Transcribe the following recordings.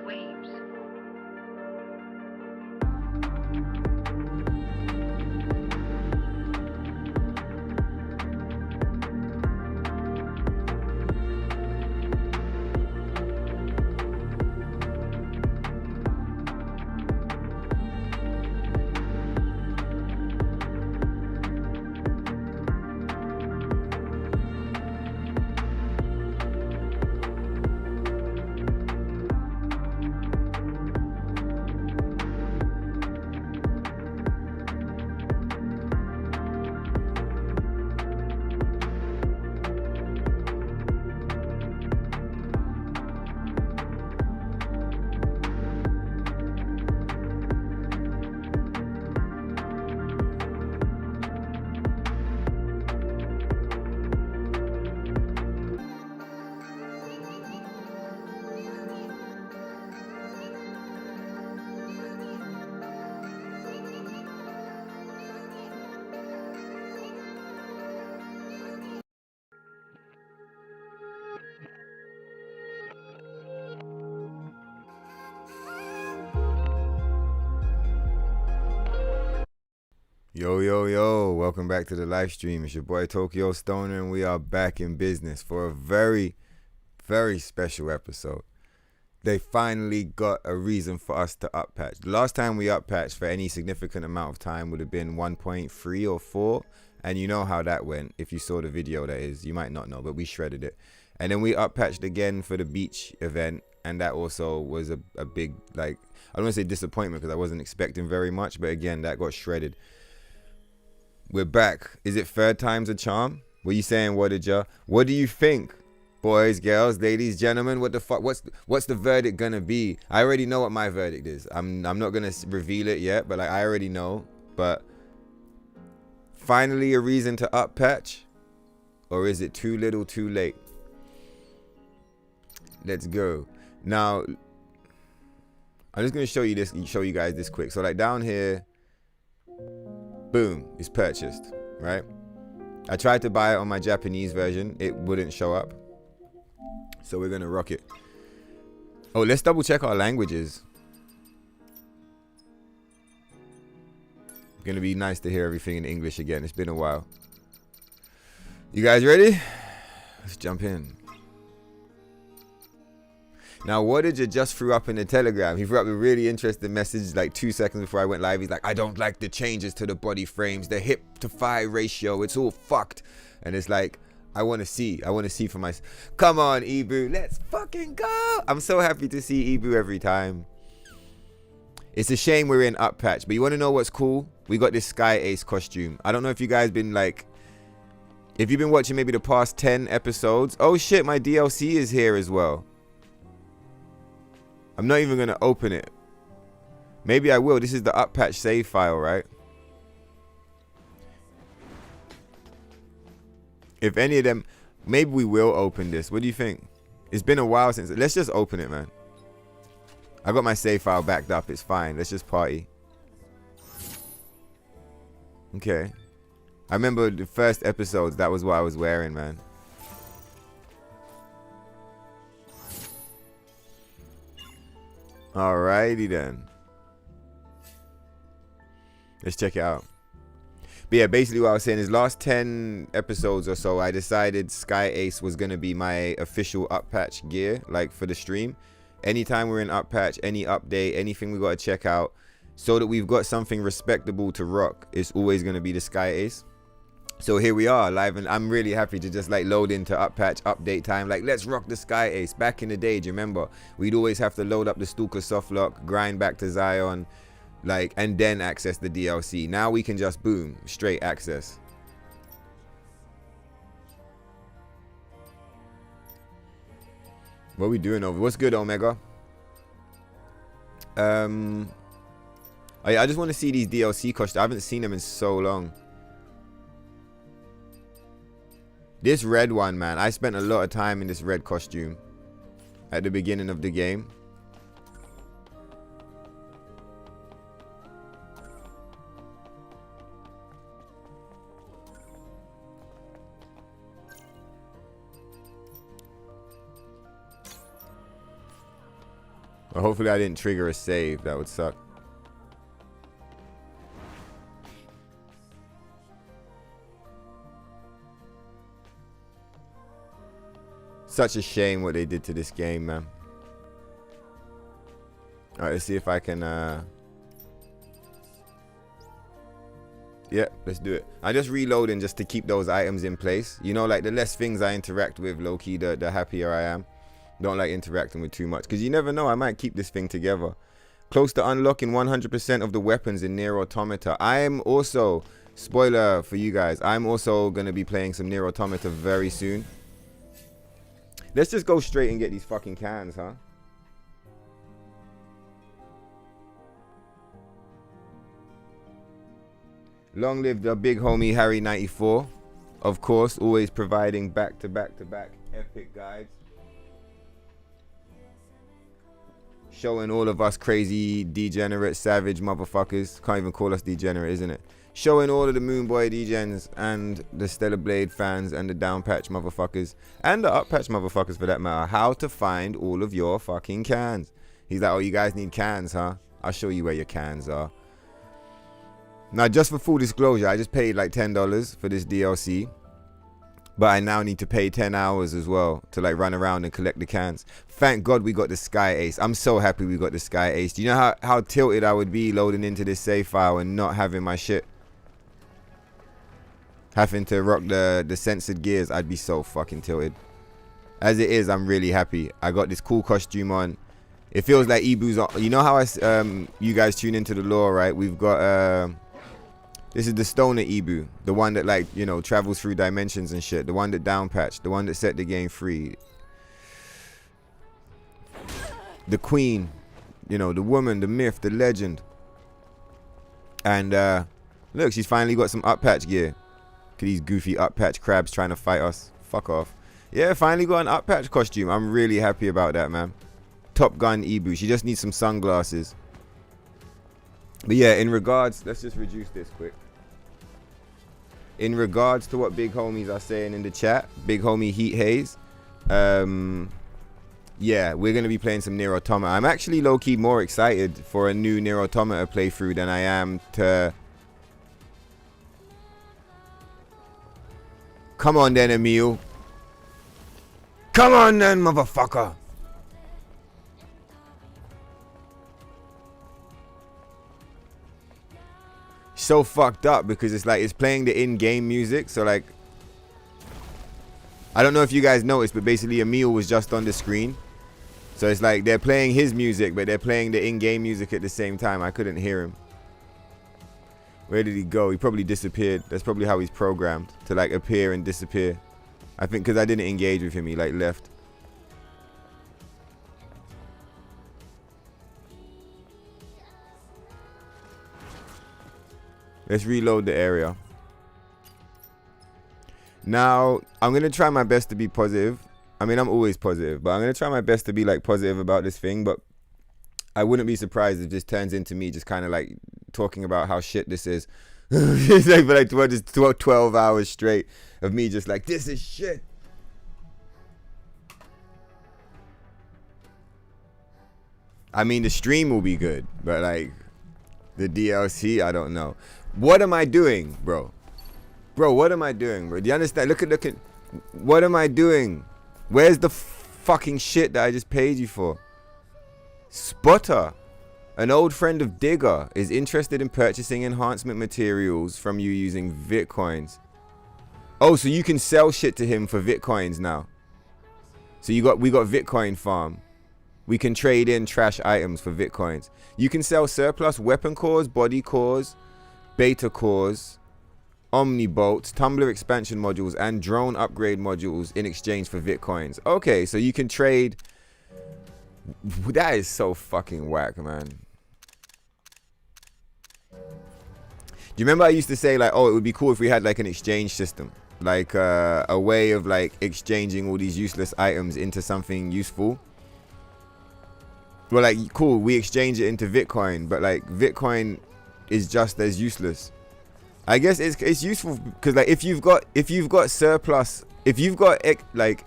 waves. Yo, yo, yo, welcome back to the live stream. It's your boy Tokyo Stoner, and we are back in business for a very, very special episode. They finally got a reason for us to up patch. The last time we up patched for any significant amount of time would have been 1.3 or 4, and you know how that went. If you saw the video, that is, you might not know, but we shredded it. And then we up patched again for the beach event, and that also was a big, like, I don't want to say disappointment because I wasn't expecting very much, but again, that got shredded. We're back. Is it third time's a charm? What are you saying, Wadaja? What do you think? Boys, girls, ladies, gentlemen, what the fuck? What's the verdict gonna be? I already know what my verdict is. I'm not gonna reveal it yet, but like I already know. But finally a reason to up patch? Or is it too little too late? Let's go. Now I'm just gonna show you guys this quick. So like down here, boom, it's purchased, right? I tried to buy it on my Japanese version. It wouldn't show up. So we're going to rock it. Oh, let's double check our languages. Going to be nice to hear everything in English again. It's been a while. You guys ready? Let's jump in. Now, Wadaja just threw up in the Telegram. He threw up a really interesting message like 2 seconds before I went live. He's like, I don't like the changes to the body frames, the hip to thigh ratio. It's all fucked. And it's like, I want to see for myself. Come on, Ibu. Let's fucking go. I'm so happy to see Ibu every time. It's a shame we're in up patch. But you want to know what's cool? We got this Sky Ace costume. I don't know if you guys been like, if you've been watching maybe the past 10 episodes. Oh shit, my DLC is here as well. I'm not even going to open it. Maybe I will. This is the up patch save file, right? If any of them, maybe we will open this. What do you think? It's been a while since. Let's just open it, man. I got my save file backed up. It's fine. Let's just party. Okay. I remember the first episodes. That was what I was wearing, man. Alrighty then. Let's check it out. But yeah, basically what I was saying is last 10 episodes or so, I decided Sky Ace was going to be my official up patch gear, like for the stream. Anytime we're in up patch, any update, anything we got to check out, so that we've got something respectable to rock, it's always going to be the Sky Ace. So here we are live, and I'm really happy to just like load into up patch update time. Like, let's rock the Sky Ace. Back in the day, do you remember? We'd always have to load up the Stalker softlock, grind back to Zion, like, and then access the DLC. Now we can just boom, straight access. What are we doing over? What's good, Omega? I just want to see these DLC costumes. I haven't seen them in so long. This red one, man. I spent a lot of time in this red costume at the beginning of the game. Well, hopefully I didn't trigger a save. That would suck. Such a shame what they did to this game, man. Alright, let's see if I can yeah, let's do it. I just reloading just to keep those items in place. You know, like the less things I interact with, low-key, the happier I am. Don't like interacting with too much, because you never know, I might keep this thing together. Close to unlocking 100% of the weapons in NIER Automata. I am also, spoiler for you guys, I'm also going to be playing some NIER Automata very soon. Let's just go straight and get these fucking cans, huh? Long live the big homie Harry94. Of course, always providing back-to-back-to-back epic guides. Showing all of us crazy, degenerate, savage motherfuckers. Can't even call us degenerate, isn't it? Showing all of the Moonboy degens and the Stellar Blade fans and the downpatch motherfuckers and the uppatch motherfuckers for that matter how to find all of your fucking cans. He's like, oh, you guys need cans, huh? I'll show you where your cans are. Now, just for full disclosure, I just paid like $10 for this DLC. But I now need to pay 10 hours as well to like run around and collect the cans. Thank God we got the Sky Ace. I'm so happy we got the Sky Ace. Do you know how tilted I would be loading into this save file and not having my shit? Having to rock the censored gears, I'd be so fucking tilted. As it is, I'm really happy. I got this cool costume on. It feels like Ibu's on. You know how you guys tune into the lore, right? We've got this is the stoner Ibu, the one that, like, you know, travels through dimensions and shit, the one that downpatched, the one that set the game free, the queen, you know, the woman, the myth, the legend. And look, she's finally got some uppatch gear. Look at these goofy uppatch crabs trying to fight us. Fuck off. Yeah, finally got an uppatch costume. I'm really happy about that, man. Top Gun Ibu. She just needs some sunglasses. But yeah, in regards, let's just reduce this quick. In regards to what big homies are saying in the chat, big homie Heat Haze, yeah, we're going to be playing some NIER Automata. I'm actually low-key more excited for a new NIER Automata playthrough than I am to... Come on then, Emil. Come on then, motherfucker. So fucked up because it's like it's playing the in-game music. So like, I don't know if you guys noticed, but basically Emil was just on the screen. So it's like they're playing his music, but they're playing the in-game music at the same time. I couldn't hear him. Where did he go? He probably disappeared. That's probably how he's programmed, to like appear and disappear. I think because I didn't engage with him, he like left. Let's reload the area. Now, I'm going to try my best to be positive. I mean, I'm always positive, but I'm going to try my best to be like positive about this thing. But I wouldn't be surprised if this turns into me just kind of like talking about how shit this is. It's like for like 12 hours straight of me just like, this is shit. I mean, the stream will be good, but like the DLC, I don't know. What am I doing, bro? Bro, what am I doing, bro? Do you understand? Look at, what am I doing? Where's the fucking shit that I just paid you for? Spotter, an old friend of Digger, is interested in purchasing enhancement materials from you using Bitcoins. Oh, so you can sell shit to him for Bitcoins now. So we got Bitcoin farm. We can trade in trash items for Bitcoins. You can sell surplus weapon cores, body cores, beta cores, omnibolts, tumbler expansion modules, and drone upgrade modules in exchange for Bitcoins. Okay, so you can trade. That is so fucking whack, man. Do you remember I used to say like, oh, it would be cool if we had like an exchange system, like a way of like exchanging all these useless items into something useful? Well, like, cool, we exchange it into Bitcoin, but like Bitcoin is just as useless. I guess it's useful because like if you've got surplus, if you've got like,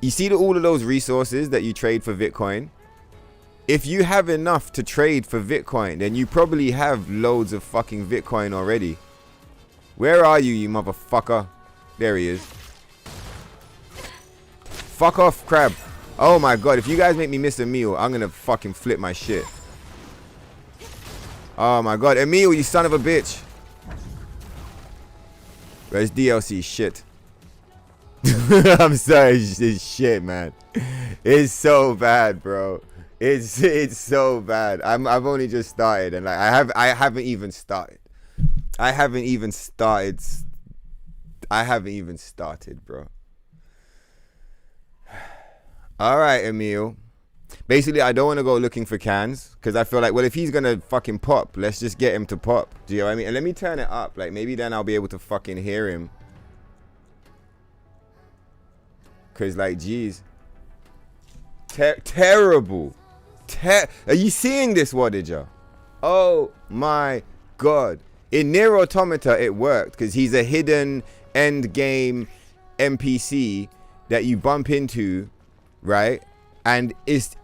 you see all of those resources that you trade for Bitcoin, if you have enough to trade for Bitcoin, then you probably have loads of fucking Bitcoin already. Where are you, you motherfucker? There he is. Fuck off, crab. Oh my god, if you guys make me miss a meal, I'm gonna fucking flip my shit. Oh my god, Emil, you son of a bitch. Where's DLC? Shit. I'm sorry, it's shit, man. It's so bad, bro. It's so bad. I've only just started, and like I haven't even started. I haven't even started, bro. All right, Emil. Basically, I don't want to go looking for cans because I feel like, well, if he's gonna fucking pop, let's just get him to pop. Do you know what I mean? And let me turn it up. Like maybe then I'll be able to fucking hear him. Cause like, geez, terrible. Are you seeing this, Wadager? Oh my god! In NIER Automata, it worked because he's a hidden end game NPC that you bump into, right? And it's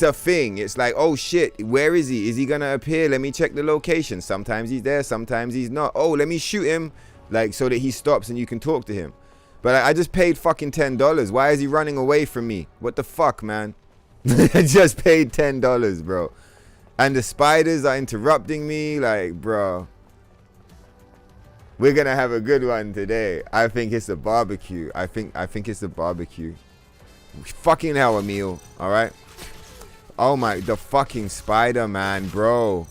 a thing. It's like, oh shit, where is he? Is he gonna appear? Let me check the location. Sometimes he's there, sometimes he's not. Oh, let me shoot him, like so that he stops and you can talk to him. But I just paid fucking $10. Why is he running away from me? What the fuck, man? I just paid $10, bro. And the spiders are interrupting me, like, bro. We're gonna have a good one today. I think it's a barbecue. I think it's a barbecue. Fucking hell, Emil. All right. Oh my, the fucking spider, man, bro.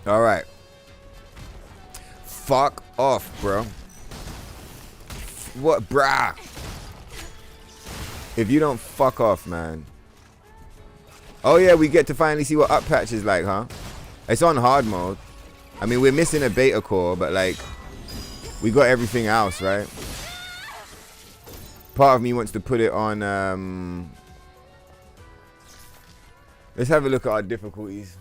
All right. Fuck off, bro. What, brah? If you don't fuck off, man. Oh yeah, we get to finally see what up patch is like, huh? It's on hard mode. I mean, we're missing a beta core, but like, we got everything else, right? Part of me wants to put it on, let's have a look at our difficulties.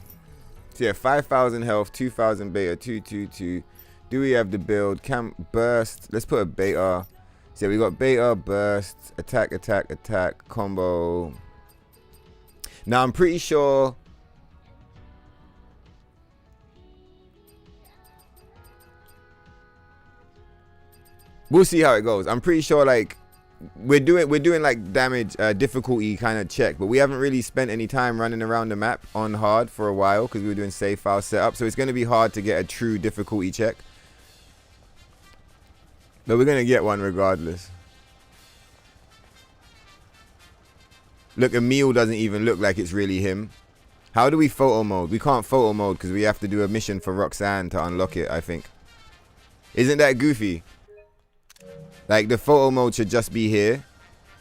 So yeah, 5,000 health, 2,000 beta, 222. Do we have the build? Camp burst. Let's put a beta. So we got beta, burst, attack, attack, attack, combo. Now I'm pretty sure. We'll see how it goes. I'm pretty sure like we're doing like damage difficulty kind of check, but we haven't really spent any time running around the map on hard for a while because we were doing save file setup. So it's going to be hard to get a true difficulty check. But we're going to get one regardless. Look, Emil doesn't even look like it's really him. How do we photo mode? We can't photo mode because we have to do a mission for Roxanne to unlock it, I think. Isn't that goofy? Like, the photo mode should just be here.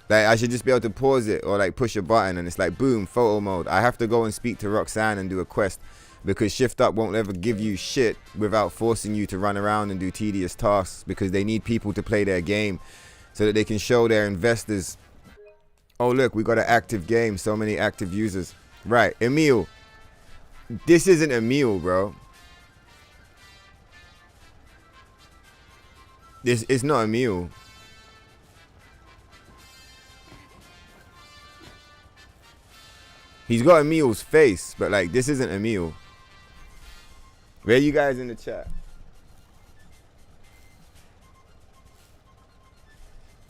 Like, I should just be able to pause it or, like, push a button and it's like, boom, photo mode. I have to go and speak to Roxanne and do a quest because Shift Up won't ever give you shit without forcing you to run around and do tedious tasks because they need people to play their game so that they can show their investors, oh, look, we got an active game, so many active users. Right, Emil. This isn't Emil, bro. It's not Emil. He's got Emil's face, but like this isn't Emil. Where are you guys in the chat?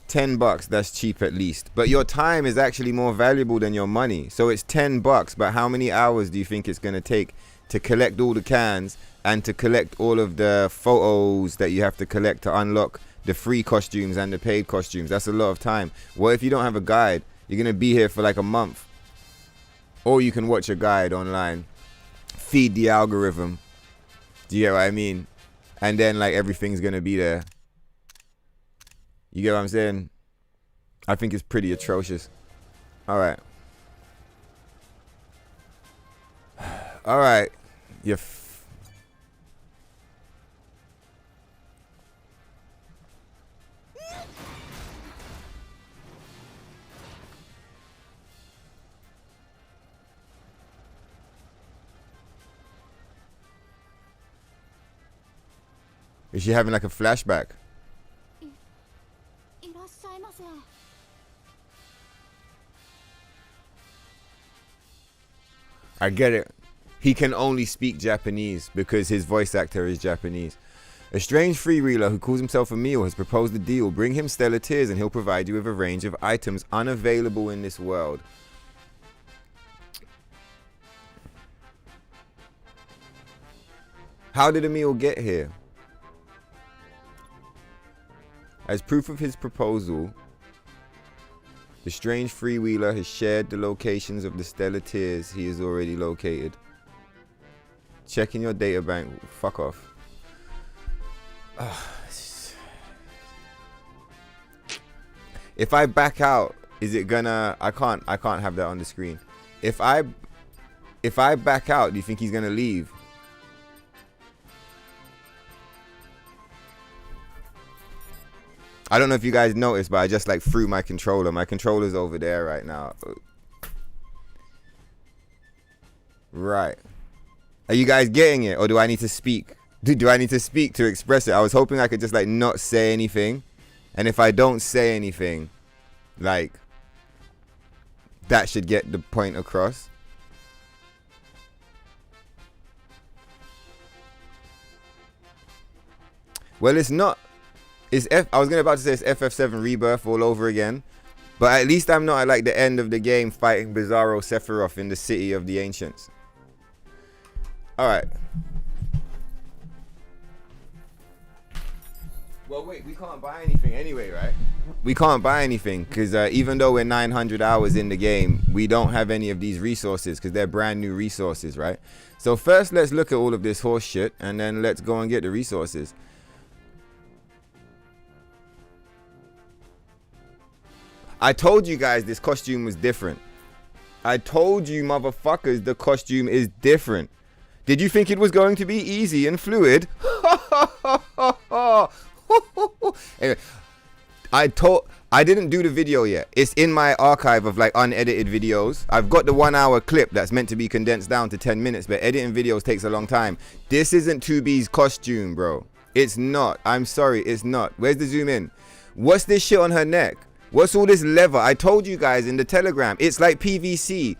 $10, that's cheap at least. But your time is actually more valuable than your money. So it's $10, but how many hours do you think it's gonna take to collect all the cans and to collect all of the photos that you have to collect to unlock the free costumes and the paid costumes? That's a lot of time. What if you don't have a guide? You're gonna be here for like a month. Or you can watch a guide online. Feed the algorithm. Do you get what I mean? And then like everything's gonna be there. You get what I'm saying? I think it's pretty atrocious. Alright. Alright. Is she having like a flashback? I get it. He can only speak Japanese because his voice actor is Japanese. A strange freewheeler who calls himself Emil has proposed a deal. Bring him stellar tears and he'll provide you with a range of items unavailable in this world. How did Emil get here? As proof of his proposal, the strange freewheeler has shared the locations of the stellar tiers he has already located. Checking your data bank. Fuck off. If I back out, is it gonna... I can't have that on the screen. If I back out, do you think he's gonna leave? I don't know if you guys noticed, but I just like threw my controller. My controller's over there right now. Right. Are you guys getting it? Or do I need to speak? Do I need to speak to express it? I was hoping I could just like not say anything. And if I don't say anything, like, that should get the point across. Well, it's not. I was about to say it's FF7 Rebirth all over again. But at least I'm not at like the end of the game fighting Bizarro Sephiroth in the City of the Ancients. Alright. Well, wait, we can't buy anything anyway, right? We can't buy anything because even though we're 900 hours in the game, we don't have any of these resources because they're brand new resources, right? So first, let's look at all of this horse shit and then let's go and get the resources. I told you guys this costume was different. I told you motherfuckers the costume is different. Did you think it was going to be easy and fluid? Anyway, I didn't do the video yet. It's in my archive of like unedited videos. I've got the 1 hour clip that's meant to be condensed down to 10 minutes, but editing videos takes a long time. This isn't 2B's costume, bro. It's not. I'm sorry, it's not. Where's the zoom in? What's this shit on her neck? What's all this leather? I told you guys in the Telegram. It's like PVC.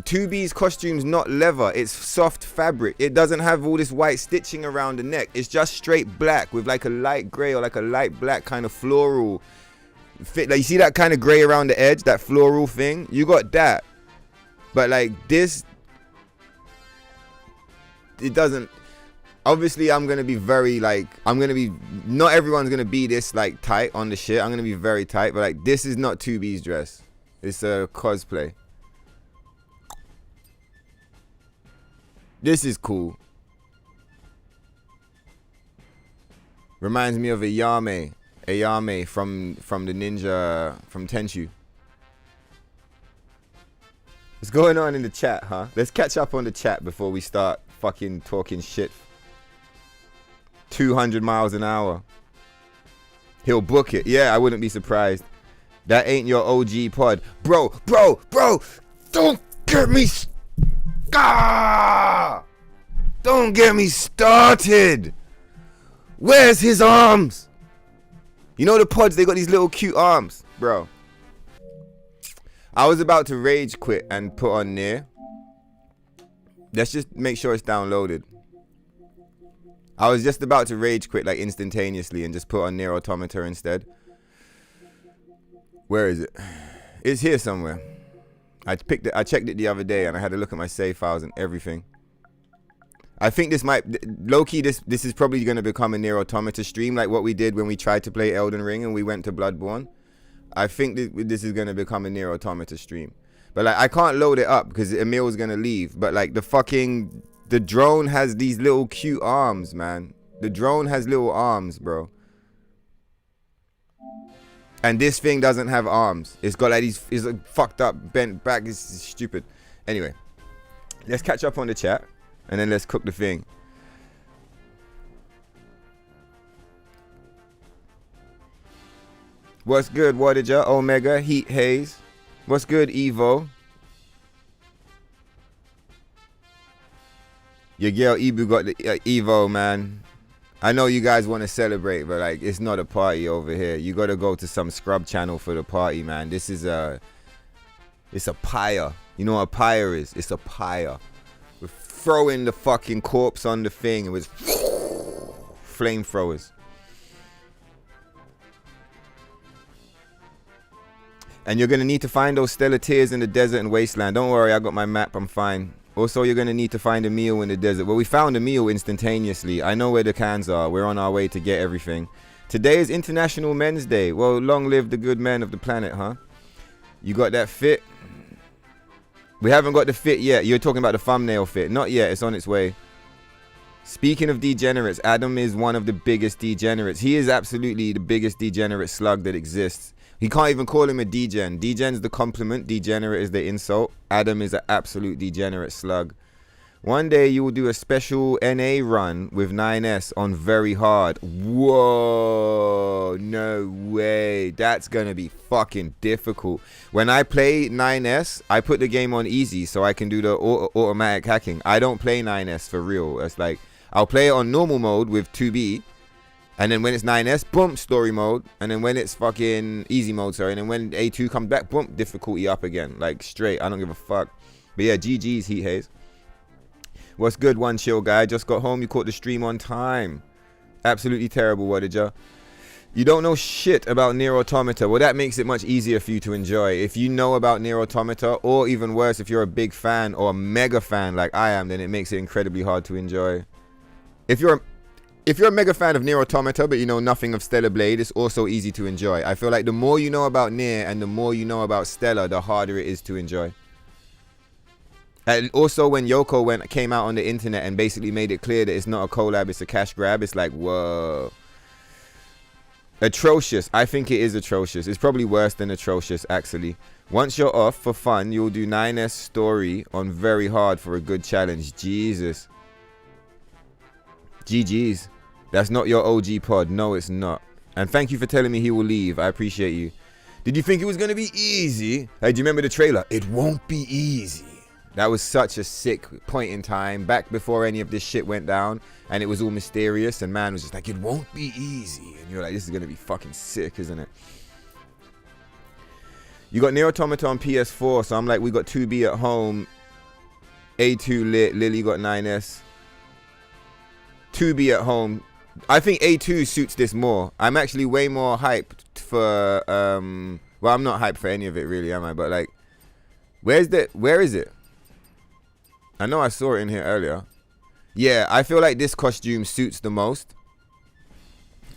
2B's costume's not leather. It's soft fabric. It doesn't have all this white stitching around the neck. It's just straight black with like a light gray or like a light black kind of floral fit. Like, you see that kind of gray around the edge? That floral thing? You got that. But like this, it doesn't... Obviously, I'm going to be very, like, not everyone's going to be this, like, tight on the shit. I'm going to be very tight. But, like, this is not 2B's dress. It's a cosplay. This is cool. Reminds me of Ayame. Ayame from the ninja, from Tenchu. What's going on in the chat, huh? Let's catch up on the chat before we start fucking talking shit. 200 miles an hour. He'll book it. Yeah, I wouldn't be surprised. That ain't your OG pod. Bro. Don't get me... Don't get me started. Where's his arms? You know the pods, they got these little cute arms. Bro. I was about to rage quit and put on NIER. Let's just make sure it's downloaded. I was just about to rage quit like instantaneously and just put on NIER AUTOMATA instead. Where is it? It's here somewhere. I checked it the other day and I had a look at my save files and everything. I think this might, low-key, this is probably going to become a NIER AUTOMATA stream like what we did when we tried to play Elden Ring and we went to Bloodborne. I think this is going to become a NIER AUTOMATA stream. But like, I can't load it up because Emil's going to leave. But like, the drone has these little cute arms, man. The drone has little arms, bro. And this thing doesn't have arms. It's got like these, it's like fucked up, bent back. It's stupid. Anyway, let's catch up on the chat. And then let's cook the thing. What's good, Wadager? Omega, Heat Haze. What's good, Evo? Your girl Ibu got the Evo, man. I know you guys want to celebrate, but like, it's not a party over here. You got to go to some scrub channel for the party, man. This is it's a pyre. You know what a pyre is? It's a pyre. We're throwing the fucking corpse on the thing. It was flamethrowers. And you're going to need to find those stellar tears in the desert and wasteland. Don't worry, I got my map. I'm fine. Also, you're going to need to find a meal in the desert. Well, we found a meal instantaneously. I know where the cans are. We're on our way to get everything. Today is International Men's Day. Well, long live the good men of the planet, huh? You got that fit? We haven't got the fit yet. You're talking about the thumbnail fit. Not yet. It's on its way. Speaking of degenerates, Adam is one of the biggest degenerates. He is absolutely the biggest degenerate slug that exists. He can't even call him a degen. Degen's the compliment. Degenerate is the insult. Adam is an absolute degenerate slug. One day you will do a special NA run with 9S on very hard. Whoa, no way. That's going to be fucking difficult. When I play 9S, I put the game on easy so I can do the automatic hacking. I don't play 9S for real. It's like, I'll play it on normal mode with 2B. And then when it's 9S, boom, story mode. And then when it's fucking easy mode, sorry. And then when A2 comes back, boom, difficulty up again. Like straight, I don't give a fuck. But yeah, GG's, Heat Haze. What's good, one chill guy? Just got home. You caught the stream on time. Absolutely terrible, what did ya? You don't know shit about NIER Automata. Well, that makes it much easier for you to enjoy. If you know about NIER Automata, or even worse, if you're a big fan or a mega fan like I am, then it makes it incredibly hard to enjoy. If you're a mega fan of NIER Automata, but you know nothing of Stellar Blade, it's also easy to enjoy. I feel like the more you know about NIER and the more you know about Stellar, the harder it is to enjoy. And also when Yoko came out on the internet and basically made it clear that it's not a collab, it's a cash grab, it's like, whoa. Atrocious. I think it is atrocious. It's probably worse than atrocious, actually. Once you're off for fun, you'll do 9S story on very hard for a good challenge. Jesus. GG's. That's not your OG pod. No, it's not. And thank you for telling me he will leave. I appreciate you. Did you think it was going to be easy? Hey, do you remember the trailer? It won't be easy. That was such a sick point in time, back before any of this shit went down, and it was all mysterious, and man was just like, it won't be easy. And you're like, this is going to be fucking sick, isn't it? You got NIER Automata on PS4, so I'm like, we got 2B at home. A2 lit, Lily got 9S. 2B at home. I think A2 suits this more. I'm actually way more hyped for, well, I'm not hyped for any of it really, am I? But like, where is it? I know I saw it in here earlier. Yeah, I feel like this costume suits the most.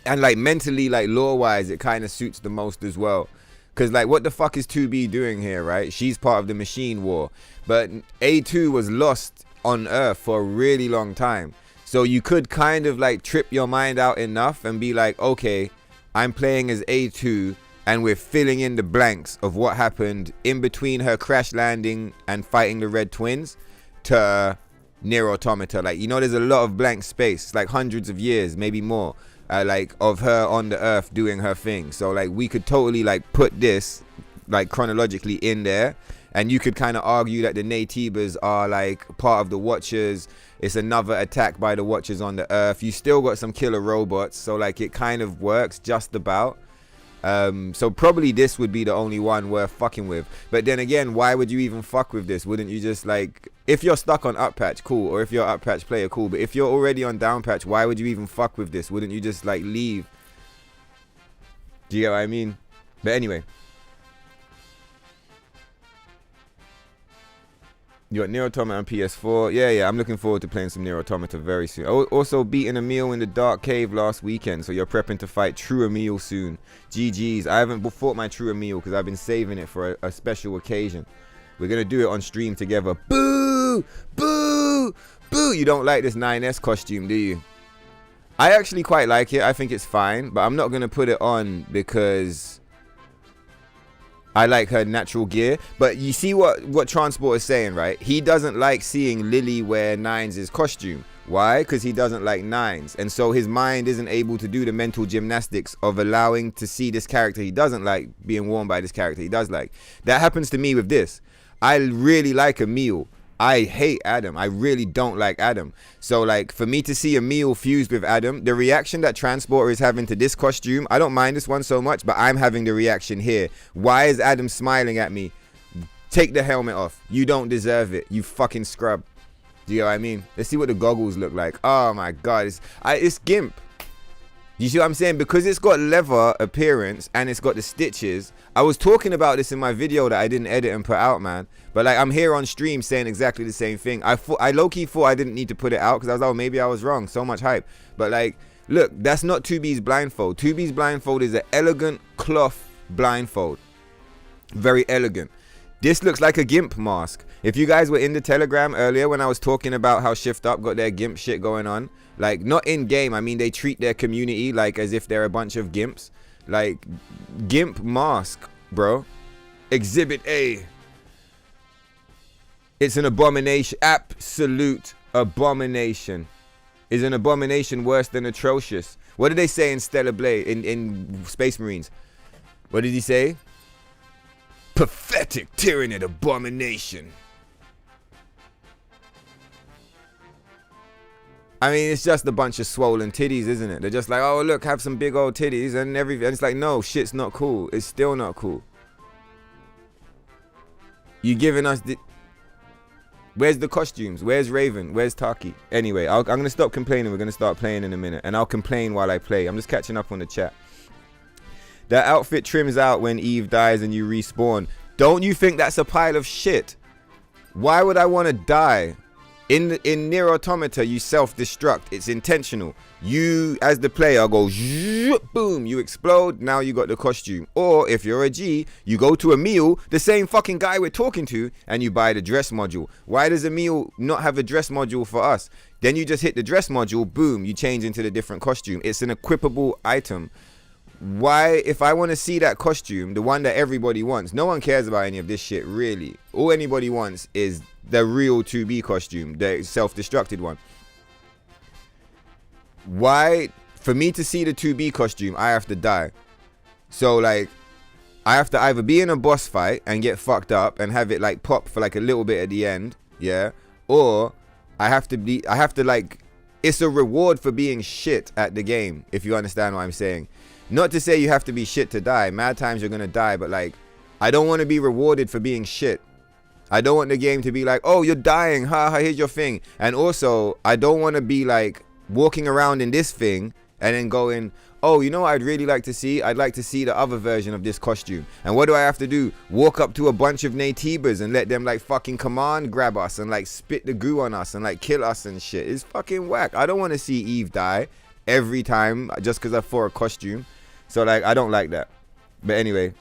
And like mentally, like lore-wise, it kind of suits the most as well. Because like, what the fuck is 2B doing here, right? She's part of the machine war. But A2 was lost on Earth for a really long time. So you could kind of like trip your mind out enough and be like, okay, I'm playing as A2 and we're filling in the blanks of what happened in between her crash landing and fighting the Red Twins to NIER Automata. Like, you know, there's a lot of blank space, like hundreds of years, maybe more, like of her on the Earth doing her thing. So like we could totally like put this like chronologically in there, and you could kind of argue that the Naytibas are like part of the Watchers. It's another attack by the Watchers on the Earth. You still got some killer robots, so like it kind of works just about. So probably this would be the only one worth fucking with. But then again, why would you even fuck with this? Wouldn't you just like, if you're stuck on up patch, cool, or if you're up patch player, cool, but if you're already on down patch, why would you even fuck with this? Wouldn't you just like leave? Do you get what I mean? But anyway, you got NIER Automata on PS4. Yeah, I'm looking forward to playing some NIER Automata very soon. Also beating Emil in the dark cave last weekend, so you're prepping to fight True Emil soon. GG's. I haven't fought my True Emil because I've been saving it for a special occasion. We're going to do it on stream together. Boo! Boo! Boo! You don't like this 9S costume, do you? I actually quite like it. I think it's fine, but I'm not going to put it on because I like her natural gear. But you see what Transport is saying, right? He doesn't like seeing Lily wear Nines' costume. Why? Because he doesn't like Nines. And so his mind isn't able to do the mental gymnastics of allowing to see this character he doesn't like being worn by this character he does like. That happens to me with this. I really like Emil. I hate Adam. I really don't like Adam. So like for me to see Emil fused with Adam, the reaction that Transporter is having to this costume, I don't mind this one so much, but I'm having the reaction here. Why is Adam smiling at me? Take the helmet off. You don't deserve it. You fucking scrub. Do Do you get what I mean? Let's see what the goggles look like. Oh my god, it's GIMP. You see what I'm saying? Because it's got leather appearance and it's got the stitches. I was talking about this in my video that I didn't edit and put out, man. But like, I'm here on stream saying exactly the same thing. I low-key thought I didn't need to put it out because I was like, oh, maybe I was wrong. So much hype. But like, look, that's not 2B's blindfold. 2B's blindfold is an elegant cloth blindfold. Very elegant. This looks like a GIMP mask. If you guys were in the Telegram earlier when I was talking about how Shift Up got their GIMP shit going on, like, not in game, I mean, they treat their community like as if they're a bunch of GIMPs. Like, GIMP mask, bro. Exhibit A. It's an abomination. Absolute abomination. Is an abomination worse than atrocious? What did they say in Stellar Blade, in Space Marines? What did he say? Pathetic tyrannid abomination. I mean, it's just a bunch of swollen titties, isn't it? They're just like, oh, look, have some big old titties and everything. And it's like, no, shit's not cool. It's still not cool. You giving us the... Where's the costumes? Where's Raven? Where's Taki? Anyway, I'm going to stop complaining. We're going to start playing in a minute. And I'll complain while I play. I'm just catching up on the chat. That outfit trims out when Eve dies and you respawn. Don't you think that's a pile of shit? Why would I want to die? In NIER AUTOMATA, you self-destruct. It's intentional. You, as the player, go boom, you explode. Now you got the costume. Or if you're a G, you go to Emil, the same fucking guy we're talking to, and you buy the dress module. Why does Emil not have a dress module for us? Then you just hit the dress module, boom, you change into the different costume. It's an equipable item. Why, if I want to see that costume, the one that everybody wants, no one cares about any of this shit, really. All anybody wants is the real 2B costume, the self-destructed one. Why, for me to see the 2B costume, I have to die. So, like, I have to either be in a boss fight and get fucked up and have it, like, pop for, like, a little bit at the end, yeah? Or I have to, like, it's a reward for being shit at the game, if you understand what I'm saying. Not to say you have to be shit to die. Mad times you're going to die. But, like, I don't want to be rewarded for being shit. I don't want the game to be like, oh, you're dying. Ha ha, here's your thing. And also, I don't want to be, like, walking around in this thing and then going, oh, you know what I'd really like to see? I'd like to see the other version of this costume. And what do I have to do? Walk up to a bunch of natives and let them, like, fucking command grab us and, like, spit the goo on us and, like, kill us and shit. It's fucking whack. I don't want to see Eve die every time just because I for a costume. So, like, I don't like that. But anyway.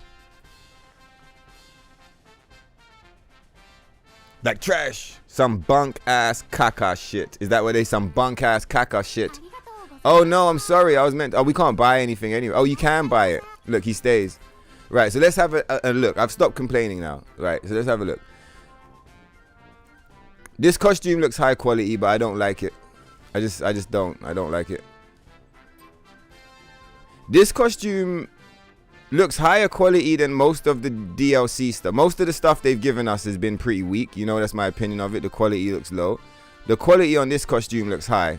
Like, trash. Some bunk-ass caca shit. Is that what they... Some bunk-ass caca shit. Oh, no, I'm sorry. I was meant... Oh, we can't buy anything anyway. Oh, you can buy it. Look, he stays. Right, so let's have a look. I've stopped complaining now. Right, so let's have a look. This costume looks high quality, but I don't like it. I just don't. I don't like it. This costume looks higher quality than most of the DLC stuff. Most of the stuff they've given us has been pretty weak. You know, that's my opinion of it. The quality looks low. The quality on this costume looks high.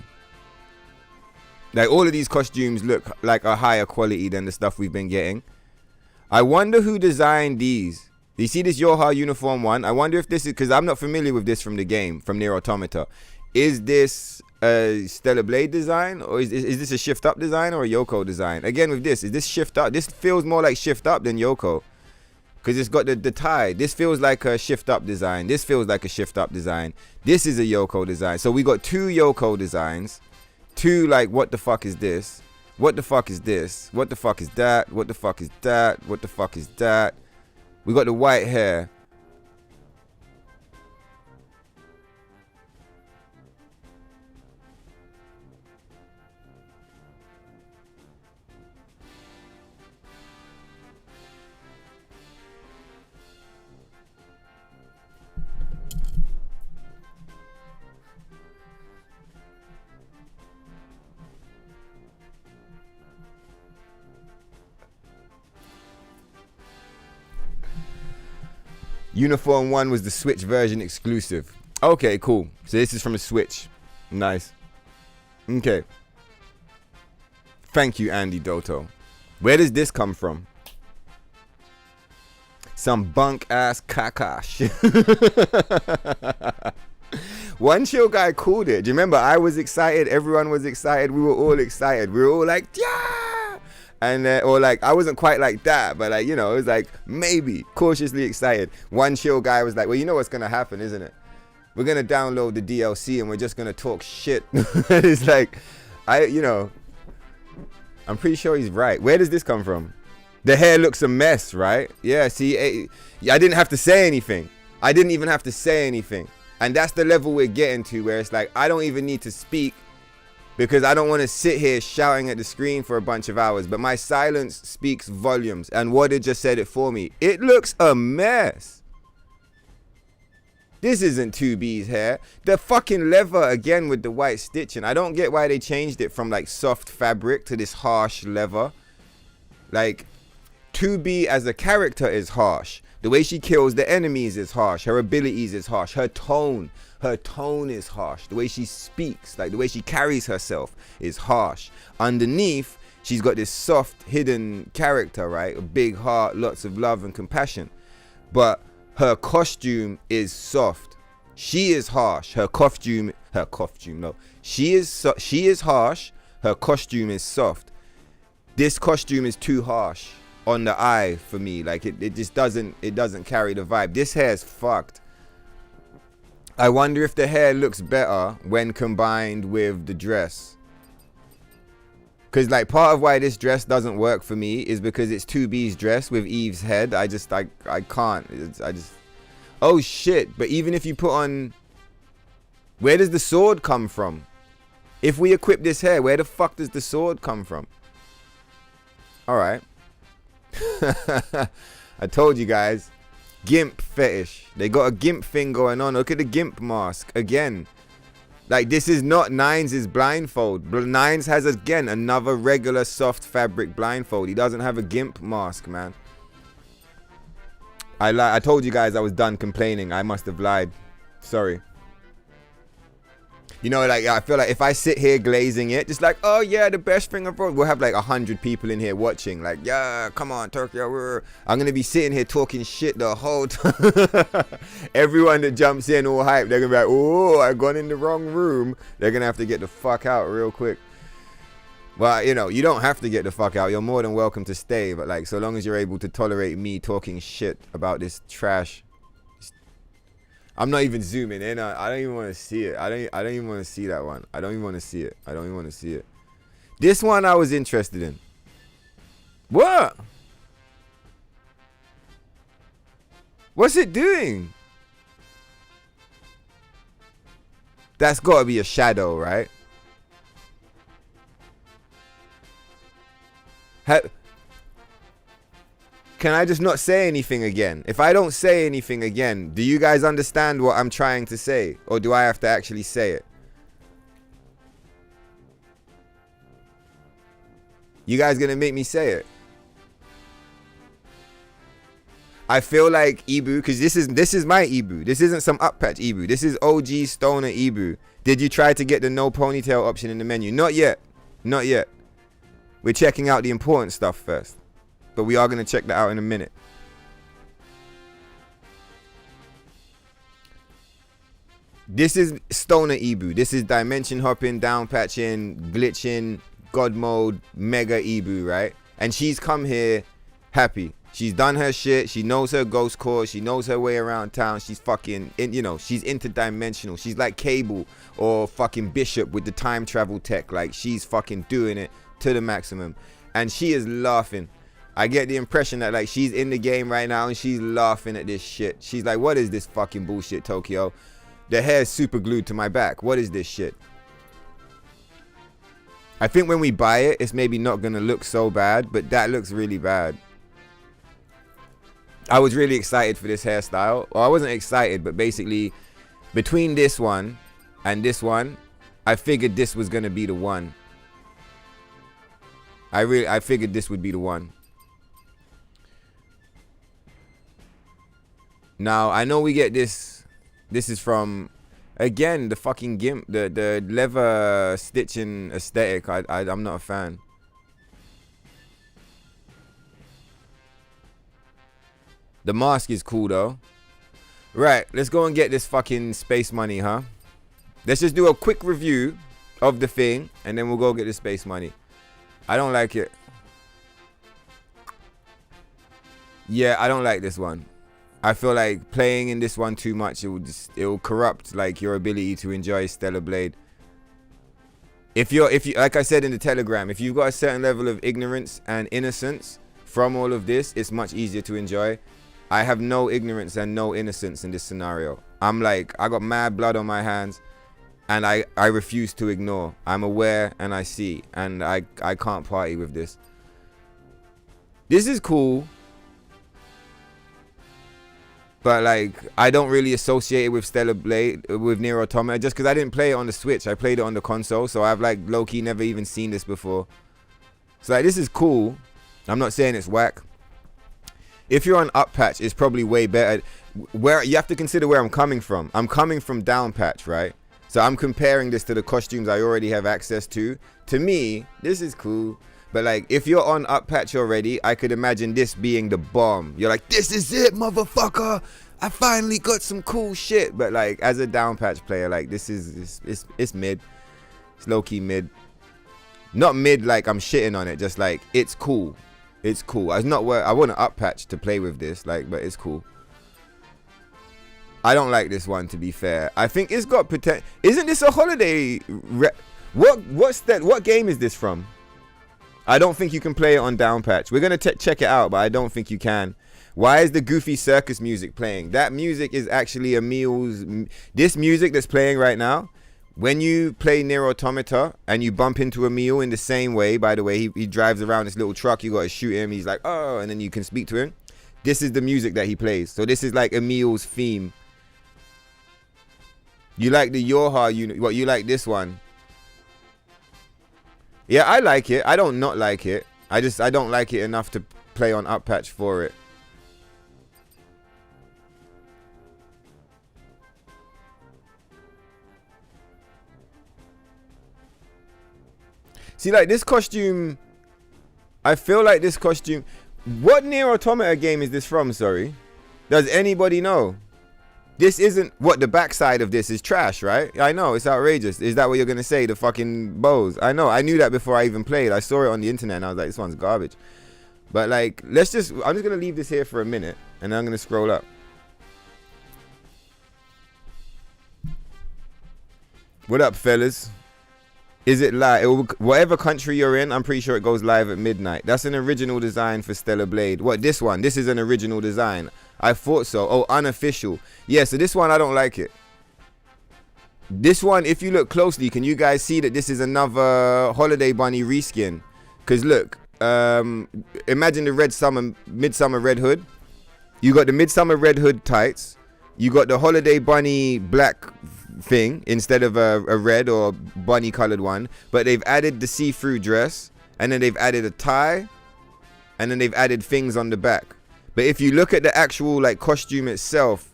Like, all of these costumes look like a higher quality than the stuff we've been getting. I wonder who designed these. You see this Yoha Uniform 1? I wonder if this is... Because I'm not familiar with this from the game, from NIER AUTOMATA. Is this... Stellar Blade design, or is this a Shift Up design or a Yoko design? Again, with this, is this Shift Up? This feels more like Shift Up than Yoko, because it's got the tie. This feels like a Shift Up design. This feels like a Shift Up design. This is a Yoko design. So we got two Yoko designs. Two, like, what the fuck is this? What the fuck is this? What the fuck is that? What the fuck is that? What the fuck is that? We got the white hair. Uniform 1 was the Switch version exclusive. Okay, cool. So this is from the Switch. Nice. Okay. Thank you, Andy Doto. Where does this come from? Some bunk ass caca shit. One chill guy called it. Do you remember? I was excited. Everyone was excited. We were all excited. We were all like, yeah. And or like, I wasn't quite like that, but like, you know, it was like maybe cautiously excited. One chill guy was like, well, you know what's gonna happen, isn't it? We're gonna download the DLC and we're just gonna talk shit. It's like, you know, I'm pretty sure he's right. Where does this come from? The hair looks a mess, right? Yeah, see, I didn't have to say anything. I didn't even have to say anything. And that's the level we're getting to, where it's like, I don't even need to speak because I don't want to sit here shouting at the screen for a bunch of hours. But my silence speaks volumes. And Wada just said it for me. It looks a mess. This isn't 2B's hair. The fucking leather again with the white stitching. I don't get why they changed it from like soft fabric to this harsh leather. Like, 2B as a character is harsh. The way she kills the enemies is harsh. Her abilities is harsh. Her tone is harsh. The way she speaks, like the way she carries herself is harsh. Underneath, she's got this soft, hidden character, right? A big heart, lots of love and compassion. But her costume is soft. She is harsh. She is harsh. Her costume is soft. This costume is too harsh on the eye for me. Like it just doesn't carry the vibe. This hair is fucked. I wonder if the hair looks better when combined with the dress. Cause like part of why this dress doesn't work for me is because it's 2B's dress with Eve's head. I can't. Oh shit. But even if you put on, where does the sword come from? If we equip this hair, where the fuck does the sword come from? All right. I told you guys, gimp fetish. They got a gimp thing going on. Look at the gimp mask again. Like, this is not Nines' blindfold. Nines has again another regular soft fabric blindfold. He doesn't have a gimp mask, man. I told you guys I was done complaining. I must have lied. Sorry. You know, like, I feel like if I sit here glazing it, just like, oh yeah, the best thing I've, we'll have like 100 people in here watching. Like, yeah, come on, Tokyo. I'm going to be sitting here talking shit the whole time. Everyone that jumps in all hype, they're going to be like, oh, I've gone in the wrong room. They're going to have to get the fuck out real quick. Well, you know, you don't have to get the fuck out. You're more than welcome to stay. But like, so long as you're able to tolerate me talking shit about this trash. I'm not even zooming in. I don't even want to see it. I don't even want to see that one. I don't even want to see it. I don't even want to see it. This one I was interested in. What? What's it doing? That's got to be a shadow, right? Can I just not say anything again? If I don't say anything again, do you guys understand what I'm trying to say? Or do I have to actually say it? You guys gonna make me say it? I feel like Ibu, because this is my Ibu. This isn't some up-patch Ibu. This is OG Stoner Ibu. Did you try to get the no ponytail option in the menu? Not yet. Not yet. We're checking out the important stuff first. But we are going to check that out in a minute. This is Stoner Ibu. This is dimension hopping, down patching, glitching, God mode, mega Ibu, right? And she's come here happy. She's done her shit. She knows her ghost core. She knows her way around town. She's fucking, you know, she's interdimensional. She's like Cable or fucking Bishop with the time travel tech. Like, she's fucking doing it to the maximum. And she is laughing. I get the impression that like she's in the game right now and she's laughing at this shit. She's like, what is this fucking bullshit, Tokyo? The hair is super glued to my back. What is this shit? I think when we buy it, it's maybe not going to look so bad, but that looks really bad. I was really excited for this hairstyle. Well, I wasn't excited, but basically between this one and this one, I figured this was going to be the one. I figured this would be the one. Now, I know we get this. This is from, again, the fucking gimp. The leather stitching aesthetic. I'm not a fan. The mask is cool, though. Right, let's go and get this fucking space money, huh? Let's just do a quick review of the thing, and then we'll go get the space money. I don't like it. Yeah, I don't like this one. I feel like playing in this one too much, it will corrupt like your ability to enjoy Stellar Blade. If you like I said in the Telegram, if you've got a certain level of ignorance and innocence from all of this, it's much easier to enjoy. I have no ignorance and no innocence in this scenario. I'm like, I got mad blood on my hands, and I refuse to ignore. I'm aware and I see, and I can't party with this. This is cool, but like, I don't really associate it with Stellar Blade, with NIER Automata, just because I didn't play it on the Switch. I played it on the console, so I've like low-key never even seen this before. So like, this is cool. I'm not saying it's whack. If you're on up patch, it's probably way better. Where you have to consider where I'm coming from. I'm coming from down patch, right? So I'm comparing this to the costumes I already have access to. To me, this is cool. But like, if you're on up patch already, I could imagine this being the bomb. You're like, this is it, motherfucker. I finally got some cool shit. But like, as a down patch player, like, this is, it's mid. It's low-key mid. Not mid like I'm shitting on it. Just like, it's cool. It's cool. It's not where I want an up patch to play with this, like, but it's cool. I don't like this one, to be fair. I think it's got potential. Isn't this a holiday? What game is this from? I don't think you can play it on down patch. We're gonna check it out, but I don't think you can. Why is the Goofy Circus music playing? That music is actually Emil's. This music that's playing right now. When you play NIER Automata and you bump into Emil in the same way, by the way, he drives around this little truck, you got to shoot him, he's like, oh, and then you can speak to him. This is the music that he plays. So this is like Emil's theme. You like the Yoha unit, what, you like this one? Yeah, I like it. I don't not like it. I don't like it enough to play on up patch for it. See, like, this costume, I feel like this costume, what NIER Automata game is this from, sorry? Does anybody know? This isn't, what, the backside of this is trash, right? I know, it's outrageous. Is that what you're going to say, the fucking bows? I know, I knew that before I even played. I saw it on the internet and I was like, this one's garbage. But like, I'm just going to leave this here for a minute and then I'm going to scroll up. What up, fellas? Is it live? Whatever country you're in, I'm pretty sure it goes live at midnight. That's an original design for Stellar Blade. What, this one? This is an original design. I thought so. Oh, unofficial. Yeah, so this one, I don't like it. This one, if you look closely, can you guys see that this is another Holiday Bunny reskin? Because look, imagine the Midsummer Red Hood. You got the Midsummer Red Hood tights. You got the Holiday Bunny black thing instead of a red or bunny colored one, but they've added the see-through dress, and then they've added a tie, and then they've added things on the back. But if you look at the actual like costume itself,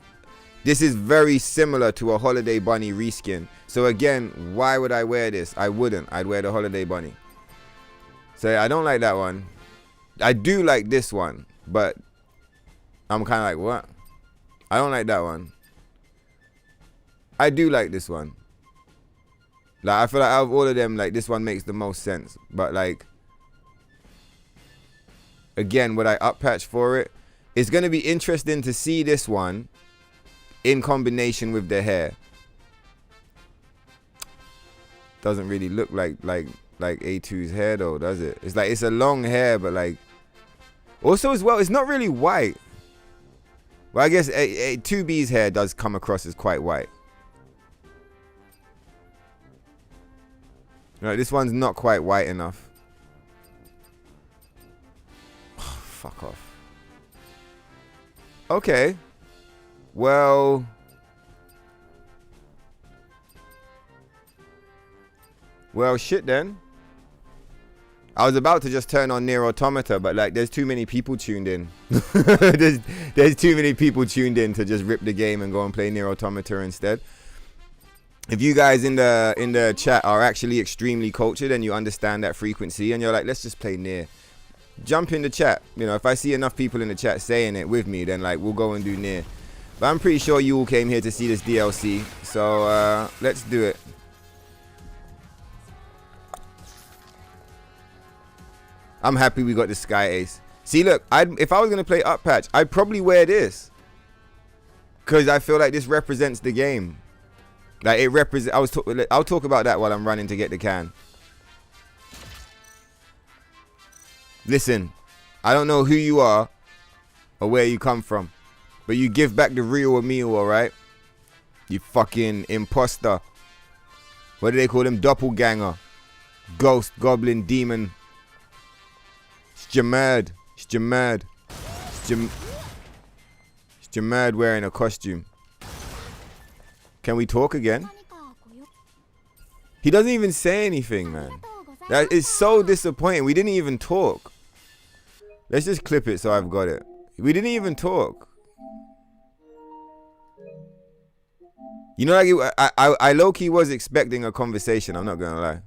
this is very similar to a Holiday Bunny reskin. So again, why would I wear this? I wouldn't. I'd wear the Holiday Bunny. So I don't like that one. I do like this one, but I'm kind of like, what? I don't like that one. I do like this one. Like, I feel like out of all of them, like, this one makes the most sense. But like, again, would I up patch for it? It's going to be interesting to see this one in combination with the hair. Doesn't really look like A2's hair though, does it? It's like, it's a long hair, but like, also as well, it's not really white. Well, I guess 2B's hair does come across as quite white. No, this one's not quite white enough. Oh, fuck off. Okay. Well. Well, shit then. I was about to just turn on NIER Automata, but like, there's too many people tuned in. there's too many people tuned in to just rip the game and go and play NIER Automata instead. If you guys in the chat are actually extremely cultured and you understand that frequency and you're like, let's just play NIER, jump in the chat. You know, if I see enough people in the chat saying it with me, then like, we'll go and do NIER. But I'm pretty sure you all came here to see this DLC. So let's do it. I'm happy we got the Sky Ace. See, look, if I was going to play Up Patch, I'd probably wear this. Because I feel like this represents the game. Like, it represents... I'll talk about that while I'm running to get the can. Listen, I don't know who you are or where you come from, but you give back the real meal, alright? You fucking imposter. What do they call them? Doppelganger. Ghost, goblin, demon. It's Jamad. It's Jamad. It's Jamad wearing a costume. Can we talk again? He doesn't even say anything, man. That is so disappointing. We didn't even talk. Let's just clip it so I've got it. We didn't even talk. You know, like I low-key was expecting a conversation. I'm not gonna lie.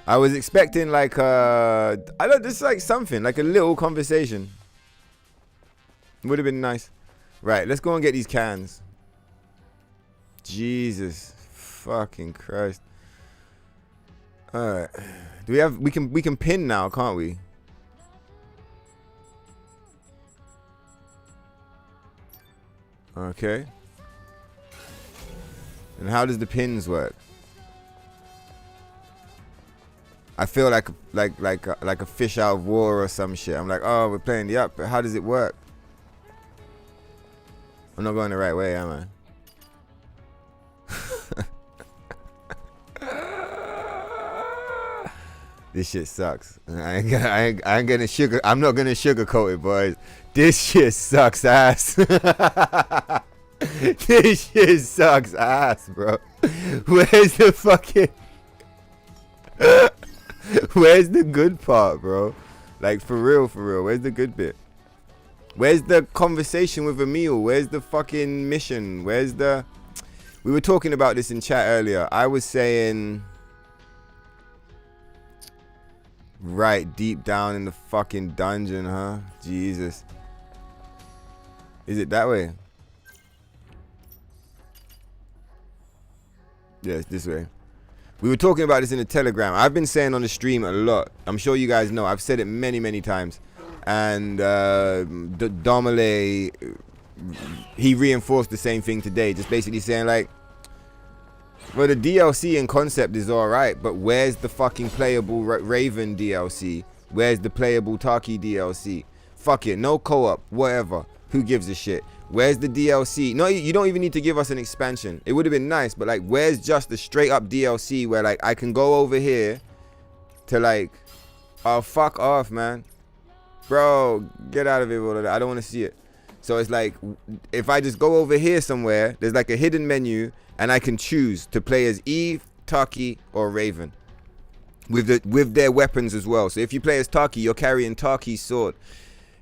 I was expecting like just like something, like a little conversation. Would have been nice. Right, let's go and get these cans. Jesus fucking Christ. Alright. Do we have we can pin now, can't we? Okay. And how does the pins work? I feel like a fish out of water or some shit. I'm like, oh, we're playing the up, but how does it work? I'm not going the right way, am I? This shit sucks. I'm not gonna sugarcoat it, boys. This shit sucks ass. This shit sucks ass, bro. Where's the fucking where's the good part, bro? Like, for real, where's the good bit? Where's the conversation with Emil? Where's the fucking mission? Where's the... We were talking about this in chat earlier. I was saying... Right, deep down in the fucking dungeon, huh? Jesus. Is it that way? Yeah, it's this way. We were talking about this in the Telegram. I've been saying on the stream a lot. I'm sure you guys know. I've said it many, many times. And Domele, he reinforced the same thing today. Just basically saying, like, well, the DLC in concept is alright, but where's the fucking playable Raven DLC? Where's the playable Taki DLC? Fuck it, no co-op, whatever. Who gives a shit? Where's the DLC? No, you don't even need to give us an expansion. It would have been nice, but like, where's just the straight up DLC where like I can go over here to like, oh, fuck off, man. Bro, get out of it, all of that. I don't want to see it. So it's like, if I just go over here somewhere, there's like a hidden menu, and I can choose to play as Eve, Taki, or Raven, with their weapons as well. So if you play as Taki, you're carrying Taki's sword.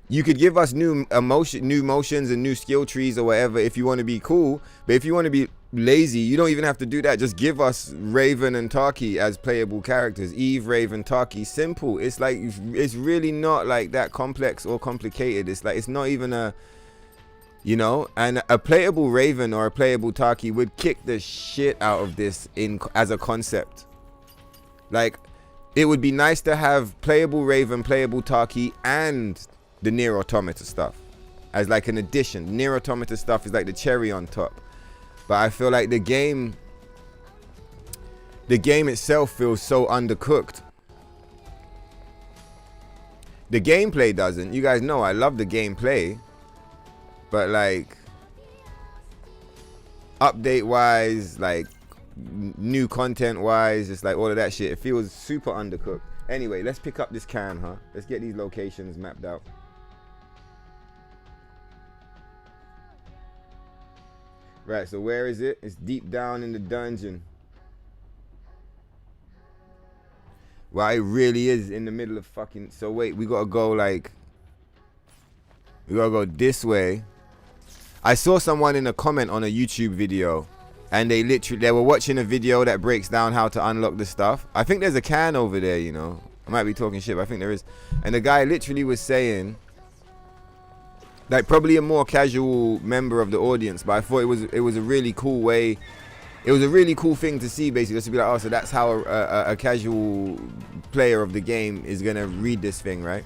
You could give us new motions and new skill trees or whatever if you want to be cool. But if you want to be lazy, you don't even have to do that. Just give us Raven and Taki as playable characters. Eve, Raven, Taki. Simple. It's like, it's really not like that complex or complicated. It's like, it's not even a, you know, and a playable Raven or a playable Taki would kick the shit out of this as a concept. Like, it would be nice to have playable Raven, playable Taki, and the NIER AUTOMATA stuff as like an addition. NIER AUTOMATA stuff is like the cherry on top. But I feel like the game itself feels so undercooked. The gameplay doesn't. You guys know I love the gameplay. But like, update wise, like new content wise, just like all of that shit, it feels super undercooked. Anyway, let's pick up this can, huh? Let's get these locations mapped out. Right, so where is it? It's deep down in the dungeon. Well, it really is in the middle of fucking... So wait, we gotta go like... We gotta go this way. I saw someone in a comment on a YouTube video, and they were watching a video that breaks down how to unlock the stuff. I think there's a can over there, you know. I might be talking shit, but I think there is. And the guy literally was saying Like probably a more casual member of the audience, but I thought it was a really cool way. It was a really cool thing to see, basically, just to be like, oh, so that's how a casual player of the game is gonna read this thing, right?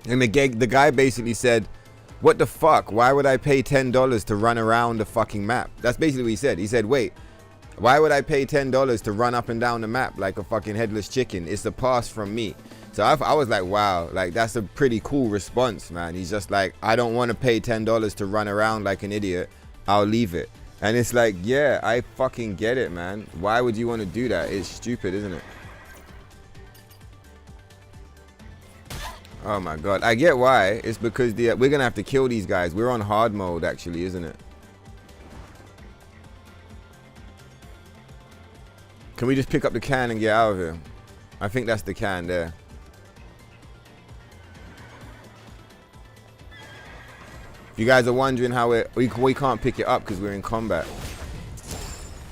And the guy basically said, what the fuck? Why would I pay $10 to run around the fucking map? That's basically what he said. He said, wait, why would I pay $10 to run up and down the map like a fucking headless chicken? It's a pass from me. So I was like, wow, like that's a pretty cool response, man. He's just like, I don't want to pay $10 to run around like an idiot. I'll leave it. And it's like, yeah, I fucking get it, man. Why would you want to do that? It's stupid, isn't it? Oh my god, I get why. It's because we're gonna have to kill these guys. We're on hard mode, actually, isn't it? Can we just pick up the can and get out of here? I think that's the can there. If you guys are wondering how we can't pick it up because we're in combat.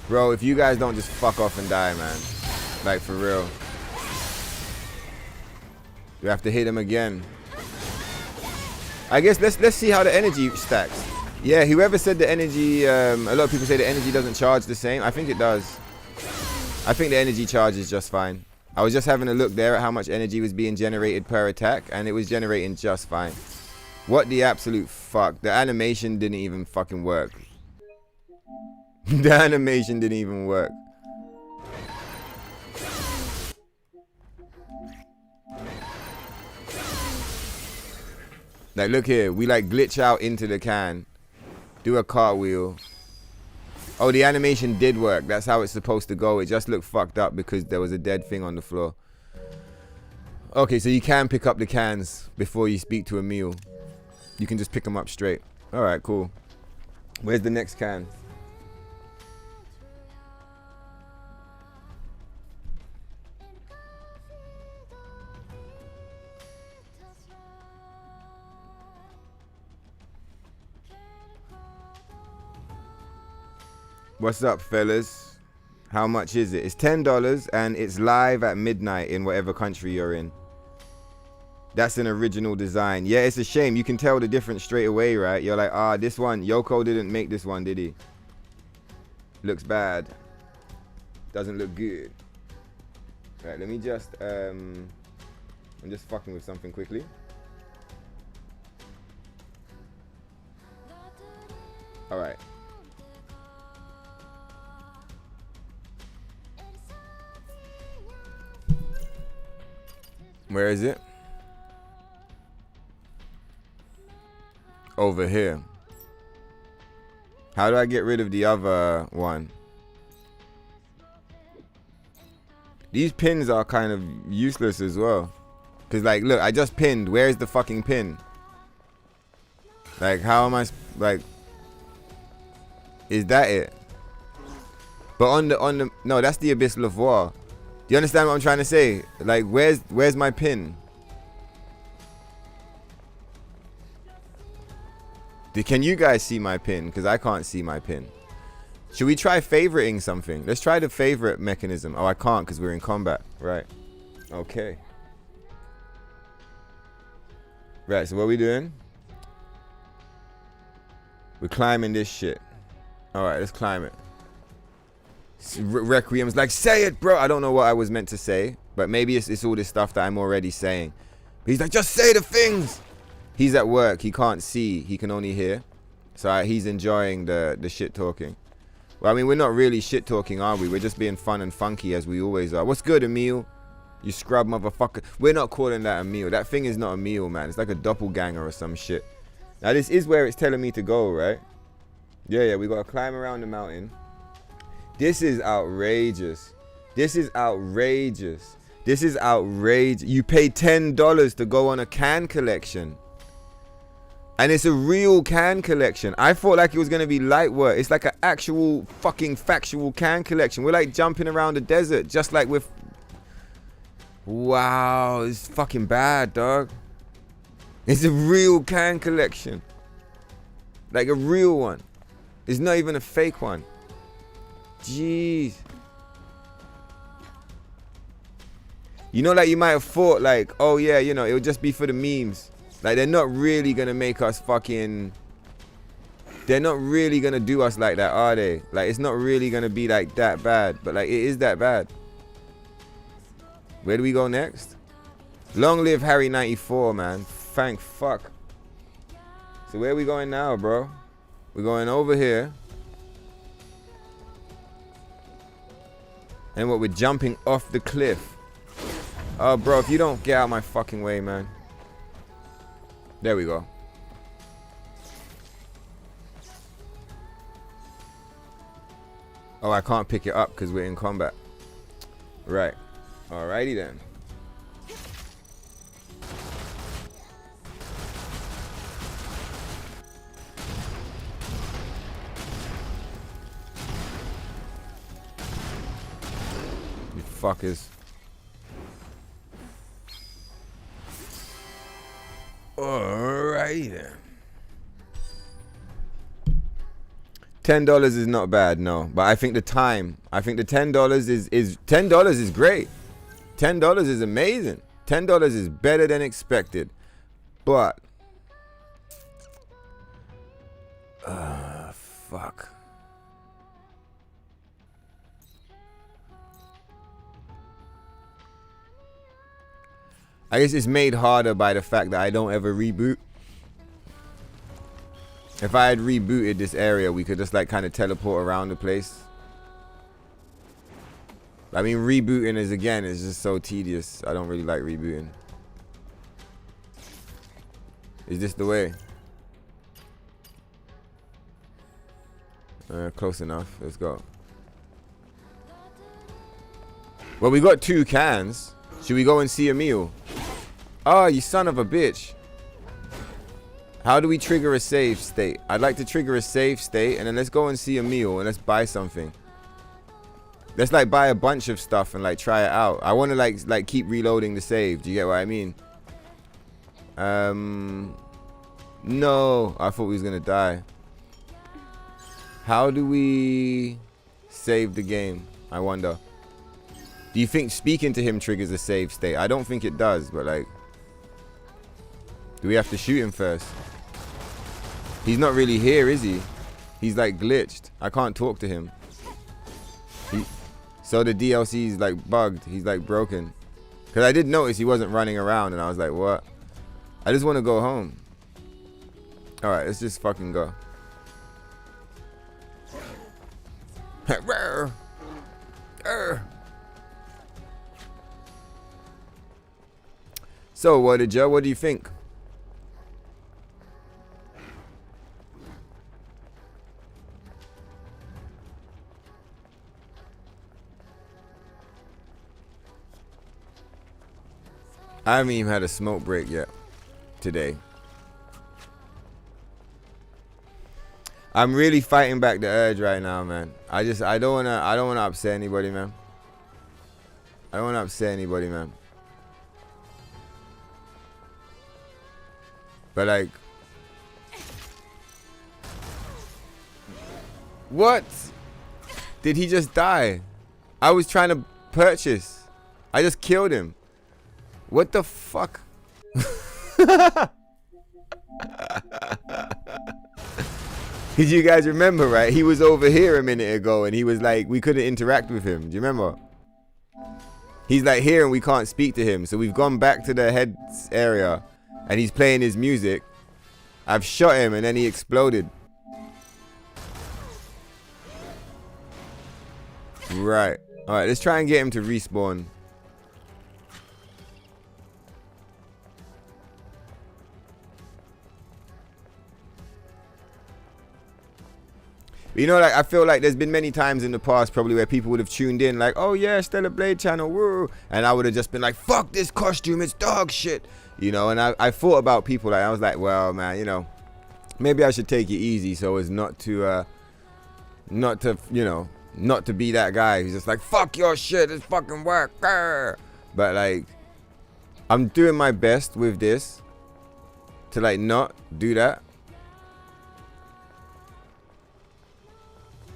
Bro, if you guys don't just fuck off and die, man. Like, for real. We have to hit him again. I guess let's see how the energy stacks. Yeah, whoever said the energy, a lot of people say the energy doesn't charge the same. I think it does. I think the energy charge is just fine. I was just having a look there at how much energy was being generated per attack, and it was generating just fine. What the absolute fuck? The animation didn't even fucking work. The animation didn't even work. Like, look here. We, like, glitch out into the can. Do a cartwheel. Oh, the animation did work. That's how it's supposed to go. It just looked fucked up because there was a dead thing on the floor. Okay, so you can pick up the cans before you speak to a mule. You can just pick them up straight. Alright, cool. Where's the next can? What's up, fellas? How much is it? It's $10 and it's live at midnight in whatever country you're in. That's an original design. Yeah, it's a shame. You can tell the difference straight away, right? You're like, ah, this one, Yoko didn't make this one, did he? Looks bad. Doesn't look good. Right, let me just, I'm just fucking with something quickly. All right. Where is it? Over here. How do I get rid of the other one? These pins are kind of useless as well. Because, like, look, I just pinned. Where's the fucking pin? Like, how am I, like, is that it? But on the, no, that's the Abyss Lavoir. Do you understand what I'm trying to say? Like, where's my pin? Can you guys see my pin? Because I can't see my pin. Should we try favoriting something? Let's try the favorite mechanism. Oh, I can't because we're in combat. Right. Okay. Right, so what are we doing? We're climbing this shit. Alright, let's climb it. Requiem's like, say it, bro. I don't know what I was meant to say, but maybe it's all this stuff that I'm already saying. But he's like, just say the things. He's at work. He can't see. He can only hear. So he's enjoying the shit talking. Well, I mean, we're not really shit talking, are we? We're just being fun and funky as we always are. What's good, Emil? You scrub motherfucker. We're not calling that a meal. That thing is not a meal, man. It's like a doppelganger or some shit. Now, this is where it's telling me to go, right? Yeah, we got to climb around the mountain. This is outrageous. This is outrageous. This is outrageous. You pay $10 to go on a can collection. And it's a real can collection. I thought like it was going to be light work. It's like an actual fucking factual can collection. We're like jumping around the desert just like with... Wow, it's fucking bad, dog. It's a real can collection. Like a real one. It's not even a fake one. Jeez. You know, like you might have thought like, oh yeah, you know, it'll just be for the memes. Like, they're not really gonna make us fucking... They're not really gonna do us like that, are they? Like, it's not really gonna be like that bad. But like, it is that bad. Where do we go next? Long live Harry 94, man. Thank fuck. So where are we going now, bro? We're going over here. And what, we're jumping off the cliff. Oh, bro, if you don't get out of my fucking way, man. There we go. Oh, I can't pick it up because we're in combat. Right. Alrighty then. You fuckers. Alrighty then. $10 is not bad, no. But I think the time, I think the $10 is $10 is great. $10 is amazing. $10 is better than expected. But fuck. I guess it's made harder by the fact that I don't ever reboot. If I had rebooted this area, we could just like kind of teleport around the place. I mean, rebooting is just so tedious. I don't really like rebooting. Is this the way? Close enough. Let's go. Well, we got 2 cans. Should we go and see a meal? Oh, you son of a bitch. How do we trigger a save state? I'd like to trigger a save state, and then let's go and see a meal, and let's buy something. Let's like buy a bunch of stuff and like try it out. I want to like keep reloading the save. Do you get what I mean? No, I thought we was gonna die. How do we save the game? I wonder. Do you think speaking to him triggers a save state? I don't think it does, but like, do we have to shoot him first? He's not really here, is he? He's like glitched. I can't talk to him. So the DLC is like bugged. He's like broken. Because I did notice he wasn't running around, and I was like, what? I just want to go home. Alright, let's just fucking go. So, what do you think? I haven't even had a smoke break yet today. I'm really fighting back the urge right now, man. I don't wanna upset anybody, man. I don't wanna upset anybody, man. But like, what? Did he just die? I was trying to purchase. I just killed him. What the fuck? Did you guys remember, right? He was over here a minute ago and he was like, we couldn't interact with him. Do you remember? He's like here and we can't speak to him. So we've gone back to the heads area and he's playing his music. I've shot him and then he exploded. Right. All right, let's try and get him to respawn. You know, like, I feel like there's been many times in the past probably where people would have tuned in like, oh yeah, Stellar Blade channel, woo. And I would have just been like, fuck this costume, it's dog shit. You know, and I thought about people like, I was like, well, man, you know, maybe I should take it easy so as not to, you know, not to be that guy who's just like, fuck your shit, it's fucking work. But like, I'm doing my best with this to like not do that.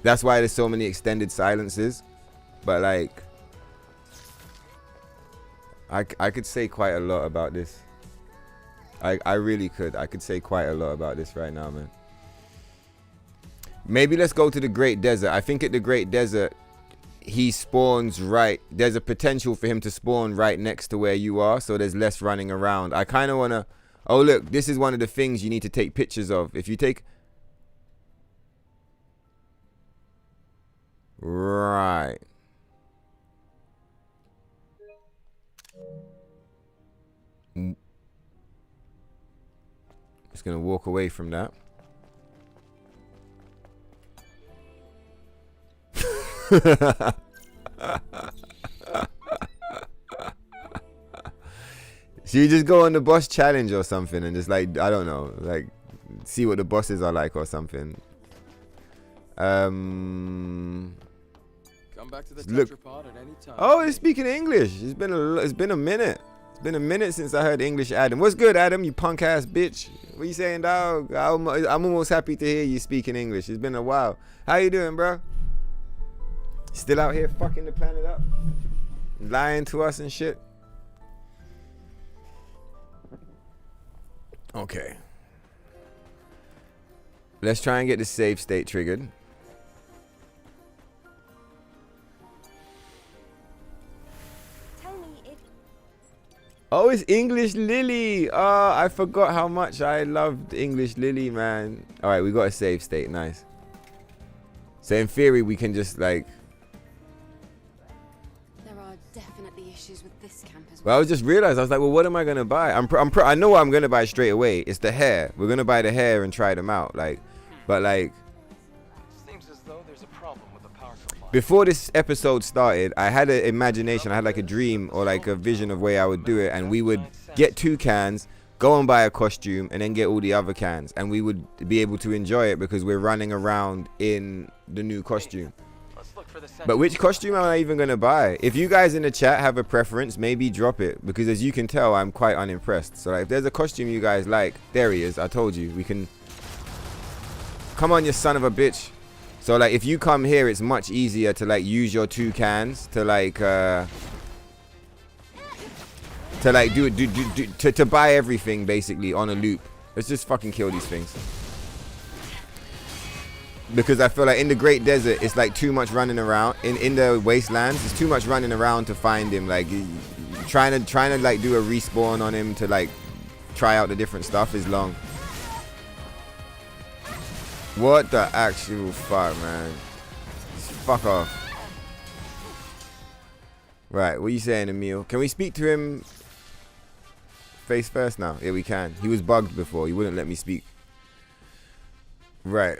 That's why there's so many extended silences. But like, I could say quite a lot about this. I really could. I could say quite a lot about this right now, man. Maybe let's go to the Great Desert. I think at the Great Desert, he spawns right. There's a potential for him to spawn right next to where you are, so there's less running around. I kind of want to... Oh, look, this is one of the things you need to take pictures of. If you take... Right. Just going to walk away from that. Should you just go on the boss challenge or something and just like, I don't know, like see what the bosses are like or something. Come back to the tetrapod at any time. Oh, they're speaking English. It's been a minute. It's been a minute since I heard English, Adam. What's good, Adam? You punk ass bitch. What you saying, dog? I'm almost happy to hear you speaking English. It's been a while. How you doing, bro? Still out here fucking the planet up, lying to us and shit. Okay. Let's try and get the save state triggered. Oh, it's English Lily. Oh, I forgot how much I loved English Lily, man. All right, we got a save state. Nice. So in theory, we can just like... There are definitely issues with this camp as well. Well, I was just realized, I was like, well, what am I going to buy? I know what I'm going to buy straight away. It's the hair. We're going to buy the hair and try them out. Like, but like... Seems as though there's a problem with the power supply. Before this episode started, I had an imagination, I had like a dream or like a vision of where I would do it, and we would get 2 cans, go and buy a costume, and then get all the other cans, and we would be able to enjoy it because we're running around in the new costume. But which costume am I even going to buy? If you guys in the chat have a preference, maybe drop it, because as you can tell, I'm quite unimpressed. So like, if there's a costume you guys like, there he is. I told you, we can... Come on, you son of a bitch. So like, if you come here, it's much easier to like use your 2 cans to like to buy everything basically on a loop. Let's just fucking kill these things, because I feel like in the Great Desert it's like too much running around. In the wastelands it's too much running around to find him. Like trying to like do a respawn on him to like try out the different stuff is long. What the actual fuck, man? Just fuck off. Right, what are you saying, Emil? Can we speak to him face first now? Yeah, we can. He was bugged before. He wouldn't let me speak. Right.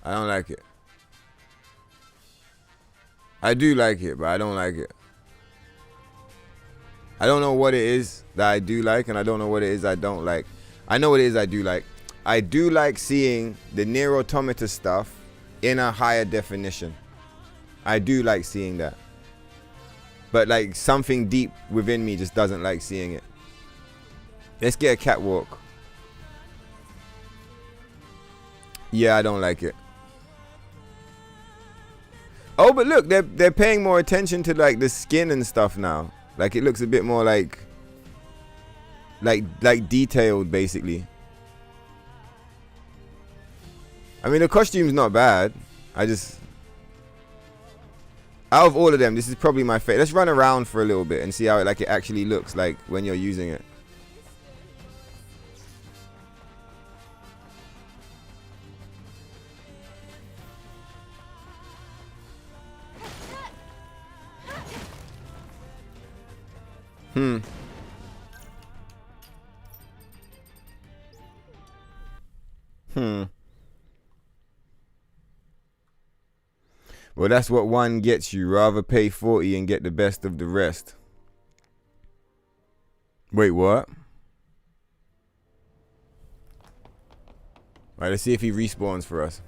I don't like it. I do like it, but I don't like it. I don't know what it is that I do like, and I don't know what it is I don't like. I know what it is I do like. I do like seeing the NIER AUTOMATA stuff in a higher definition. I do like seeing that. But like something deep within me just doesn't like seeing it. Let's get a catwalk. Yeah, I don't like it. Oh, but look, they're paying more attention to like the skin and stuff now. Like it looks a bit more like detailed basically. I mean, the costume's not bad. I just, out of all of them, this is probably my favorite. Let's run around for a little bit and see how it actually looks like when you're using it. Well, that's what one gets you. Rather pay 40 and get the best of the rest. Wait, what? Alright, let's see if he respawns for us.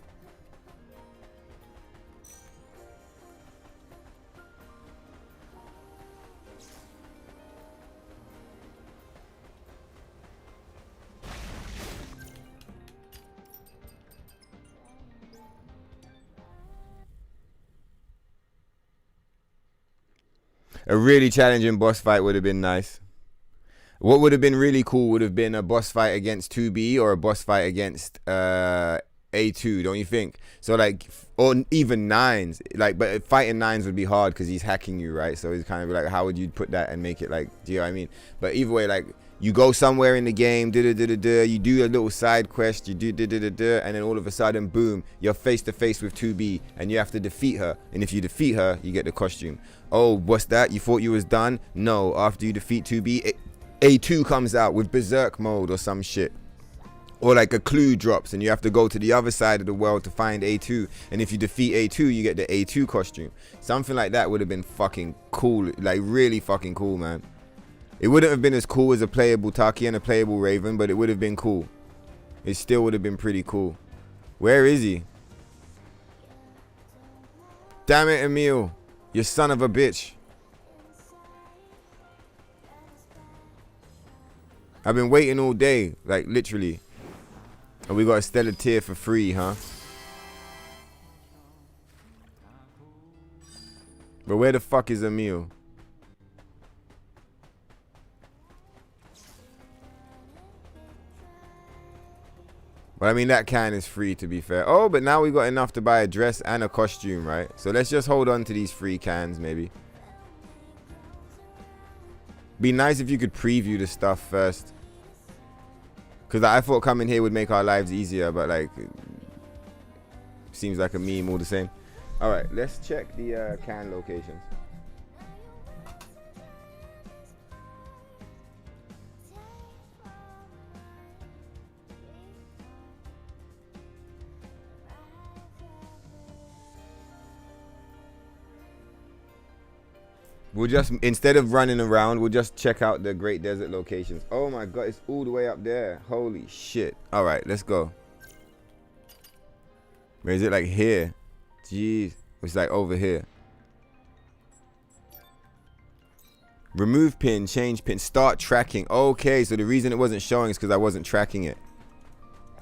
A really challenging boss fight would have been nice. What would have been really cool would have been a boss fight against 2B or a boss fight against A2, don't you think? So like, or even 9s, like, but fighting 9s would be hard because he's hacking you, right? So it's kind of like, how would you put that and make it like, do you know what I mean? But either way, like, you go somewhere in the game, you do a little side quest, you do and then all of a sudden, boom, you're face to face with 2B and you have to defeat her. And if you defeat her, you get the costume. Oh, what's that? You thought you was done? No, after you defeat 2B, A2 comes out with berserk mode or some shit. Or like a clue drops and you have to go to the other side of the world to find A2. And if you defeat A2, you get the A2 costume. Something like that would have been fucking cool. Like really fucking cool, man. It wouldn't have been as cool as a playable Taki and a playable Raven, but it would have been cool. It still would have been pretty cool. Where is he? Damn it, Emil. You son of a bitch. I've been waiting all day, like literally. And we got a stellar tier for free, huh? But where the fuck is Emil? But I mean, that can is free, to be fair. Oh, but now we got enough to buy a dress and a costume, right? So let's just hold on to these free cans, maybe. Be nice if you could preview the stuff first. Because I thought coming here would make our lives easier, but like, seems like a meme all the same. All right, let's check the can locations. We'll just, instead of running around, we'll just check out the Great Desert locations. Oh my god, it's all the way up there. Holy shit. All right, let's go. Where is it? Like here? Jeez. It's like over here. Remove pin, change pin, start tracking. Okay, so the reason it wasn't showing is because I wasn't tracking it.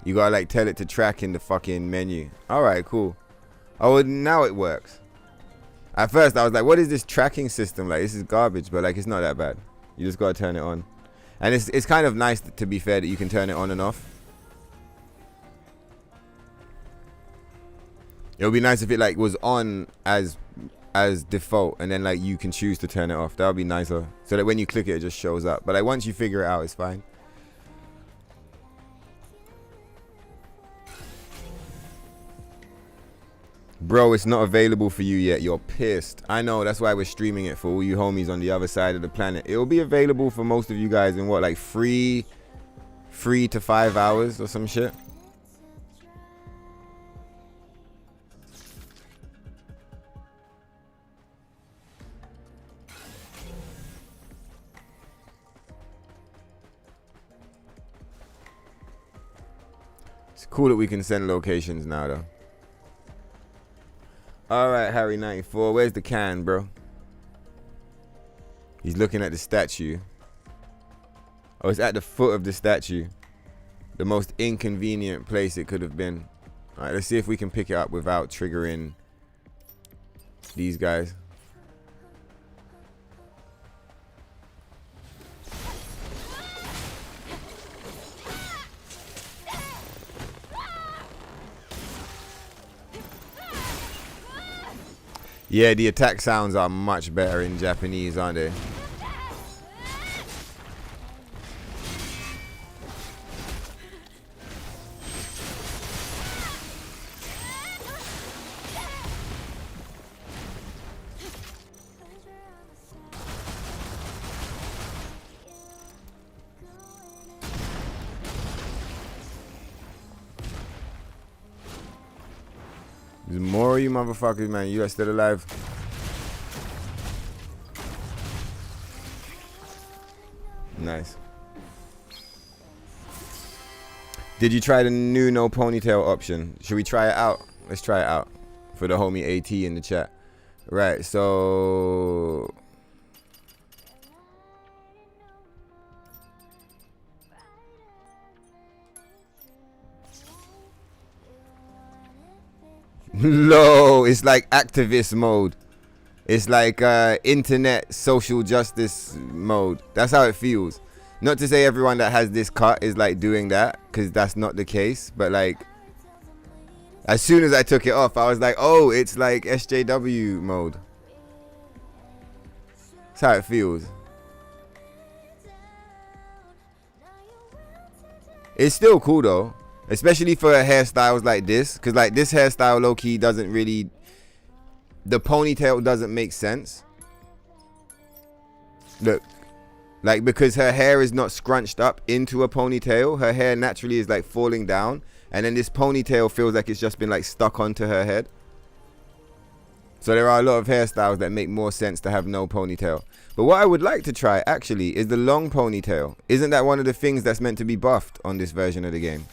You gotta like tell it to track in the fucking menu. All right, cool. Oh, now it works. At first, I was like, what is this tracking system? Like, this is garbage, but like, it's not that bad. You just gotta turn it on. And it's kind of nice, to be fair, that you can turn it on and off. It would be nice if it like was on as default, and then like you can choose to turn it off. That would be nicer. So that when you click it, it just shows up. But like once you figure it out, it's fine. Bro, it's not available for you yet. You're pissed. I know, that's why we're streaming it for all you homies on the other side of the planet. It'll be available for most of you guys in what, like 3 to 5 hours or some shit. It's cool that we can send locations now though. Alright, Harry94. Where's the can, bro? He's looking at the statue. Oh, it's at the foot of the statue. The most inconvenient place it could have been. Alright, let's see if we can pick it up without triggering these guys. Yeah, the attack sounds are much better in Japanese, aren't they? There's more of you motherfuckers, man. You are still alive. Nice. Did you try the new no ponytail option? Should we try it out? Let's try it out for the homie AT in the chat. Right, so... No, it's like activist mode. It's like internet social justice mode. That's how it feels. Not to say everyone that has this cut is like doing that, because that's not the case. But like, as soon as I took it off, I was like, oh, it's like SJW mode. That's how it feels. It's still cool though, especially for hairstyles like this, because like this hairstyle low-key doesn't really, the ponytail doesn't make sense. Look, like, because her hair is not scrunched up into a ponytail, her hair naturally is like falling down, and then this ponytail feels like it's just been like stuck onto her head. So there are a lot of hairstyles that make more sense to have no ponytail. But what I would like to try actually is the long ponytail. Isn't that one of the things that's meant to be buffed on this version of the game?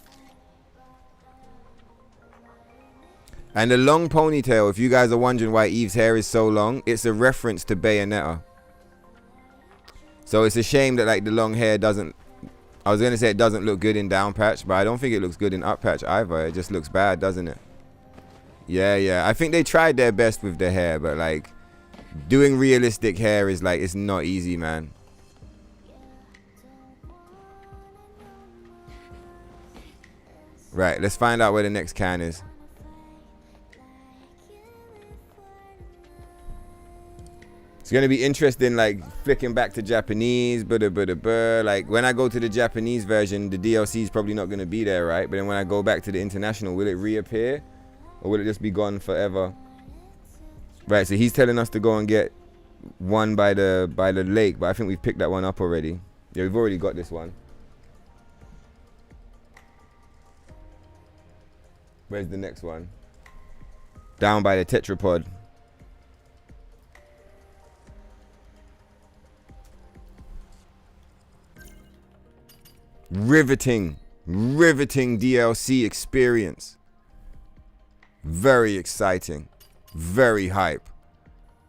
And the long ponytail, if you guys are wondering why Eve's hair is so long, it's a reference to Bayonetta. So it's a shame that like the long hair doesn't, I was going to say it doesn't look good in down patch, but I don't think it looks good in up patch either. It just looks bad, doesn't it? Yeah. I think they tried their best with the hair, but like doing realistic hair is like, it's not easy, man. Right, let's find out where the next can is. It's gonna be interesting, like flicking back to Japanese, like when I go to the Japanese version, the DLC is probably not gonna be there, right? But then when I go back to the international, will it reappear, or will it just be gone forever? Right, so he's telling us to go and get one by the lake, but I think we've picked that one up already. Yeah, we've already got this one. Where's the next one? Down by the tetrapod. Riveting DLC experience. Very exciting, very hype.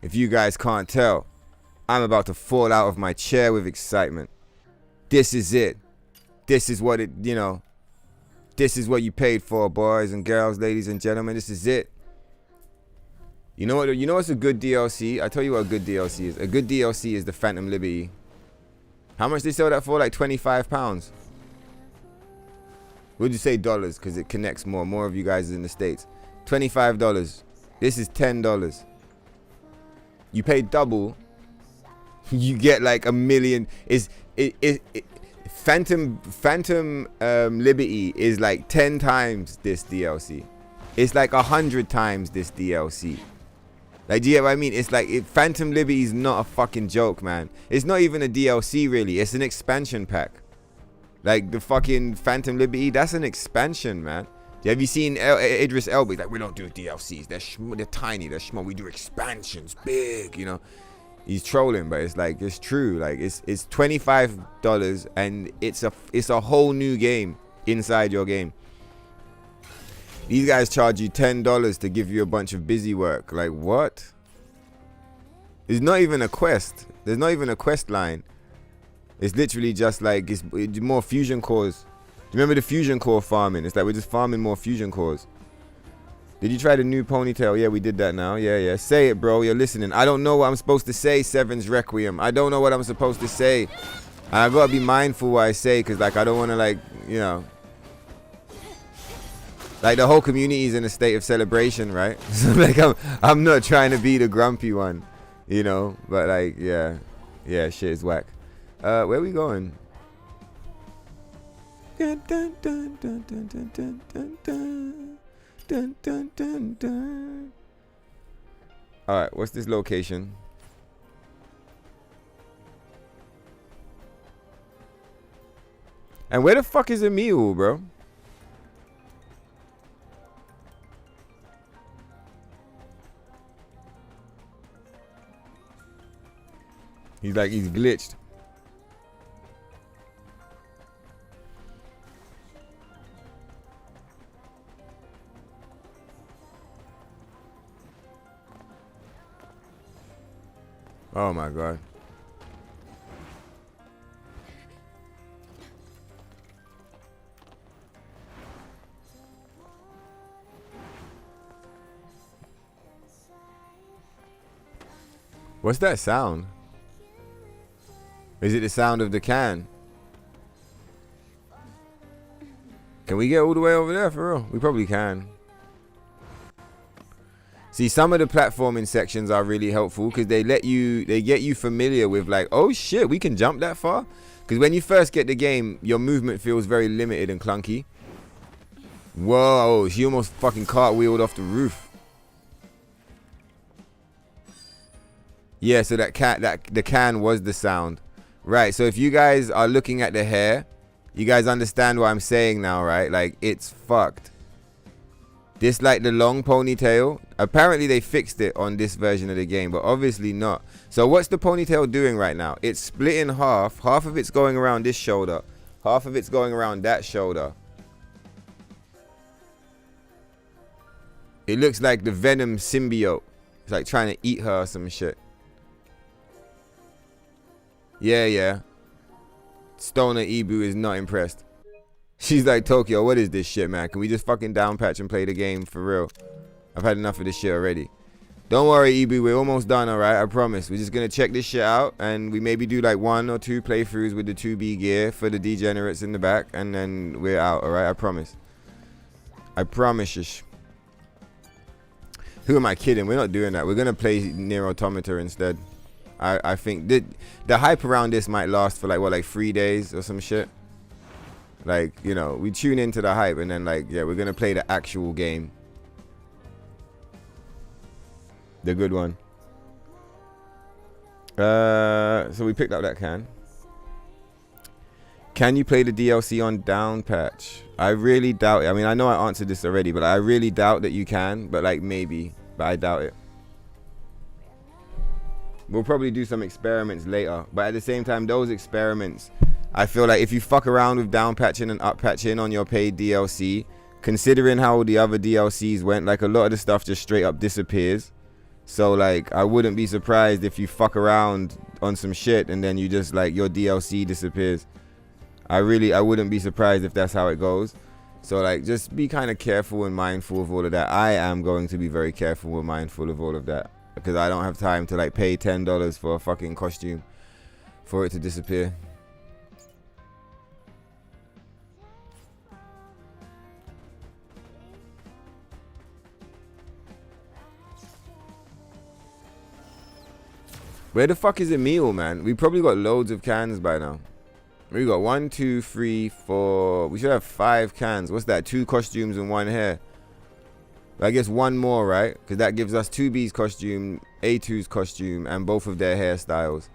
If you guys can't tell, I'm about to fall out of my chair with excitement. This is it. This is what it, you know, this is what you paid for, boys and girls, ladies and gentlemen. This is it. You know what? You know what's a good DLC? I tell you what a good DLC is. A good DLC is the Phantom Liberty. How much they sell that for? Like £25. Would you say dollars? Because it connects more. More of you guys in the States. $25. This is $10. You pay double. You get like a million. Phantom Liberty is like 10 times this DLC. It's like 100 times this DLC. Like, do you get what I mean? It's like Phantom Liberty is not a fucking joke, man. It's not even a DLC really. It's an expansion pack. Like the fucking Phantom Liberty, that's an expansion, man. Have you seen Idris Elba? He's like, we don't do DLCs. They're tiny. They're small. We do expansions, big. You know, he's trolling, but it's like it's true. Like it's $25 and it's a whole new game inside your game. These guys charge you $10 to give you a bunch of busy work. Like what? It's not even a quest. There's not even a quest line. It's literally just like it's more fusion cores. Do you remember the fusion core farming? It's like we're just farming more fusion cores. Did you try the new ponytail? Yeah, we did that now. Yeah. Say it, bro. You're listening. I don't know what I'm supposed to say, Seven's Requiem. I don't know what I'm supposed to say. And I gotta be mindful what I say, because like I don't want to, like, you know, like the whole community is in a state of celebration, right? So like I'm not trying to be the grumpy one, you know, but like yeah, shit is whack. Where are we going? Dun, dun, dun, dun, dun, dun, dun, dun, dun. Dun, dun, dun, dun. All right, what's this location? And where the fuck is Emil, bro? He's like, he's glitched. Oh my God. What's that sound? Is it the sound of the can? Can we get all the way over there for real? We probably can. See, some of the platforming sections are really helpful because they get you familiar with like, oh shit, we can jump that far. Because when you first get the game, your movement feels very limited and clunky. Whoa, she almost fucking cartwheeled off the roof. Yeah, so the can was the sound. Right, so if you guys are looking at the hair, you guys understand what I'm saying now, right? Like, it's fucked. This, like, the long ponytail. Apparently, they fixed it on this version of the game, but obviously not. So, what's the ponytail doing right now? It's split in half. Half of it's going around this shoulder. Half of it's going around that shoulder. It looks like the Venom symbiote. It's like trying to eat her or some shit. Yeah. Stoner Ibu is not impressed. She's like, Tokyo, what is this shit, man? Can we just fucking down patch and play the game for real? I've had enough of this shit already. Don't worry, Ibu, we're almost done, alright? I promise. We're just gonna check this shit out and we maybe do like 1 or 2 playthroughs with the 2B gear for the degenerates in the back and then we're out, alright? I promise. I promise you. Who am I kidding? We're not doing that. We're gonna play NIER AUTOMATA instead. I think the hype around this might last for like 3 days or some shit. Like, you know, we tune into the hype and then like, yeah, we're gonna play the actual game. The good one. So we picked up that can. Can you play the DLC on down patch? I really doubt it. I mean, I know I answered this already, but I really doubt that you can. But like maybe, but I doubt it. We'll probably do some experiments later, but at the same time, those experiments, I feel like if you fuck around with down patching and up patching on your paid DLC, considering how the other DLCs went, like a lot of the stuff just straight up disappears. So like, I wouldn't be surprised if you fuck around on some shit and then you just like your DLC disappears. I wouldn't be surprised if that's how it goes. So like, just be kind of careful and mindful of all of that. I am going to be very careful and mindful of all of that. Because I don't have time to like pay $10 for a fucking costume for it to disappear. Where the fuck is Emil, man? We probably got loads of cans by now. We got 1, 2, 3, 4. We should have 5 cans. What's that? 2 costumes and 1 hair. I guess 1 more, right? Because that gives us 2B's costume, A2's costume, and both of their hairstyles.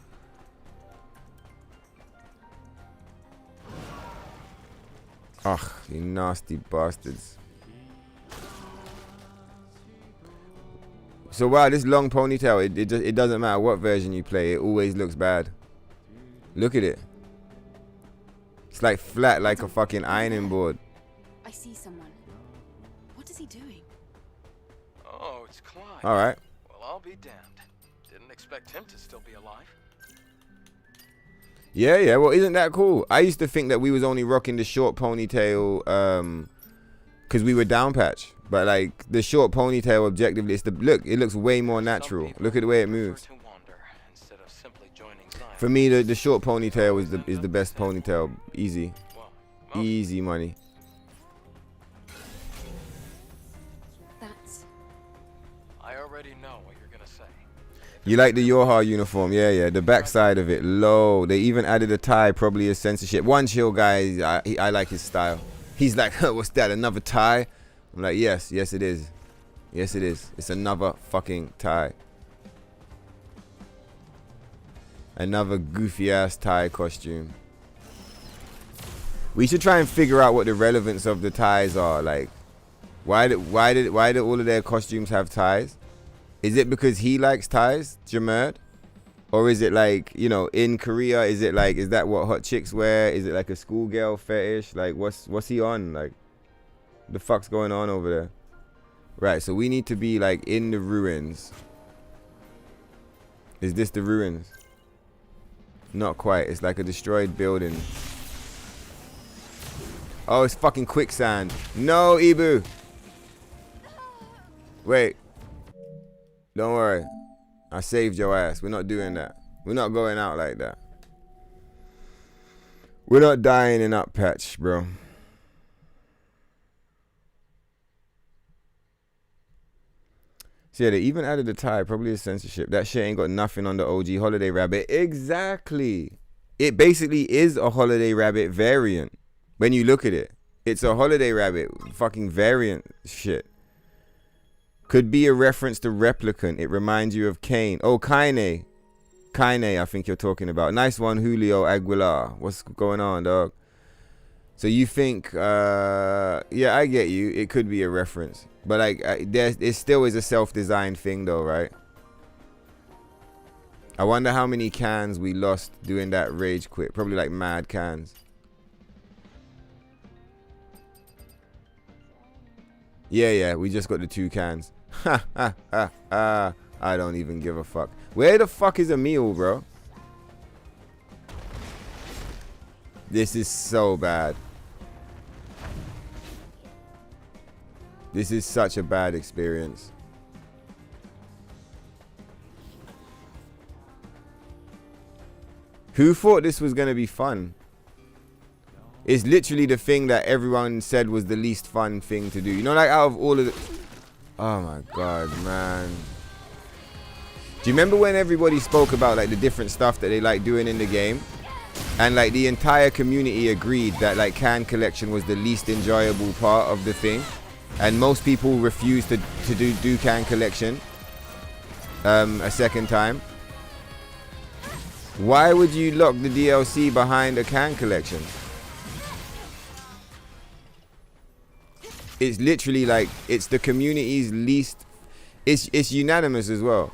Ugh, you nasty bastards. So wow, this long ponytail, it doesn't matter what version you play, it always looks bad. Look at it. It's like flat like a fucking ironing board. I see someone. What is he doing? Oh, it's Clyde. All right. Well, I'll be damned. Didn't expect him to still be alive. Yeah. Well, isn't that cool? I used to think that we was only rocking the short ponytail because we were down patch. But like the short ponytail, objectively, look. It looks way more natural. Look at the way it moves. For me, the short ponytail is the best ponytail. Easy, easy money. I already know what you're gonna say. You like the Yoha uniform? Yeah. The backside of it, low. They even added a tie, probably as censorship. One chill guy, I like his style. He's like, what's that? Another tie? I'm like, yes, it is. Yes, it is. It's another fucking tie. Another goofy ass tie costume. We should try and figure out what the relevance of the ties are. Like, why did all of their costumes have ties? Is it because he likes ties, Jamerd? Or is it like, you know, in Korea, is that what hot chicks wear? Is it like a schoolgirl fetish? Like, what's he on? Like, the fuck's going on over there? Right, so we need to be like in the ruins. Is this the ruins? Not quite. It's like a destroyed building. Oh, it's fucking quicksand. No, Ibu. Wait. Don't worry. I saved your ass. We're not doing that. We're not going out like that. We're not dying in up patch, bro. So yeah, they even added a tie. Probably a censorship. That shit ain't got nothing on the OG Holiday Rabbit. Exactly. It basically is a Holiday Rabbit variant. When you look at it, it's a Holiday Rabbit fucking variant shit. Could be a reference to Replicant. It reminds you of Kane. Oh, Kaine. Kaine, I think you're talking about. Nice one, Julio Aguilar. What's going on, dog? So you think, yeah, I get you. It could be a reference. But like, it still is a self-designed thing though, right? I wonder how many cans we lost doing that rage quit. Probably like mad cans. Yeah, we just got the 2 cans. Ha, ha, ha, ha. I don't even give a fuck. Where the fuck is Emil, bro? This is so bad. This is such a bad experience. Who thought this was going to be fun? It's literally the thing that everyone said was the least fun thing to do. You know, like out of all of the... Oh my god, man. Do you remember when everybody spoke about like the different stuff that they like doing in the game? And like the entire community agreed that like can collection was the least enjoyable part of the thing. And most people refused to do can collection a second time. Why would you lock the DLC behind a can collection? It's literally like, it's the community's least, it's unanimous as well.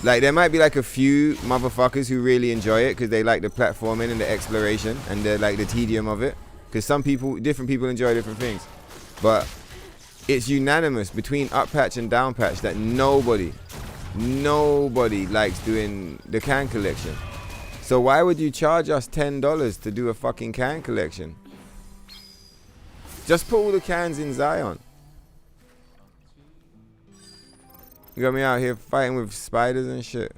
Like there might be like a few motherfuckers who really enjoy it because they like the platforming and the exploration and the like the tedium of it. Because some people, different people enjoy different things. But it's unanimous between up patch and down patch that nobody likes doing the can collection. So why would you charge us $10 to do a fucking can collection? Just put all the cans in Zion. You got me out here fighting with spiders and shit.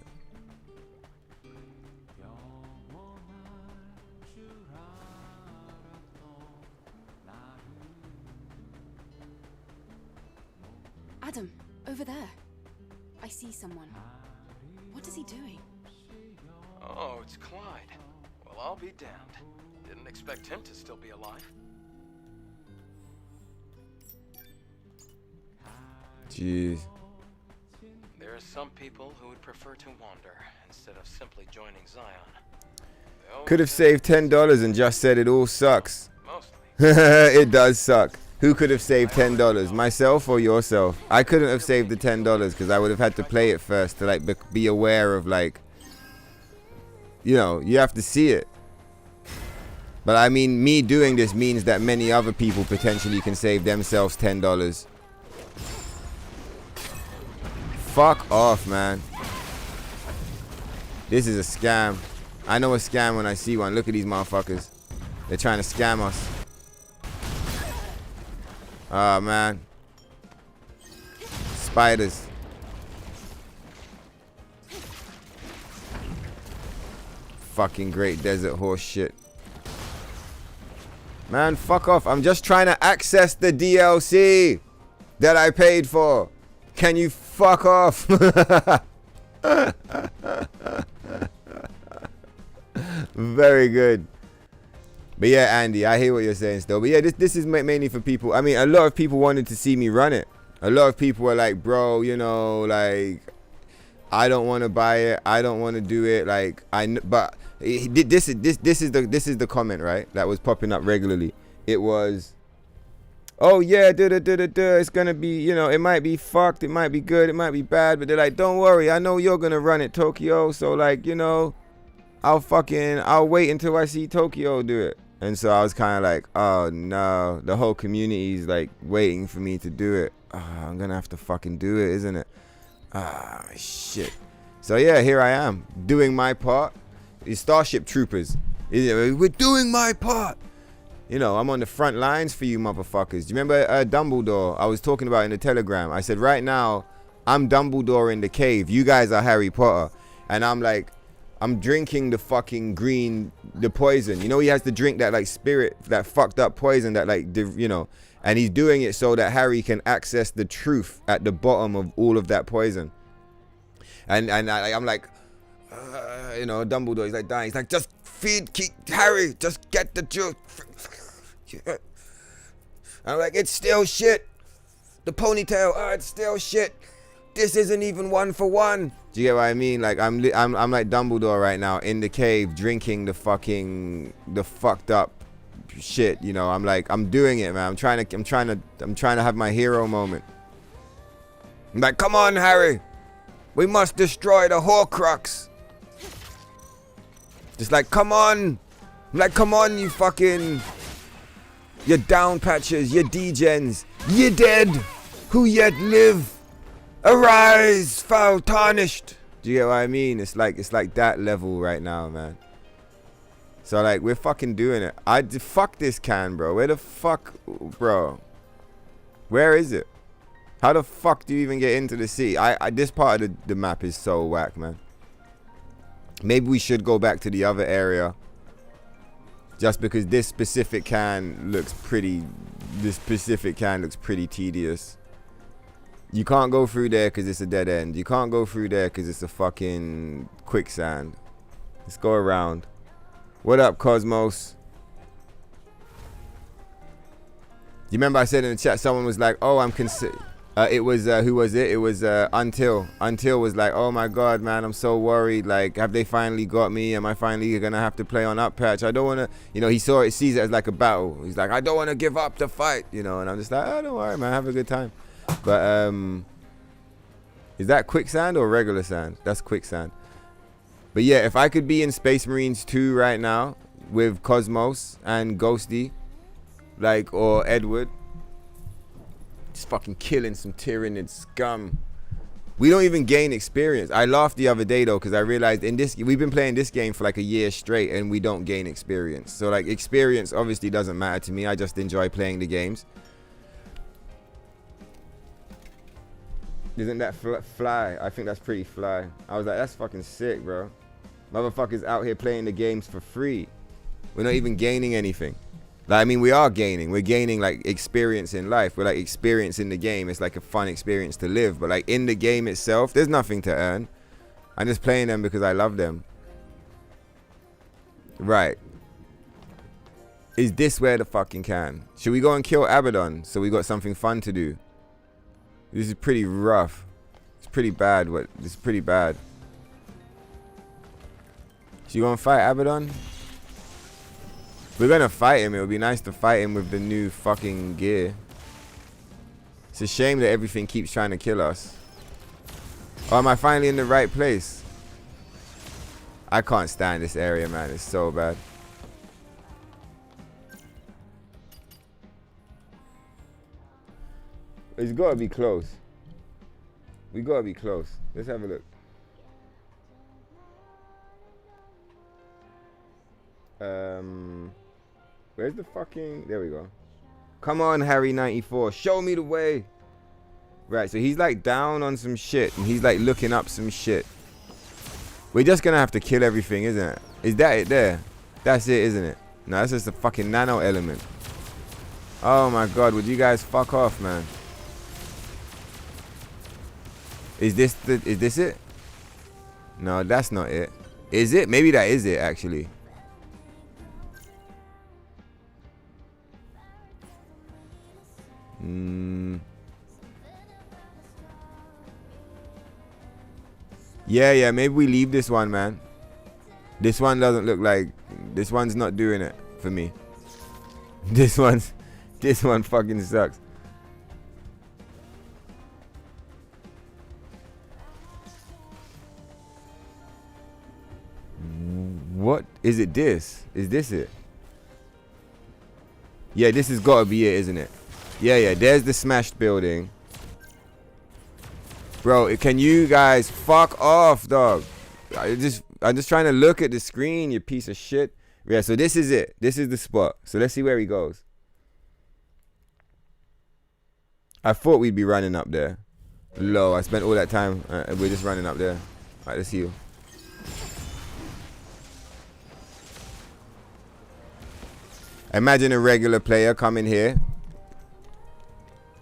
Adam, over there. I see someone. What is he doing? Oh, it's Clyde. Well, I'll be damned. Didn't expect him to still be alive. Jeez. There are some people who would prefer to wander instead of simply joining Zion. Could have saved $10 and just said it all sucks. Mostly. It does suck. Who could have saved $10? Myself or yourself? I couldn't have saved the $10 because I would have had to play it first to like be aware of like, you know, you have to see it. But I mean, me doing this means that many other people potentially can save themselves $10. Fuck off, man. This is a scam. I know a scam when I see one. Look at these motherfuckers. They're trying to scam us. Oh, man. Spiders. Fucking Great Desert horse shit. Man, fuck off. I'm just trying to access the DLC that I paid for. Can you fuck off? Very good. But yeah, Andy, I hear what you're saying still. But yeah, this is mainly for people. I mean, a lot of people wanted to see me run it. A lot of people were like, bro, you know, like, I don't want to buy it. I don't want to do it. Like, but this is the comment, right? That was popping up regularly. It was, oh yeah, it's gonna be, you know, it might be fucked, it might be good, it might be bad, but they're like, don't worry, I know you're gonna run it, Tokyo, so like, you know, I'll wait until I see Tokyo do it. And so I was kind of like, oh no, the whole community's like waiting for me to do it. I'm gonna have to fucking do it, isn't it? Shit. So yeah, here I am doing my part. These Starship Troopers, we're doing my part. You know, I'm on the front lines for you motherfuckers. Do you remember Dumbledore? I was talking about in the Telegram. I said, right now, I'm Dumbledore in the cave. You guys are Harry Potter. And I'm like, I'm drinking the fucking the poison. You know, he has to drink that like spirit, that fucked up poison that like, you know, and he's doing it so that Harry can access the truth at the bottom of all of that poison. And I'm like, you know, Dumbledore, he's like dying. He's like, just keep Harry, just get the juice. I'm like, it's still shit. The ponytail, it's still shit. This isn't even 1 for 1. Do you get what I mean? Like I'm like Dumbledore right now in the cave drinking the fucked up shit. You know, I'm like, I'm doing it, man. I'm trying to have my hero moment. I'm like, come on, Harry, we must destroy the Horcrux. Just like, come on. I'm like, come on, you down patches, you degens, you dead, who yet live. Arise, foul tarnished. Do you get what I mean? It's like that level right now, man. So like, we're fucking doing it. Fuck this can, bro. Where the fuck, bro? Where is it? How the fuck do you even get into the city? This part of the map is so whack, man. Maybe we should go back to the other area. Just because this specific can looks pretty tedious. You can't go through there because it's a dead end. You can't go through there because it's a fucking quicksand. Let's go around. What up, Cosmos? You remember I said in the chat, someone was like, oh, I'm it was, who was it? It was Until. Until was like, oh my God, man, I'm so worried. Like, have they finally got me? Am I finally going to have to play on up patch? I don't want to, you know, he sees it as like a battle. He's like, I don't want to give up the fight, you know, and I'm just like, oh, don't worry, man, have a good time. But is that quicksand or regular sand? That's quicksand. But yeah, if I could be in Space Marines 2 right now with Cosmos and Ghosty, like, or Edward, just fucking killing some Tyranid scum. We don't even gain experience. I laughed the other day though because I realized we've been playing this game for like a year straight and we don't gain experience. So like, experience obviously doesn't matter to me. I just enjoy playing the games. Isn't that fly? I think that's pretty fly. I was like, that's fucking sick, bro. Motherfuckers out here playing the games for free. We're not even gaining anything. Like, I mean, we are gaining. We're gaining like experience in life. We're like experiencing the game. It's like a fun experience to live. But like in the game itself, there's nothing to earn. I'm just playing them because I love them. Right. Is this where the fucking can? Should we go and kill Abaddon so we got something fun to do? This is pretty rough. It's pretty bad. This is pretty bad. So you gonna fight Abaddon? We're gonna fight him. It would be nice to fight him with the new fucking gear. It's a shame that everything keeps trying to kill us. Oh, am I finally in the right place? I can't stand this area, man. It's so bad. It's gotta be close. We gotta be close. Let's have a look. Where's the fucking... There we go. Come on, Harry94. Show me the way. Right, so he's like down on some shit. And he's like looking up some shit. We're just gonna have to kill everything, isn't it? Is that it there? That's it, isn't it? No, that's just a fucking nano element. Oh my God, would you guys fuck off, man? Is this it? No, that's not it. Is it? Maybe that is it, actually. Yeah, maybe we leave this one, man. This one doesn't look like... This one's not doing it for me. This one fucking sucks. What is it? Is this it? Yeah, this has got to be it, isn't it? Yeah, there's the smashed building. Bro, can you guys fuck off, dog? I'm just trying to look at the screen, you piece of shit. Yeah, so this is it. This is the spot. So let's see where he goes. I thought we'd be running up there. Low. I spent all that time. We're just running up there. Alright, let's heal. Imagine a regular player coming here.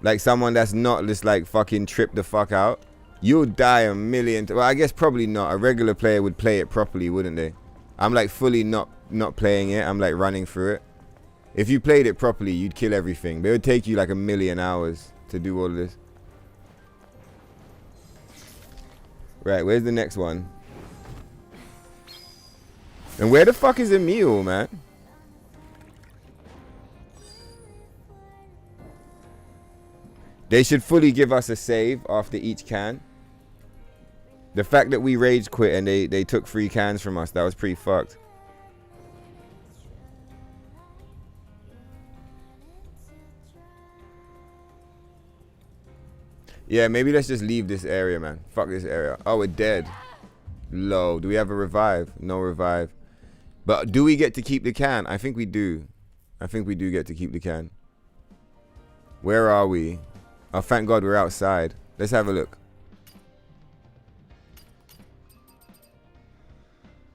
Like someone that's not just like fucking trip the fuck out. You'll die a million. Well, I guess probably not. A regular player would play it properly, wouldn't they? I'm like fully not playing it. I'm like running through it. If you played it properly, you'd kill everything. But it would take you like a million hours to do all of this. Right, where's the next one? And where the fuck is Emil, man? They should fully give us a save after each can. The fact that we rage quit and they took 3 cans from us, that was pretty fucked. Yeah, maybe let's just leave this area, man. Fuck this area. Oh, we're dead. Low. Do we have a revive? No revive. But do we get to keep the can? I think we do. I think we do get to keep the can. Where are we? Oh, thank God we're outside. Let's have a look.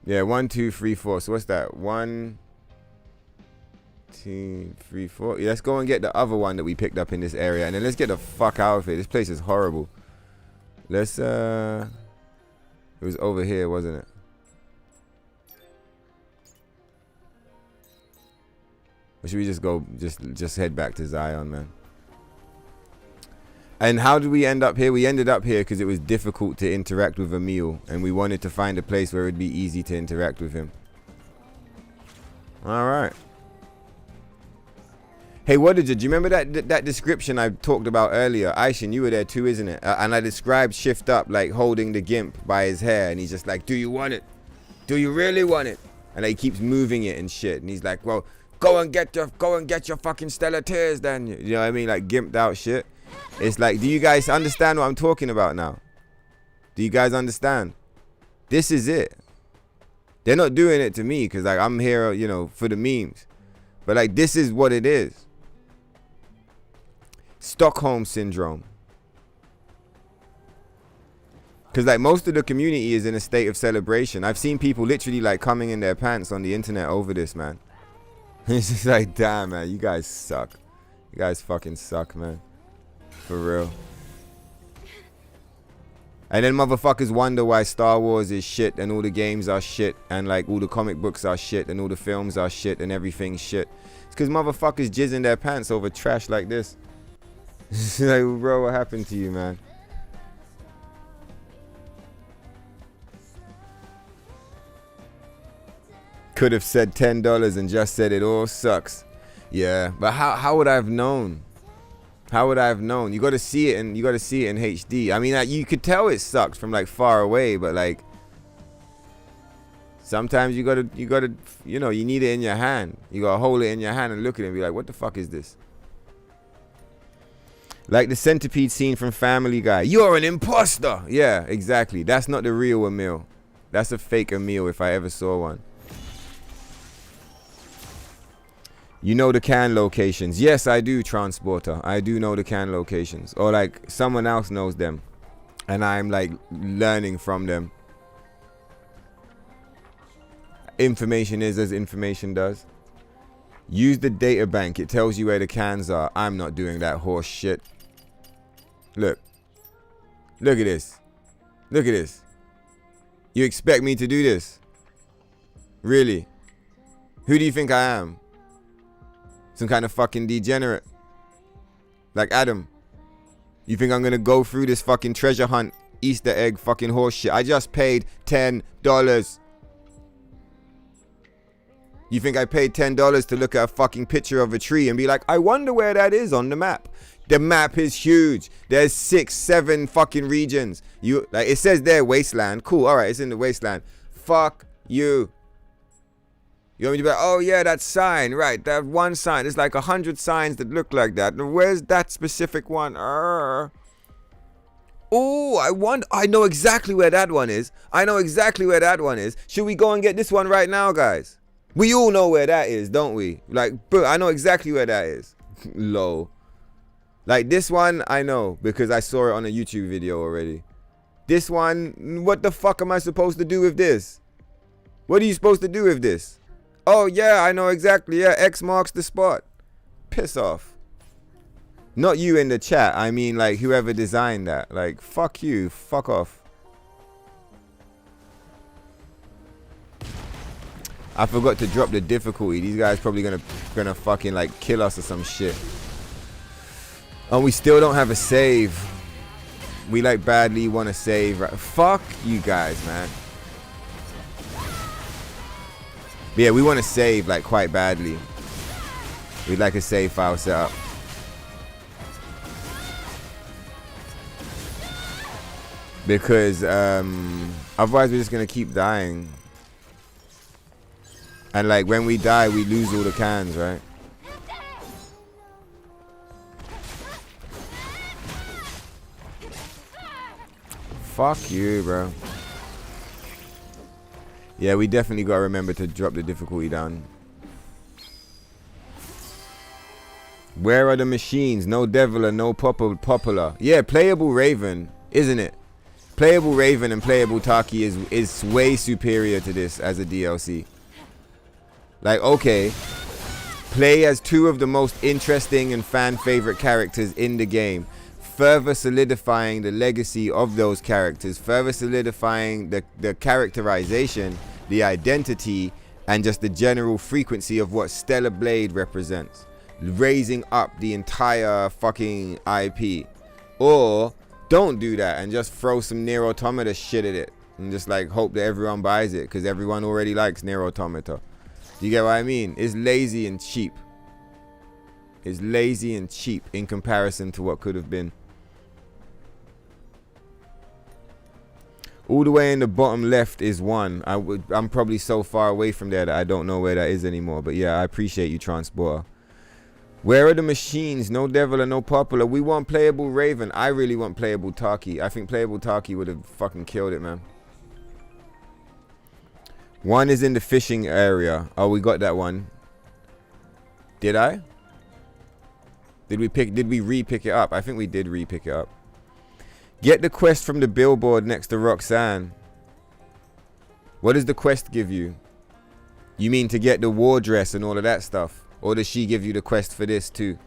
Yeah, 1, 2, 3, 4. So what's that? 1, 2, 3, 4. Yeah, let's go and get the other one that we picked up in this area, and then let's get the fuck out of here. This place is horrible. Let's it was over here, wasn't it? Or should we just go just head back to Zion, man? And how did we end up here? We ended up here because it was difficult to interact with Emil, and we wanted to find a place where it'd be easy to interact with him. All right. Hey, what did you remember that description I talked about earlier? Aishin, you were there too, isn't it? And I described Shift Up like holding the gimp by his hair, and he's just like, "Do you want it? Do you really want it?" And he keeps moving it and shit, and he's like, "Well, go and get your fucking stellar tears, then." You know what I mean? Like gimped out shit. It's like, do you guys understand what I'm talking about now? Do you guys understand? This is it. They're not doing it to me because like I'm here, you know, for the memes. But like this is what it is. Stockholm syndrome. Because like most of the community is in a state of celebration. I've seen people literally like coming in their pants on the internet over this, man. It's just like, damn, man, you guys suck. You guys fucking suck, man. For real. And then motherfuckers wonder why Star Wars is shit and all the games are shit and like all the comic books are shit and all the films are shit and everything's shit. It's because motherfuckers jizz in their pants over trash like this. Like, bro, what happened to you, man? Could have said $10 and just said it all sucks. Yeah, but how would I have known? How would I have known? You got to see it, and you got to see it in HD. I mean, like, you could tell it sucks from like far away, but like sometimes you gotta, you know, you need it in your hand. You gotta hold it in your hand and look at it and be like, what the fuck is this? Like the centipede scene from Family Guy. You're an imposter. Yeah, exactly. That's not the real Emil. That's a fake Emil if I ever saw one. You know the can locations. Yes, I do, Transporter. I do know the can locations. Or like someone else knows them. And I'm like learning from them. Information is as information does. Use the data bank. It tells you where the cans are. I'm not doing that horse shit. Look. Look at this. Look at this. You expect me to do this? Really? Who do you think I am? Some kind of fucking degenerate? Like Adam? You think I'm gonna go through this fucking treasure hunt, Easter egg fucking horse shit? I just paid $10. You think I paid $10 to look at a fucking picture of a tree and be like, I wonder where that is on the map? The map is huge. There's 6, 7 fucking regions. You like it says there wasteland. Cool. All right, it's in the wasteland. Fuck you. You want me to be like, oh yeah, that sign, right? That one sign. There's like 100 signs that look like that. Where's that specific one? Oh, I know exactly where that one is. I know exactly where that one is. Should we go and get this one right now, guys? We all know where that is, don't we? Like, bro, I know exactly where that is. Low. Like this one, I know because I saw it on a YouTube video already. This one, what the fuck am I supposed to do with this? What are you supposed to do with this? Oh yeah, I know exactly. Yeah, X marks the spot. Piss off. Not you in the chat. I mean like whoever designed that. Like fuck you. Fuck off. I forgot to drop the difficulty. These guys probably gonna fucking like kill us or some shit. And we still don't have a save. We like badly want to save. Right? Fuck you guys, man. But yeah, we want to save like quite badly. We'd like a save file set up. Because otherwise we're just gonna keep dying. And like when we die, we lose all the cans, right? Fuck you, bro. Yeah, we definitely gotta remember to drop the difficulty down. Where are the machines? No Deviler, no Popular. Yeah, playable Raven, isn't it? Playable Raven and playable Taki is way superior to this as a DLC. Like, okay, play as two of the most interesting and fan favorite characters in the game, further solidifying the legacy of those characters, further solidifying the characterization, the identity, and just the general frequency of what Stellar Blade represents, raising up the entire fucking IP. Or don't do that and just throw some NIER Automata shit at it and just like hope that everyone buys it because everyone already likes NIER Automata. You get what I mean? It's lazy and cheap. It's lazy and cheap in comparison to what could have been. All the way in the bottom left is one. I'm probably so far away from there that I don't know where that is anymore. But yeah, I appreciate you, Transporter. Where are the machines? No Deviler, no Popular. We want playable Raven. I really want playable Taki. I think playable Taki would have fucking killed it, man. One is in the fishing area. Oh, we got that one. Did I? Did we re-pick it up? I think we did re-pick it up. Get the quest from the billboard next to Roxanne. What does the quest give you? You mean to get the war dress and all of that stuff? Or does she give you the quest for this too?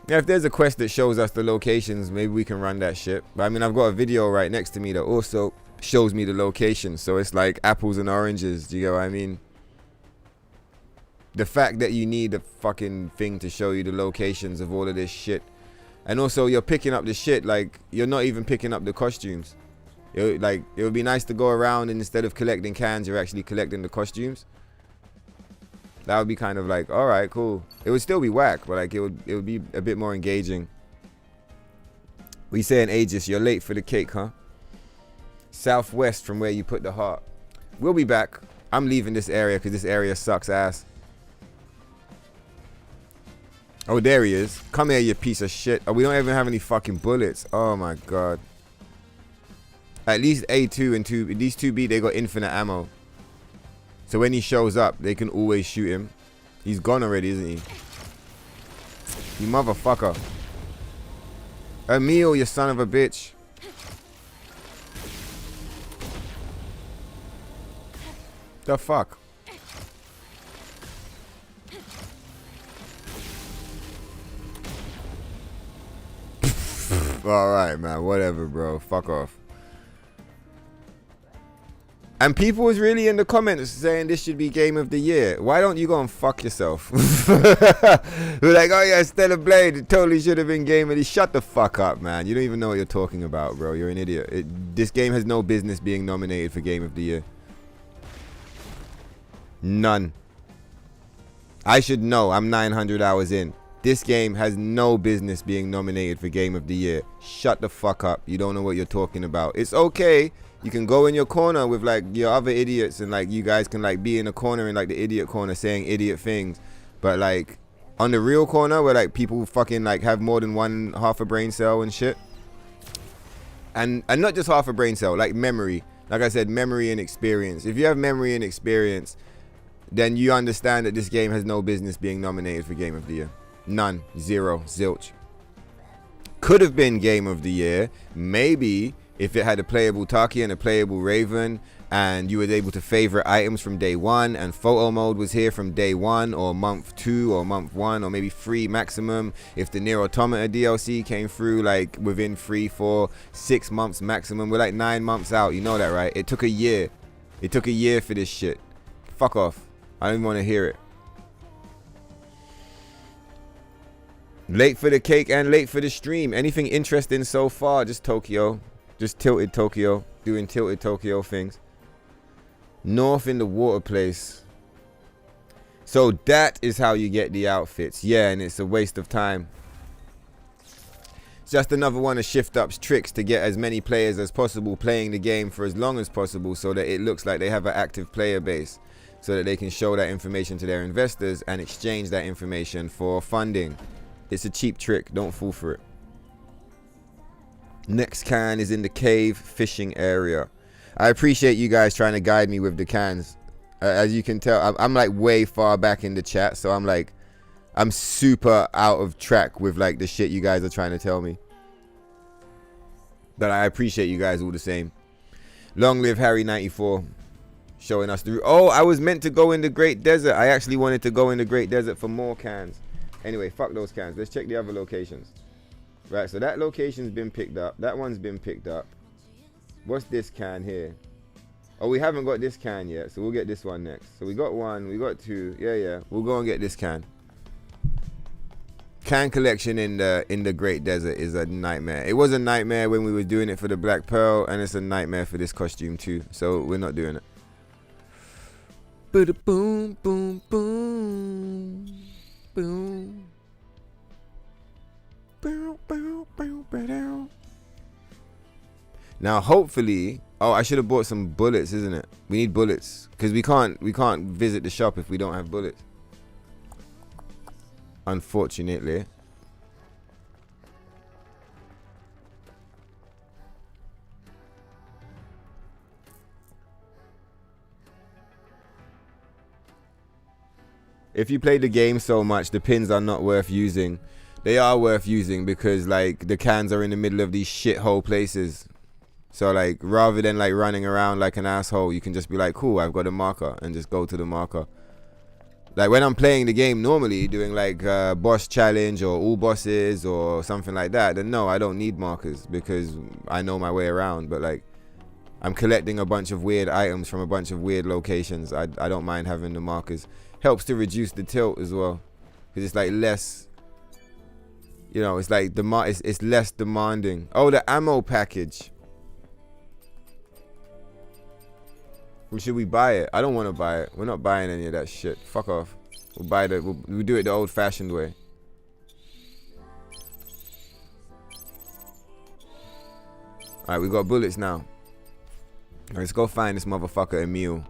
Yeah, if there's a quest that shows us the locations, maybe we can run that shit. But I mean, I've got a video right next to me that also shows me the location. So it's like apples and oranges. Do you get what I mean? The fact that you need a fucking thing to show you the locations of all of this shit. And also, you're picking up the shit. Like, you're not even picking up the costumes. It would be nice to go around and instead of collecting cans, you're actually collecting the costumes. That would be kind of like, all right, cool. It would still be whack, but like it would be a bit more engaging. We saying Aegis, you're late for the cake, huh? Southwest from where you put the heart. We'll be back. I'm leaving this area because this area sucks ass. Oh, there he is. Come here, you piece of shit. Oh, we don't even have any fucking bullets. Oh my god. At least A2 and 2, these 2B, they got infinite ammo. So when he shows up, they can always shoot him. He's gone already, isn't he? You motherfucker. Emil, you son of a bitch. The fuck? Alright, man. Whatever, bro. Fuck off. And people was really in the comments saying this should be game of the year. Why don't you go and fuck yourself? We're like, oh yeah, Stellar Blade, it totally should have been game of the year. Shut the fuck up, man. You don't even know what you're talking about, bro. You're an idiot. This game has no business being nominated for game of the year. None. I should know. I'm 900 hours in. This game has no business being nominated for game of the year. Shut the fuck up. You don't know what you're talking about. It's okay. You can go in your corner with like your other idiots and like you guys can like be in a corner in like the idiot corner saying idiot things. But like on the real corner where like people fucking like have more than one half a brain cell and shit. And not just half a brain cell, like memory. Like I said, memory and experience. If you have memory and experience, then you understand that this game has no business being nominated for Game of the Year. None. Zero. Zilch. Could have been Game of the Year, maybe, if it had a playable Taki and a playable Raven, and you were able to favorite items from day one, and photo mode was here from day one, or month 2, or month 1, or maybe 3 maximum. If the NIER AUTOMATA DLC came through like within 3, 4, 6 months maximum, we're like 9 months out. You know that, right? It took a year. It took a year for this shit. Fuck off. I don't even want to hear it. Late for the cake and late for the stream. Anything interesting so far? Just Tokyo. Just tilted Tokyo. Doing tilted Tokyo things. North in the water place. So that is how you get the outfits. Yeah, and it's a waste of time. It's just another one of Shift Up's tricks to get as many players as possible playing the game for as long as possible, so that it looks like they have an active player base, so that they can show that information to their investors and exchange that information for funding. It's a cheap trick. Don't fall for it. Next can is in the cave fishing area. I appreciate you guys trying to guide me with the cans. As you can tell, I'm like way far back in the chat, so I'm super out of track with like the shit you guys are trying to tell me. But I appreciate you guys all the same. Long live Harry94, showing us through. Oh, I was meant to go in the Great Desert. I actually wanted to go in the Great Desert for more cans. Anyway, fuck those cans. Let's check the other locations. Right, so that location's been picked up. That one's been picked up. What's this can here? Oh, we haven't got this can yet, so we'll get this one next. So we got 1, we got 2. Yeah. We'll go and get this can. Can collection in the Great Desert is a nightmare. It was a nightmare when we were doing it for the Black Pearl, and it's a nightmare for this costume too. So we're not doing it. Boom, boom, boom, boom. Now hopefully, oh, I should have bought some bullets, isn't it? We need bullets because we can't visit the shop if we don't have bullets. Unfortunately. If you play the game so much, the pins are not worth using. They are worth using because like the cans are in the middle of these shithole places. So like rather than like running around like an asshole, you can just be like, cool, I've got a marker, and just go to the marker. Like when I'm playing the game normally, doing like boss challenge or all bosses or something like that, then no, I don't need markers because I know my way around. But like I'm collecting a bunch of weird items from a bunch of weird locations. I don't mind having the markers. Helps to reduce the tilt as well, because it's like less, you know, it's like it's less demanding. Oh, the ammo package. Well, should we buy it? I don't want to buy it. We're not buying any of that shit. Fuck off. We'll buy it. We'll do it the old-fashioned way. All right, we got bullets now. Let's go find this motherfucker Emil.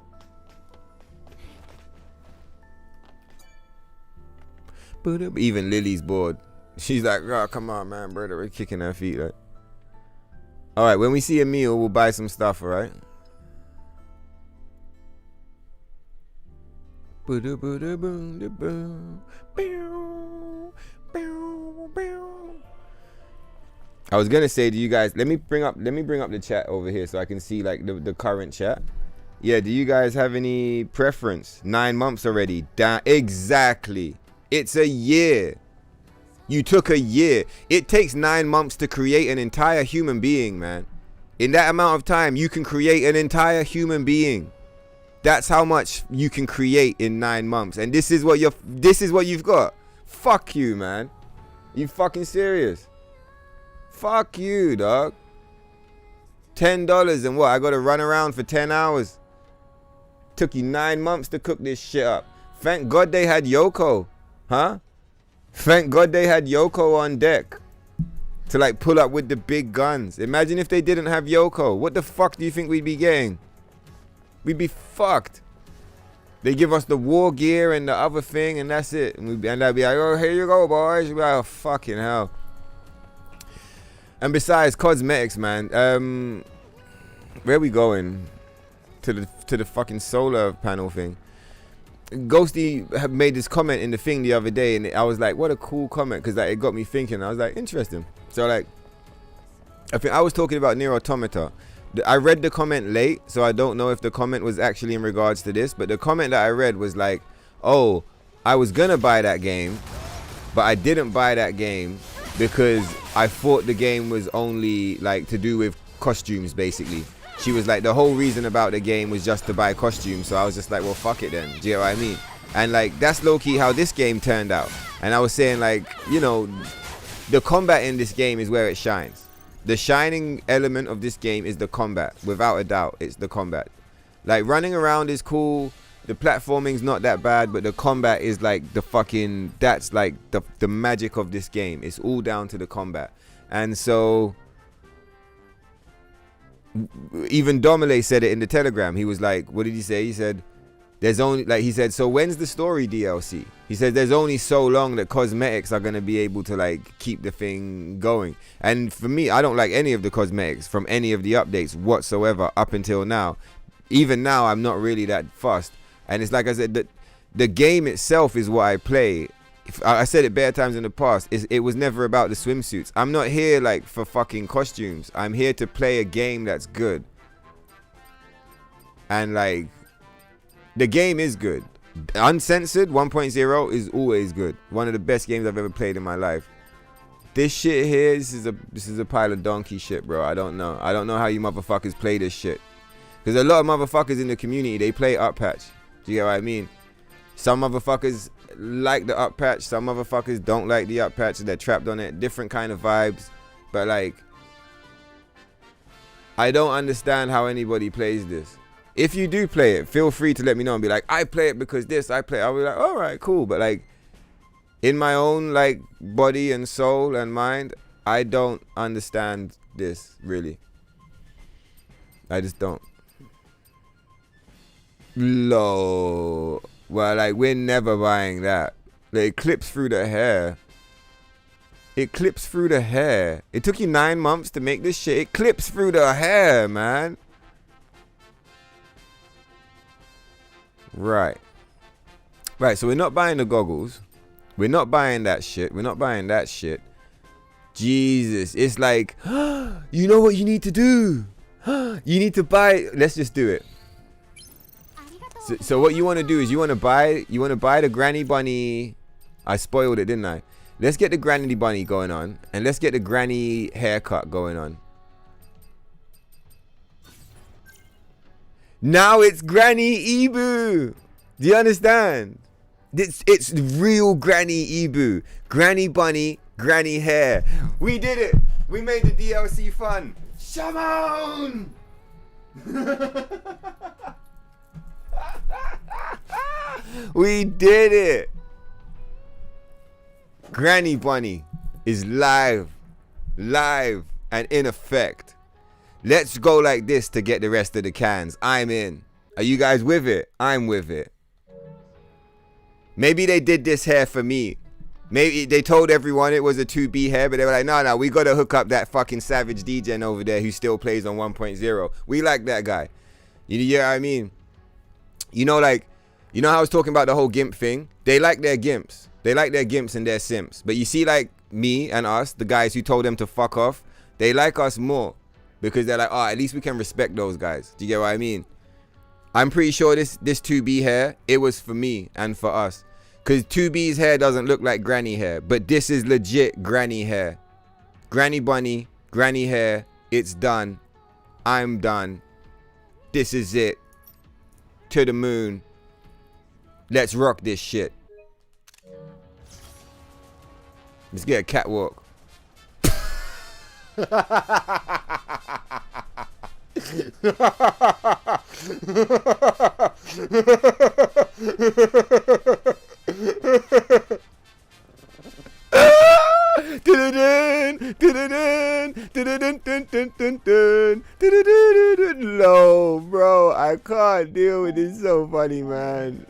Even Lily's bored. She's like, oh, come on, man, brother. We're kicking her feet. Like. All right, when we see Emil, we'll buy some stuff, all right? I was gonna say to you guys, let me bring up the chat over here so I can see like the current chat. Yeah, do you guys have any preference? 9 months already. Exactly. It's a year. You took a year. It takes 9 months to create an entire human being, man. In that amount of time, you can create an entire human being. That's how much you can create in 9 months. And this is what you've got. Fuck you, man. You fucking serious? Fuck you, dog. $10 and what? I gotta run around for 10 hours. Took you 9 months to cook this shit up. Thank God they had Yoko. Huh? Thank God they had Yoko on deck to like pull up with the big guns. Imagine if they didn't have Yoko. What the fuck do you think we'd be getting? We'd be fucked. They give us the war gear and the other thing, and that's it. And they'd be like, oh, here you go, boys. We'd be like, oh, fucking hell. And besides, cosmetics, man. Where are we going? To the fucking solar panel thing. Ghosty had made this comment in the thing the other day, and I was like, what a cool comment, because like, it got me thinking. I was like, interesting. So like, I think I was talking about NIER Automata. I read the comment late, so I don't know if the comment was actually in regards to this, but the comment that I read was like, oh, I was gonna buy that game, but I didn't buy that game because I thought the game was only like to do with costumes, basically. She was like, the whole reason about the game was just to buy costumes. So I was just like, well, fuck it then. Do you know what I mean? And like, that's low-key how this game turned out. And I was saying like, you know, the combat in this game is where it shines. The shining element of this game is the combat. Without a doubt, it's the combat. Like, running around is cool. The platforming's not that bad, but the combat is like the fucking, that's like the magic of this game. It's all down to the combat. And so even Domile said it in the Telegram. He was like, what did he say? He said, there's only, like, he said, so when's the story DLC? He said, there's only so long that cosmetics are going to be able to, like, keep the thing going. And for me, I don't like any of the cosmetics from any of the updates whatsoever up until now. Even now, I'm not really that fussed. And it's like I said, the game itself is what I play. I said it bare times in the past. It was never about the swimsuits. I'm not here like for fucking costumes. I'm here to play a game that's good. And like, the game is good. Uncensored 1.0 is always good. One of the best games I've ever played in my life. This shit here, this is a pile of donkey shit, bro. I don't know how you motherfuckers play this shit. Because a lot of motherfuckers in the community, they play up patch. Do you know what I mean? Some motherfuckers like the up patch, some motherfuckers don't like the up patch. They're trapped on it. Different kind of vibes. But like, I don't understand how anybody plays this. If you do play it, feel free to let me know and be like, I play it because this, I play it. I'll be like, all right, cool. But like, in my own like body and soul and mind, I don't understand this really. I just don't. Low. Well, like, we're never buying that. Like, it clips through the hair. It clips through the hair. It took you 9 months to make this shit. It clips through the hair, man. Right. Right, so we're not buying the goggles. We're not buying that shit. We're not buying that shit. Jesus. It's like, you know what you need to do? You need to buy. Let's just do it. So what you want to do is you want to buy the granny bunny. I spoiled it, didn't I? Let's get the granny bunny going on, and let's get the granny haircut going on. Now it's Granny Ibu. Do you understand? It's real Granny Ibu. Granny bunny, granny hair. We did it. We made the DLC fun. Shaman! We did it. Granny Bunny is live and in effect. Let's go like this to get the rest of the cans. I'm in. Are you guys with it? I'm with it. Maybe they did this hair for me. Maybe they told everyone it was a 2B hair, but they were like, no, we got to hook up that fucking Savage DJ over there who still plays on 1.0. We like that guy. You know what I mean? You know, like, you know how I was talking about the whole GIMP thing? They like their GIMPs. They like their GIMPs and their simps. But you see, like, me and us, the guys who told them to fuck off, they like us more. Because they're like, oh, at least we can respect those guys. Do you get what I mean? I'm pretty sure this 2B hair, it was for me and for us. Because 2B's hair doesn't look like granny hair. But this is legit granny hair. Granny bunny, granny hair. It's done. I'm done. This is it. To the moon. Let's rock this shit. Let's get a catwalk. No, bro, I can't deal with this. So funny, man.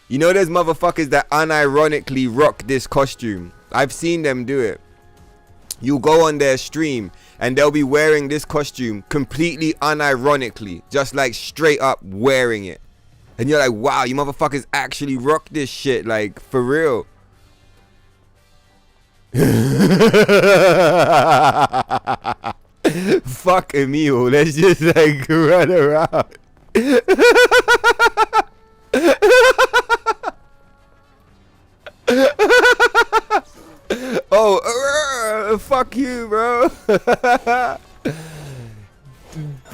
You know there's motherfuckers that unironically rock this costume. I've seen them do it. You'll go on their stream and they'll be wearing this costume completely unironically, just like straight up wearing it. And you're like, wow, you motherfuckers actually rock this shit, like, for real. Fuck Emil, let's just like run around. Oh, fuck you, bro.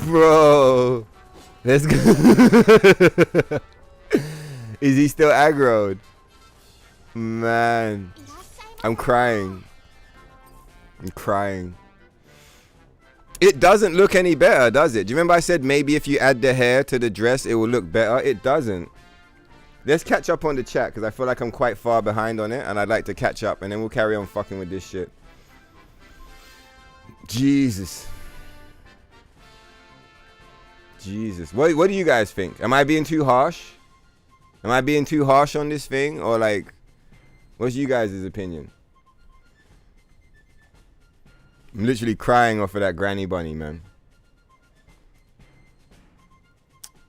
Bro, let's go. Is he still aggroed? Man, I'm crying. I'm crying. It doesn't look any better, does it? Do you remember I said maybe if you add the hair to the dress, it will look better? It doesn't. Let's catch up on the chat because I feel like I'm quite far behind on it and I'd like to catch up and then we'll carry on fucking with this shit. Jesus. Jesus. What do you guys think? Am I being too harsh? Am I being too harsh on this thing? Or like, what's you guys' opinion? I'm literally crying off of that granny bunny, man.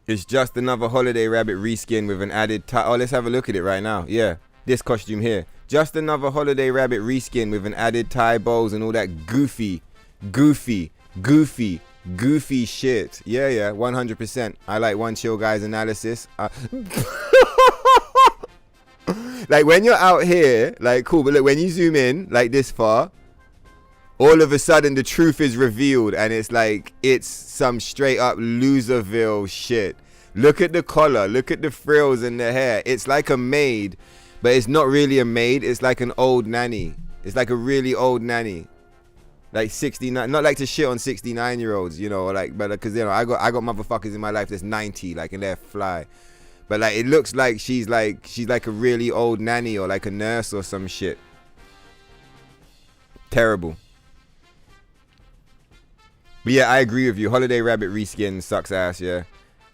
It's just another holiday rabbit reskin with an added tie. Oh, let's have a look at it right now. Yeah, this costume here. Just another holiday rabbit reskin with an added tie bows and all that goofy shit. Yeah, 100%. I like One Chill Guy's analysis. Like when you're out here, like cool, but look, when you zoom in like this far, all of a sudden the truth is revealed and it's like it's some straight up Loserville shit. Look at the collar, look at the frills in the hair. It's like a maid, but it's not really a maid. It's like an old nanny. It's like a really old nanny, like 69. Not like to shit on 69-year-olds, you know, like, but because you know I got motherfuckers in my life that's 90, like, and they're fly. But like it looks like she's like a really old nanny or like a nurse or some shit. Terrible. But yeah, I agree with you. Holiday Rabbit reskin sucks ass, yeah.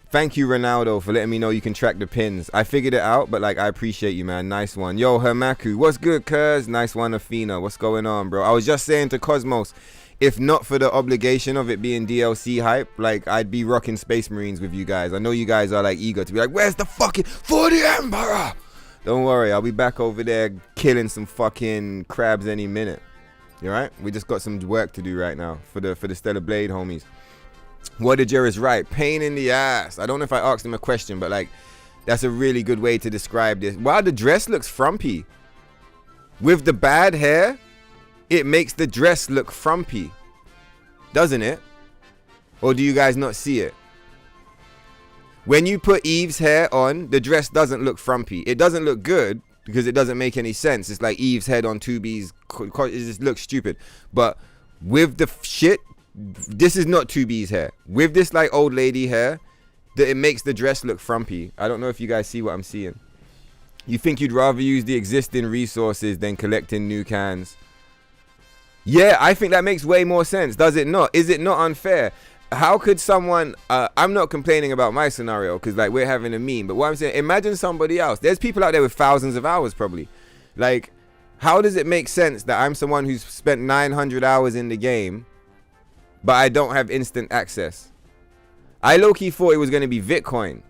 Thank you, Ronaldo, for letting me know you can track the pins. I figured it out, but like I appreciate you, man. Nice one. Yo, Hermaku, what's good, cuz? Nice one, Afina. What's going on, bro? I was just saying to Cosmos, if not for the obligation of it being DLC hype, like I'd be rocking Space Marines with you guys. I know you guys are like eager to be like, where's the fucking for the Emperor? Don't worry, I'll be back over there killing some fucking crabs any minute. You alright? We just got some work to do right now for the Stellar Blade homies. What did Jerris write? Pain in the ass. I don't know if I asked him a question, but like that's a really good way to describe this. Wow, the dress looks frumpy. With the bad hair, it makes the dress look frumpy. Doesn't it? Or do you guys not see it? When you put Eve's hair on, the dress doesn't look frumpy. It doesn't look good because it doesn't make any sense. It's like Eve's head on 2B's. It just looks stupid. But with the shit, this is not 2B's hair. With this like old lady hair, that it makes the dress look frumpy. I don't know if you guys see what I'm seeing. You think you'd rather use the existing resources than collecting new cans? Yeah, I think that makes way more sense. Does it not? Is it not unfair? How could someone, I'm not complaining about my scenario because like we're having a meme, but what I'm saying, imagine somebody else. There's people out there with thousands of hours probably. Like, how does it make sense that I'm someone who's spent 900 hours in the game, but I don't have instant access? I low-key thought it was going to be Bitcoin.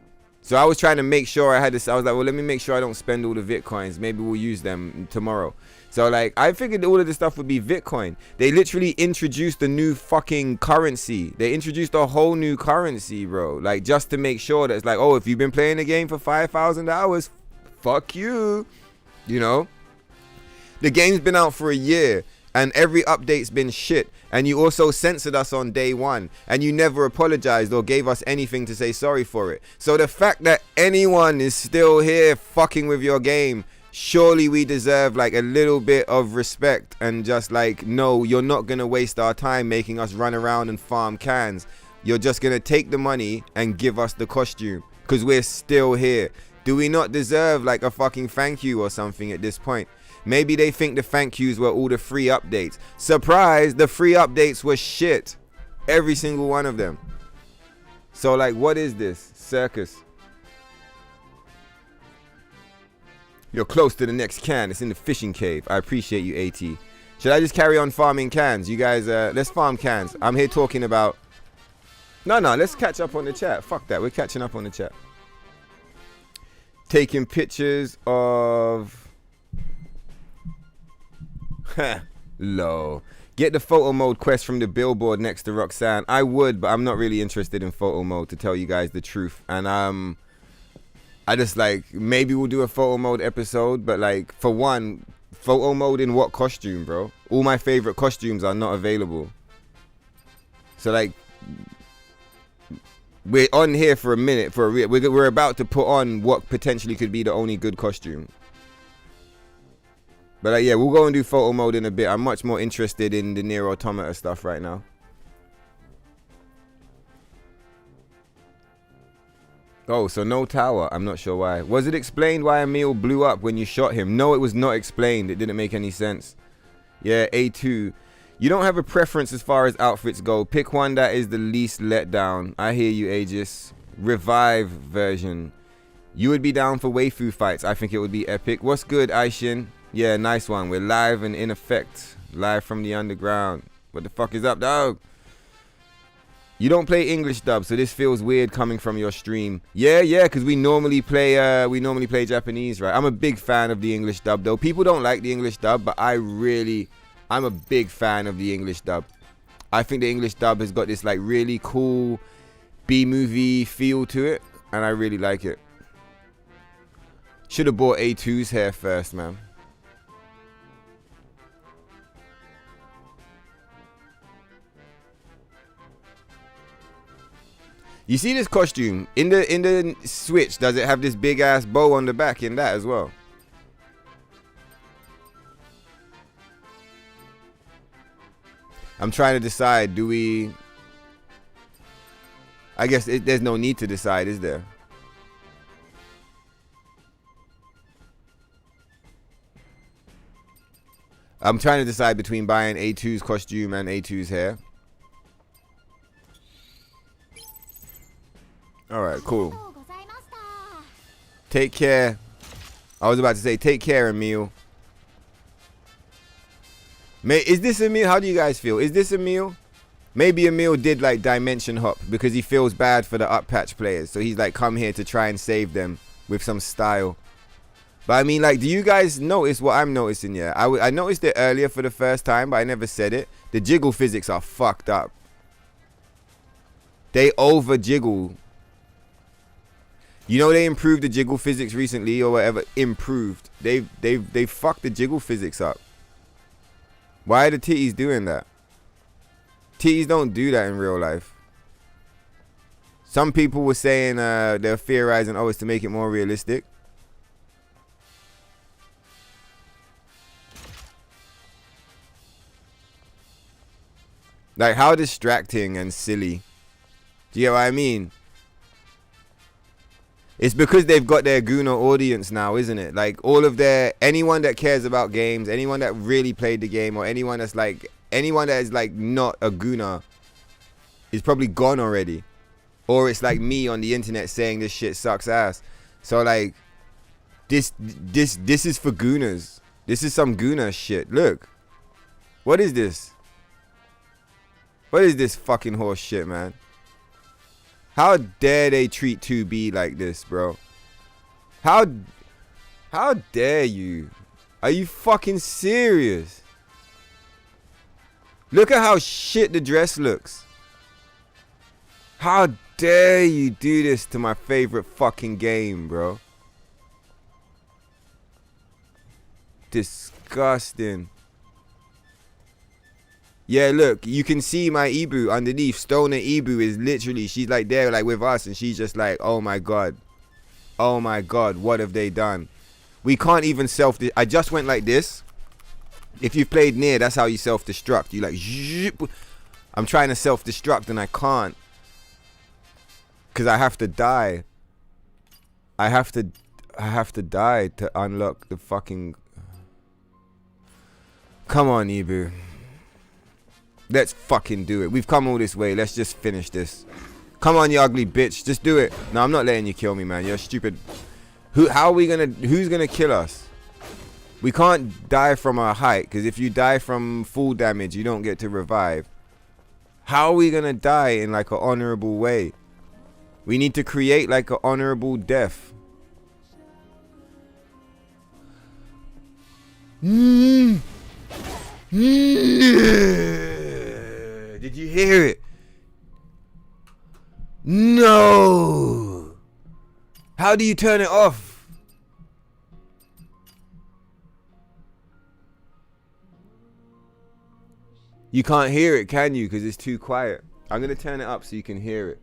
So I was trying to make sure I had this. I was like, well, let me make sure I don't spend all the Bitcoins. Maybe we'll use them tomorrow. So like, I figured all of this stuff would be Bitcoin. They literally introduced a new fucking currency. They introduced a whole new currency, bro. Like, just to make sure that it's like, oh, if you've been playing the game for 5,000 hours, fuck you. You know? The game's been out for a year. And every update's been shit. And you also censored us on day one. And you never apologized or gave us anything to say sorry for it. So the fact that anyone is still here fucking with your game, surely we deserve like a little bit of respect. And just like, no, you're not going to waste our time making us run around and farm cans. You're just going to take the money and give us the costume. Because we're still here. Do we not deserve like a fucking thank you or something at this point? Maybe they think the thank yous were all the free updates. Surprise, the free updates were shit. Every single one of them. So like, what is this? Circus. You're close to the next can. It's in the fishing cave. I appreciate you, AT. Should I just carry on farming cans? You guys, let's farm cans. I'm here talking about... No, let's catch up on the chat. Fuck that, we're catching up on the chat. Taking pictures of... Low. Get the photo mode quest from the billboard next to Roxanne. I would, but I'm not really interested in photo mode, to tell you guys the truth. And I just like, maybe we'll do a photo mode episode, but like, for one, photo mode in what costume, bro? All my favorite costumes are not available. So like, we're on here for a minute, we're about to put on what potentially could be the only good costume. But like, yeah, we'll go and do photo mode in a bit. I'm much more interested in the NIER Automata stuff right now. Oh, so no tower. I'm not sure why. Was it explained why Emil blew up when you shot him? No, it was not explained. It didn't make any sense. Yeah, A2. You don't have a preference as far as outfits go. Pick one that is the least let down. I hear you, Aegis. Revive version. You would be down for waifu fights. I think it would be epic. What's good, Aishin? Yeah, nice one. We're live and in effect. Live from the underground. What the fuck is up, dog? You don't play English dub, so this feels weird coming from your stream. Yeah, because we normally play Japanese, right? I'm a big fan of the English dub, though. People don't like the English dub, but I'm a big fan of the English dub. I think the English dub has got this like really cool B-movie feel to it, and I really like it. Should have bought A2's hair first, man. You see this costume in the Switch? Does it have this big ass bow on the back in that as well? I'm trying to decide. Do we? I guess there's no need to decide, is there? I'm trying to decide between buying A2's costume and A2's hair. Alright, cool. Take care. I was about to say, take care, Emil. Is this Emil? How do you guys feel? Is this Emil? Maybe Emil did like dimension hop because he feels bad for the up patch players. So he's like come here to try and save them with some style. But I mean, like, do you guys notice what I'm noticing? Yeah, I noticed it earlier for the first time, but I never said it. The jiggle physics are fucked up. They over jiggle. You know they improved the jiggle physics recently or whatever. Improved. They fucked the jiggle physics up. Why are the titties doing that? Titties don't do that in real life. Some people were saying they're theorizing, oh, it's to make it more realistic. Like, how distracting and silly. Do you get what I mean? It's because they've got their Guna audience now, isn't it? Like, all of anyone that cares about games, anyone that really played the game, or anyone that is like not a Guna is probably gone already. Or it's like me on the internet saying this shit sucks ass. So like, this is for Gunas. This is some Guna shit. Look. What is this? What is this fucking horse shit, man? How dare they treat 2B like this, bro? How dare you? Are you fucking serious? Look at how shit the dress looks. How dare you do this to my favorite fucking game, bro? Disgusting. Yeah, look, you can see my Ibu underneath. Stoner Ibu is literally, she's like there like with us, and she's just like, oh my god. Oh my god, what have they done? We can't even I just went like this. If you've played NIER, that's how you self-destruct. You like, zzzp. I'm trying to self-destruct and I can't. Because I have to die. I have to die to unlock the fucking... Come on, Ibu. Let's fucking do it. We've come all this way. Let's just finish this. Come on, you ugly bitch. Just do it. No, I'm not letting you kill me, man. You're stupid. Who's gonna kill us? We can't die from our height, because if you die from full damage, you don't get to revive. How are we gonna die in like an honorable way? We need to create like an honorable death. Did you hear it? No. How do you turn it off? You can't hear it, can you? Because it's too quiet. I'm going to turn it up so you can hear it.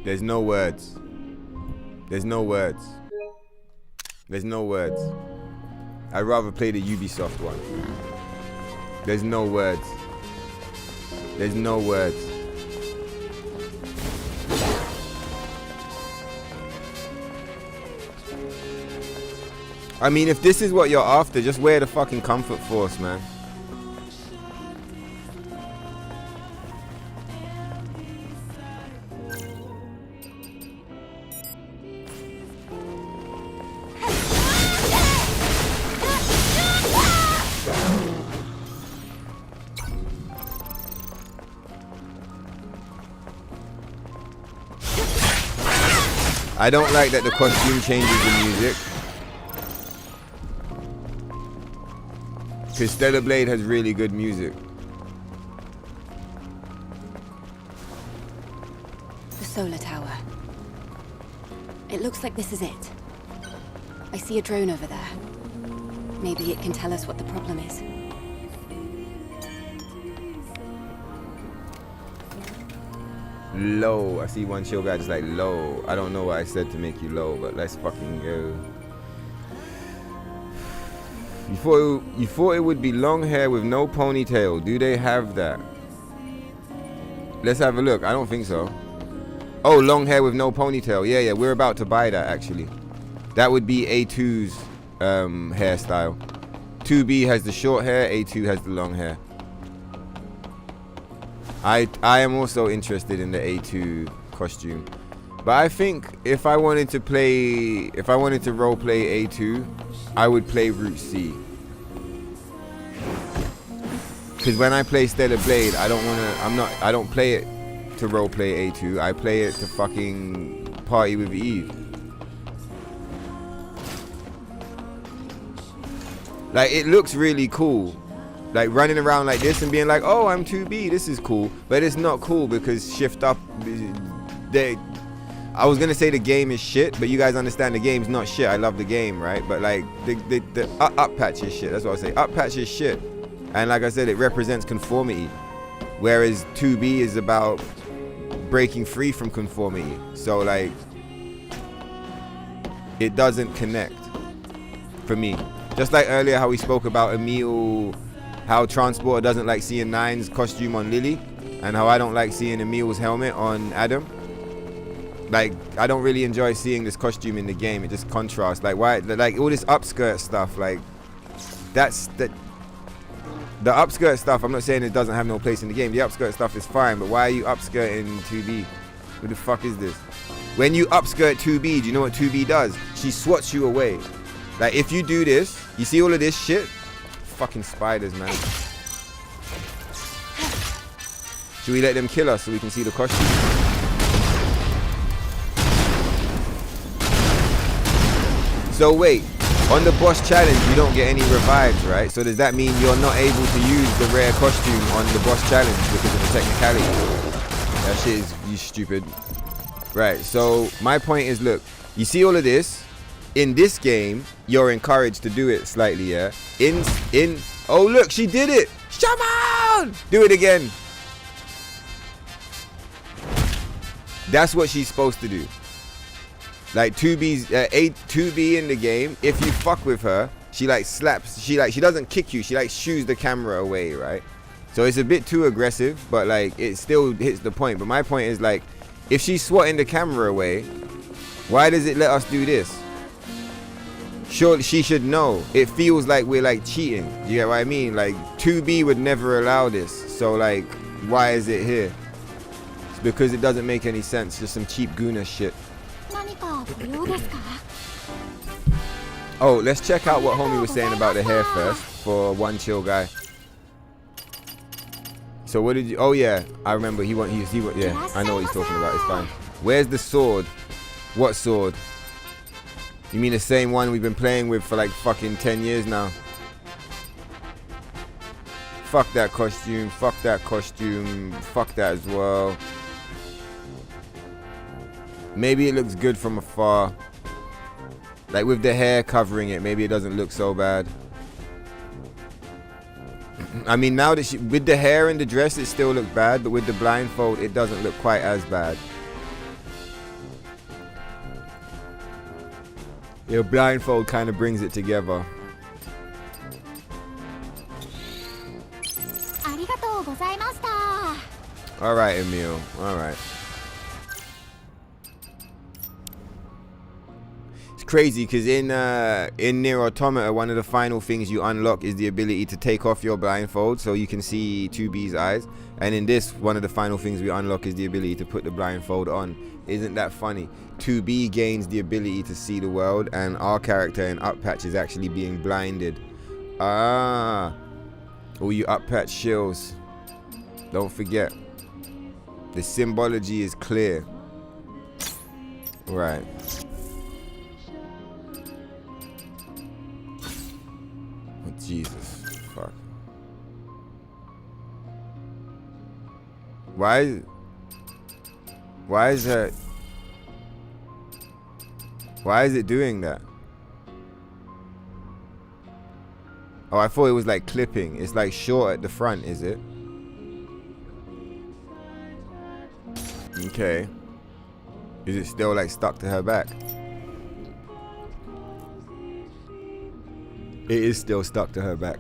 There's no words. There's no words. There's no words. I'd rather play the Ubisoft one. There's no words. There's no words. I mean, if this is what you're after, just wear the fucking Comfort Force, man. I don't like that the costume changes the music. Because Stellar Blade has really good music. The solar tower. It looks like this is it. I see a drone over there. Maybe it can tell us what the problem is. Low. I see one chill guy just like low. I don't know what I said to make you low, but let's fucking go. You thought it would be long hair with no ponytail. Do they have that? Let's have a look. I don't think so. Oh, long hair with no ponytail. Yeah, we're about to buy that actually. That would be A2's hairstyle. 2B has the short hair, A2 has the long hair. I am also interested in the A2 costume. But I think if I wanted to role play A2, I would play Route C. Because when I play Stellar Blade, I don't play it to role play A2. I play it to fucking party with Eve. Like, it looks really cool. Like running around like this and being like, oh, I'm 2B, this is cool. But it's not cool because Shift Up, I was gonna say the game is shit, but you guys understand the game's not shit. I love the game, right? But like the up patch is shit. That's what I say. Up patch is shit. And like I said, it represents conformity. Whereas 2B is about breaking free from conformity. So like, it doesn't connect for me. Just like earlier how we spoke about Emil, how Transporter doesn't like seeing Nine's costume on Lily, and how I don't like seeing Emil's helmet on Adam. Like, I don't really enjoy seeing this costume in the game. It just contrasts. Like, why? Like, all this upskirt stuff, like, that's the upskirt stuff. I'm not saying it doesn't have no place in the game. The upskirt stuff is fine, but why are you upskirting 2B? What the fuck is this? When you upskirt 2B, do you know what 2B does? She swats you away. Like, if you do this, you see all of this shit? Fucking spiders, man. Should we let them kill us so we can see the costume? So wait, on the boss challenge you don't get any revives, right? So does that mean you're not able to use the rare costume on the boss challenge because of the technicality? That shit is, you stupid. Right, so my point is, look, you see all of this? In this game, you're encouraged to do it slightly, yeah? Oh look, she did it! Shaman! Do it again. That's what she's supposed to do. Like 2B in the game, if you fuck with her, she like slaps, she doesn't kick you, she like shoos the camera away, right? So it's a bit too aggressive, but like it still hits the point. But my point is, like, if she's swatting the camera away, why does it let us do this? Surely she should know. It feels like we're like cheating. You get what I mean? Like 2B would never allow this. So like, why is it here? It's because it doesn't make any sense. Just some cheap Guna shit. 何かご用ですか? Oh, let's check out what homie was saying about the hair first for one chill guy. So what did you? Oh yeah, I remember he went. Yeah, I know what he's talking about. It's fine. Where's the sword? What sword? You mean the same one we've been playing with for like fucking 10 years now? Fuck that costume. Fuck that costume. Fuck that as well. Maybe it looks good from afar. Like with the hair covering it, maybe it doesn't look so bad. I mean, now that with the hair and the dress, it still looks bad, but with the blindfold, it doesn't look quite as bad. Your blindfold kind of brings it together. ありがとうございました. All right, Emil. All right. It's crazy because in NIER AUTOMATA, one of the final things you unlock is the ability to take off your blindfold so you can see 2B's eyes. And in this, one of the final things we unlock is the ability to put the blindfold on. Isn't that funny? 2B gains the ability to see the world, and our character in Up Patch is actually being blinded. Ah, all you Up Patch shills, don't forget, the symbology is clear. Right. Oh, Jesus, fuck. Why is it doing that? Oh, I thought it was like clipping. It's like short at the front, is it? Okay. Is it still like stuck to her back? It is still stuck to her back.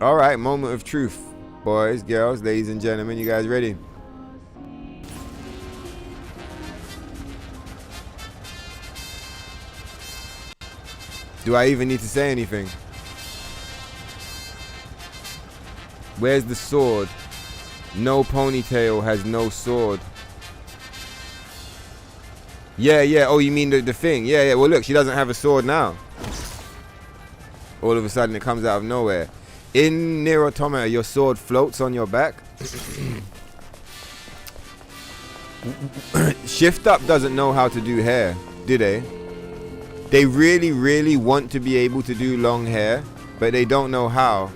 All right, moment of truth. Boys, girls, ladies and gentlemen, you guys ready? Do I even need to say anything? Where's the sword? No ponytail has no sword. Yeah, yeah. Oh, you mean the thing? Yeah, yeah. Well, look, she doesn't have a sword now. All of a sudden, it comes out of nowhere. In NIER AUTOMATA, your sword floats on your back. Shift Up doesn't know how to do hair, do they? They really, really want to be able to do long hair, but they don't know how.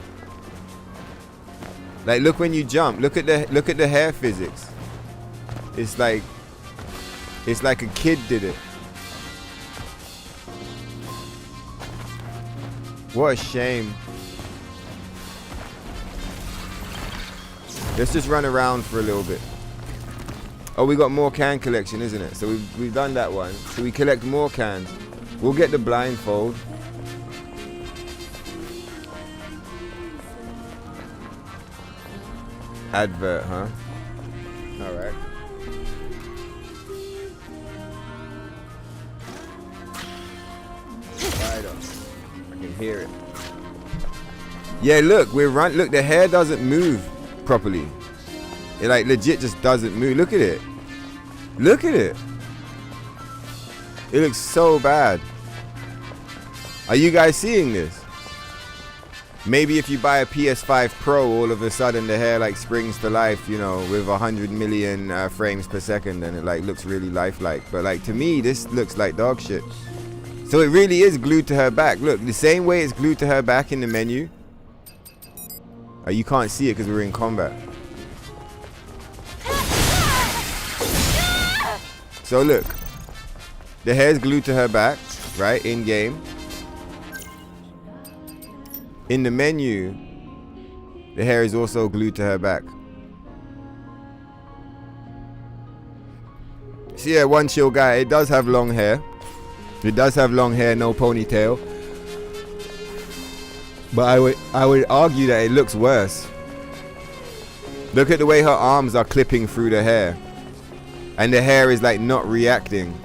Like, look when you jump. Look at the hair physics. It's like a kid did it. What a shame. Let's just run around for a little bit. Oh, we got more can collection, isn't it? So we've done that one. So we collect more cans. We'll get the blindfold. Advert, huh? All right. Right on. I can hear it. Yeah, look, look, the hair doesn't move properly. It like legit just doesn't move. Look at it. Look at it. It looks so bad. Are you guys seeing this? Maybe if you buy a PS5 Pro, all of a sudden the hair like springs to life, you know, with 100 million frames per second, and it like looks really lifelike. But like to me, this looks like dog shit. So it really is glued to her back. Look, the same way it's glued to her back in the menu. Oh, you can't see it because we're in combat. So look, the hair's glued to her back, right, in game. In the menu, the hair is also glued to her back. So yeah, one chill guy, it does have long hair. It does have long hair, no ponytail. But I would argue that it looks worse. Look at the way her arms are clipping through the hair. And the hair is like not reacting.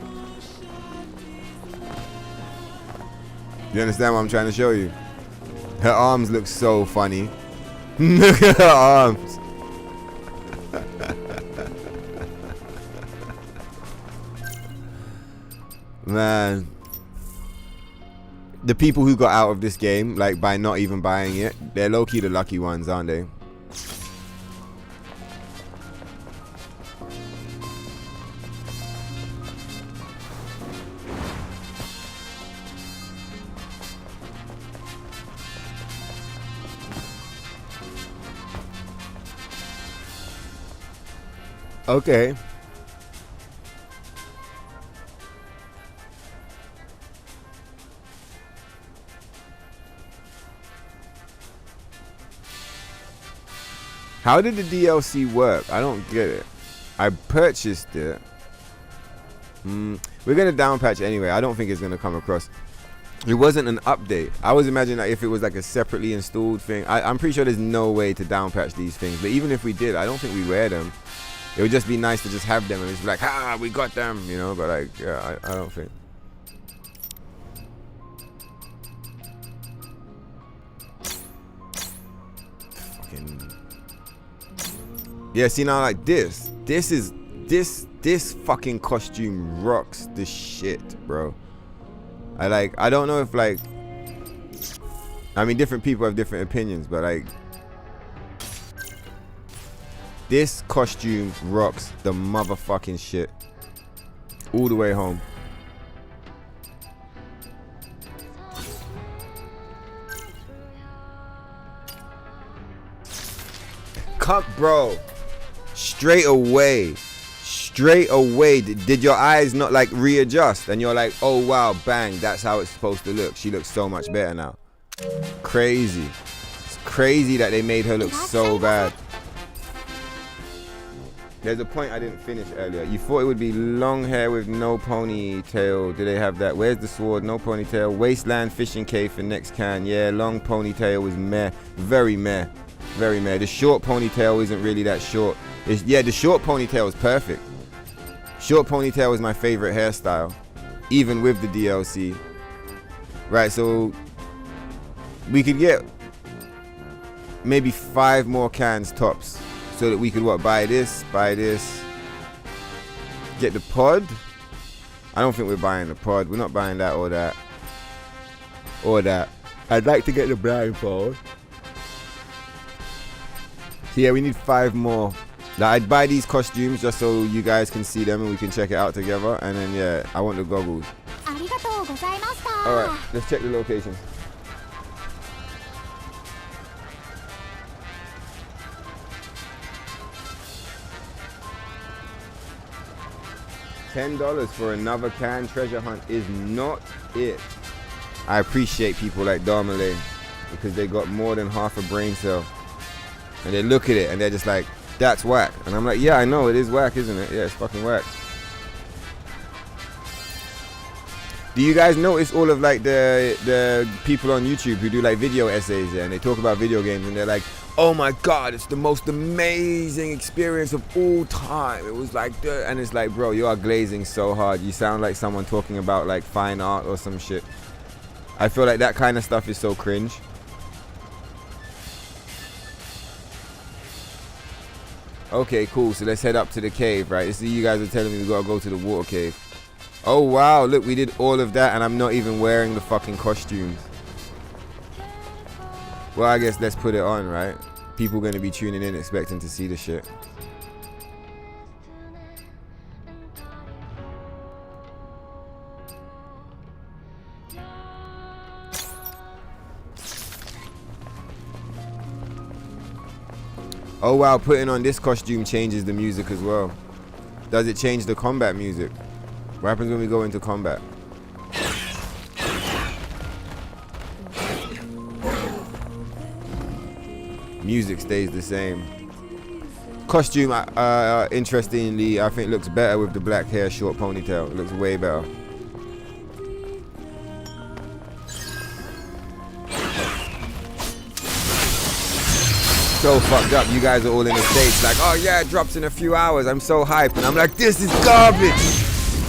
You understand what I'm trying to show you? Her arms look so funny. Look at her arms. Man. The people who got out of this game, like by not even buying it, they're low-key the lucky ones, aren't they? Okay. How did the DLC work? I don't get it. I purchased it. We're gonna downpatch anyway. I don't think it's gonna come across. It wasn't an update. I was imagining that if it was like a separately installed thing. I'm pretty sure there's no way to downpatch these things. But even if we did, I don't think we wear them. It would just be nice to just have them and just be like, ah, we got them, you know. But like, yeah, I don't think. Fucking. Yeah, see now, like this fucking costume rocks the shit, bro. I don't know if like, I mean, different people have different opinions, but like, this costume rocks the motherfucking shit all the way home. Come, bro. Straight away. Did your eyes not like readjust? And you're like, oh wow, bang, that's how it's supposed to look. She looks so much better now. Crazy. It's crazy that they made her look so bad. There's a point I didn't finish earlier. You thought it would be long hair with no ponytail. Do they have that? Where's the sword? No ponytail. Wasteland fishing cave for next can. Yeah, long ponytail was meh. Very meh. Very meh. The short ponytail isn't really that short. Yeah, the short ponytail is perfect. Short ponytail is my favorite hairstyle, even with the DLC. Right, so we could get maybe 5 more cans tops, so that we could buy this, get the pod. I don't think we're buying the pod. We're not buying that or that or that. I'd like to get the blindfold. So yeah, we need 5 more. Now, I'd buy these costumes just so you guys can see them and we can check it out together. And then yeah, I want the goggles. Alright, let's check the location. $10 for another can treasure hunt is not it. I appreciate people like Darmalay because they got more than half a brain cell. And they look at it and they're just like, that's whack. And I'm like, yeah, I know, it is whack, isn't it? Yeah, it's fucking whack. Do you guys notice all of like the people on YouTube who do like video essays and they talk about video games and they're like, oh my god, it's the most amazing experience of all time. It was like, and it's like, bro, you are glazing so hard. You sound like someone talking about like fine art or some shit. I feel like that kind of stuff is so cringe. Okay, cool. So let's head up to the cave, right? So you guys are telling me we gotta go to the water cave. Oh wow, look, we did all of that and I'm not even wearing the fucking costumes. Well, I guess let's put it on, right? People gonna be tuning in expecting to see the shit. Oh wow, putting on this costume changes the music as well. Does it change the combat music? What happens when we go into combat? Music stays the same. Costume, interestingly, I think looks better with the black hair, short ponytail. It looks way better. So fucked up. You guys are all in the States like, oh yeah, it drops in a few hours. I'm so hyped. And I'm like, this is garbage.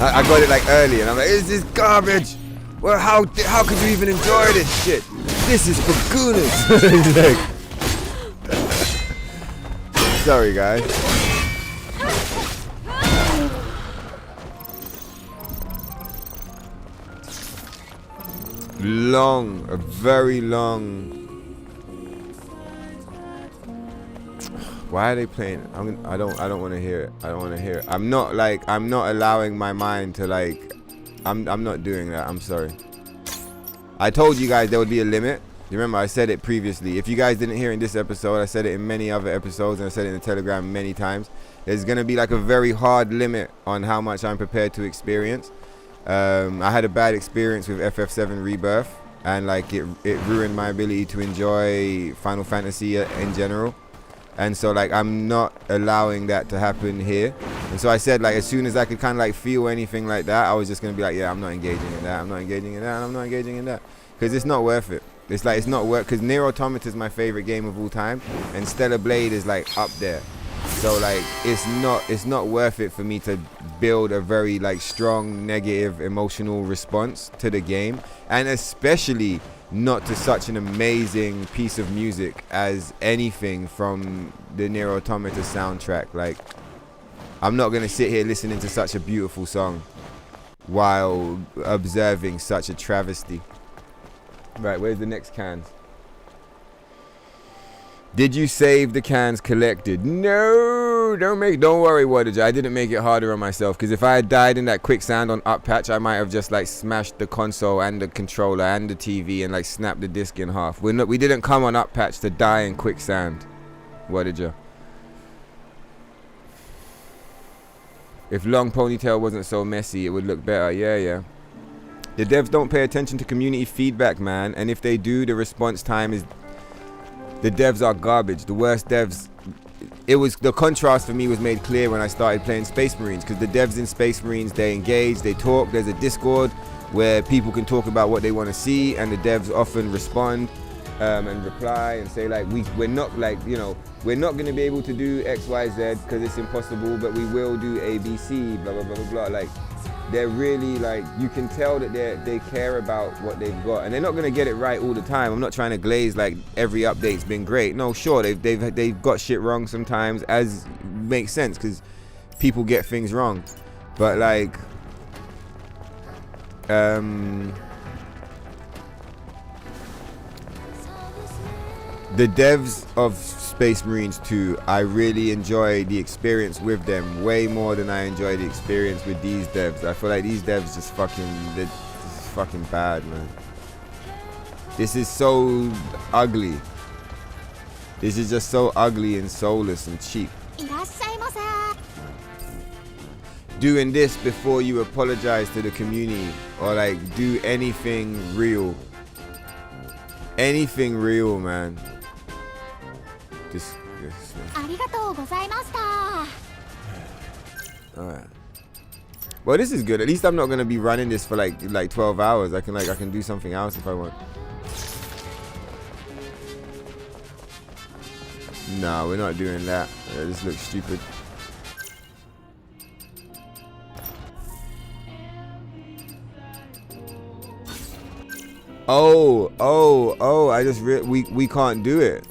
I got it like early and I'm like, this is garbage. Well, how could you even enjoy this shit? This is for gooners. Like, sorry, guys. Long, a very long. Why are they playing? I don't want to hear it. I don't want to hear it. I'm not allowing my mind to like. I'm not doing that. I'm sorry. I told you guys there would be a limit. You remember I said it previously. If you guys didn't hear it in this episode, I said it in many other episodes, and I said it in the Telegram many times. There's gonna be like a very hard limit on how much I'm prepared to experience. I had a bad experience with FF7 Rebirth, and like it ruined my ability to enjoy Final Fantasy in general. And so like I'm not allowing that to happen here. And so I said like as soon as I could kind of like feel anything like that, I was just gonna be like, yeah, I'm not engaging in that. I'm not engaging in that. And I'm not engaging in that because it's not worth it. It's like it's not worth, because NIER Automata is my favorite game of all time, and Stellar Blade is like up there. So like it's not worth it for me to build a very like strong negative emotional response to the game, and especially not to such an amazing piece of music as anything from the NIER Automata soundtrack. Like I'm not gonna sit here listening to such a beautiful song while observing such a travesty. Right, where's the next cans? Did you save the cans collected? No, don't worry, Wadager. I didn't make it harder on myself, because if I had died in that quicksand on up patch, I might have just like smashed the console and the controller and the TV and like snapped the disc in half. We didn't come on up patch to die in quicksand, Wadager. If long ponytail wasn't so messy, it would look better. Yeah. The devs don't pay attention to community feedback, man. And if they do, the response time is... The devs are garbage. The worst devs... The contrast for me was made clear when I started playing Space Marines. Because the devs in Space Marines, they engage, they talk. There's a Discord where people can talk about what they want to see. And the devs often respond and reply and say, like, we're not, like, you know... We're not going to be able to do X, Y, Z because it's impossible. But we will do A, B, C, blah, blah, blah, blah, blah. Like... They're really like, you can tell that they care about what they've got, and they're not gonna get it right all the time. I'm not trying to glaze like every update's been great. No, sure, they've got shit wrong sometimes, as makes sense because people get things wrong. But like, the devs of Space Marines 2, I really enjoy the experience with them way more than I enjoy the experience with these devs. I feel like these devs just this is fucking bad, man. This is so ugly. This is just so ugly and soulless and cheap. Doing this before you apologize to the community or like do anything real. Anything real, man. This Alright. Well, this is good. At least I'm not gonna be running this for like 12 hours. I can do something else if I want. No, we're not doing that. This looks stupid. Oh! I just we can't do it.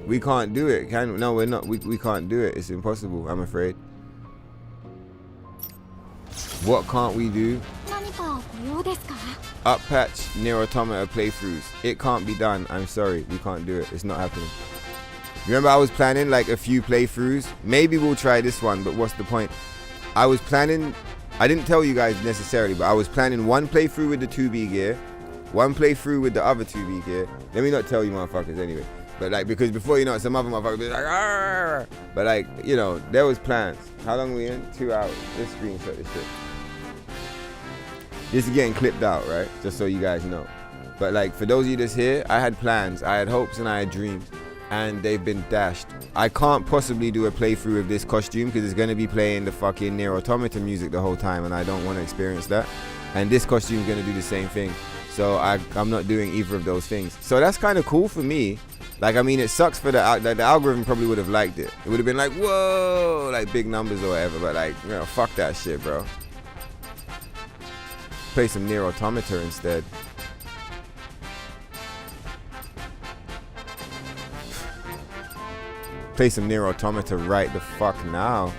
We can't do it. No, we're not. We can't do it. It's impossible, I'm afraid. What can't we do? Up patch NIER Automata playthroughs. It can't be done. I'm sorry. We can't do it. It's not happening. Remember, I was planning like a few playthroughs. Maybe we'll try this one, but what's the point? I was planning... I didn't tell you guys necessarily, but I was planning one playthrough with the 2B gear, one playthrough with the other 2B gear. Let me not tell you motherfuckers anyway. But like, because before you know it, some other motherfuckers be like, argh! But like, you know, there was plans. How long are we in? 2 hours. Let's screenshot this shit. This is getting clipped out, right? Just so you guys know. But like, for those of you that's here, I had plans, I had hopes, and I had dreams. And they've been dashed. I can't possibly do a playthrough of this costume because it's going to be playing the fucking NIER Automata music the whole time, and I don't want to experience that. And this costume is going to do the same thing. So I'm not doing either of those things. So that's kind of cool for me. Like, I mean, it sucks for the algorithm probably would have liked it. It would have been like, whoa, like big numbers or whatever. But like, you know, fuck that shit, bro. play some NIER AUTOMATA instead. Play some NIER AUTOMATA right the fuck now.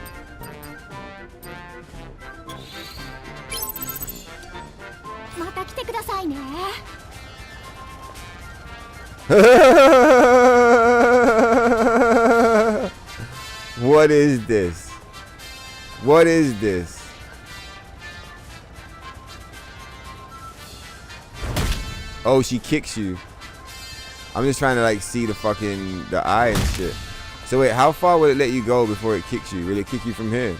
What is this? What is this? Oh, she kicks you. I'm just trying to like see the eye and shit. So wait, how far will it let you go before it kicks you? Will it kick you from here?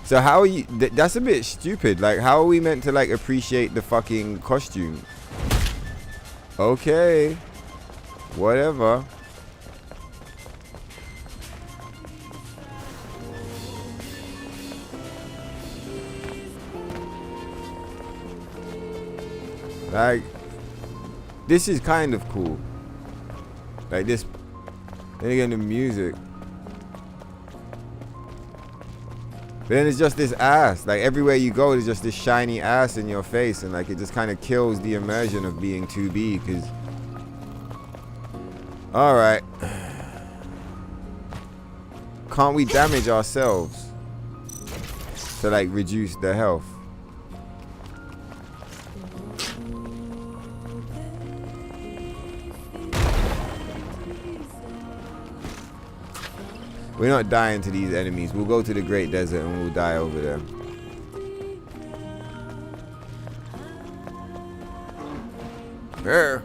So how are you? That's a bit stupid. Like, how are we meant to like appreciate the fucking costume? Okay, whatever. Like, this is kind of cool. Like this. Then again, the music. But then it's just this ass. Like everywhere you go, there's just this shiny ass in your face, and like it just kind of kills the immersion of being 2B. Because, all right, can't we damage ourselves to like reduce the health? We're not dying to these enemies. We'll go to the Great Desert and we'll die over there.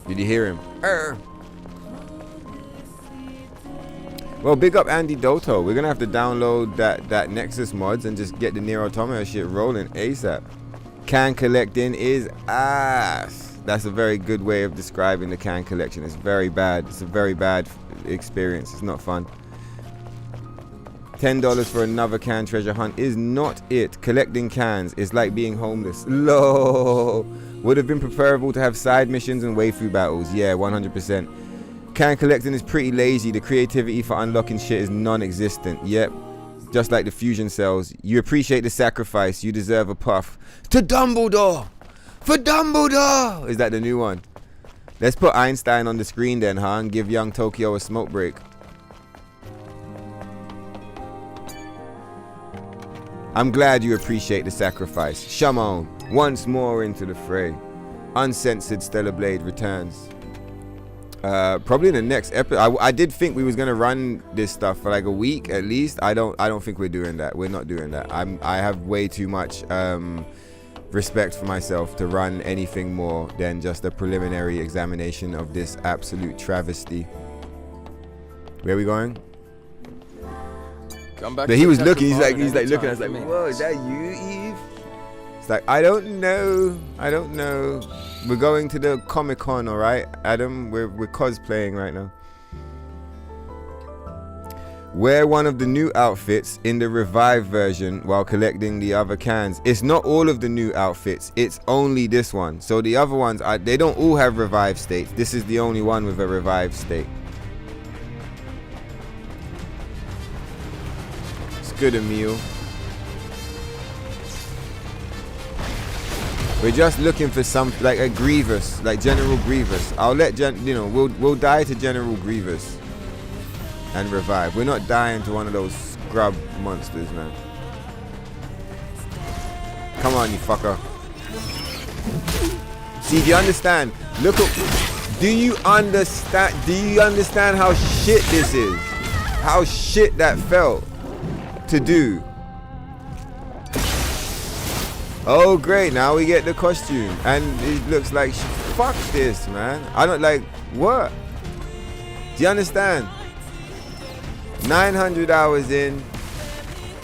Did you hear him? Well, big up Andy Doto. We're gonna have to download that Nexus mods and just get the NIER Automata shit rolling ASAP. Can collecting is ass. That's a very good way of describing the can collection. It's very bad. It's a very bad experience. It's not fun. $10 for another can treasure hunt is not it. Collecting cans is like being homeless. Lol. Would have been preferable to have side missions and waifu battles. Yeah, 100%. Can collecting is pretty lazy. The creativity for unlocking shit is non-existent. Yep. Just like the fusion cells. You appreciate the sacrifice. You deserve a puff. To Dumbledore! For Dumbledore! Is that the new one? Let's put Einstein on the screen then, huh? And give young Tokyo a smoke break. I'm glad you appreciate the sacrifice. Shamon, once more into the fray. Uncensored Stellar Blade returns. Probably in the next episode. I did think we was gonna run this stuff for like a week at least. I don't think we're doing that. We're not doing that. I have way too much respect for myself to run anything more than just a preliminary examination of this absolute travesty. Where are we going? Come back. But he was looking. He's like looking at us like, whoa, is that you, Eve? It's like, I don't know. We're going to the Comic-Con, all right, Adam. We're cosplaying right now. Wear one of the new outfits in the revived version while collecting the other cans. It's not all of the new outfits. It's only this one. So the other ones, they don't all have revived states. This is the only one with a revived state. Good, Emil. We're just looking for some, like a Grievous, like General Grievous. I'll let we'll die to General Grievous and revive. We're not dying to one of those scrub monsters, man. Come on, you fucker. See, do you understand? Look at. Do you understand? Do you understand how shit this is? How shit that felt to do. Oh great, now we get the costume and it looks like fuck this, man. I don't like what? Do you understand? 900 hours in,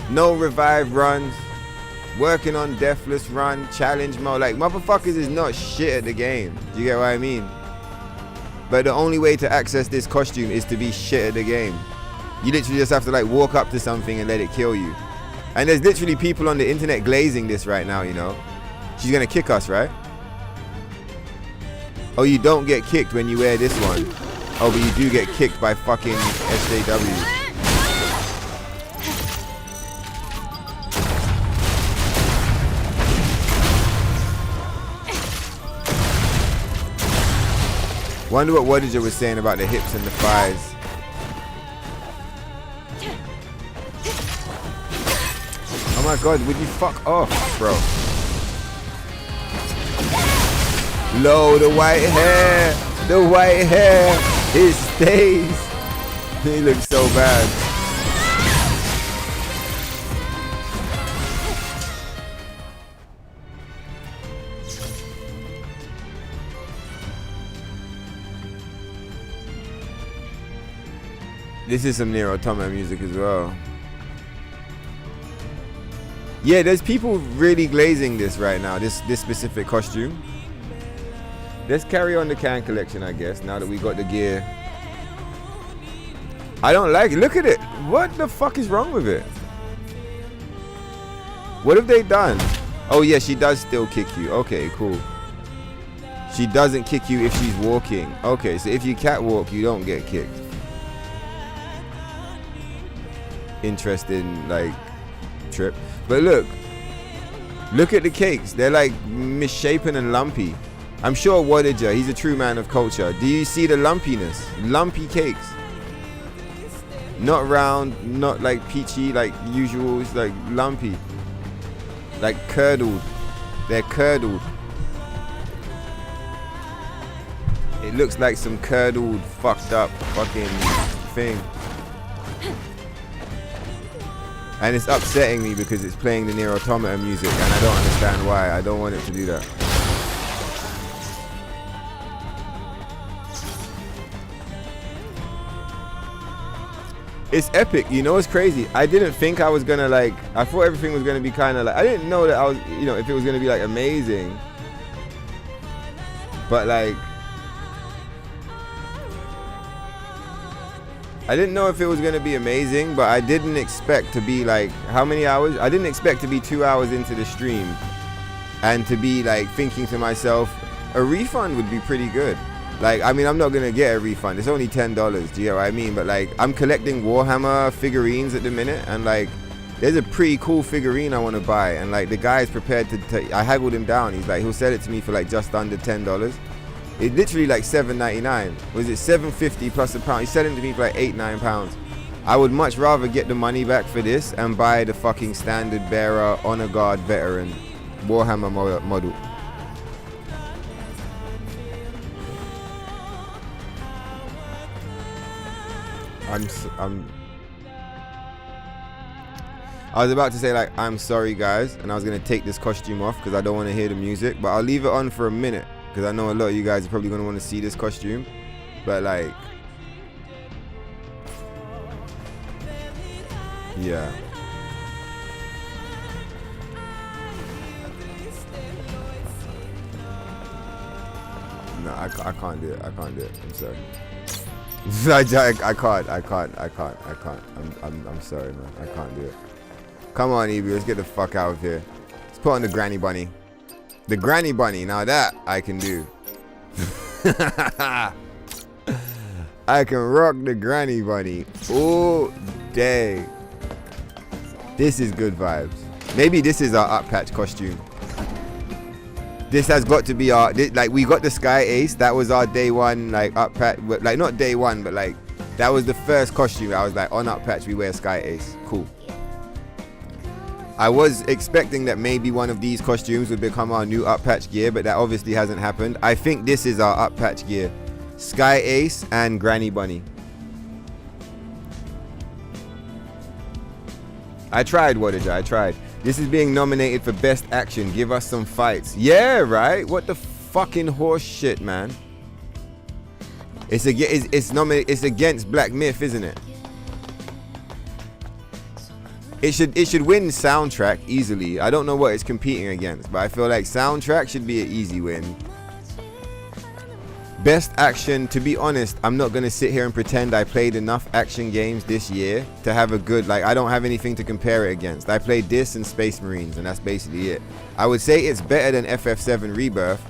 no revive runs, working on deathless run, challenge mode. Like motherfuckers is not shit at the game. Do you get what I mean? But the only way to access this costume is to be shit at the game. You literally just have to like walk up to something and let it kill you. And there's literally people on the internet glazing this right now, you know. She's gonna kick us, right? Oh, you don't get kicked when you wear this one. Oh, but you do get kicked by fucking SJW. Wonder what Wadija was saying about the hips and the thighs. Oh my god, would you fuck off, bro? Low, the white hair. The white hair. It stays. He looks so bad. This is some NIER Automata music as well. Yeah, there's people really glazing this right now, this specific costume. Let's carry on the can collection, I guess, now that we got the gear. I don't like it. Look at it. What the fuck is wrong with it? What have they done? Oh yeah, she does still kick you. Okay, cool. She doesn't kick you if she's walking. Okay, so if you catwalk, you don't get kicked. Interesting, like, trip. But look at the cakes. They're like misshapen and lumpy. I'm sure Wadija, he's a true man of culture. Do you see the lumpiness? Lumpy cakes. Not round, not like peachy like usual. It's like lumpy. Like curdled. They're curdled. It looks like some curdled, fucked up fucking thing. And it's upsetting me because it's playing the NIER Automata music and I don't understand why. I don't want it to do that. It's epic. You know what's crazy? I didn't think I was gonna like, I thought everything was gonna be kind of like, I didn't know that I was, you know, if it was gonna be like amazing. But like, I didn't know if it was going to be amazing, but I didn't expect to be like, how many hours? I didn't expect to be 2 hours into the stream and to be like thinking to myself, a refund would be pretty good. Like, I mean, I'm not going to get a refund. It's only $10. Do you know what I mean? But like, I'm collecting Warhammer figurines at the minute and like, there's a pretty cool figurine I want to buy. And like, the guy is prepared to, I haggled him down. He's like, he'll sell it to me for like just under $10. It's literally like $7.99. Was it $7.50 plus a pound? He's selling it to me for like £8-9. I would much rather get the money back for this and buy the fucking standard bearer, honor guard, veteran Warhammer model. I was about to say like, I'm sorry guys, and I was gonna take this costume off because I don't want to hear the music, but I'll leave it on for a minute. Because I know a lot of you guys are probably going to want to see this costume. But like, yeah. No, I can't do it. I can't do it. I'm sorry. I can't. I'm sorry, man. I can't do it. Come on, Evie. Let's get the fuck out of here. Let's put on the granny bunny. The granny bunny, now that I can do. I can rock the granny bunny all day. This is good vibes. Maybe this is our up patch costume. This has got to be our, like, we got the Sky Ace. That was our day one, like, up patch. Like, not day one, but like, that was the first costume. I was like, on up patch, we wear Sky Ace. Cool. I was expecting that maybe one of these costumes would become our new up patch gear, but that obviously hasn't happened. I think this is our up patch gear. Sky Ace and Granny Bunny. I tried, Wadija, I tried. This is being nominated for Best Action. Give us some fights. Yeah, right? What the fucking horse shit, man? It's against Black Myth, isn't it? It should win soundtrack easily. I don't know what it's competing against, but I feel like soundtrack should be an easy win. Best action, to be honest, I'm not going to sit here and pretend I played enough action games this year to have a good, like, I don't have anything to compare it against. I played this and Space Marines, and that's basically it. I would say it's better than FF7 Rebirth,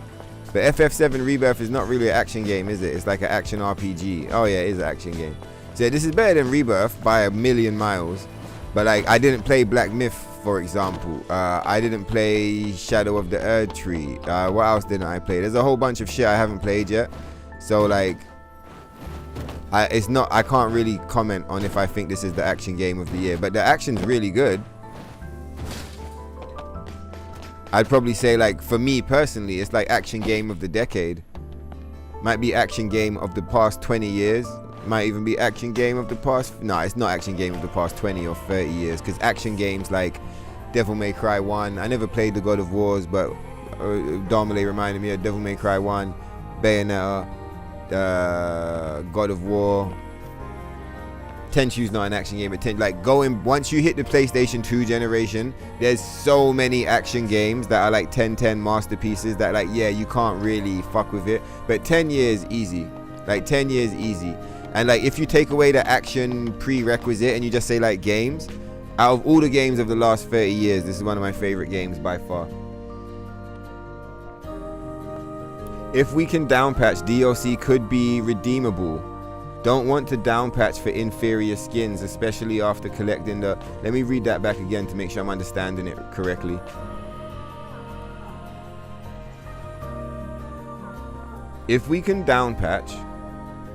but FF7 Rebirth is not really an action game, is it? It's like an action RPG. Oh yeah, it is an action game. So this is better than Rebirth by a million miles. But like, I didn't play Black Myth, for example. I didn't play Shadow of the Erd Tree. What else didn't I play? There's a whole bunch of shit I haven't played yet. So like, I can't really comment on if I think this is the action game of the year, but the action's really good. I'd probably say, like, for me personally, it's like action game of the decade. Might be action game of the past 20 years. Might even be action game of the past... No, it's not action game of the past 20 or 30 years. Because action games like Devil May Cry 1. I never played the God of Wars, but Darmale reminded me of Devil May Cry 1. Bayonetta. God of War. Tenchu's not an action game, but once you hit the PlayStation 2 generation, there's so many action games that are like 10 masterpieces that, like, yeah, you can't really fuck with it. But 10 years easy. Like 10 years easy. And like, if you take away the action prerequisite and you just say like games, out of all the games of the last 30 years, this is one of my favorite games by far. If we can downpatch, DLC could be redeemable. Don't want to downpatch for inferior skins, especially after collecting the... Let me read that back again to make sure I'm understanding it correctly. If we can downpatch,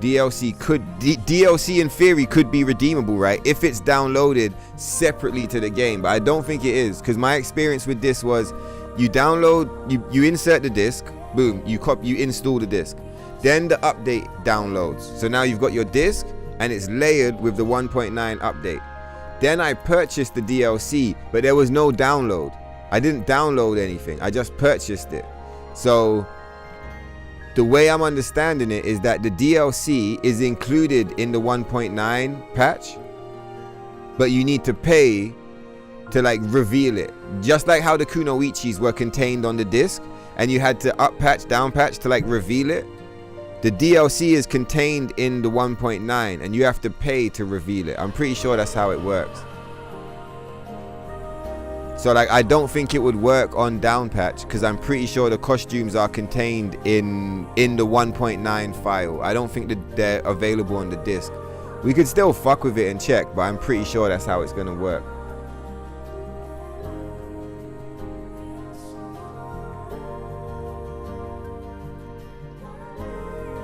DLC in theory could be redeemable, right? If it's downloaded separately to the game, but I don't think it is, because my experience with this was you download, you insert the disc, boom, you install the disc. Then the update downloads. So now you've got your disc and it's layered with the 1.9 update. Then I purchased the DLC, but there was no download. I didn't download anything. I just purchased it. So the way I'm understanding it is that the DLC is included in the 1.9 patch, but you need to pay to like reveal it. Just like how the Kunoichis were contained on the disc and you had to up patch, down patch to like reveal it. The DLC is contained in the 1.9 and you have to pay to reveal it. I'm pretty sure that's how it works. So like, I don't think it would work on down patch because I'm pretty sure the costumes are contained in the 1.9 file. I don't think that they're available on the disc. We could still fuck with it and check, but I'm pretty sure that's how it's gonna work.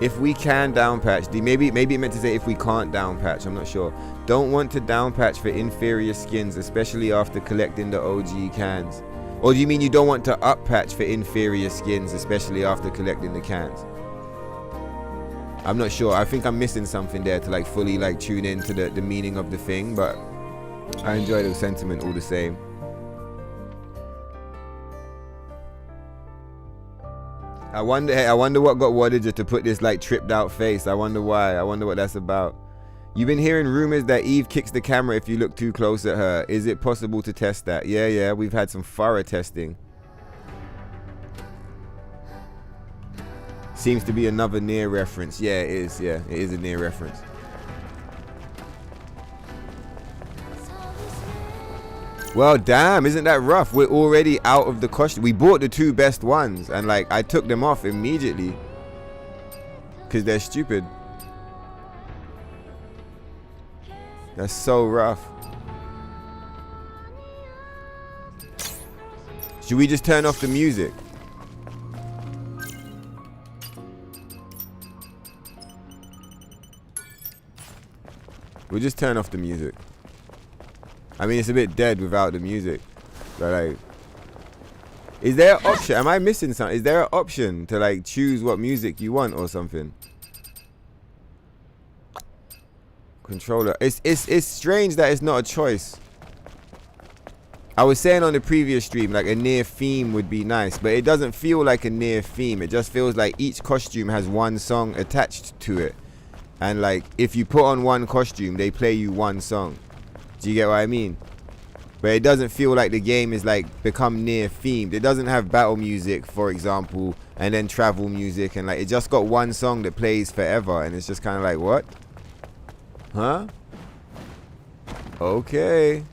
If we can downpatch, maybe it meant to say if we can't downpatch, I'm not sure. Don't want to downpatch for inferior skins, especially after collecting the OG cans. Or do you mean you don't want to uppatch for inferior skins, especially after collecting the cans? I'm not sure. I think I'm missing something there to like fully like tune into the meaning of the thing, but I enjoy the sentiment all the same. I wonder what got Wadager to put this like tripped out face. I wonder why. I wonder what that's about. You've been hearing rumors that Eve kicks the camera if you look too close at her. Is it possible to test that? Yeah, we've had some thorough testing. Seems to be another NIER reference. Yeah, it is. Yeah, it is a NIER reference. Well, damn, isn't that rough? We're already out of the costume. We bought the two best ones and like I took them off immediately because they're stupid. That's so rough. Should we just turn off the music? We'll just turn off the music. I mean, it's a bit dead without the music. But like, is there an option? Am I missing something? Is there an option to like choose what music you want or something? Controller. It's strange that it's not a choice. I was saying on the previous stream, like a NIER theme would be nice, but it doesn't feel like a NIER theme. It just feels like each costume has one song attached to it. And like, if you put on one costume, they play you one song. Do you get what I mean? But it doesn't feel like the game is like become NIER themed. It doesn't have battle music, for example, and then travel music, and like it just got one song that plays forever, and it's just kind of like, what? Huh? Okay.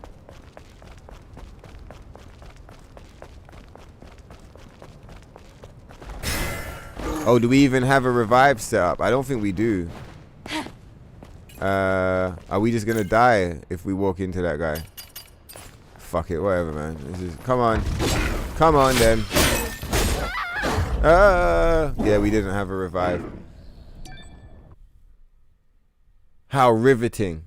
Oh, do we even have a revive setup? I don't think we do. Are we just gonna die if we walk into that guy? Fuck it, whatever, man. This is, come on then. Yeah, we didn't have a revive. How riveting.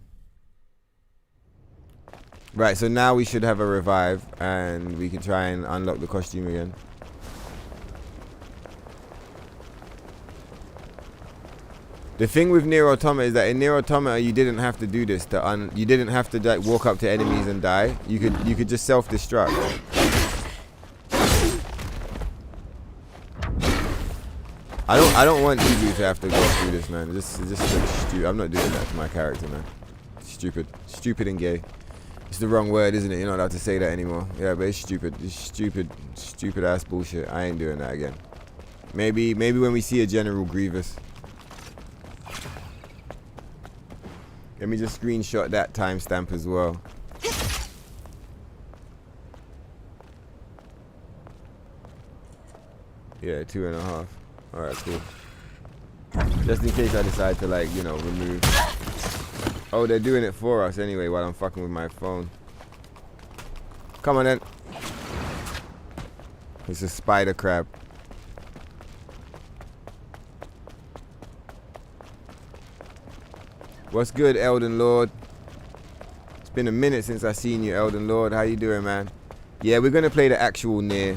Right, so now we should have a revive and we can try and unlock the costume again. The thing with NIER AUTOMATA is that in NIER AUTOMATA you didn't have to do this you didn't have to like walk up to enemies and die. You could just self-destruct. I don't want you to have to go through this, man. This looks stupid. I'm not doing that to my character, man. Stupid and gay. It's the wrong word, isn't it? You're not allowed to say that anymore. Yeah, but it's stupid. It's stupid ass bullshit. I ain't doing that again. Maybe when we see a General Grievous. Let me just screenshot that timestamp as well. Yeah, 2.5. Alright, cool. Just in case I decide to, like, you know, remove. Oh, they're doing it for us anyway while I'm fucking with my phone. Come on then. It's a spider crab. What's good, Elden Lord? It's been a minute since I seen you, Elden Lord. How you doing, man? Yeah, we're gonna play the actual NIER.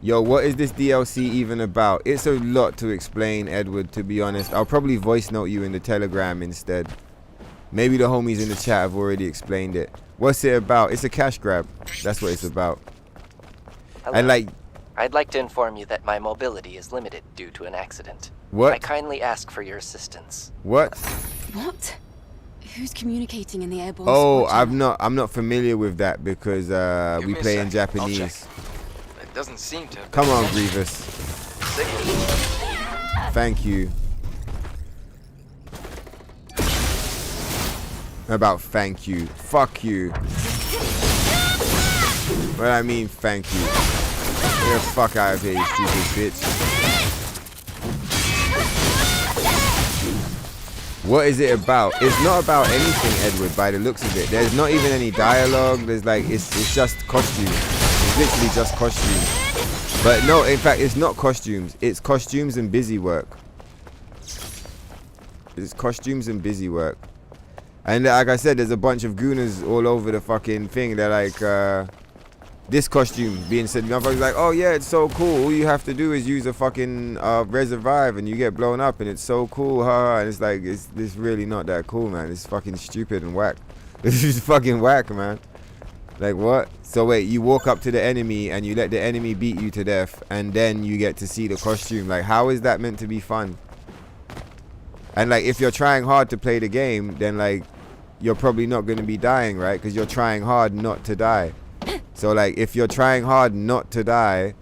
Yo, what is this DLC even about? It's a lot to explain, Edward, to be honest. I'll probably voice note you in the Telegram instead. Maybe the homies in the chat have already explained it. What's it about? It's a cash grab. That's what it's about. Hello. And like, I'd like to inform you that my mobility is limited due to an accident. what? I kindly ask for your assistance. What? What? Who's communicating in the airborne Oh, squad channel? I'm not familiar with that because Give we me a play in sec. I'll check. Japanese. It doesn't seem to. Come on, Grievous. Signal. Thank you. About thank you. Fuck you. Well, I mean thank you. Get the fuck out of here, you stupid bitch. What is it about? It's not about anything, Edward, by the looks of it. There's not even any dialogue. There's like, it's just costumes. It's literally just costumes. But no, in fact, it's not costumes. It's costumes and busy work. It's costumes and busy work. And like I said, there's a bunch of gooners all over the fucking thing. They're like, this costume being said, motherfuckers like, oh yeah, it's so cool. All you have to do is use a fucking revive and you get blown up and it's so cool, haha. And it's like, it's really not that cool, man. It's fucking stupid and whack. This is fucking whack, man. Like what? So wait, you walk up to the enemy and you let the enemy beat you to death and then you get to see the costume. Like, how is that meant to be fun? And like, if you're trying hard to play the game, then like, you're probably not going to be dying, right? Because you're trying hard not to die. So like, if you're trying hard not to die,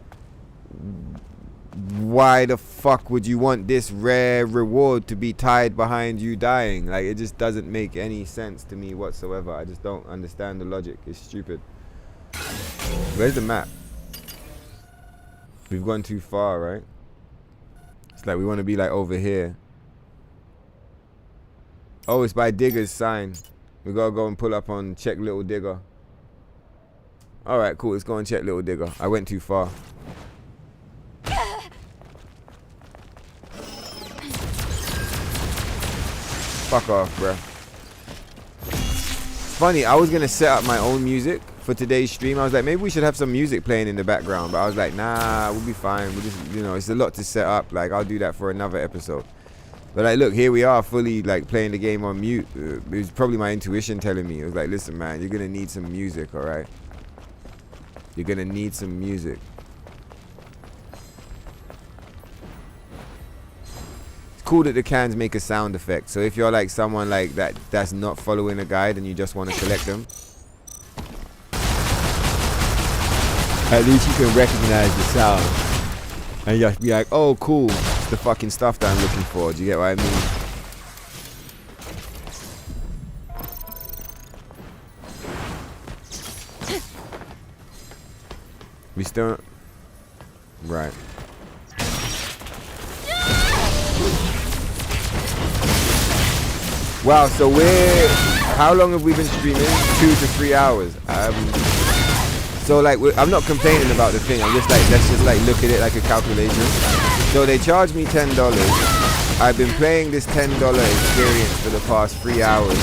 why the fuck would you want this rare reward to be tied behind you dying? Like, it just doesn't make any sense to me whatsoever. I just don't understand the logic. It's stupid. Where's the map? We've gone too far, right? It's like we want to be like over here. Oh, it's by Digger's sign. We gotta go and pull up on check Little Digger. Alright, cool. Let's go and check Little Digger. I went too far. Fuck off, bruh. Funny, I was gonna set up my own music for today's stream. I was like, maybe we should have some music playing in the background. But I was like, nah, we'll be fine. We'll just, you know, it's a lot to set up. Like, I'll do that for another episode. But like, look, here we are, fully like playing the game on mute. It was probably my intuition telling me. It was like, listen, man, you're gonna need some music, all right? You're gonna need some music. It's cool that the cans make a sound effect. So if you're like someone like that's not following a guide and you just want to collect them, at least you can recognize the sound. And you have to be like, oh, cool. It's the fucking stuff that I'm looking for. Do you get what I mean? We still... Right. Wow, so we're... How long have we been streaming? 2 to 3 hours. So like, I'm not complaining about the thing. I'm just like, let's just like look at it like a calculation. So they charged me $10 I've been playing this $10 experience for the past 3 hours.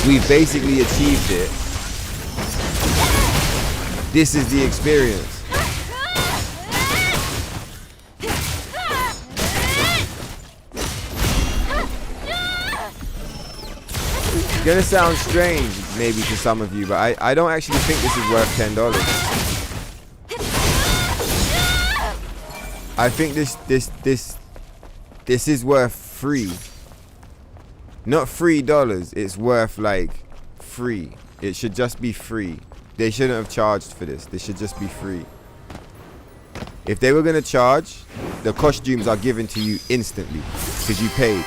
We've basically achieved it. This is the experience. It's gonna sound strange maybe to some of you, but I don't actually think this is worth $10. I think this is worth free. Not $3, it's worth like free. It should just be free. They shouldn't have charged for this. This should just be free. If they were gonna charge, the costumes are given to you instantly because you paid.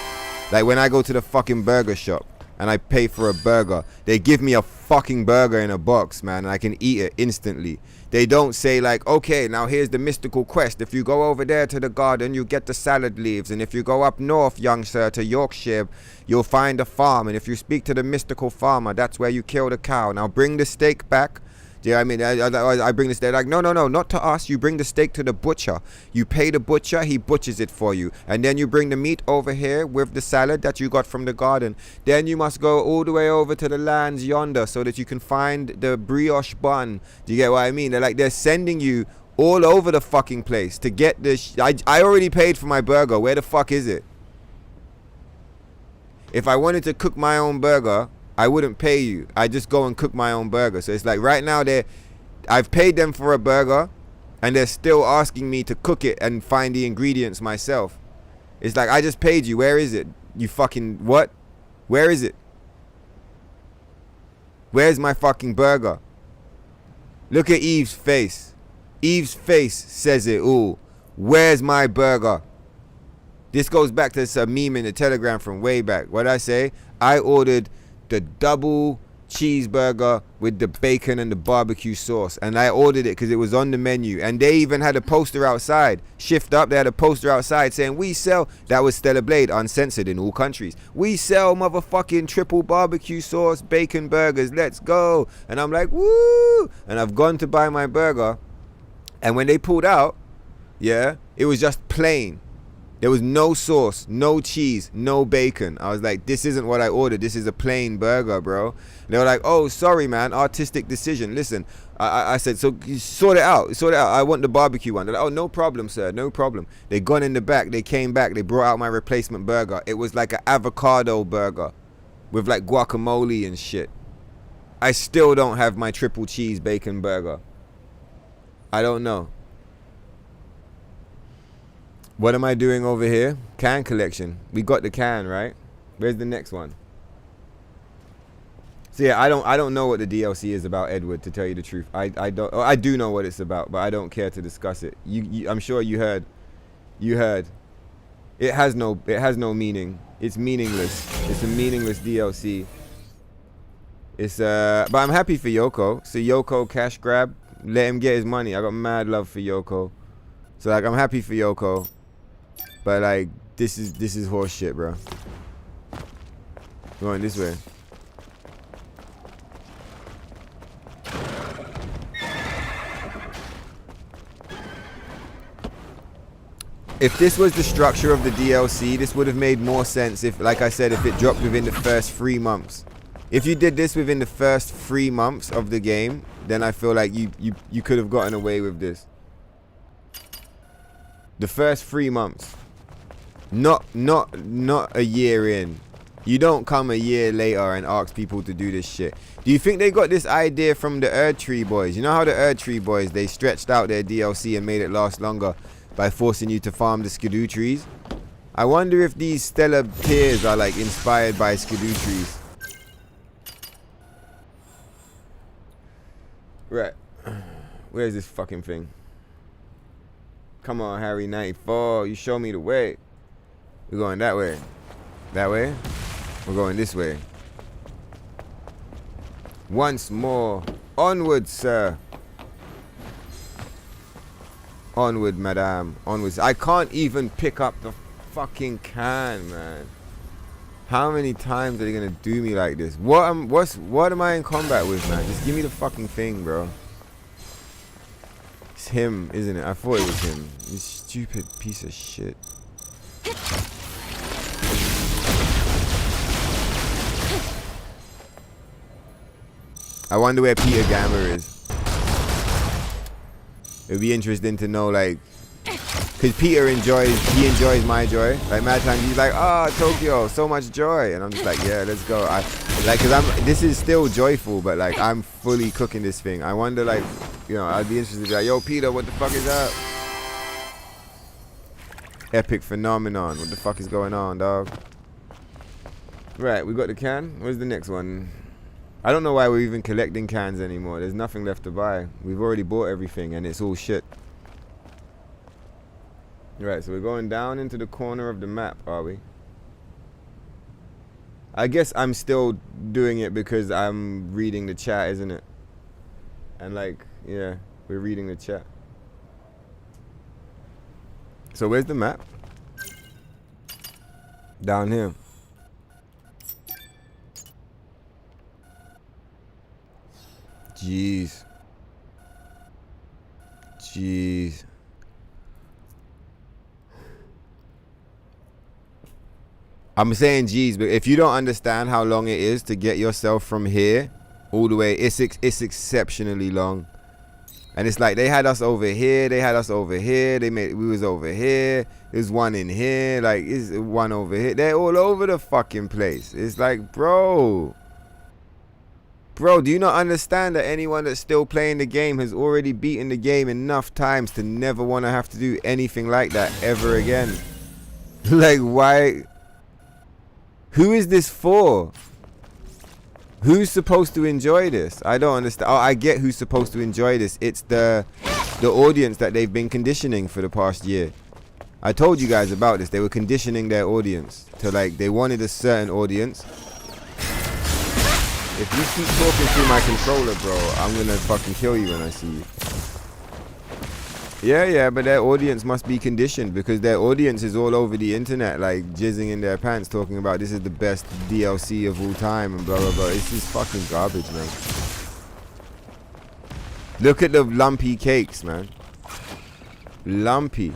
Like when I go to the fucking burger shop and I pay for a burger, they give me a fucking burger in a box, man, and I can eat it instantly. They don't say like, okay, now here's the mystical quest. If you go over there to the garden, you get the salad leaves. And if you go up north, young sir, to Yorkshire, you'll find a farm. And if you speak to the mystical farmer, that's where you kill the cow. Now bring the steak back. Do you know what I mean? I bring the steak. Like, no, not to us. You bring the steak to the butcher. You pay the butcher, he butchers it for you. And then you bring the meat over here with the salad that you got from the garden. Then you must go all the way over to the lands yonder so that you can find the brioche bun. Do you get what I mean? They're sending you all over the fucking place to get this. I already paid for my burger. Where the fuck is it? If I wanted to cook my own burger, I wouldn't pay you. I just go and cook my own burger. So it's like right now I've paid them for a burger and they're still asking me to cook it and find the ingredients myself. It's like, I just paid you. Where is it? You fucking what? Where is it? Where's my fucking burger? Look at Eve's face. Eve's face says it all. Where's my burger? This goes back to a meme in the Telegram from way back. What'd I say? I ordered the double cheeseburger with the bacon and the barbecue sauce, and I ordered it because it was on the menu, and they even had a poster outside. Shift Up, they had a poster outside saying we sell, that was Stellar Blade, uncensored in all countries, we sell motherfucking triple barbecue sauce bacon burgers, let's go. And I'm like, woo. And I've gone to buy my burger, and when they pulled out, yeah, it was just plain. There was no sauce, no cheese, no bacon. I was like, this isn't what I ordered. This is a plain burger, bro. And they were like, oh, sorry, man. Artistic decision. Listen, I said, so you sort it out. Sort it out. I want the barbecue one. They're like, oh, no problem, sir. No problem. They gone in the back. They came back. They brought out my replacement burger. It was like an avocado burger with like guacamole and shit. I still don't have my triple cheese bacon burger. I don't know. What am I doing over here? Can collection. We got the can, right? Where's the next one? So yeah, I don't know what the DLC is about, Edward, to tell you the truth. I do know what it's about, but I don't care to discuss it. I'm sure you heard. You heard. It has no meaning. It's meaningless. It's a meaningless DLC. It's but I'm happy for Yoko. So Yoko cash grab. Let him get his money. I got mad love for Yoko. So like I'm happy for Yoko. But like this is horse shit, bro. Going this way. If this was the structure of the DLC, this would have made more sense if, like I said, if it dropped within the first 3 months. If you did this within the first 3 months of the game, then I feel like you could have gotten away with this. The first 3 months. Not a year in. You don't come a year later and ask people to do this shit. Do you think they got this idea from the Erdtree boys? You know how the Erdtree boys, they stretched out their DLC and made it last longer by forcing you to farm the skidoo trees? I wonder if these stellar tiers are like inspired by skidoo trees. Right. Where's this fucking thing? Come on, Harry 94. You show me the way. We're going that way. That way? We're going this way. Once more. Onward, sir. Onward, madame. Onwards. I can't even pick up the fucking can, man. How many times are they gonna do me like this? What am I in combat with, man? Just give me the fucking thing, bro. It's him, isn't it? I thought it was him. You stupid piece of shit. I wonder where Peter Gamma is. It'd be interesting to know, like, because Peter enjoys my joy. Like, mad times he's like, oh, Tokyo, so much joy. And I'm just like, yeah, let's go. This is still joyful, but like, I'm fully cooking this thing. I wonder, like, you know, I'd be interested to be like, yo, Peter, what the fuck is up? Epic phenomenon. What the fuck is going on, dog? Right, we got the can. Where's the next one? I don't know why we're even collecting cans anymore. There's nothing left to buy. We've already bought everything, and it's all shit. Right, so we're going down into the corner of the map, are we? I guess I'm still doing it because I'm reading the chat, isn't it? And like, yeah, we're reading the chat. So where's the map? Down here. Jeez. Jeez. I'm saying jeez, but if you don't understand how long it is to get yourself from here all the way, it's exceptionally long. And it's like they had us over here, they had us over here, we was over here, there's one in here, like it's one over here. They're all over the fucking place. It's like, bro, do you not understand that anyone that's still playing the game has already beaten the game enough times to never want to have to do anything like that ever again? Like, why? Who is this for? Who's supposed to enjoy this? I don't understand. Oh, I get who's supposed to enjoy this. It's the audience that they've been conditioning for the past year. I told you guys about this. They were conditioning their audience to, like, they wanted a certain audience. If you keep talking through my controller, bro, I'm gonna fucking kill you when I see you. Yeah, but their audience must be conditioned because their audience is all over the internet, like jizzing in their pants, talking about this is the best DLC of all time and blah blah blah. It's just fucking garbage, man. Look at the lumpy cakes, man. Lumpy.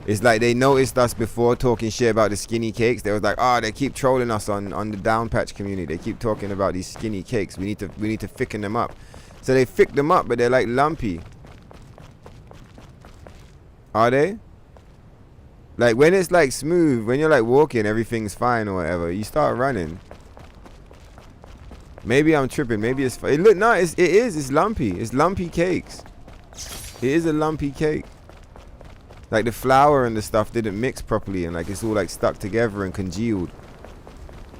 It's like they noticed us before talking shit about the skinny cakes. They was like, oh, they keep trolling us on the down patch community. They keep talking about these skinny cakes. We need to thicken them up. So they thick them up, but they're like lumpy. Are they? Like when it's like smooth, when you're like walking, everything's fine or whatever. You start running. Maybe I'm tripping. Maybe it's fine. Look, no, it is. It's lumpy. It's lumpy cakes. It is a lumpy cake. Like the flour and the stuff didn't mix properly, and like it's all like stuck together and congealed.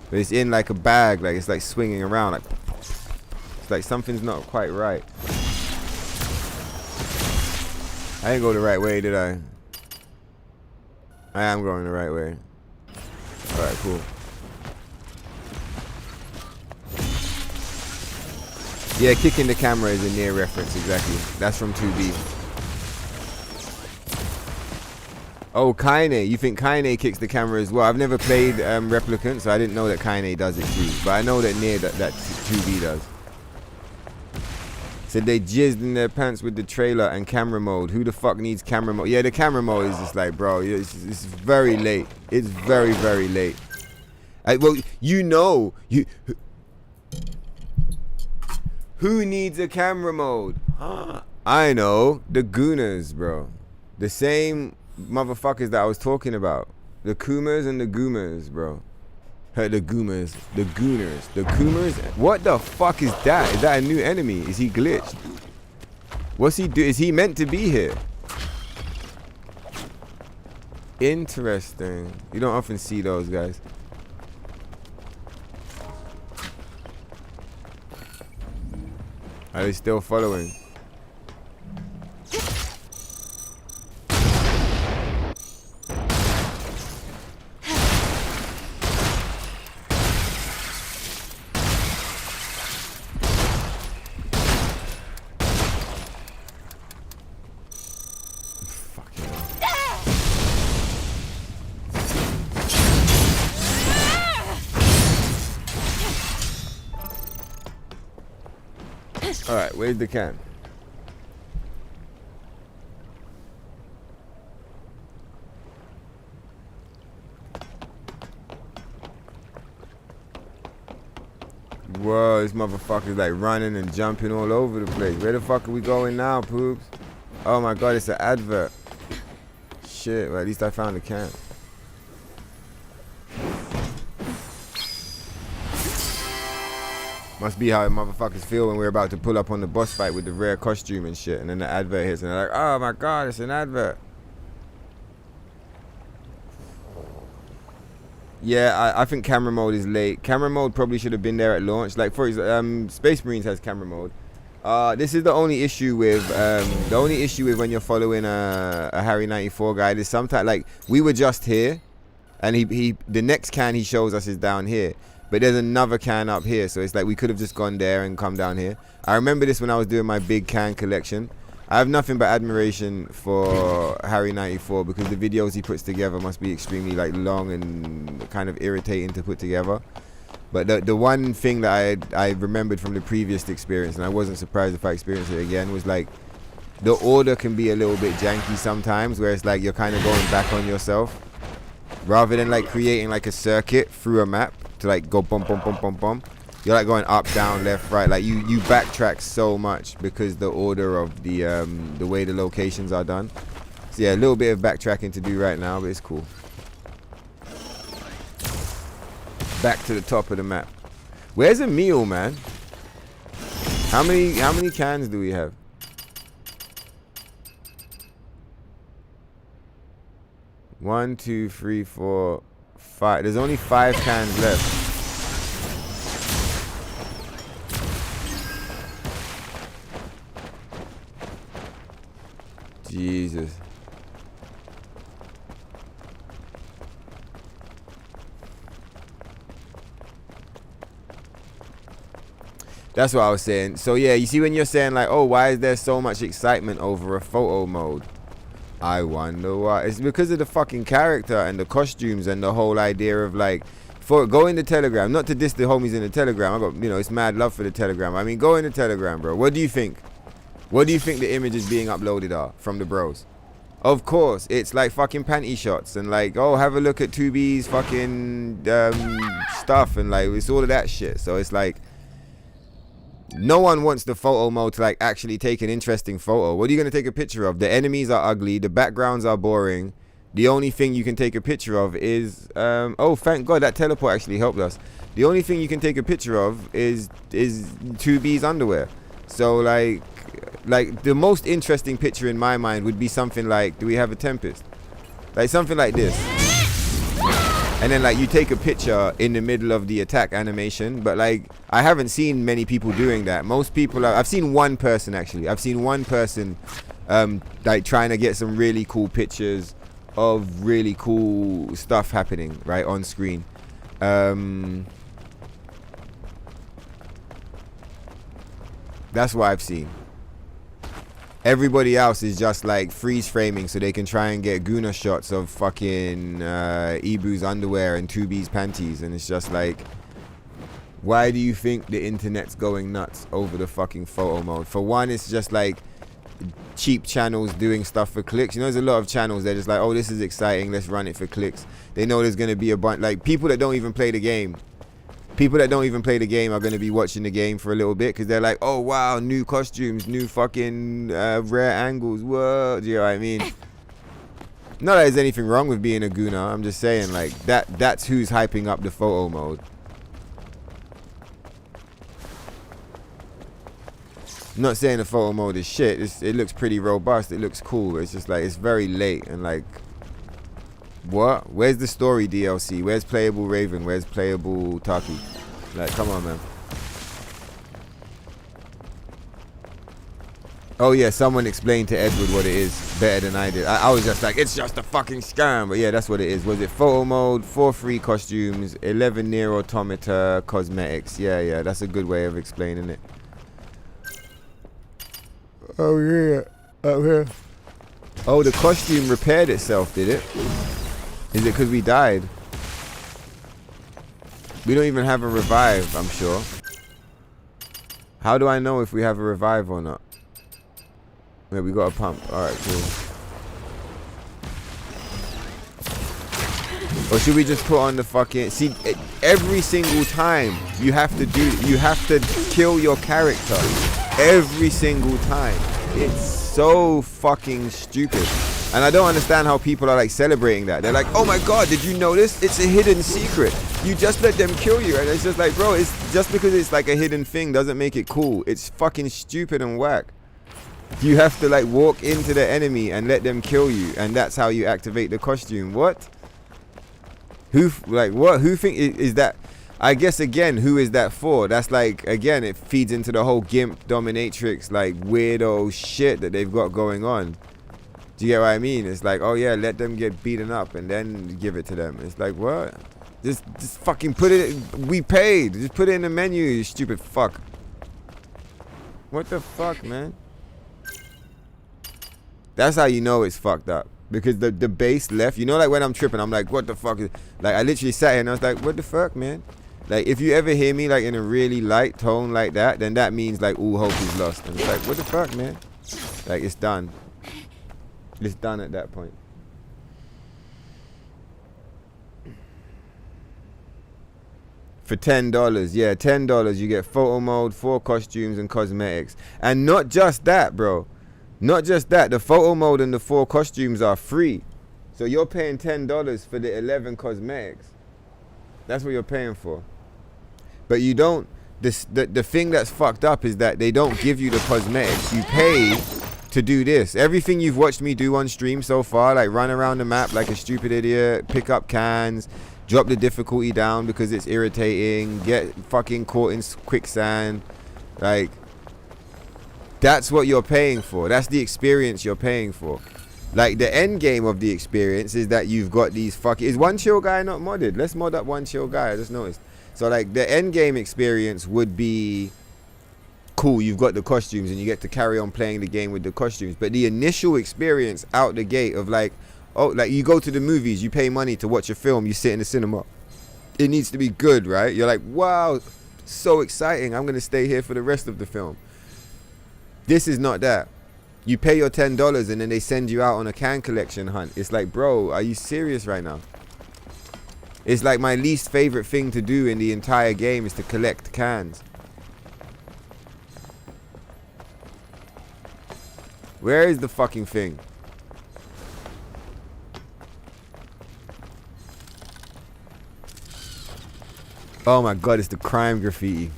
But it's in like a bag, like it's like swinging around, like it's like something's not quite right. I didn't go the right way, did I? I am going the right way. Alright, cool. Yeah, kicking the camera is a NIER reference, exactly. That's from 2B. Oh, Kaine. You think Kaine kicks the camera as well? I've never played Replicant, so I didn't know that Kaine does it too. But I know that NIER that 2B does. Said they jizzed in their pants with the trailer and camera mode. Who the fuck needs camera mode? Yeah, the camera mode is just like, bro, it's very late. It's very, very late. Well, you know, who needs a camera mode? I know, the Gooners, bro. The same motherfuckers that I was talking about. The Kumers and the Goomers, bro. The Goomers, the Gooners, the Coomers. What the fuck is that? Is that a new enemy? Is he glitched? What's he do? Is he meant to be here? Interesting. You don't often see those guys. Are they still following? Alright, where's the can? Whoa, Oh, this motherfucker's like running and jumping all over the place. Where the fuck are we going now, Poops? Oh my god, it's an advert. Shit, well, at least I found a camp. Must be how motherfuckers feel when we're about to pull up on the boss fight with the rare costume and shit, and then the advert hits and they're like, oh my god, it's an advert. Yeah, I think camera mode is late. Camera mode probably should have been there at launch. Like, for example, Space Marines has camera mode. This is the only issue with when you're following a Harry 94 guide is sometimes, like, we were just here, and the next can he shows us is down here, but there's another can up here, so it's like we could have just gone there and come down here. I remember this when I was doing my big can collection. I have nothing but admiration for Harry 94 because the videos he puts together must be extremely like long and kind of irritating to put together. But the one thing that I remembered from the previous experience, and I wasn't surprised if I experienced it again, was like the order can be a little bit janky sometimes, where it's like you're kind of going back on yourself rather than like creating like a circuit through a map to like go bum bum bum bum bum. You're like going up, down, left, right. Like you backtrack so much because the order of the way the locations are done. So yeah, a little bit of backtracking to do right now, but it's cool. Back to the top of the map. Where's a meal, man? How many cans do we have? One, two, three, four, five. There's only 5 cans left. Jesus. That's what I was saying. So yeah, you see when you're saying like, oh, why is there so much excitement over a photo mode? I wonder why. It's because of the fucking character and the costumes and the whole idea of like, go in the Telegram. Not to diss the homies in the Telegram. I got, it's mad love for the Telegram. I mean, go in the Telegram, bro. What do you think? What do you think the images being uploaded are from the bros? Of course, it's like fucking panty shots and like, oh, have a look at 2B's fucking stuff and like, it's all of that shit. So it's like, no one wants the photo mode to like actually take an interesting photo. What are you going to take a picture of? The enemies are ugly. The backgrounds are boring. The only thing you can take a picture of is, oh, thank God that teleport actually helped us. The only thing you can take a picture of is 2B's underwear. So like the most interesting picture in my mind would be something like, do we have a Tempest? Like something like this. And then like you take a picture in the middle of the attack animation, but like I haven't seen many people doing that. Most people I've seen one person actually. I've seen one person like trying to get some really cool pictures of really cool stuff happening right on screen. That's what I've seen. Everybody else is just like freeze framing so they can try and get Guna shots of fucking Ibu's underwear and 2B's panties, and it's just like, why do you think the internet's going nuts over the fucking photo mode? For one, it's just like cheap channels doing stuff for clicks. There's a lot of channels they're just like, oh, this is exciting, let's run it for clicks. They know there's gonna be a bunch, like people that don't even play the game. People that don't even play the game are going to be watching the game for a little bit because they're like, oh, wow, new costumes, new fucking rare angles. Whoa, do you know what I mean? Not that there's anything wrong with being a Guna. I'm just saying, like, that's who's hyping up the photo mode. I'm not saying the photo mode is shit. It looks pretty robust. It looks cool. It's just like, it's very late and like, what? Where's the story DLC? Where's playable Raven? Where's playable Taki? Like, come on, man. Oh yeah, someone explained to Edward what it is better than I did. I was just like, it's just a fucking scam. But yeah, that's what it is. Was it photo mode, 4 free costumes, 11 NIER AUTOMATA cosmetics? Yeah, that's a good way of explaining it. Oh yeah, up here. Oh, the costume repaired itself, did it? Is it because we died? We don't even have a revive, I'm sure. How do I know if we have a revive or not? Yeah, we got a pump. Alright, cool. Or should we just put on the fucking... See, every single time you have to kill your character. Every single time. It's so fucking stupid. And I don't understand how people are like celebrating that. They're like, oh my god, did you notice? It's a hidden secret. You just let them kill you. And it's just like, bro, it's just because it's like a hidden thing doesn't make it cool. It's fucking stupid and whack. You have to like walk into the enemy and let them kill you. And that's how you activate the costume. What? Who think is that? I guess again, who is that for? That's like, again, it feeds into the whole gimp dominatrix like weirdo shit that they've got going on. Do you get what I mean? It's like, oh yeah, let them get beaten up and then give it to them. It's like, what? Just fucking put it. We paid. Just put it in the menu, you stupid fuck. What the fuck, man? That's how you know it's fucked up. Because the bass left. You know, like when I'm tripping, I'm like, what the fuck is... Like, I literally sat here and I was like, what the fuck, man? Like, if you ever hear me, like, in a really light tone like that, then that means, like, all hope is lost. And it's like, what the fuck, man? Like, it's done. It's done at that point. For $10, yeah, $10, you get photo mode, 4 costumes, and cosmetics. And not just that, bro. Not just that, the photo mode and the 4 costumes are free. So you're paying $10 for the 11 cosmetics. That's what you're paying for. But you don't, the thing that's fucked up is that they don't give you the cosmetics. You pay to do this. Everything you've watched me do on stream so far, like run around the map like a stupid idiot, pick up cans, drop the difficulty down because it's irritating, get fucking caught in quicksand, like... That's what you're paying for. That's the experience you're paying for. Like, the end game of the experience is that you've got these fucking... Is One Chill Guy not modded? Let's mod up One Chill Guy. I just noticed. So, like, the end game experience would be... Cool, you've got the costumes and you get to carry on playing the game with the costumes. But the initial experience out the gate of, like... Oh, like, you go to the movies, you pay money to watch a film, you sit in the cinema. It needs to be good, right? You're like, wow, so exciting. I'm going to stay here for the rest of the film. This is not that. You pay your $10 and then they send you out on a can collection hunt. It's like, bro, are you serious right now? It's like my least favorite thing to do in the entire game is to collect cans. Where is the fucking thing? Oh my god, it's the crime graffiti.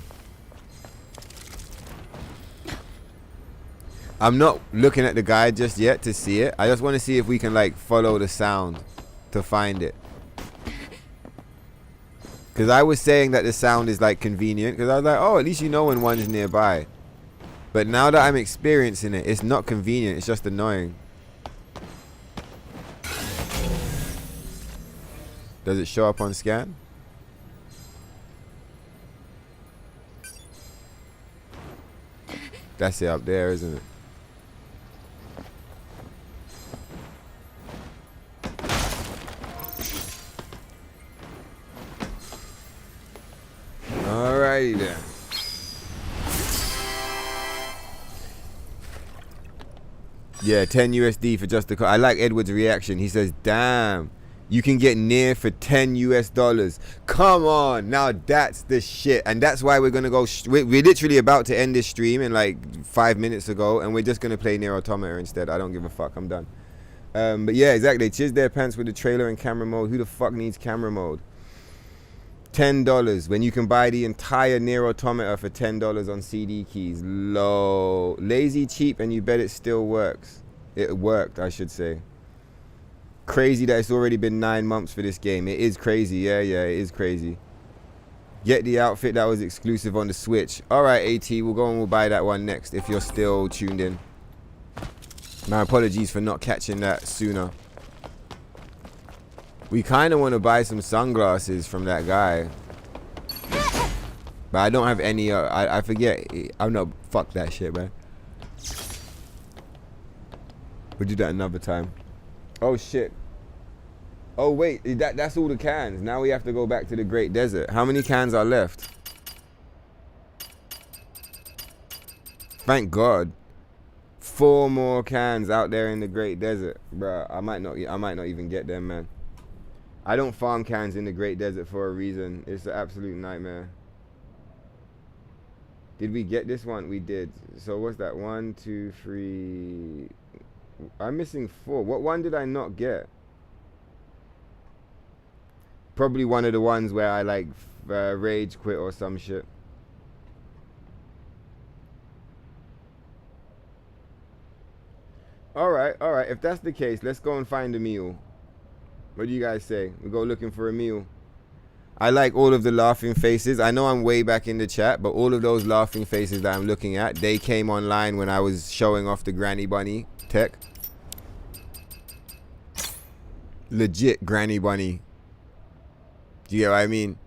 I'm not looking at the guide just yet to see it. I just want to see if we can like follow the sound to find it. Because I was saying that the sound is like convenient. Because I was like, oh, at least you know when one's nearby. But now that I'm experiencing it, it's not convenient. It's just annoying. Does it show up on scan? That's it up there, isn't it? Alrighty then. Yeah, 10 USD for just the car. I like Edward's reaction. He says, damn, you can get NIER for $10 US. Come on. Now that's the shit. And that's why we're going to go. We're literally about to end this stream in like 5 minutes ago. And we're just going to play NIER Automata instead. I don't give a fuck. I'm done. But yeah, exactly. Chiz their pants with the trailer and camera mode. Who the fuck needs camera mode? $10 when you can buy the entire NIER Automata for $10 on CD keys. Low. Lazy cheap, and you bet it still works. It worked, I should say. Crazy that it's already been 9 months for this game. It is crazy. Yeah, it is crazy. Get the outfit that was exclusive on the Switch. Alright, AT, we'll go and we'll buy that one next if you're still tuned in. My apologies for not catching that sooner. We kind of want to buy some sunglasses from that guy. But I don't have any, I forget. I'm not, fuck that shit, man. We'll do that another time. Oh, shit. Oh, wait, that's all the cans. Now we have to go back to the Great Desert. How many cans are left? Thank God. 4 more cans out there in the Great Desert. Bruh, I might not even get them, man. I don't farm cans in the Great Desert for a reason. It's an absolute nightmare. Did we get this one? We did. So what's that? 1, 2, 3. I'm missing 4. What one did I not get? Probably one of the ones where I like rage quit or some shit. Alright. If that's the case, let's go and find a meal. What do you guys say? We go looking for a meal. I like all of the laughing faces. I know I'm way back in the chat, but all of those laughing faces that I'm looking at, they came online when I was showing off the Granny Bunny tech. Legit Granny Bunny. Do you get what I mean?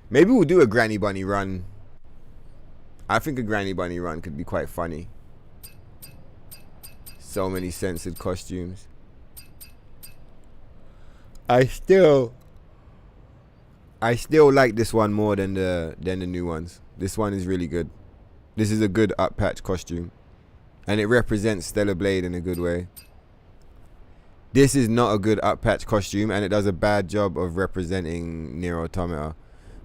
Maybe we'll do a Granny Bunny run. I think a Granny Bunny run could be quite funny. So many censored costumes. I still like this one more than the new ones. This one is really good. This is a good up patch costume, and it represents Stellar Blade in a good way. This is not a good up patch costume, and it does a bad job of representing NIER Automata.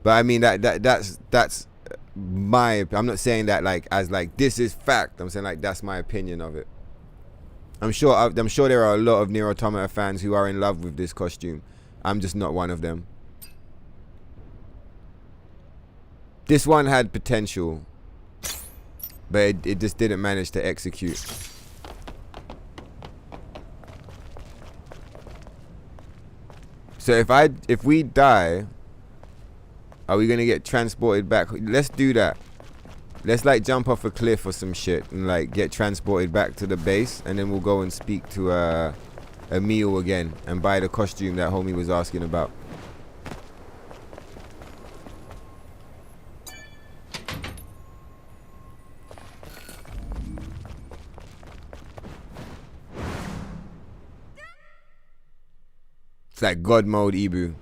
But I mean that's my. I'm not saying that like as like this is fact. I'm saying like that's my opinion of it. I'm sure there are a lot of NIER Automata fans who are in love with this costume. I'm just not one of them. This one had potential, but it just didn't manage to execute. So if we die, are we gonna get transported back? Let's do that. Let's like jump off a cliff or some shit and like get transported back to the base, and then we'll go and speak to a meal again and buy the costume that homie was asking about. It's like God mode Ibu.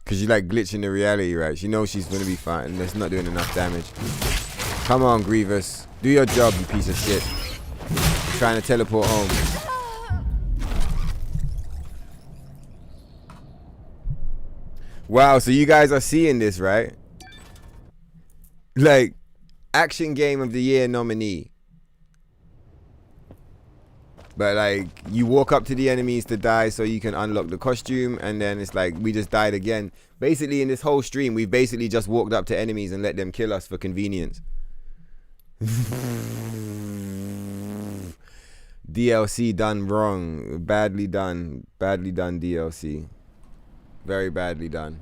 Cause you like glitching the reality, right? She knows she's gonna be fine. That's not doing enough damage. Come on, Grievous. Do your job, you piece of shit. I'm trying to teleport home. Wow, so you guys are seeing this, right? Like, Action Game of the Year nominee. But like, you walk up to the enemies to die so you can unlock the costume, and then it's like, we just died again. Basically, in this whole stream, we've basically just walked up to enemies and let them kill us for convenience. DLC done wrong. Badly done. Badly done DLC. Very badly done.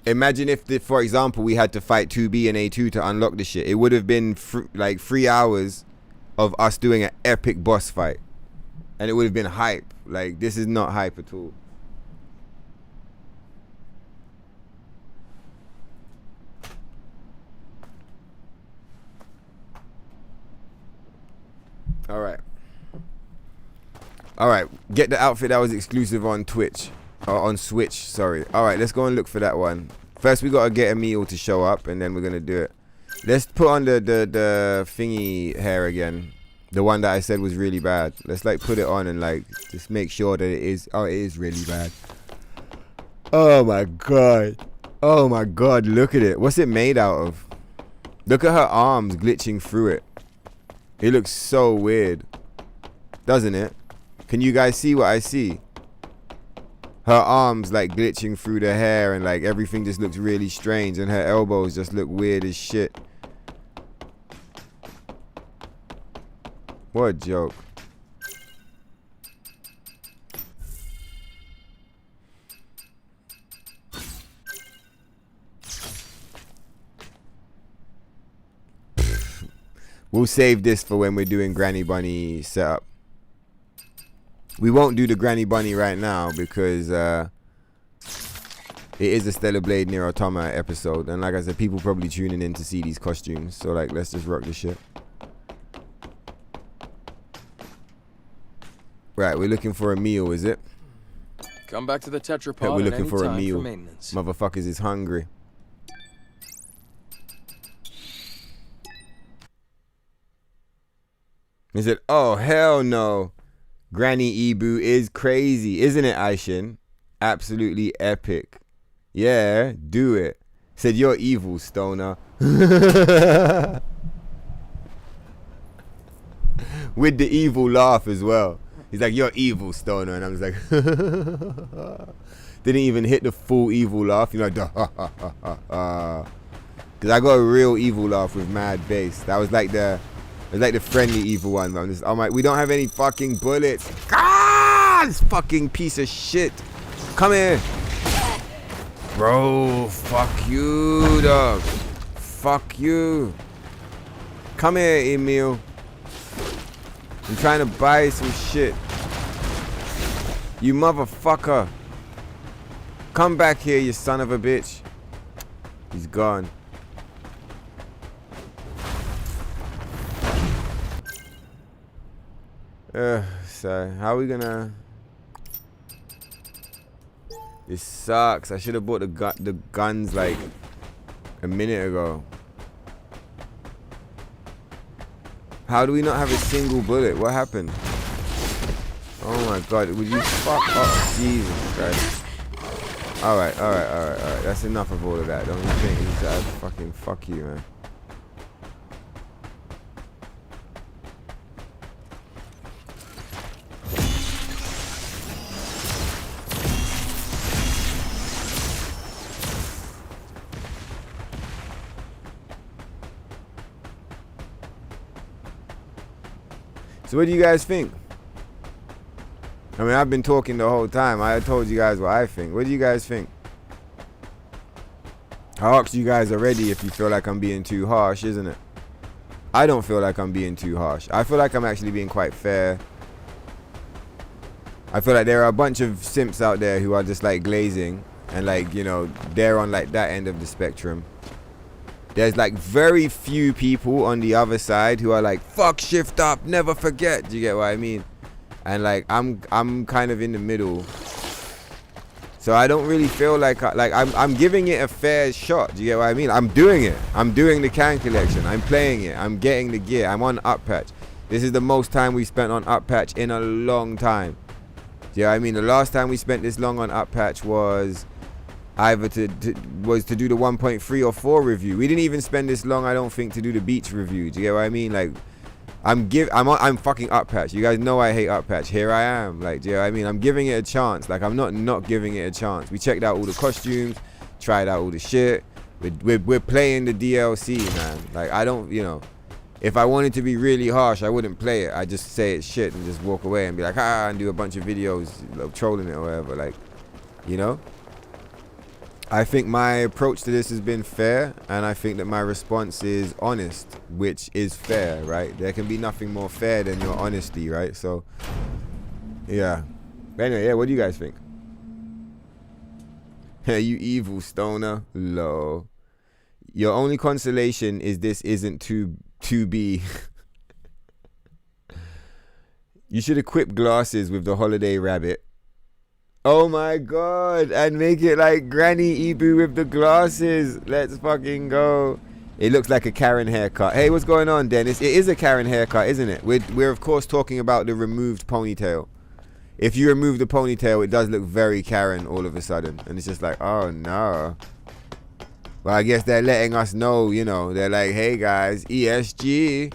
Imagine if, for example, we had to fight 2B and A2 to unlock the shit. It would have been like 3 hours of us doing an epic boss fight, and it would have been hype. Like, this is not hype at all. All right, get the outfit that was exclusive on Twitch, or on Switch, sorry. All right, let's go and look for that one. First we gotta get a meal to show up, and then we're gonna do it. Let's put on the thingy hair again. The one that I said was really bad. Let's like put it on and like just make sure that it is. Oh, it is really bad. Oh my god. Oh my god, look at it. What's it made out of? Look at her arms glitching through it. It looks so weird. Doesn't it? Can you guys see what I see? Her arms like glitching through the hair, and like everything just looks really strange, and her elbows just look weird as shit. What a joke. We'll save this for when we're doing Granny Bunny setup. We won't do the Granny Bunny right now because it is a Stellar Blade NIER Automata episode, and like I said, people probably tuning in to see these costumes. So like, let's just rock the shit. Right, we're looking for a meal, is it? Come back to the tetrapod. Yeah, we're looking for a for meal. maintenance. Motherfuckers is hungry. He said, oh, hell no. Granny Ibu is crazy. Isn't it, Aishin? Absolutely epic. Yeah, do it. Said, you're evil, stoner. With the evil laugh as well. He's like, you're evil, stoner. And I was like, didn't even hit the full evil laugh. You know, because I got a real evil laugh with mad bass. That was like the friendly evil one. I'm like, we don't have any fucking bullets. Ah, this fucking piece of shit. Come here. Bro, fuck you, dog. Fuck you. Come here, Emil. I'm trying to buy some shit. You motherfucker. Come back here, you son of a bitch. He's gone. So how are we gonna... This sucks. I should have bought the guns like a minute ago. How do we not have a single bullet? What happened? Oh my god, would you fuck up? Jesus Christ. Alright. That's enough of all of that. Don't you think? Fucking fuck you, man. So what do you guys think? I mean, I've been talking the whole time. I told you guys what I think. What do you guys think? I asked you guys already if you feel like I'm being too harsh, isn't it? I don't feel like I'm being too harsh. I feel like I'm actually being quite fair. I feel like there are a bunch of simps out there who are just like glazing and like, you know, they're on like that end of the spectrum. There's like very few people on the other side who are like, fuck, shift up, never forget. Do you get what I mean? And like I'm kind of in the middle. So I don't really feel like I'm giving it a fair shot. Do you get what I mean? I'm doing it. I'm doing the can collection. I'm playing it. I'm getting the gear. I'm on up patch. This is the most time we spent on up patch in a long time. Do you know what I mean? The last time we spent this long on up patch was either to do the 1.3 or 4 review. We didn't even spend this long, I don't think, to do the beach review. Do you get what I mean? Like, I'm fucking up patch. You guys know I hate up patch. Here I am. Like, do you know what I mean? I'm giving it a chance. Like, I'm not giving it a chance. We checked out all the costumes, tried out all the shit. We're playing the DLC, man. Like, I don't, you know, if I wanted to be really harsh, I wouldn't play it. I just say it's shit and just walk away and be like, and do a bunch of videos of trolling it or whatever. Like, you know? I think my approach to this has been fair, and I think that my response is honest, which is fair, right? There can be nothing more fair than your honesty, right? So, yeah. But anyway, yeah, what do you guys think? You evil stoner. Low. Your only consolation is this isn't to be. You should equip glasses with the holiday rabbit. Oh my god, and make it like Granny Ibu with the glasses. Let's fucking go. It looks like a Karen haircut. Hey, what's going on, Dennis? It is a Karen haircut, isn't it? We're of course talking about the removed ponytail. If you remove the ponytail, it does look very Karen all of a sudden. And it's just like, oh no. Well, I guess they're letting us know, you know. They're like, hey guys, ESG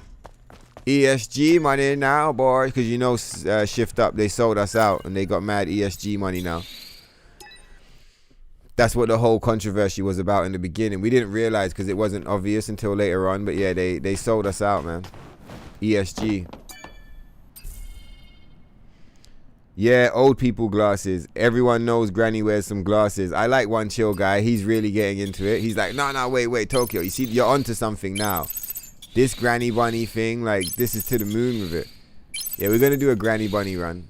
money now, boys. Because you know, Shift Up, they sold us out and they got mad ESG money now. That's what the whole controversy was about in the beginning. We didn't realize because it wasn't obvious until later on. But yeah, they sold us out, man. ESG. Yeah, old people glasses. Everyone knows Granny wears some glasses. I like one chill guy. He's really getting into it. He's like, no, wait, Tokyo. You see, you're onto something now. This Granny Bunny thing, like, this is to the moon with it. Yeah, we're going to do a Granny Bunny run.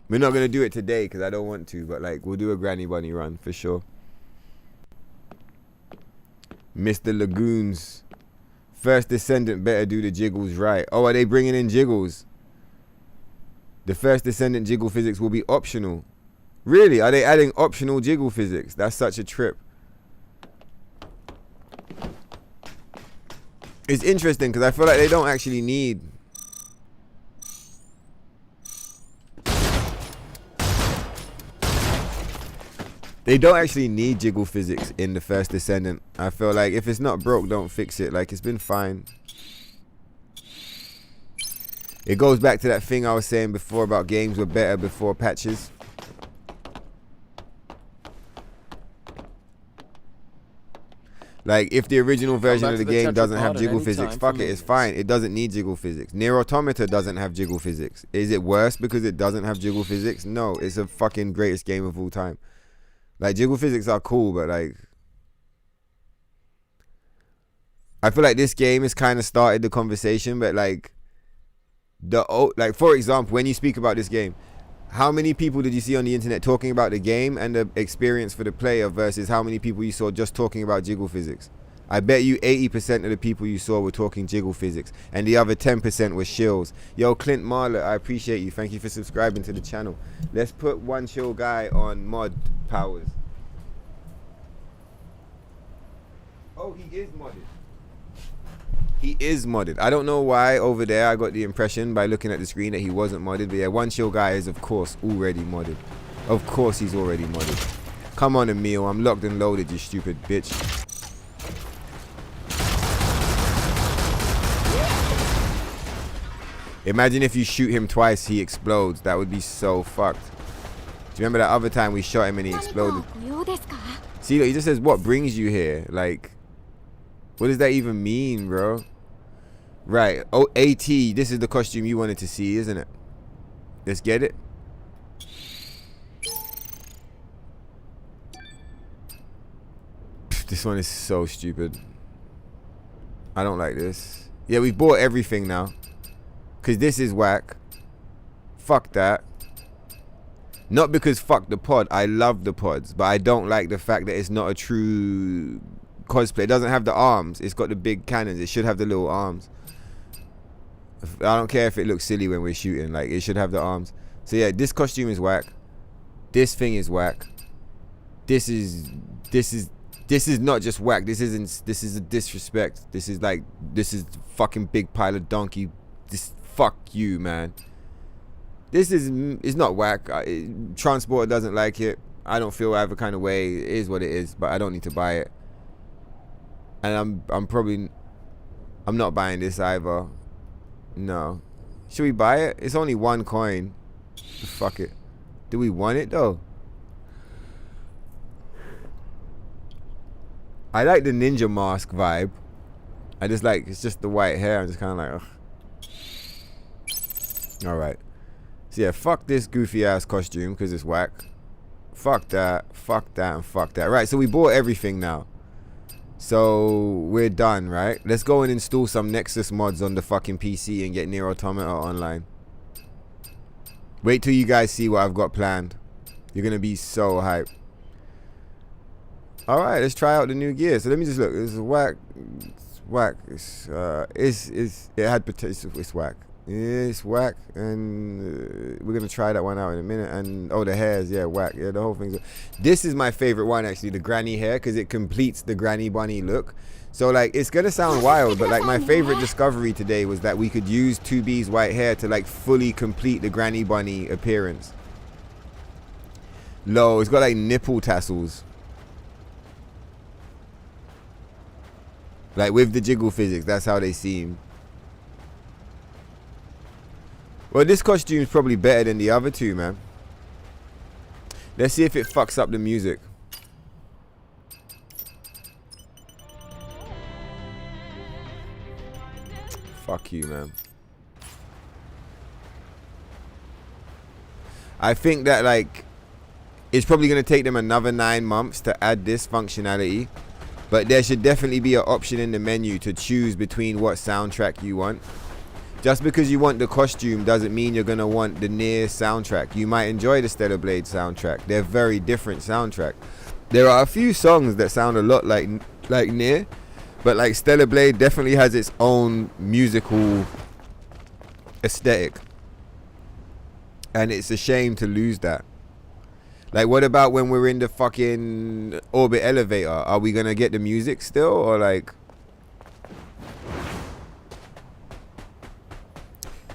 We're not going to do it today because I don't want to, but, like, we'll do a Granny Bunny run for sure. Mr. Lagoons. First Descendant better do the jiggles right. Oh, are they bringing in jiggles? The First Descendant jiggle physics will be optional. Really? Are they adding optional jiggle physics? That's such a trip. It's interesting because I feel like they don't actually need. They don't actually need jiggle physics in the first Descendant. I feel like if it's not broke, don't fix it. Like, it's been fine. It goes back to that thing I was saying before about games were better before patches. Like, if the original version of the game doesn't have jiggle physics, fuck it, it's fine. It doesn't need jiggle physics. NIER Automata doesn't have jiggle physics. Is it worse because it doesn't have jiggle physics? No, it's a fucking greatest game of all time. Like, jiggle physics are cool, but like, I feel like this game has kind of started the conversation, but like, like, for example, when you speak about this game, how many people did you see on the internet talking about the game and the experience for the player versus how many people you saw just talking about jiggle physics? I bet you 80% of the people you saw were talking jiggle physics, and the other 10% were shills. Yo, Clint Marler, I appreciate you. Thank you for subscribing to the channel. Let's put one chill guy on mod powers. Oh, he is modded. He is modded. I don't know why over there I got the impression by looking at the screen that he wasn't modded. But yeah, one chill guy is of course already modded. Of course he's already modded. Come on, Emil. I'm locked and loaded, you stupid bitch. Imagine if you shoot him twice, he explodes. That would be so fucked. Do you remember that other time we shot him and he exploded? See, look, he just says, what brings you here? Like, what does that even mean, bro? Right. Oh, AT, this is the costume you wanted to see, isn't it? Let's get it. This one is so stupid. I don't like this. Yeah, we bought everything now. Because this is whack. Fuck that. Not because fuck the pod. I love the pods. But I don't like the fact that it's not a true cosplay. It doesn't have the arms. It's got the big cannons. It should have the little arms. I don't care if it looks silly when we're shooting. Like, it should have the arms. So yeah, this costume is whack. This thing is whack. This is not just whack. This is a disrespect. This is fucking big pile of donkey. This, fuck you, man. This is, it's not whack. Transporter doesn't like it. I don't feel either kind of way. It is what it is, but I don't need to buy it. And I'm not buying this either. No. Should we buy it? It's only 1 coin. Fuck it. Do we want it though? I like the ninja mask vibe. I just like, it's just the white hair. I'm just kind of like, ugh. Alright. So yeah, fuck this goofy ass costume because it's whack. Fuck that, and fuck that. Right, so we bought everything now. So we're done, right? Let's go and install some Nexus mods on the fucking PC and get NIER Automata online. Wait till you guys see what I've got planned. You're gonna be so hyped. Alright, let's try out the new gear. So let me just look. It's whack. It's whack. It had potential. It's whack. It's whack, and we're gonna try that one out in a minute. And oh, the hairs, yeah, whack, yeah, the whole thing's. This is my favorite one actually, the granny hair, because it completes the granny bunny look. So like, it's gonna sound wild, but like my favorite discovery today was that we could use 2B's white hair to like fully complete the granny bunny appearance. Low, it's got like nipple tassels, like with the jiggle physics. That's how they seem. Well, this costume is probably better than the other two, man. Let's see if it fucks up the music. Fuck you, man. I think that, like, it's probably going to take them another 9 months to add this functionality. But there should definitely be an option in the menu to choose between what soundtrack you want. Just because you want the costume doesn't mean you're going to want the NIER soundtrack. You might enjoy the Stellar Blade soundtrack. They're very different soundtrack. There are a few songs that sound a lot like NIER, but like Stellar Blade definitely has its own musical aesthetic. And it's a shame to lose that. Like, what about when we're in the fucking orbit elevator? Are we going to get the music still, or like...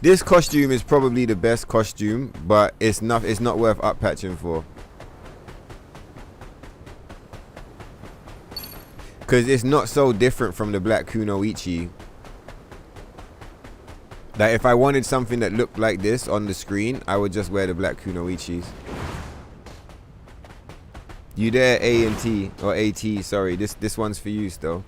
This costume is probably the best costume, but it's not worth up patching for. Because it's not so different from the black kunoichi. That if I wanted something that looked like this on the screen, I would just wear the black kunoichis. You there, A and T, or AT, sorry. This one's for you still.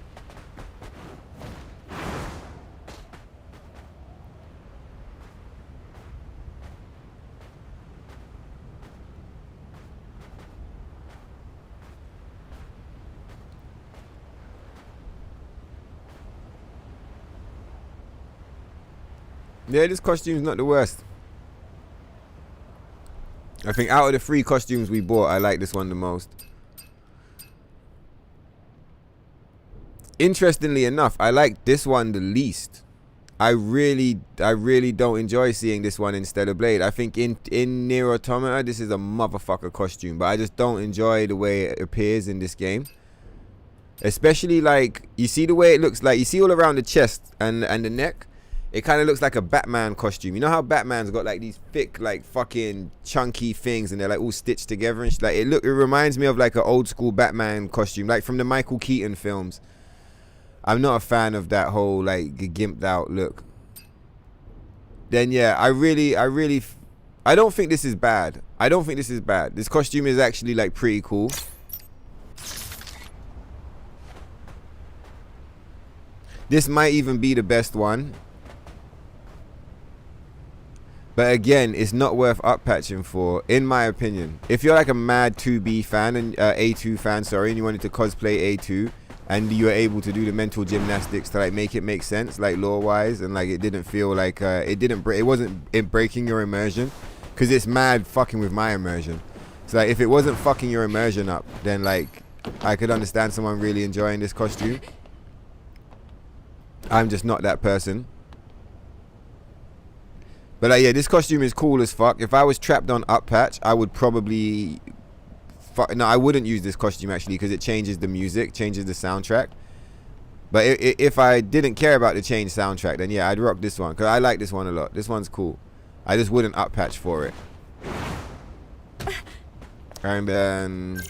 Yeah, this costume's not the worst. I think out of the 3 costumes we bought, I like this one the most. Interestingly enough, I like this one the least. I really don't enjoy seeing this one instead of Blade. I think in NIER Automata, this is a motherfucker costume, but I just don't enjoy the way it appears in this game. Especially like, you see the way it looks like, you see all around the chest and the neck? It kind of looks like a Batman costume. You know how Batman's got like these thick, like fucking chunky things, and they're like all stitched together and shit. Like it reminds me of like an old school Batman costume, like from the Michael Keaton films. I'm not a fan of that whole like gimped out look. Then yeah, I don't think this is bad. I don't think this is bad. This costume is actually like pretty cool. This might even be the best one. But again, it's not worth up patching for, in my opinion. If you're like a mad 2B fan, and A2 fan, sorry, and you wanted to cosplay A2, and you were able to do the mental gymnastics to like make it make sense, like lore-wise, and like it didn't feel like it wasn't breaking your immersion, because it's mad fucking with my immersion. So like if it wasn't fucking your immersion up, then like I could understand someone really enjoying this costume. I'm just not that person. But like, yeah, this costume is cool as fuck. If I was trapped on up patch, I would probably... No, I wouldn't use this costume actually, because it changes the music, changes the soundtrack. But if I didn't care about the change soundtrack, then yeah, I'd rock this one, because I like this one a lot. This one's cool. I just wouldn't up patch for it. And then...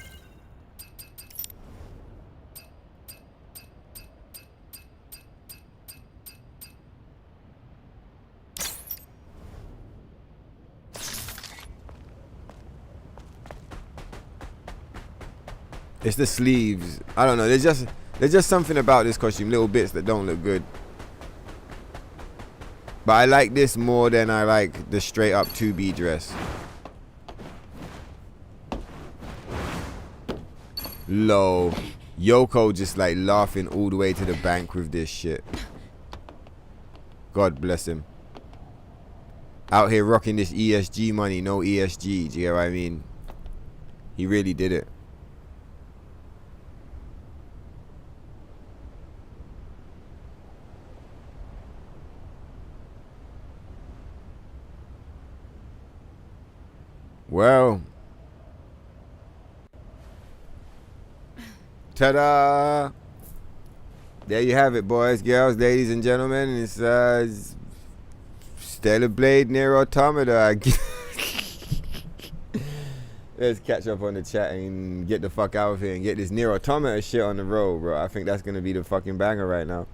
it's the sleeves. I don't know. There's just something about this costume, little bits that don't look good. But I like this more than I like the straight up 2B dress. Low. Yoko just like laughing all the way to the bank with this shit. God bless him. Out here rocking this ESG money, no ESG. Do you get what I mean? He really did it. Well, ta-da! There you have it, boys, girls, ladies, and gentlemen. It's Stellar Blade NIER Automata. Let's catch up on the chat and get the fuck out of here and get this NIER Automata shit on the road, bro. I think that's gonna be the fucking banger right now.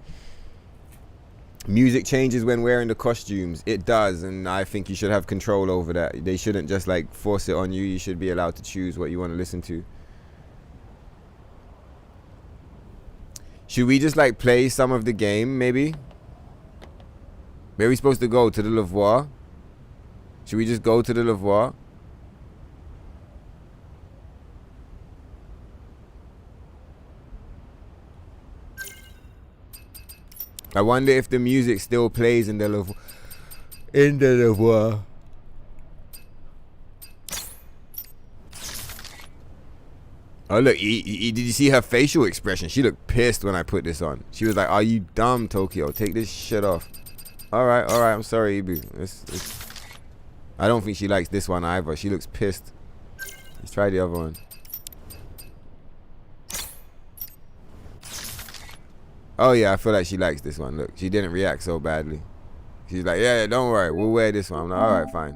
Music changes when wearing the costumes. It does, and I think you should have control over that. They shouldn't just like force it on you. You should be allowed to choose what you want to listen to. Should we just like play some of the game, maybe? Where are we supposed to go? To the Lavoir? Should we just go to the Lavoir? I wonder if the music still plays in the Lavoir. In the Lavoir. Oh look, did you see her facial expression? She looked pissed when I put this on. She was like, "Are you dumb, Tokyo? Take this shit off." All right, I'm sorry, Ibu. I don't think she likes this one either. She looks pissed. Let's try the other one. Oh yeah, I feel like she likes this one. Look, she didn't react so badly. She's like, yeah, don't worry, we'll wear this one. I'm like, all right, fine.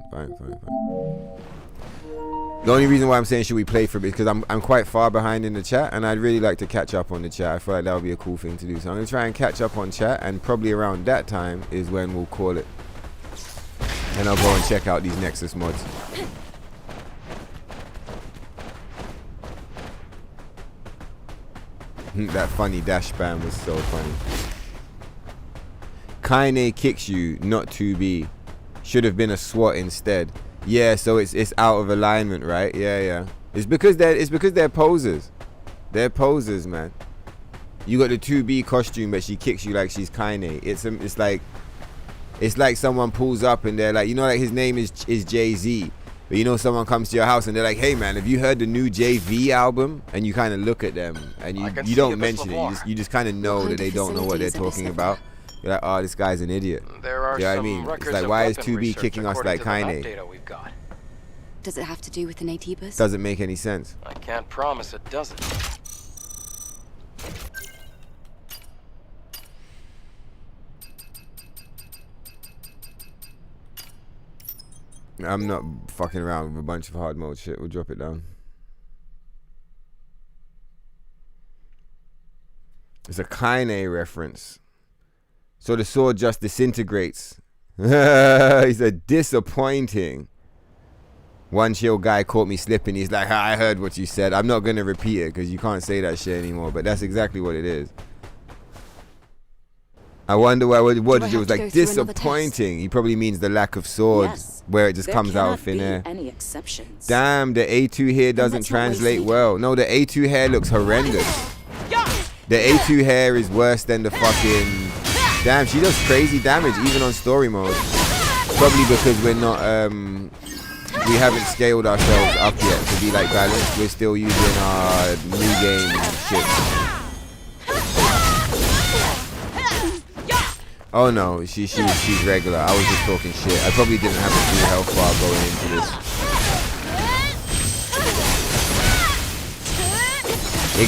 The only reason why I'm saying should we play for it is because I'm quite far behind in the chat, and I'd really like to catch up on the chat. I feel like that would be a cool thing to do. So I'm gonna try and catch up on chat, and probably around that time is when we'll call it. And I'll go and check out these Nexus mods. That funny dash spam was so funny. Kaine kicks you, not 2B. Should have been a SWAT instead. Yeah, so it's out of alignment, right? Yeah. It's because they're posers. They're posers, man. You got the 2B costume, but she kicks you like she's Kaine. It's like someone pulls up and they're like, you know, like his name is Jay-Z. But you know, someone comes to your house and they're like, hey man, have you heard the new JV album? And you kind of look at them and you don't mention it. You just kind of know that they don't know what they're talking about. You're like, oh, this guy's an idiot. There are you know what I some mean? It's records like, of why is weapon 2B research kicking us according like to the map Kaine? data we've got. Does it have to do with the natives? Doesn't make any sense. I can't promise it doesn't. I'm not fucking around with a bunch of hard mode shit. We'll drop it down. It's a Kaine reference. So the sword just disintegrates. He said, disappointing. One chill guy caught me slipping. He's like, I heard what you said. I'm not going to repeat it because you can't say that shit anymore. But that's exactly what it is. I wonder why what did you was like disappointing. He probably means the lack of swords, where it just comes out of thin air. Any exceptions. Damn, the A2 here doesn't translate well. No, the A2 hair looks horrendous. The A2 hair is worse than the fucking... Damn, she does crazy damage even on story mode. Probably because we're not we haven't scaled ourselves up yet to be like balanced. We're still using our new game shit. Oh no, she's regular. I was just talking shit. I probably didn't have a full health bar going into this.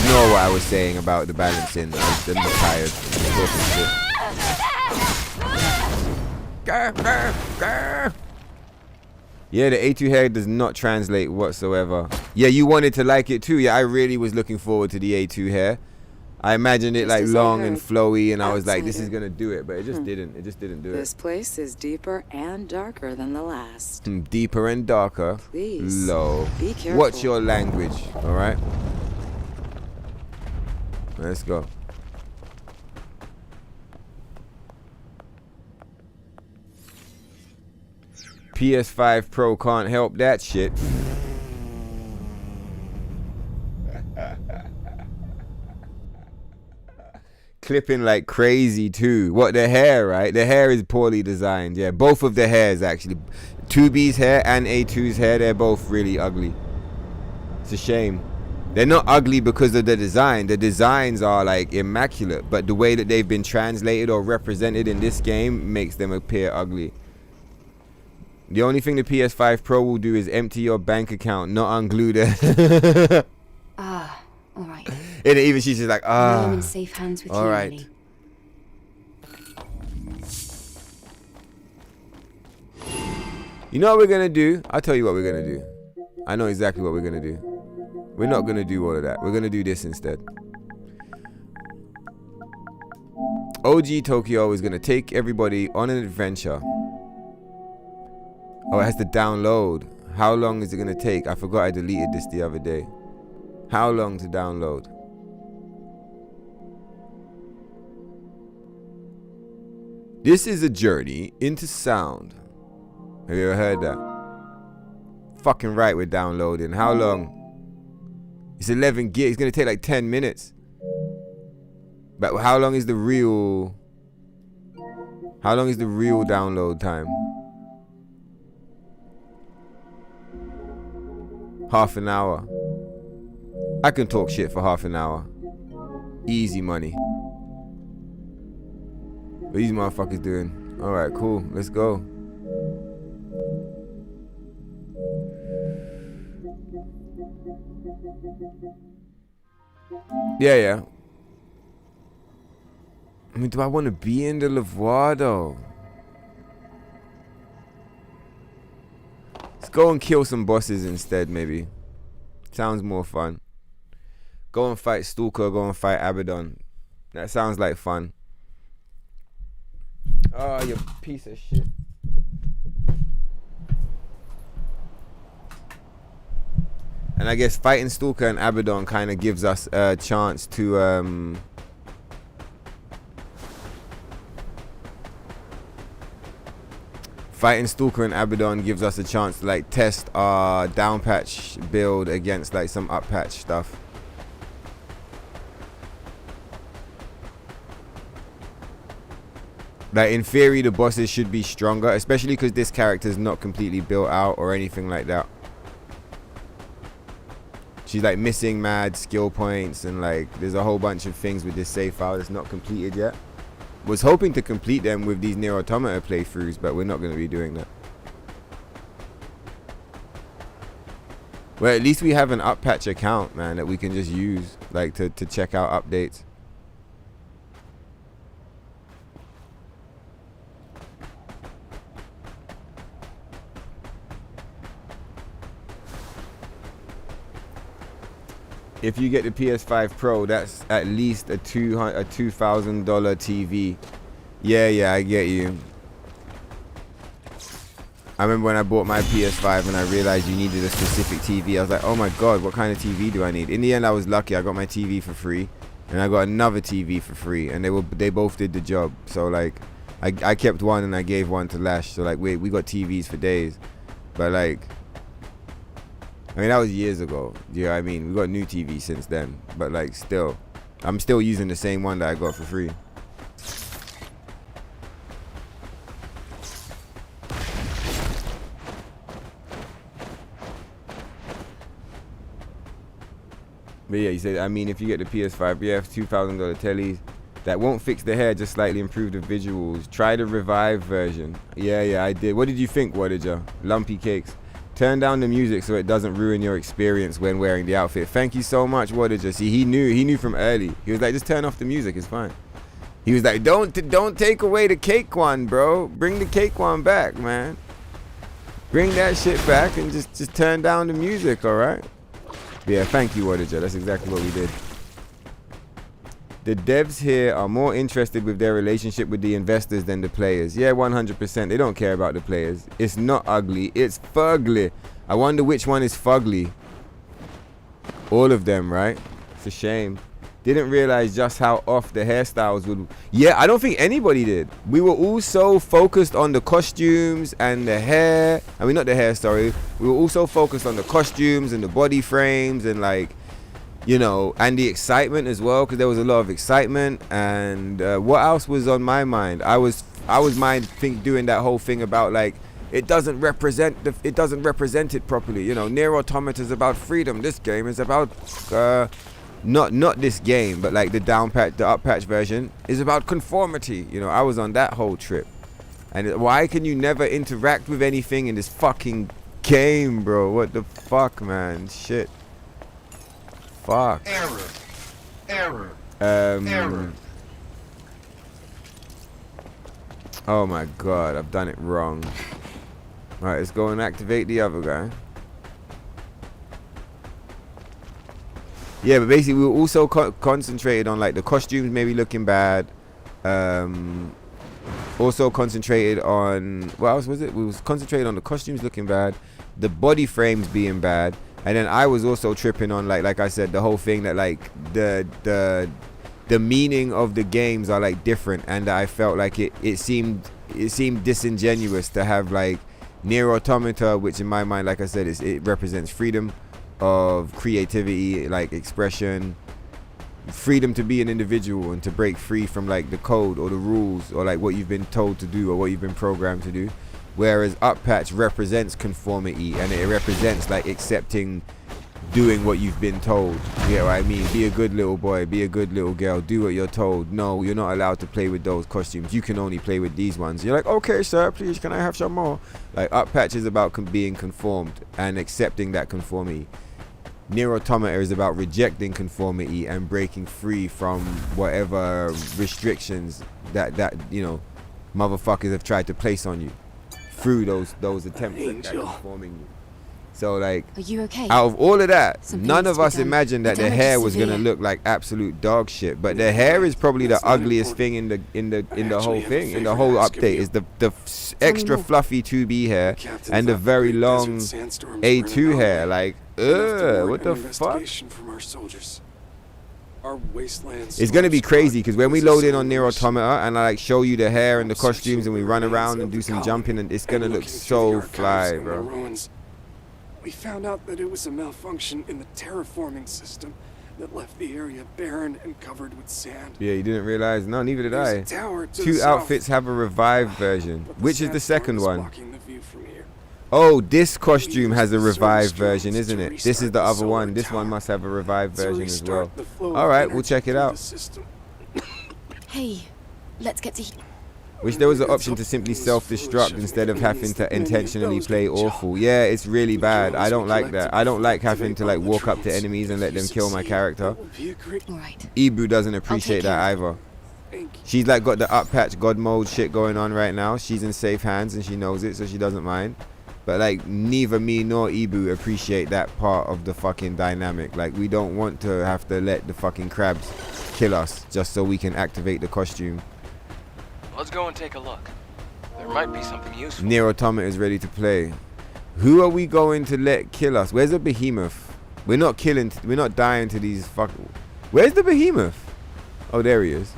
Ignore what I was saying about the balancing. I'm just tired. I'm talking shit. Yeah, the A2 hair does not translate whatsoever. Yeah, you wanted to like it too. Yeah, I really was looking forward to the A2 hair. I imagined it like long and flowy, and I was like, this is gonna do it, but it just didn't. It just didn't do it. This place is deeper and darker than the last. Deeper and darker. Please. Low. Be careful. What's your language? All right. Let's go. PS5 Pro can't help that shit. Clipping like crazy too. What, the hair, right? The hair is poorly designed. Yeah, both of the hairs actually. 2B's hair and A2's hair, they're both really ugly. It's a shame. They're not ugly because of the design. The designs are like immaculate, but the way that they've been translated or represented in this game makes them appear ugly. The only thing the PS5 Pro will do is empty your bank account, not unglue the... Ah, all right. And even she's just like, I am in safe hands with you, all right. Ellie. You know what we're gonna do? I'll tell you what we're gonna do. I know exactly what we're gonna do. We're not gonna do all of that. We're gonna do this instead. OG Tokyo is gonna take everybody on an adventure. Oh, it has to download. How long is it gonna take? I forgot I deleted this the other day. How long to download? This is a journey into sound. Have you ever heard that? Fucking right, we're downloading. How long? It's 11 gigs. It's gonna take like 10 minutes. But how long is the real? How long is the real download time? Half an hour. I can talk shit for half an hour. Easy money. What these motherfuckers doing? Alright, cool. Let's go. Yeah. I mean, do I want to be in the Lavoir though? Let's go and kill some bosses instead, maybe. Sounds more fun. Go and fight Stalker, go and fight Abaddon. That sounds like fun. Oh, you piece of shit. And I guess fighting Stalker and Abaddon kind of gives us a chance to fighting Stalker and Abaddon gives us a chance to like test our down patch build against like some up patch stuff. Like in theory the bosses should be stronger, especially because this character is not completely built out or anything like that. She's like missing mad skill points and like there's a whole bunch of things with this save file that's not completed yet. Was hoping to complete them with these NIER AUTOMATA playthroughs, but we're not going to be doing that. Well, at least we have an up patch account, man, that we can just use like to check out updates. If you get the PS5 Pro, that's at least a $2,000 TV. Yeah, I get you. I remember when I bought my PS5 and I realized you needed a specific TV. I was like, oh my god, what kind of TV do I need? In the end, I was lucky. I got my TV for free, and I got another TV for free, and they both did the job. So like, I kept one and I gave one to Lash. So like, we got TVs for days, but like. I mean, that was years ago. You know what I mean? We got new TV since then. But, like, still. I'm still using the same one that I got for free. But, yeah, you said, I mean, if you get the PS5, yeah, $2,000 tellies. That won't fix the hair, just slightly improve the visuals. Try the Revive version. Yeah, I did. What did you think, Wadager? Lumpy cakes. Turn down the music so it doesn't ruin your experience when wearing the outfit. Thank you so much, Wadager. See, he knew from early. He was like, just turn off the music, it's fine. He was like, don't take away the cake one, bro. Bring the cake one back, man. Bring that shit back and just turn down the music, all right? Yeah, thank you, Wadager. That's exactly what we did. The devs here are more interested with their relationship with the investors than the players. Yeah, 100%. They don't care about the players. It's not ugly. It's fugly. I wonder which one is fugly. All of them, right? It's a shame. Didn't realize just how off the hairstyles would... Yeah, I don't think anybody did. We were all so focused on the costumes and the hair. I mean, not the hair, sorry. We were also focused on the costumes and the body frames and like... You know, and the excitement as well, because there was a lot of excitement. And what else was on my mind? I was doing that whole thing about like it doesn't represent it properly. You know, NIER AUTOMATA is about freedom. This game is about not this game, but like the up patch version is about conformity. You know, I was on that whole trip. And why can you never interact with anything in this fucking game, bro? What the fuck, man? Shit. Fuck. Error. Oh my god, I've done it wrong. Alright, let's go and activate the other guy. Yeah, but basically we were also concentrated on like the costumes maybe looking bad. Also concentrated on... What else was it? We was concentrated on the costumes looking bad. The body frames being bad. And then I was also tripping on like I said, the whole thing that like the meaning of the games are like different, and I felt like it seemed disingenuous to have like NIER AUTOMATA, which in my mind, like I said, it represents freedom of creativity, like expression, freedom to be an individual and to break free from like the code or the rules or like what you've been told to do or what you've been programmed to do. Whereas up patch represents conformity, and it represents like accepting doing what you've been told. You know what I mean? Be a good little boy, be a good little girl, do what you're told. No, you're not allowed to play with those costumes. You can only play with these ones. You're like, okay, sir, please, can I have some more? Like, up patch is about being conformed and accepting that conformity. NIER AUTOMATA is about rejecting conformity and breaking free from whatever restrictions that you know, motherfuckers have tried to place on you through those attempts at conforming you. So like, Are you okay? out of all of that, Something none needs of to be us done. imagined that The the damage hair is was gonna severe. look like absolute dog shit. But the hair is probably the ugliest thing in the whole thing, in the whole update. Is the extra more. fluffy 2B hair and the very long A2 hair. Like, what the fuck? From our soldiers. Our wastelands. It's gonna be crazy because when we load in on NIER Automata and I like show you the hair and the costumes and we run around and do some jumping, and it's gonna look so fly, bro. We found out that it was a malfunction in the terraforming system that left the area barren and covered with sand. Yeah, you didn't realize? No, neither did There's I. a tower to the Two south, outfits have a revived version. but Which is the second sandstorm is one? blocking the view from here. Oh, this costume has a Use the revived service version, drones isn't to it? This is restart the the other solar one. This one tower. must have a revived To version as well. restart the flow of Alright, we'll energy check it through out. the system. Hey, let's get to... Wish there was an option to simply self-destruct instead of having to intentionally play awful. Yeah, it's really bad. I don't like that. I don't like having to like walk up to enemies and let them kill my character. That will be a great Alright. Ibu doesn't appreciate that either. thank you. She's like got the up patch god mode shit going on right now. She's in safe hands and she knows it, so she doesn't mind. But like neither me nor Ibu appreciate that part of the fucking dynamic. Like we don't want to have to let the fucking crabs kill us just so we can activate the costume. Let's go and take a look. There might be something useful. NIER Automata is ready to play. Who are we going to let kill us? Where's the behemoth? We're not dying to these fucking... Where's the behemoth? Oh, there he is.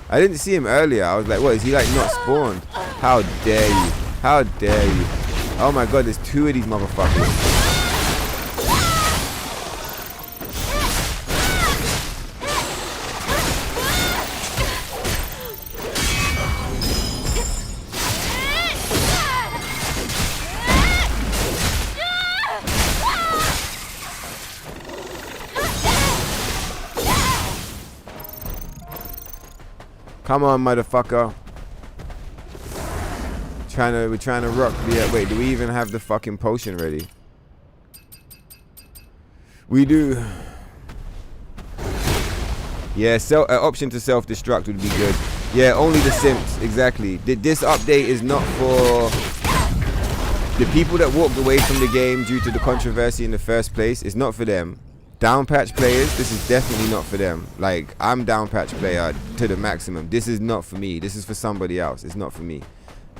I didn't see him earlier. I was like, what, is he like not spawned? How dare you? How dare you? Oh my god, there's two of these motherfuckers. Come on, motherfucker. We're trying to rock the... wait, do we even have the fucking potion ready? We do. Yeah, option to self-destruct would be good. Yeah, only the simps, exactly. This update is not for the people that walked away from the game due to the controversy in the first place. It's not for them. Down patch players, this is definitely not for them. Like, I'm down patch player to the maximum. This is not for me. This is for somebody else. It's not for me.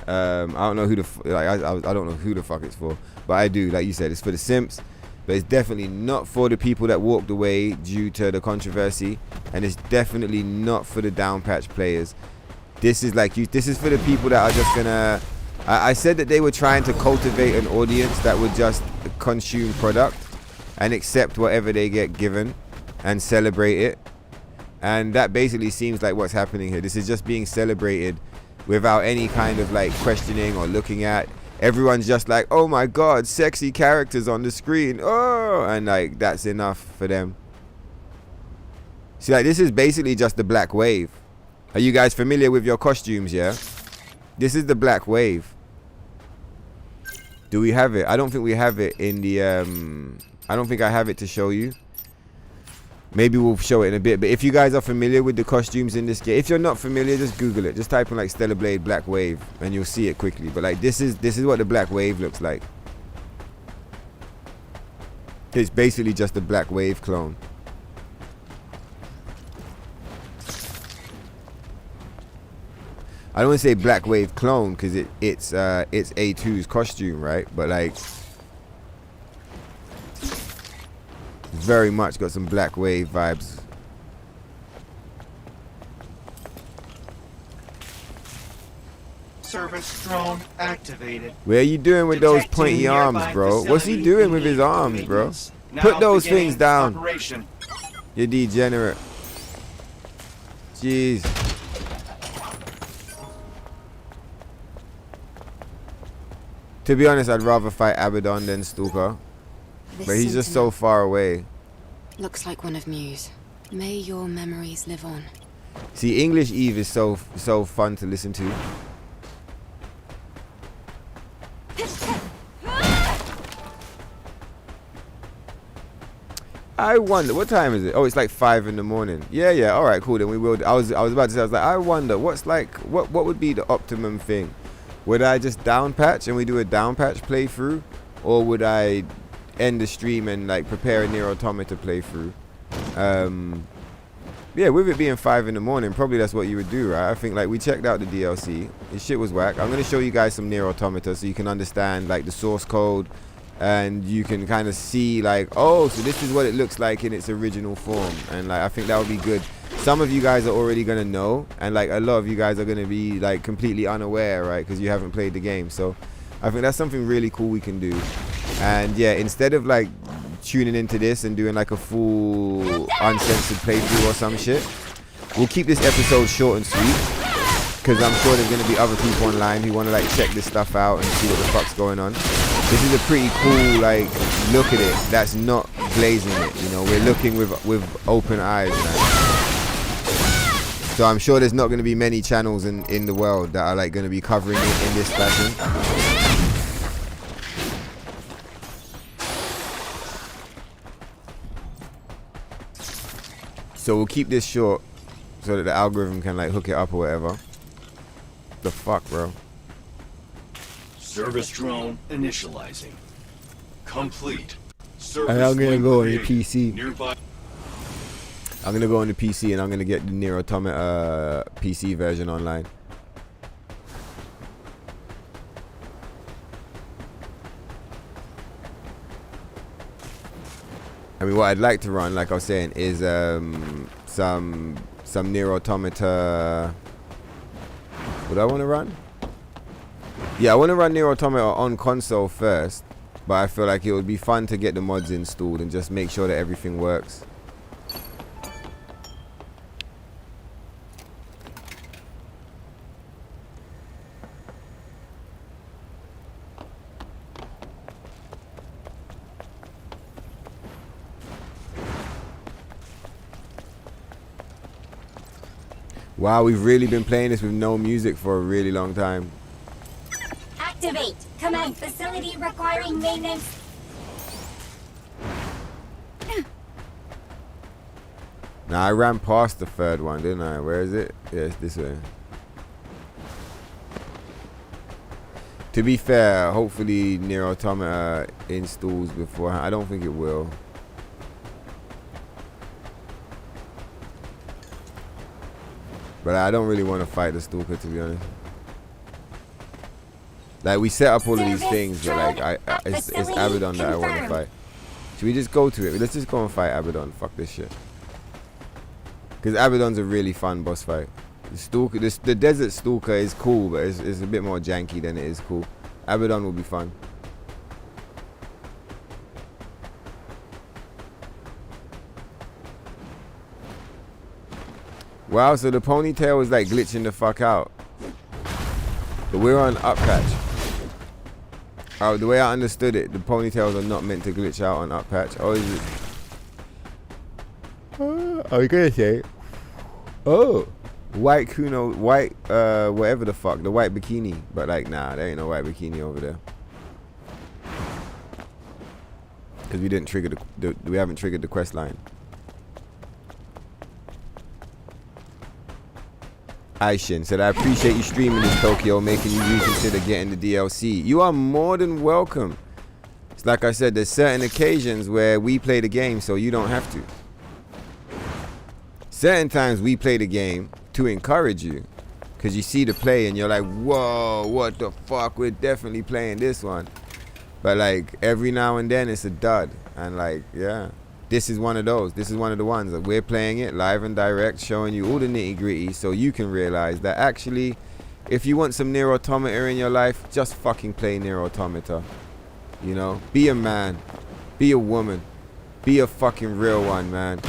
I don't know who the I don't know who the fuck it's for, but I do. Like you said, it's for the simps, but it's definitely not for the people that walked away due to the controversy, and it's definitely not for the down patch players. This is like this is for the people that are just gonna. I said that they were trying to cultivate an audience that would just consume product and accept whatever they get given and celebrate it, and that basically seems like what's happening here. This is just being celebrated without any kind of like questioning or looking at. Everyone's just like, oh my god, sexy characters on the screen, oh, and like that's enough for them. See, like this is basically just the black wave. Are you guys familiar with your costumes? Yeah, this is the black wave. Do we have it? I don't think we have it in the I don't think I have it to show you. Maybe we'll show it in a bit. But if you guys are familiar with the costumes in this game, if you're not familiar, just Google it. Just type in like Stellar Blade Black Wave and you'll see it quickly. But like this is what the Black Wave looks like. It's basically just a Black Wave clone. I don't want to say Black Wave clone because it's A2's costume, right? But like very much got some Black Wave vibes. Service drone activated. Where are you doing with those pointy arms, bro? What's he doing with his arms, bro? Put those things down. You degenerate. Jeez. To be honest, I'd rather fight Abaddon than Stalker. This But he's just so sentinel far away. looks like one of Muse. May your memories live on. See, English Eve is so fun to listen to. I wonder, what time is it? Oh, it's like 5 in the morning. Yeah, all right, cool. Then we will. I was about to say, I was like, I wonder what would be the optimum thing? Would I just down patch and we do a down patch playthrough, or would I end the stream and like prepare a NIER AUTOMATA playthrough? Yeah, with it being 5 in the morning, probably that's what you would do, right? I think like we checked out the DLC. This shit was whack. I'm gonna show you guys some NIER AUTOMATA so you can understand like the source code, and you can kind of see like, oh, so this is what it looks like in its original form. And like I think that would be good. Some of you guys are already gonna know, and like a lot of you guys are gonna be like completely unaware, right? Because you haven't played the game. So I think that's something really cool we can do. And yeah, instead of like tuning into this and doing like a full uncensored playthrough or some shit, we'll keep this episode short and sweet, because I'm sure there's gonna be other people online who want to like check this stuff out and see what the fuck's going on. This is a pretty cool like look at it. That's not glazing it, you know. We're looking with open eyes, man. So I'm sure there's not going to be many channels in the world that are like going to be covering it in this fashion. So we'll keep this short so that the algorithm can like hook it up or whatever. The fuck, bro? Service drone initializing. Complete. And I'm gonna go on the PC. Nearby. I'm gonna go on the PC and I'm gonna get the NIER AUTOMATA PC version online. I mean, what I'd like to run, like I was saying, is some NIER AUTOMATA. What do I want to run? Yeah, I want to run NIER AUTOMATA on console first, but I feel like it would be fun to get the mods installed and just make sure that everything works. Wow, we've really been playing this with no music for a really long time. Activate. Command facility requiring maintenance. Now I ran past the third one, didn't I? Where is it? Yes, this way. To be fair, hopefully NIER AUTOMATA installs beforehand. I don't think it will. But I don't really want to fight the stalker, to be honest. Like, we set up all of these things, but like, it's Abaddon that I want to fight. Should we just go to it? Let's just go and fight Abaddon. Fuck this shit. Because Abaddon's a really fun boss fight. The stalker, the desert stalker is cool, but it's a bit more janky than it is cool. Abaddon will be fun. Wow, so the ponytail is like glitching the fuck out. But we're on up patch. Oh, the way I understood it, the ponytails are not meant to glitch out on up patch. Oh, is it? Are we gonna say? Oh, white Kuno, white, whatever the fuck, the white bikini. But like, nah, there ain't no white bikini over there. Because we didn't trigger we haven't triggered the quest line. Aishin said, I appreciate you streaming this, Tokyo, making you reconsider getting the DLC. You are more than welcome. It's like I said, there's certain occasions where we play the game so you don't have to. Certain times we play the game to encourage you, because you see the play and you're like, whoa, what the fuck, we're definitely playing this one. But like every now and then it's a dud, and like, yeah, this is one of those. This is one of the ones that we're playing it live and direct, showing you all the nitty gritty so you can realize that actually, if you want some NIER AUTOMATA in your life, just fucking play NIER AUTOMATA. You know, be a man, be a woman, be a fucking real one, man.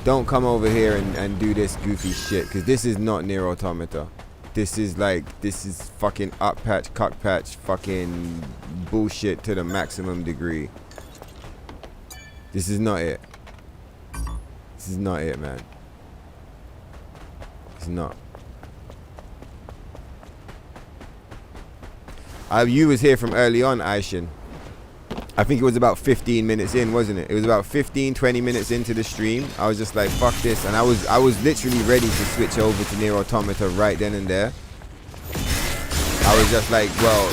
Don't come over here and do this goofy shit, because this is not NIER AUTOMATA. This is fucking up patch, cuck patch, fucking bullshit to the maximum degree. This is not it. This is not it, man. It's not. You was here from early on, Aishin. I think it was about 15 minutes in, wasn't it? It was about 15-20 minutes into the stream. I was just like, fuck this. And I was literally ready to switch over to NIER AUTOMATA right then and there. I was just like, well,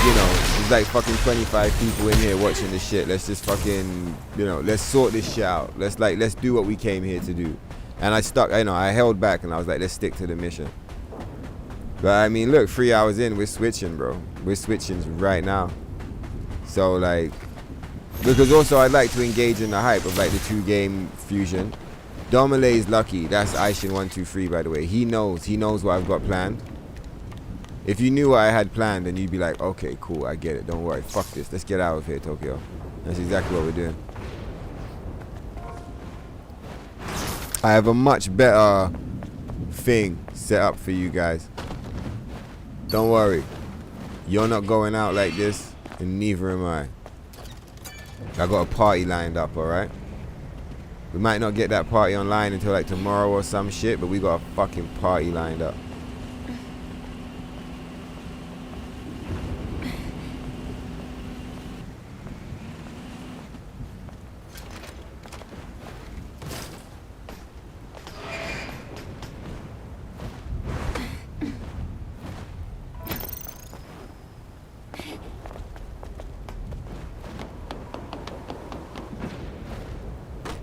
you know, like fucking 25 people in here watching this shit. Let's just fucking, you know, let's sort this shit out. Let's do what we came here to do. And I held back and I was like, let's stick to the mission. But I mean, look, 3 hours in, we're switching, bro. We're switching right now. So like, because also I'd like to engage in the hype of like the 2-game fusion. Domilay's lucky. That's Aishin123, by the way. He knows what I've got planned. If you knew what I had planned, then you'd be like, okay, cool, I get it. Don't worry. Fuck this. Let's get out of here, Tokyo. That's exactly what we're doing. I have a much better thing set up for you guys. Don't worry. You're not going out like this, and neither am I. I got a party lined up, alright? We might not get that party online until like tomorrow or some shit, but we got a fucking party lined up.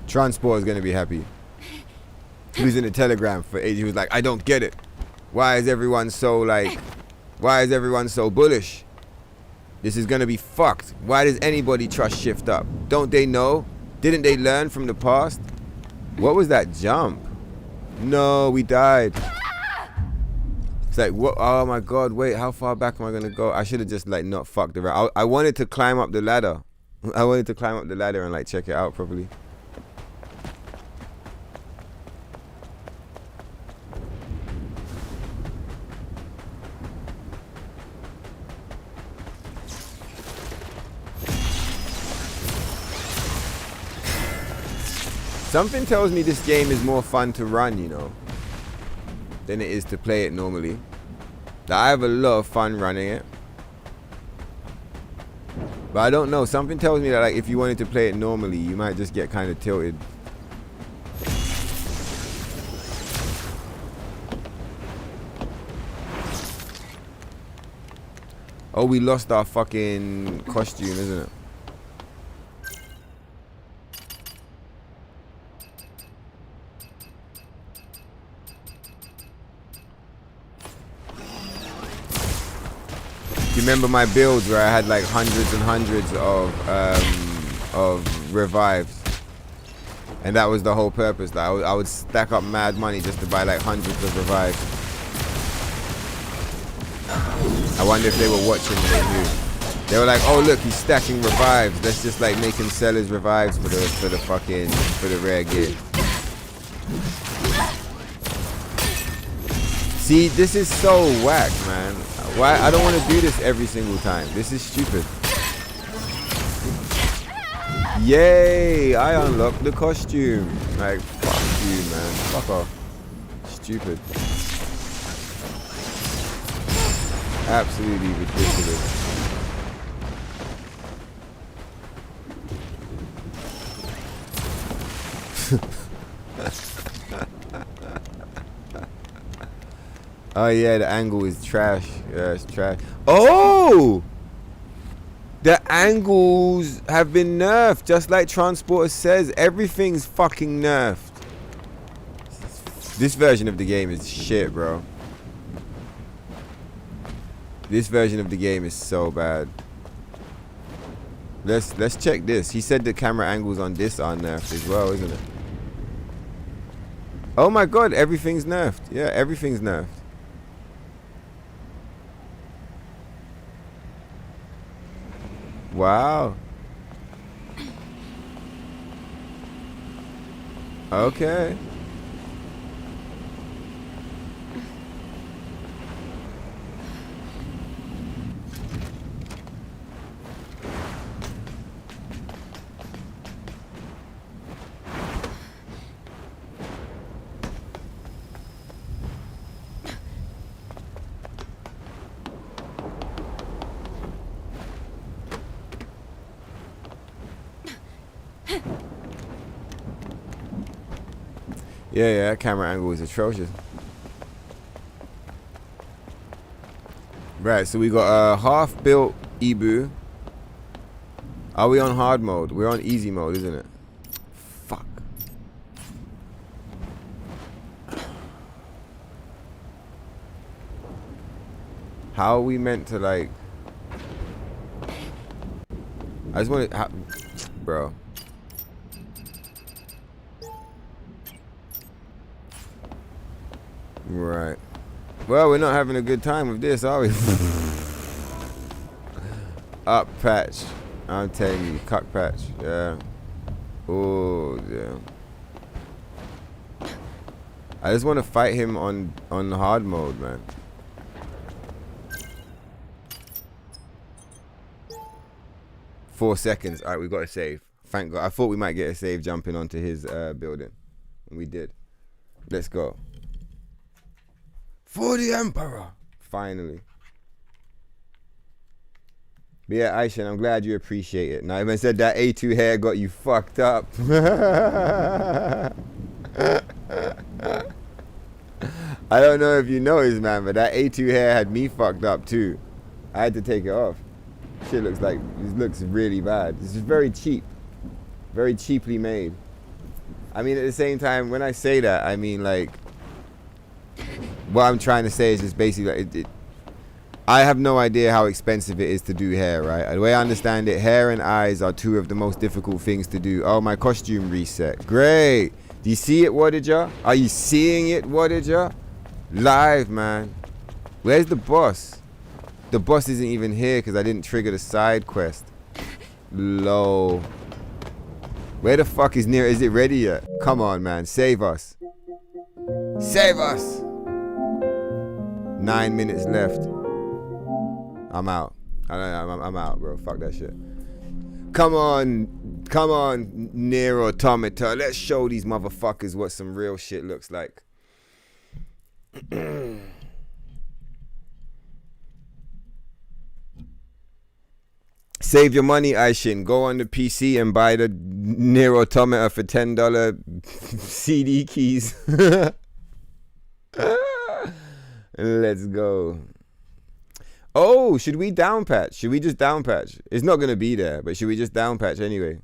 Transport is gonna be happy. He was in a telegram for ages. He was like, I don't get it. Why is everyone so bullish? This is gonna be fucked. Why does anybody trust shift up? Don't they know? Didn't they learn from the past? What was that jump? No, we died. It's like, what? Oh my god, wait, how far back am I gonna go? I should have just like not fucked around. I wanted to climb up the ladder. I wanted to climb up the ladder and like check it out properly. Something tells me this game is more fun to run, you know, than it is to play it normally. I have a lot of fun running it. But I don't know. Something tells me that like if you wanted to play it normally, you might just get kind of tilted. Oh, we lost our fucking costume, isn't it? You remember my builds where I had like hundreds and hundreds of revives, and that was the whole purpose. That I would stack up mad money just to buy like hundreds of revives. I wonder if they were watching and they knew. They were like, "Oh look, he's stacking revives. Let's just like make him sell his revives for the rare gear." See, this is so whack, man. Why? I don't want to do this every single time. This is stupid. Yay! I unlocked the costume. Like, fuck you, man. Fuck off. Stupid. Absolutely ridiculous. Oh yeah, the angle is trash. Yeah, it's trash. Oh! The angles have been nerfed, just like Transporter says. Everything's fucking nerfed. This version of the game is shit, bro. This version of the game is so bad. Let's check this. He said the camera angles on this are nerfed as well, isn't it? Oh my god, everything's nerfed. Yeah, everything's nerfed. Wow. Okay. Yeah, camera angle is atrocious. Right, so we got a half-built Ibu Are we on hard mode? We're on easy mode, isn't it? Fuck. How are we meant to, like... I just want to... Bro. Right. Well, we're not having a good time with this, are we? Up patch. I'm telling you. Cuck patch. Yeah. Oh, yeah. I just want to fight him on hard mode, man. Four seconds. All right, we got a save. Thank God. I thought we might get a save jumping onto his building. And we did. Let's go. For the Emperor. Finally. But yeah, Aishan, I'm glad you appreciate it. Now, even said that A2 hair got you fucked up. I don't know if you noticed, man, but that A2 hair had me fucked up too. I had to take it off. Shit looks like, it looks really bad. This is very cheap. Very cheaply made. I mean, at the same time, when I say that, I mean, like, what I'm trying to say is just basically, like, I have no idea how expensive it is to do hair, right? The way I understand it, hair and eyes are two of the most difficult things to do. Oh, my costume reset. Great. Do you see it, Wadager? Are you seeing it, Wadager? Live, man. Where's the boss? The boss isn't even here because I didn't trigger the side quest. Lol. Where the fuck is NIER? Is it ready yet? Come on, man. Save us. Save us. 9 minutes left. I'm out. I'm out, bro. Fuck that shit. Come on, NIER Automata. Let's show these motherfuckers what some real shit looks like. Save your money, Aishin. Go on the PC and buy the NIER Automata for $10 CD keys. Let's go. Oh, should we downpatch? Should we just downpatch? It's not going to be there, but should we just downpatch anyway?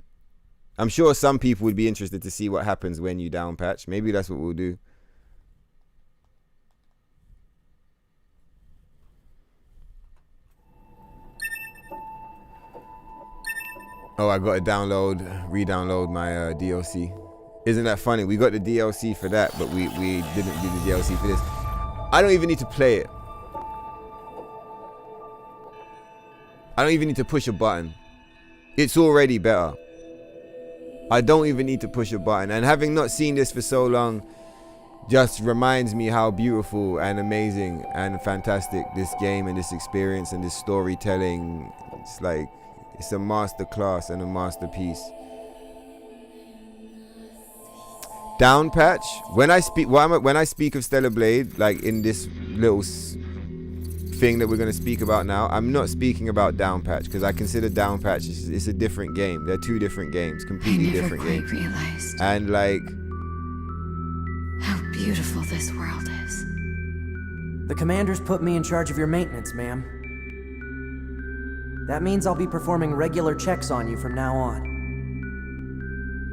I'm sure some people would be interested to see what happens when you downpatch. Maybe that's what we'll do. Oh, I got to re-download my DLC. Isn't that funny? We got the DLC for that, but we didn't do the DLC for this. I don't even need to play it. I don't even need to push a button. It's already better. I don't even need to push a button. And having not seen this for so long just reminds me how beautiful and amazing and fantastic this game and this experience and this storytelling. It's like, it's a masterclass and a masterpiece. Downpatch. When I speak of Stellar Blade, like in this little thing that we're going to speak about now, I'm not speaking about downpatch because I consider downpatch it's a different game. They're two different games, completely different games. I never quite realized and like how beautiful this world is. The commander's put me in charge of your maintenance, ma'am. That means I'll be performing regular checks on you from now on.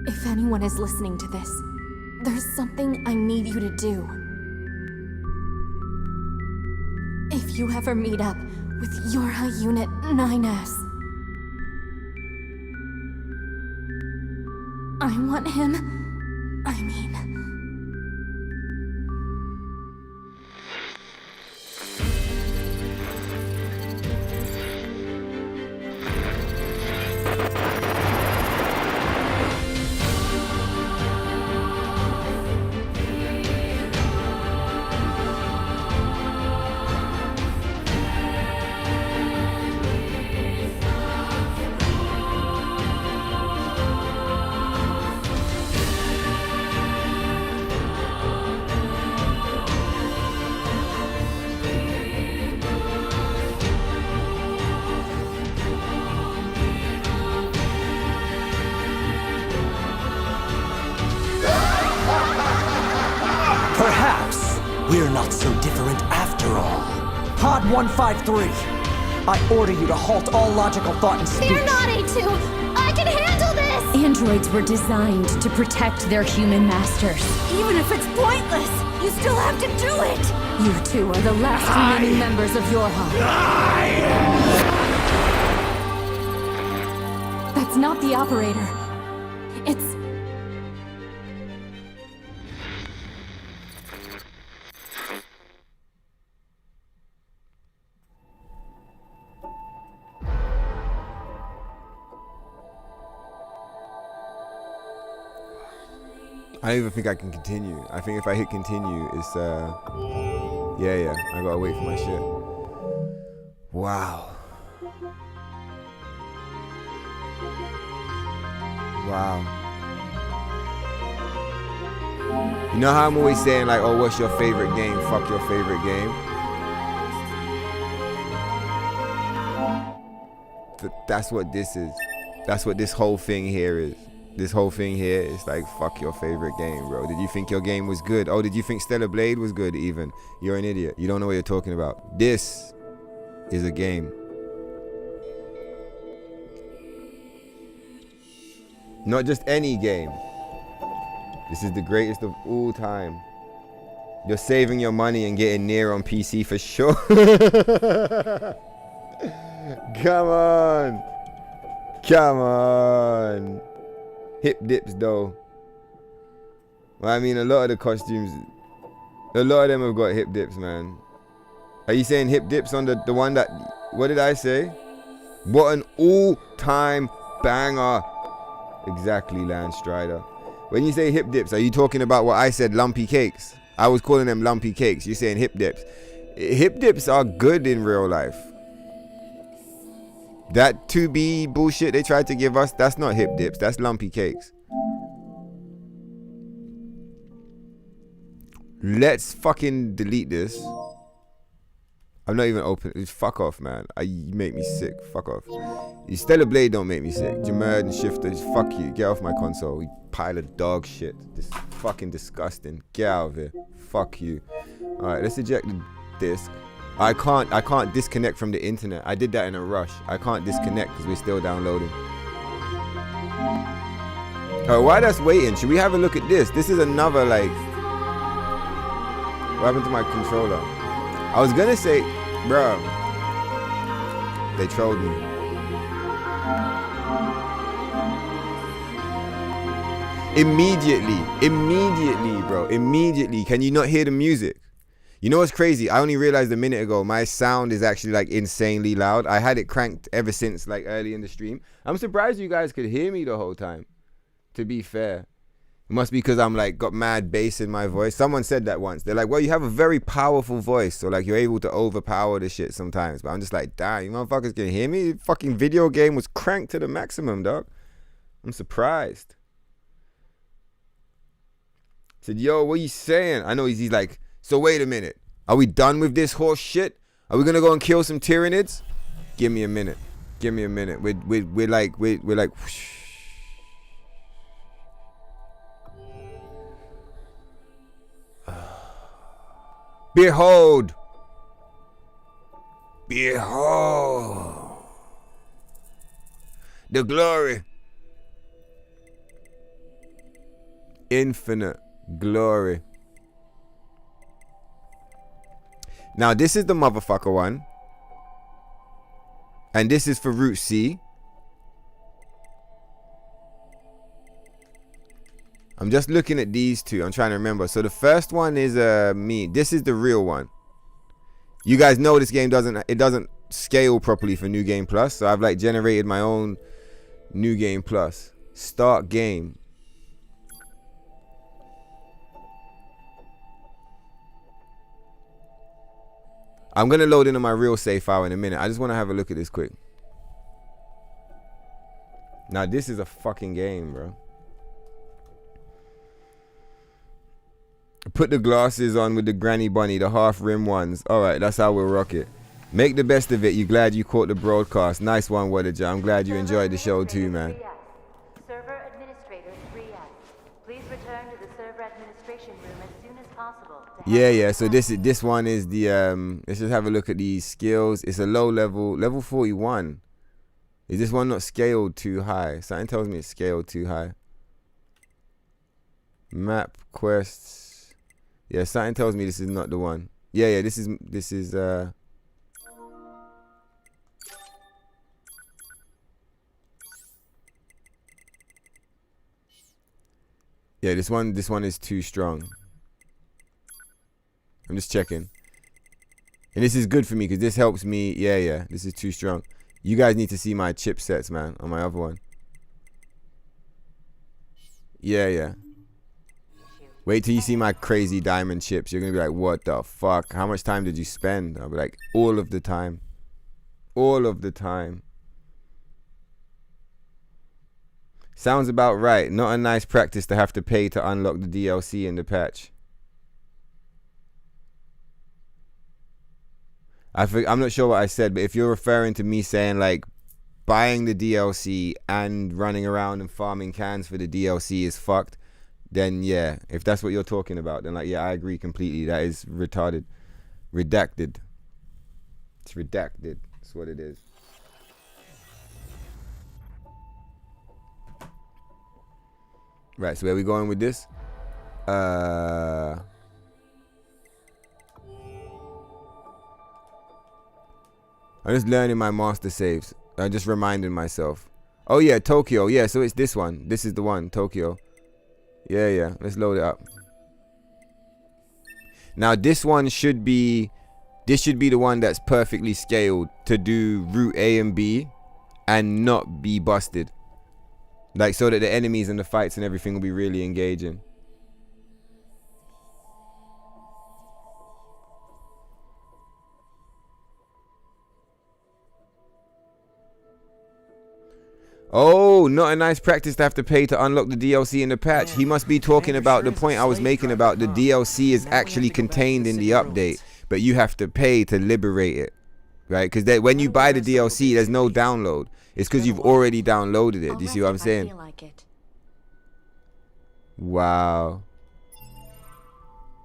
If anyone is listening to this, there's something I need you to do. If you ever meet up with your high unit 9S, I want him, Perhaps we're not so different after all. Pod 153, I order you to halt all logical thought and speech. Fear not, A2! I can handle this! Androids were designed to protect their human masters. Even if it's pointless, you still have to do it! You two are the last remaining members of your home. That's not the operator. It's... I don't even think I can continue. I think if I hit continue, it's yeah, I gotta wait for my shit. Wow. Wow. You know how I'm always saying like, oh, what's your favorite game? Fuck your favorite game. That's what this is. That's what this whole thing here is. This whole thing here is like, fuck your favorite game, bro. Did you think your game was good? Oh, did you think Stellar Blade was good even? You're an idiot. You don't know what you're talking about. This is a game. Not just any game. This is the greatest of all time. You're saving your money and getting NIER on PC for sure. Come on. Come on. Hip dips though. Well, I mean, a lot of the costumes, a lot of them have got hip dips, man. Are you saying hip dips on the one that, what did I say? What an all-time banger. Exactly, Lance Strider. When you say hip dips, are you talking about what I said, lumpy cakes? I was calling them lumpy cakes. You're saying hip dips. Hip dips are good in real life. That 2B bullshit they tried to give us, that's not hip dips, that's lumpy cakes. Let's fucking delete this. I'm not even open. Fuck off, man. You make me sick. Fuck off. You Stellar Blade don't make me sick. Jamerd and Shifters, fuck you. Get off my console. You pile of dog shit. This is fucking disgusting. Get out of here. Fuck you. Alright, let's eject the disc. I can't disconnect from the internet. I did that in a rush. I can't disconnect because we're still downloading. While that's waiting, should we have a look at this? This is another like, what happened to my controller? I was gonna say, bro, they trolled me. Immediately, bro, immediately. Can you not hear the music? You know what's crazy? I only realized a minute ago my sound is actually like insanely loud. I had it cranked ever since like early in the stream. I'm surprised you guys could hear me the whole time, to be fair. It must be because I'm like got mad bass in my voice. Someone said that once. They're like, well, you have a very powerful voice, so like you're able to overpower the shit sometimes. But I'm just like, damn, you motherfuckers can hear me? The fucking video game was cranked to the maximum, dog. I'm surprised. I said, yo, what are you saying? I know he's like, so wait a minute. Are we done with this horse shit? Are we gonna go and kill some Tyranids? Give me a minute. Give me a minute. We're like whoosh. Behold. Behold. The glory. Infinite glory. Now this is the motherfucker one. And this is for Route C. I'm just looking at these two. I'm trying to remember. So the first one is me. This is the real one. You guys know this game doesn't scale properly for New Game Plus. So I've like generated my own New Game Plus. Start game. I'm going to load into my real save file in a minute. I just want to have a look at this quick. Now, this is a fucking game, bro. Put the glasses on with the granny bunny, the half rim ones. All right, that's how we'll rock it. Make the best of it. You glad you caught the broadcast. Nice one, Wadager. I'm glad you enjoyed the show too, man. Server administrator 3S. Please return to the server administration room as soon as possible. Yeah. So this one is the let's just have a look at these skills. It's a low level 41. Is this one not scaled too high? Something tells me it's scaled too high. Map quests. Yeah, something tells me this is not the one. Yeah, this is yeah, this one is too strong. I'm just checking. And this is good for me because this helps me. Yeah, this is too strong. You guys need to see my chipsets, man, on my other one. Yeah. Wait till you see my crazy diamond chips. You're going to be like, what the fuck? How much time did you spend? I'll be like, all of the time. All of the time. Sounds about right. Not a nice practice to have to pay to unlock the DLC in the patch. I'm not sure what I said, but if you're referring to me saying like buying the DLC and running around and farming cans for the DLC is fucked, then yeah, if that's what you're talking about, then like yeah, I agree completely. That is retarded. Redacted. It's redacted. That's what it is. Right, so where are we going with this? I'm just learning my master saves. I'm just reminding myself. Oh yeah, Tokyo. Yeah, so it's this one. This is the one, Tokyo. Yeah. Let's load it up. Now this one should be, this should be the one that's perfectly scaled to do route A and B and not be busted. Like so that the enemies and the fights and everything will be really engaging. Oh, not a nice practice to have to pay to unlock the DLC in the patch. He must be talking about the point I was making about the DLC is actually contained in the update, but you have to pay to liberate it, right? Because when you buy the DLC, there's no download. It's because you've already downloaded it. Do you see what I'm saying? Wow.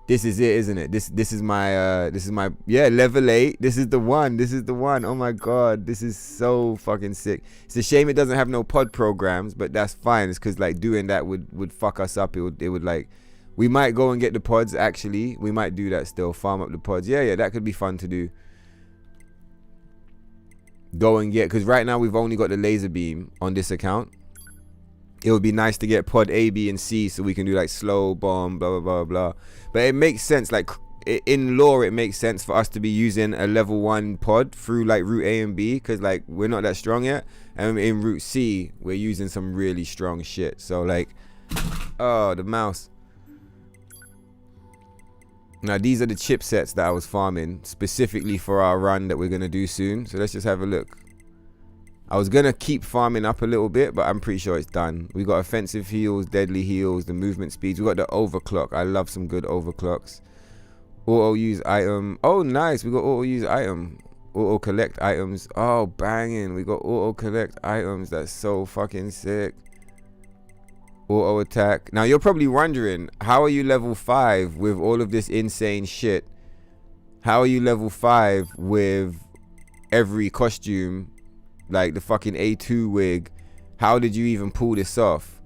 This is it, isn't it? This is my yeah, level 8. This is the one. This is the one. Oh my god, this is so fucking sick. It's a shame it doesn't have no pod programs, but that's fine. It's because like doing that would fuck us up. It would like, we might go and get the pods. Actually, we might do that still. Farm up the pods. Yeah, that could be fun to do. Go and get, because right now we've only got the laser beam on this account. It would be nice to get pod A, B, and C so we can do like slow bomb, blah, blah, blah, blah. But it makes sense, like in lore, it makes sense for us to be using a level 1 pod through like route A and B because like we're not that strong yet. And in route C, we're using some really strong shit. So like, oh, the mouse. Now these are the chipsets that I was farming specifically for our run that we're going to do soon. So let's just have a look. I was going to keep farming up a little bit, but I'm pretty sure it's done. We got offensive heals, deadly heals, the movement speeds. We got the overclock. I love some good overclocks. Auto use item. Oh, nice. We got auto use item. Auto collect items. Oh, banging. We got auto collect items. That's so fucking sick. Auto attack. Now, you're probably wondering, how are you level 5 with all of this insane shit? How are you level 5 with every costume? Like the fucking A2 wig. How did you even pull this off?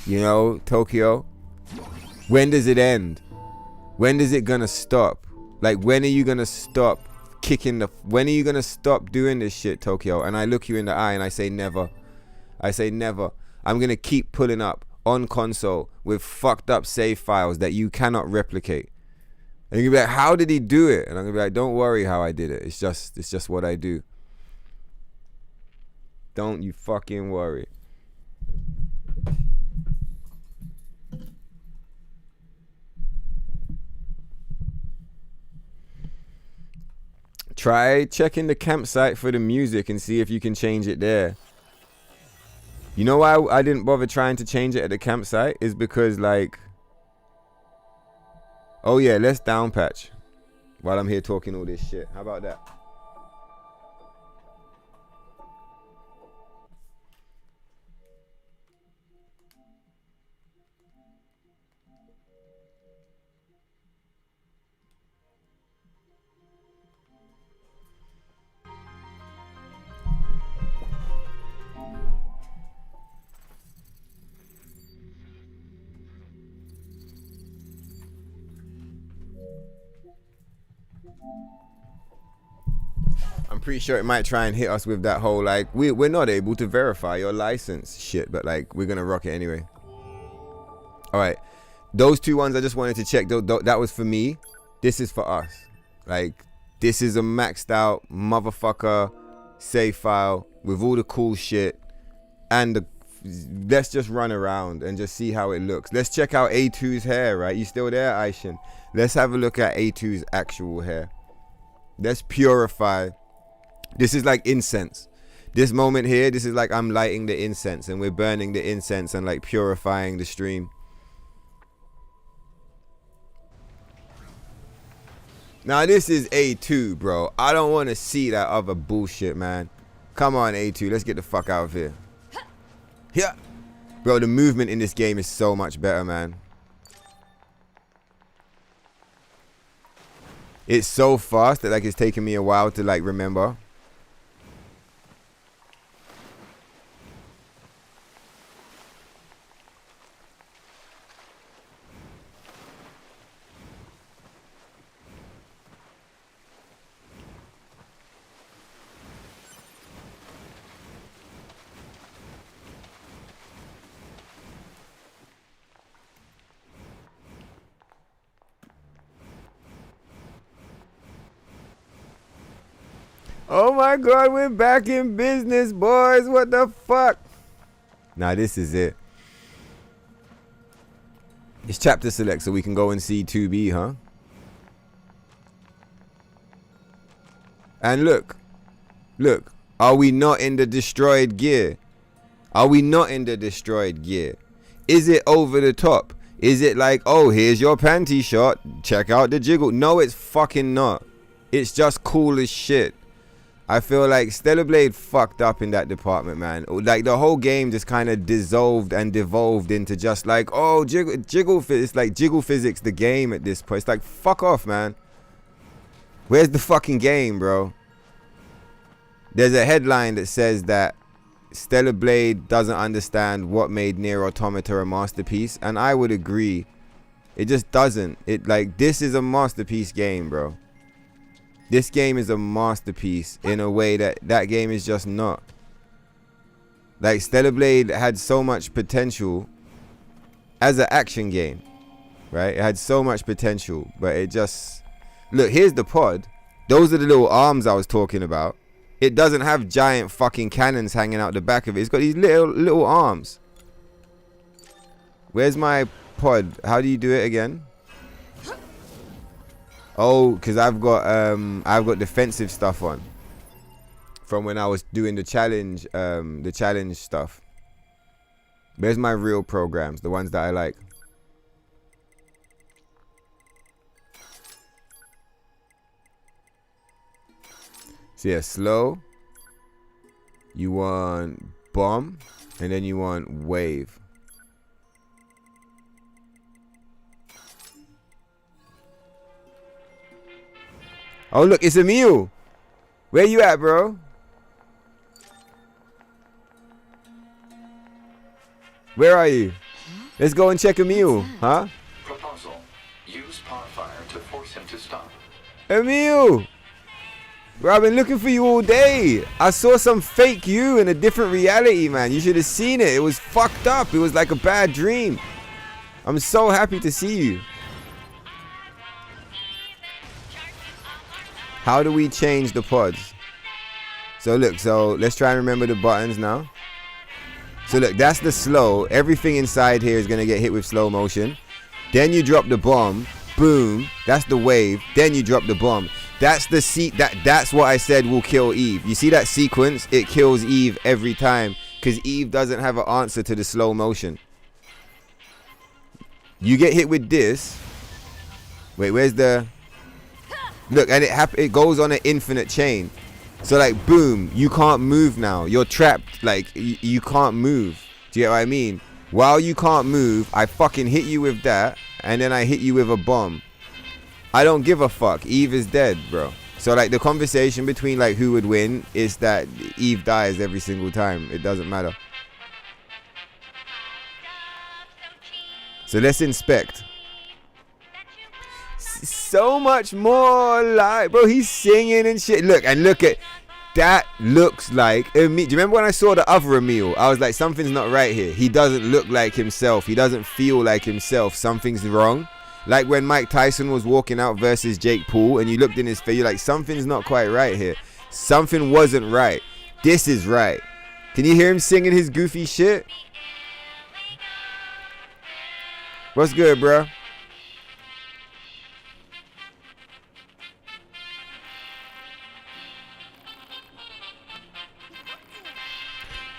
You know, Tokyo? When does it end? When is it gonna stop? Like, when are you gonna stop kicking the... When are you gonna stop doing this shit, Tokyo? And I look you in the eye and I say never. I say never. I'm gonna keep pulling up on console with fucked up save files that you cannot replicate. And you're gonna be like, how did he do it? And I'm gonna be like, don't worry how I did it. It's just what I do. Don't you fucking worry. Try checking the campsite for the music and see if you can change it there. You know why I didn't bother trying to change it at the campsite? Is because like... Oh yeah, let's down patch. While I'm here talking all this shit. How about that? I'm pretty sure it might try and hit us with that whole, like, we're not able to verify your license shit, but, like, we're gonna rock it anyway. All right. Those two ones I just wanted to check. That was for me. This is for us. Like, this is a maxed out motherfucker save file with all the cool shit. And let's just run around and just see how it looks. Let's check out A2's hair, right? You still there, Aishin? Let's have a look at A2's actual hair. Let's purify. This is like incense. This moment here, this is like I'm lighting the incense and we're burning the incense and like purifying the stream. Now this is A2, bro. I don't want to see that other bullshit, man. Come on, A2. Let's get the fuck out of here. Yeah. Bro, the movement in this game is so much better, man. It's so fast that like it's taking me a while to like remember. Oh my god, we're back in business, boys. What the fuck? Nah, this is it. It's chapter select so we can go and see 2B, huh? And look. Look. Are we not in the destroyed gear? Are we not in the destroyed gear? Is it over the top? Is it like, oh, here's your panty shot. Check out the jiggle. No, it's fucking not. It's just cool as shit. I feel like Stellar Blade fucked up in that department, man. Like the whole game just kind of dissolved and devolved into just like, oh, jiggle it's like jiggle physics, the game at this point. It's like, fuck off, man. Where's the fucking game, bro? There's a headline that says that Stellar Blade doesn't understand what made NIER Automata a masterpiece, and I would agree. It just doesn't. It like, this is a masterpiece game, bro. This game is a masterpiece in a way that that game is just not. Like, Stellar Blade had so much potential as an action game, right? It had so much potential, but it just... Look, here's the pod. Those are the little arms I was talking about. It doesn't have giant fucking cannons hanging out the back of it. It's got these little arms. Where's my pod? How do you do it again? Oh, because I've got defensive stuff on from when I was doing the challenge stuff. Where's my real programs, the ones that I like? So yeah, slow. You want bomb, and then you want wave. Oh look, it's a mule. Where you at, bro? Where are you? Let's go and check a mule, huh? Proposal. Use pot fire to force him to stop. A mule! Bro, I've been looking for you all day. I saw some fake you in a different reality, man. You should have seen it. It was fucked up. It was like a bad dream. I'm so happy to see you. How do we change the pods? So look, so let's try and remember the buttons now. So look, that's the slow. Everything inside here is gonna get hit with slow motion. Then you drop the bomb. Boom. That's the wave. Then you drop the bomb. That's the that's what I said will kill Eve. You see that sequence? It kills Eve every time. Because Eve doesn't have an answer to the slow motion. You get hit with this. Wait, where's the... Look, and it goes on an infinite chain. So like, boom, you can't move now. You're trapped. Like, you can't move. Do you get what I mean? While you can't move, I fucking hit you with that, and then I hit you with a bomb. I don't give a fuck. Eve is dead, bro. So like, the conversation between like who would win is that Eve dies every single time. It doesn't matter. So let's inspect. so much more like, bro, he's singing and shit. Look at that. Looks like do you remember when I saw the other Emil? I was like, something's not right here. He doesn't look like himself. He doesn't feel like himself. Something's wrong. Like when Mike Tyson was walking out versus Jake Paul and you looked in his face, you're like, something's not quite right here. Something wasn't right. This is right. Can you hear him singing his goofy shit? What's good, bro?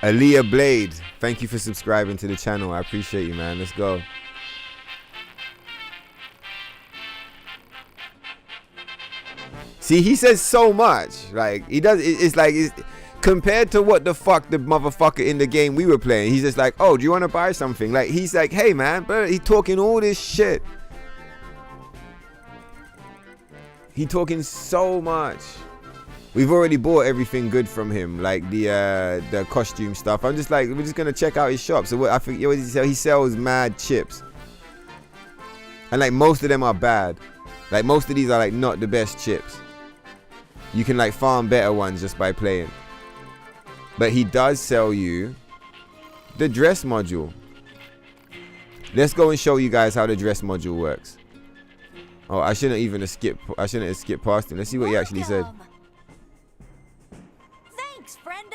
Aaliyah Blade, thank you for subscribing to the channel. I appreciate you, man. Let's go. See, he says so much. Like, he does. It's like, compared to what the fuck the motherfucker in the game we were playing, he's just like, oh, do you want to buy something? Like, he's like, hey, man, but he's talking all this shit. He talking so much. We've already bought everything good from him, like the costume stuff. I'm just like, we're just gonna check out his shop. So what I think he sells mad chips, and like most of them are bad. Like most of these are like not the best chips. You can like farm better ones just by playing. But he does sell you the dress module. Let's go and show you guys how the dress module works. Oh, I shouldn't have skipped past him. Let's see what he actually said. Thanks, friendo.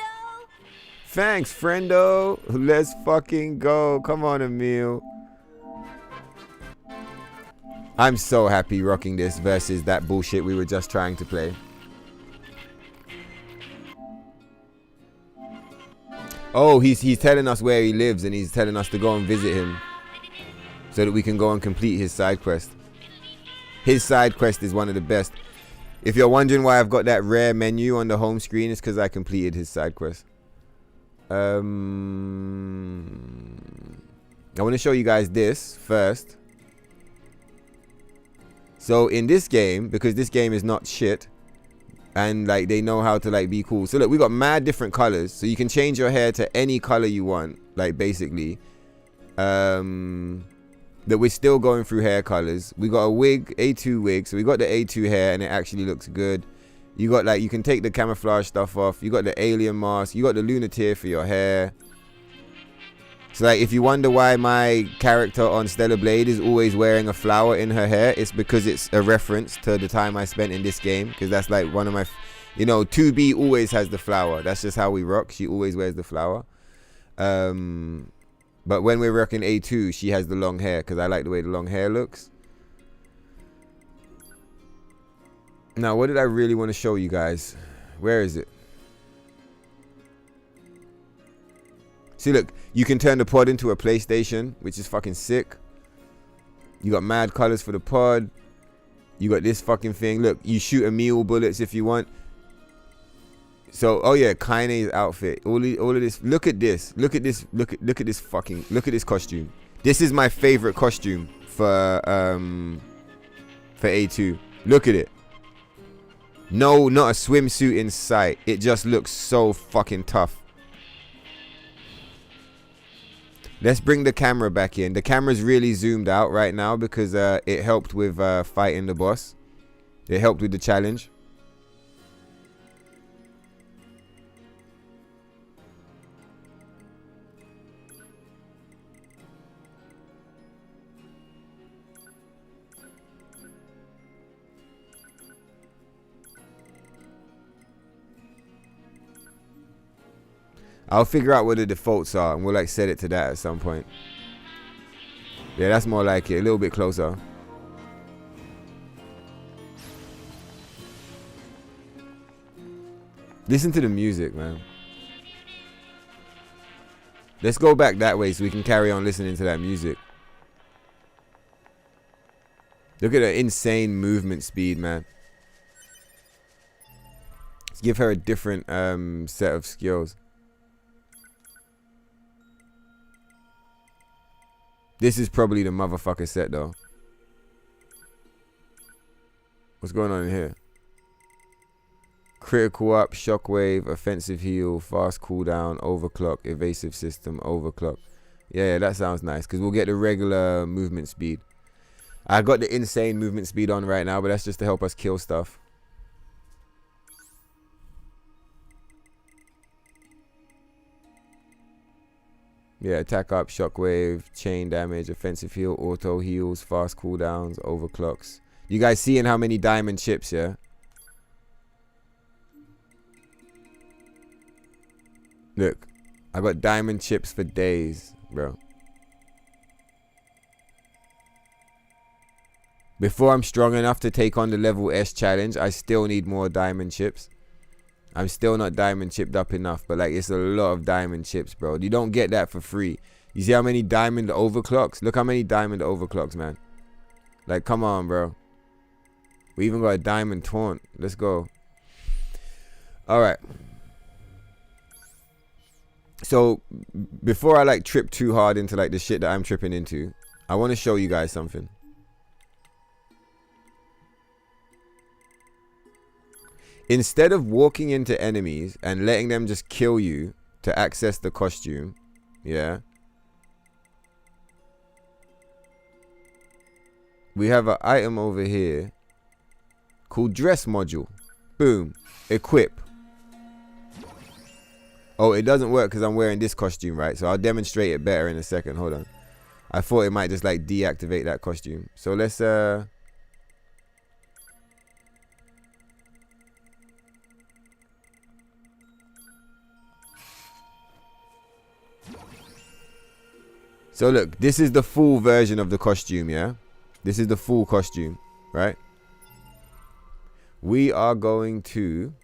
Thanks, friendo. Let's fucking go. Come on, Emil. I'm so happy rocking this versus that bullshit we were just trying to play. Oh, he's telling us where he lives and he's telling us to go and visit him so that we can go and complete his side quest. His side quest is one of the best. If you're wondering why I've got that rare menu on the home screen, it's because I completed his side quest. I want to show you guys this first. So in this game, because this game is not shit, and like they know how to like be cool. So look, we got mad different colors, so you can change your hair to any color you want, like basically. That we're still going through hair colors. We got a wig, A2 wig, so we got the A2 hair and it actually looks good. You got like, you can take the camouflage stuff off. You got the alien mask. You got the lunateer for your hair. So like, if you wonder why my character on Stellar Blade is always wearing a flower in her hair, it's because it's a reference to the time I spent in this game. Because that's like one of my, you know, 2B always has the flower. That's just how we rock. She always wears the flower. But when we're rocking A2, she has the long hair because I like the way the long hair looks. Now, what did I really want to show you guys? Where is it? See, look, you can turn the pod into a PlayStation, which is fucking sick. You got mad colors for the pod. You got this fucking thing. Look, you shoot Emil bullets if you want. So, oh yeah, Kaine's outfit. All of this. Look at this. Look at this. Look at this fucking. Look at this costume. This is my favorite costume for A2. Look at it. No, not a swimsuit in sight. It just looks so fucking tough. Let's bring the camera back in. The camera's really zoomed out right now because it helped with fighting the boss. It helped with the challenge. I'll figure out what the defaults are and we'll like set it to that at some point. Yeah, that's more like it. A little bit closer. Listen to the music, man. Let's go back that way so we can carry on listening to that music. Look at the insane movement speed, man. Let's give her a different set of skills. This is probably the motherfucker set though. What's going on in here? Critical up, shockwave, offensive heal, fast cooldown, overclock, evasive system, overclock. Yeah, that sounds nice because we'll get the regular movement speed. I got the insane movement speed on right now, but that's just to help us kill stuff. Yeah, attack up, shockwave, chain damage, offensive heal, auto heals, fast cooldowns, overclocks. You guys seeing how many diamond chips, yeah? Look, I got diamond chips for days, bro. Before I'm strong enough to take on the level S challenge, I still need more diamond chips. I'm still not diamond chipped up enough, but like it's a lot of diamond chips, bro. You don't get that for free. You see how many diamond overclocks? Look how many diamond overclocks, man. Like, come on, bro. We even got a diamond taunt. Let's go. All right. So before I like trip too hard into like the shit that I'm tripping into, I want to show you guys something. Instead of walking into enemies and letting them just kill you to access the costume, yeah, we have an item over here called dress module. Boom. Equip. Oh, it doesn't work because I'm wearing this costume, right? So I'll demonstrate it better in a second. Hold on. I thought it might just like deactivate that costume. So let's So look, this is the full version of the costume, yeah? This is the full costume, right? We are going to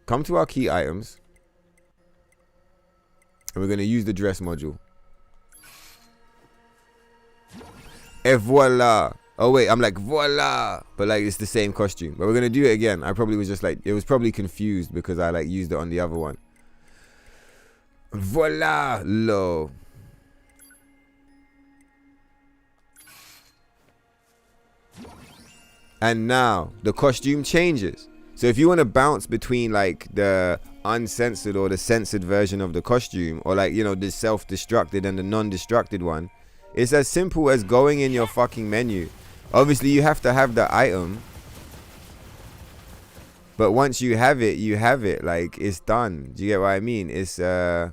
come to our key items. And we're going to use the dress module. Et voila. Oh wait, I'm like, voila. But like, it's the same costume. But we're going to do it again. I probably was just like, it was probably confused because I like used it on the other one. Voila. Lo. And now the costume changes. So if you want to bounce between like the uncensored or the censored version of the costume, or like, you know, the self-destructed and the non-destructed one, it's as simple as going in your fucking menu. Obviously you have to have the item, but once you have it, you have it. Like, it's done. Do you get what I mean? It's where's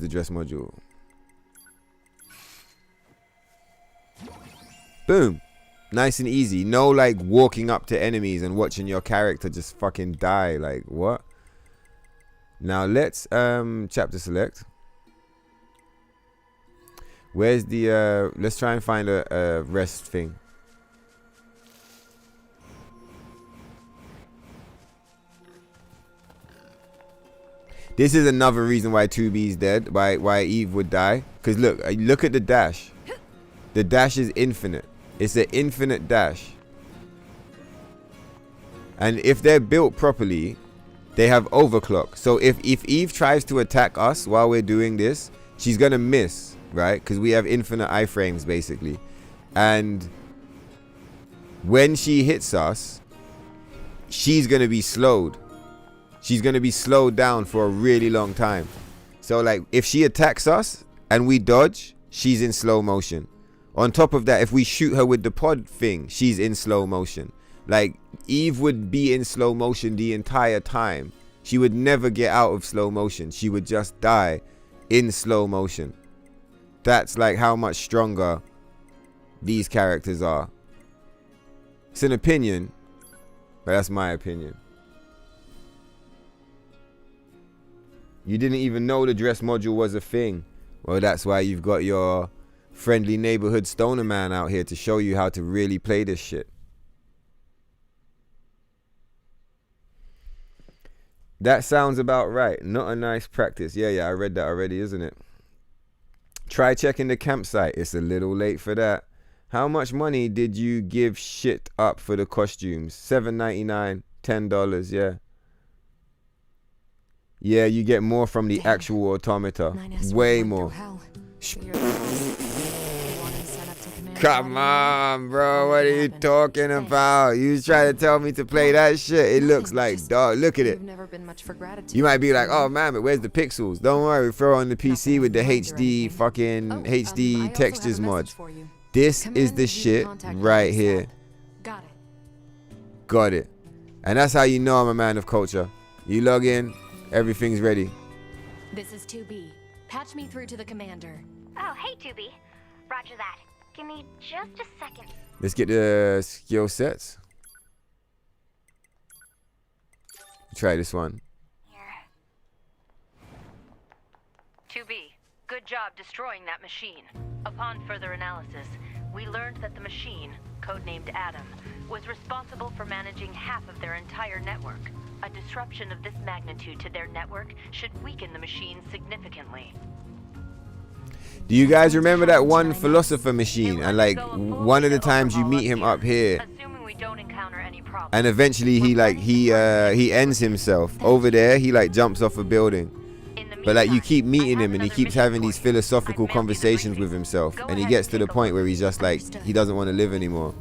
the dress module? Boom. Nice and easy. No like walking up to enemies and watching your character just fucking die. Like, what? Now let's chapter select. Where's the let's try and find a rest thing. This is another reason why 2B is dead, why Eve would die. Because look at the dash. The dash is infinite. It's an infinite dash. And if they're built properly, they have overclock. So if Eve tries to attack us while we're doing this, she's going to miss, right? Because we have infinite iframes, basically. And when she hits us, she's going to be slowed. She's going to be slowed down for a really long time. So, like, if she attacks us and we dodge, she's in slow motion. On top of that, if we shoot her with the pod thing, she's in slow motion. Like, Eve would be in slow motion the entire time. She would never get out of slow motion. She would just die in slow motion. That's like how much stronger these characters are. It's an opinion, but that's my opinion. You didn't even know the dress module was a thing. Well, that's why you've got your friendly neighborhood stoner man out here to show you how to really play this shit. That sounds about right. Not a nice practice. Yeah, I read that already, isn't it? Try checking the campsite. It's a little late for that. How much money did you give shit up for the costumes? $7.99, $10, yeah. Yeah, you get more from the actual automata. Way more. Come on, bro. What are you talking about? You was trying to tell me to play that shit. It looks like dog. Look at it. Never been much for gratitude. You might be like, oh man, but where's the pixels? Don't worry, throw on the PC with the HD fucking HD textures mod. This is the shit right here. Got it. And that's how you know I'm a man of culture. You log in, everything's ready. This is 2B. Patch me through to the commander. Oh, hey, 2B. Roger that. Give me just a second. Let's get the skill sets. Try this one. Here. 2B, good job destroying that machine. Upon further analysis, we learned that the machine, codenamed Adam, was responsible for managing half of their entire network. A disruption of this magnitude to their network should weaken the machine significantly. Do you guys remember that one philosopher machine? And like one of the times you meet him up here, and eventually he ends himself over there. He like jumps off a building, but like you keep meeting him and he keeps having these philosophical conversations with himself, and he gets to the point where he's just like he doesn't want to live anymore.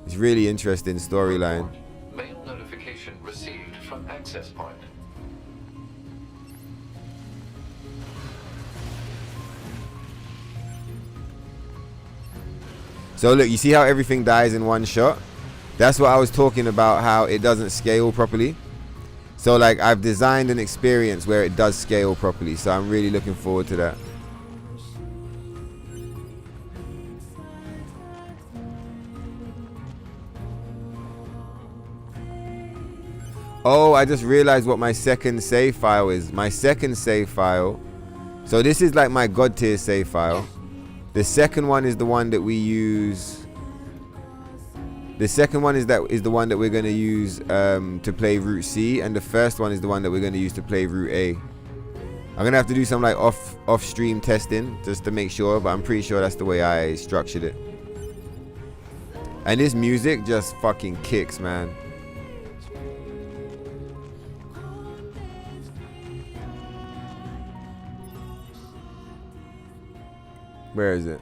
It's really interesting storyline. Mail notification received from access point. So look, you see how everything dies in one shot? That's what I was talking about, how it doesn't scale properly. So like I've designed an experience where it does scale properly. So I'm really looking forward to that. Oh, I just realized what my second save file is. My second save file. So this is like my God tier save file. The second one is the one that we use. The second one is the one that we're going to use to play Route C, and the first one is the one that we're going to use to play Route A. I'm going to have to do some like off-stream testing just to make sure, but I'm pretty sure that's the way I structured it. And this music just fucking kicks, man. Where is it?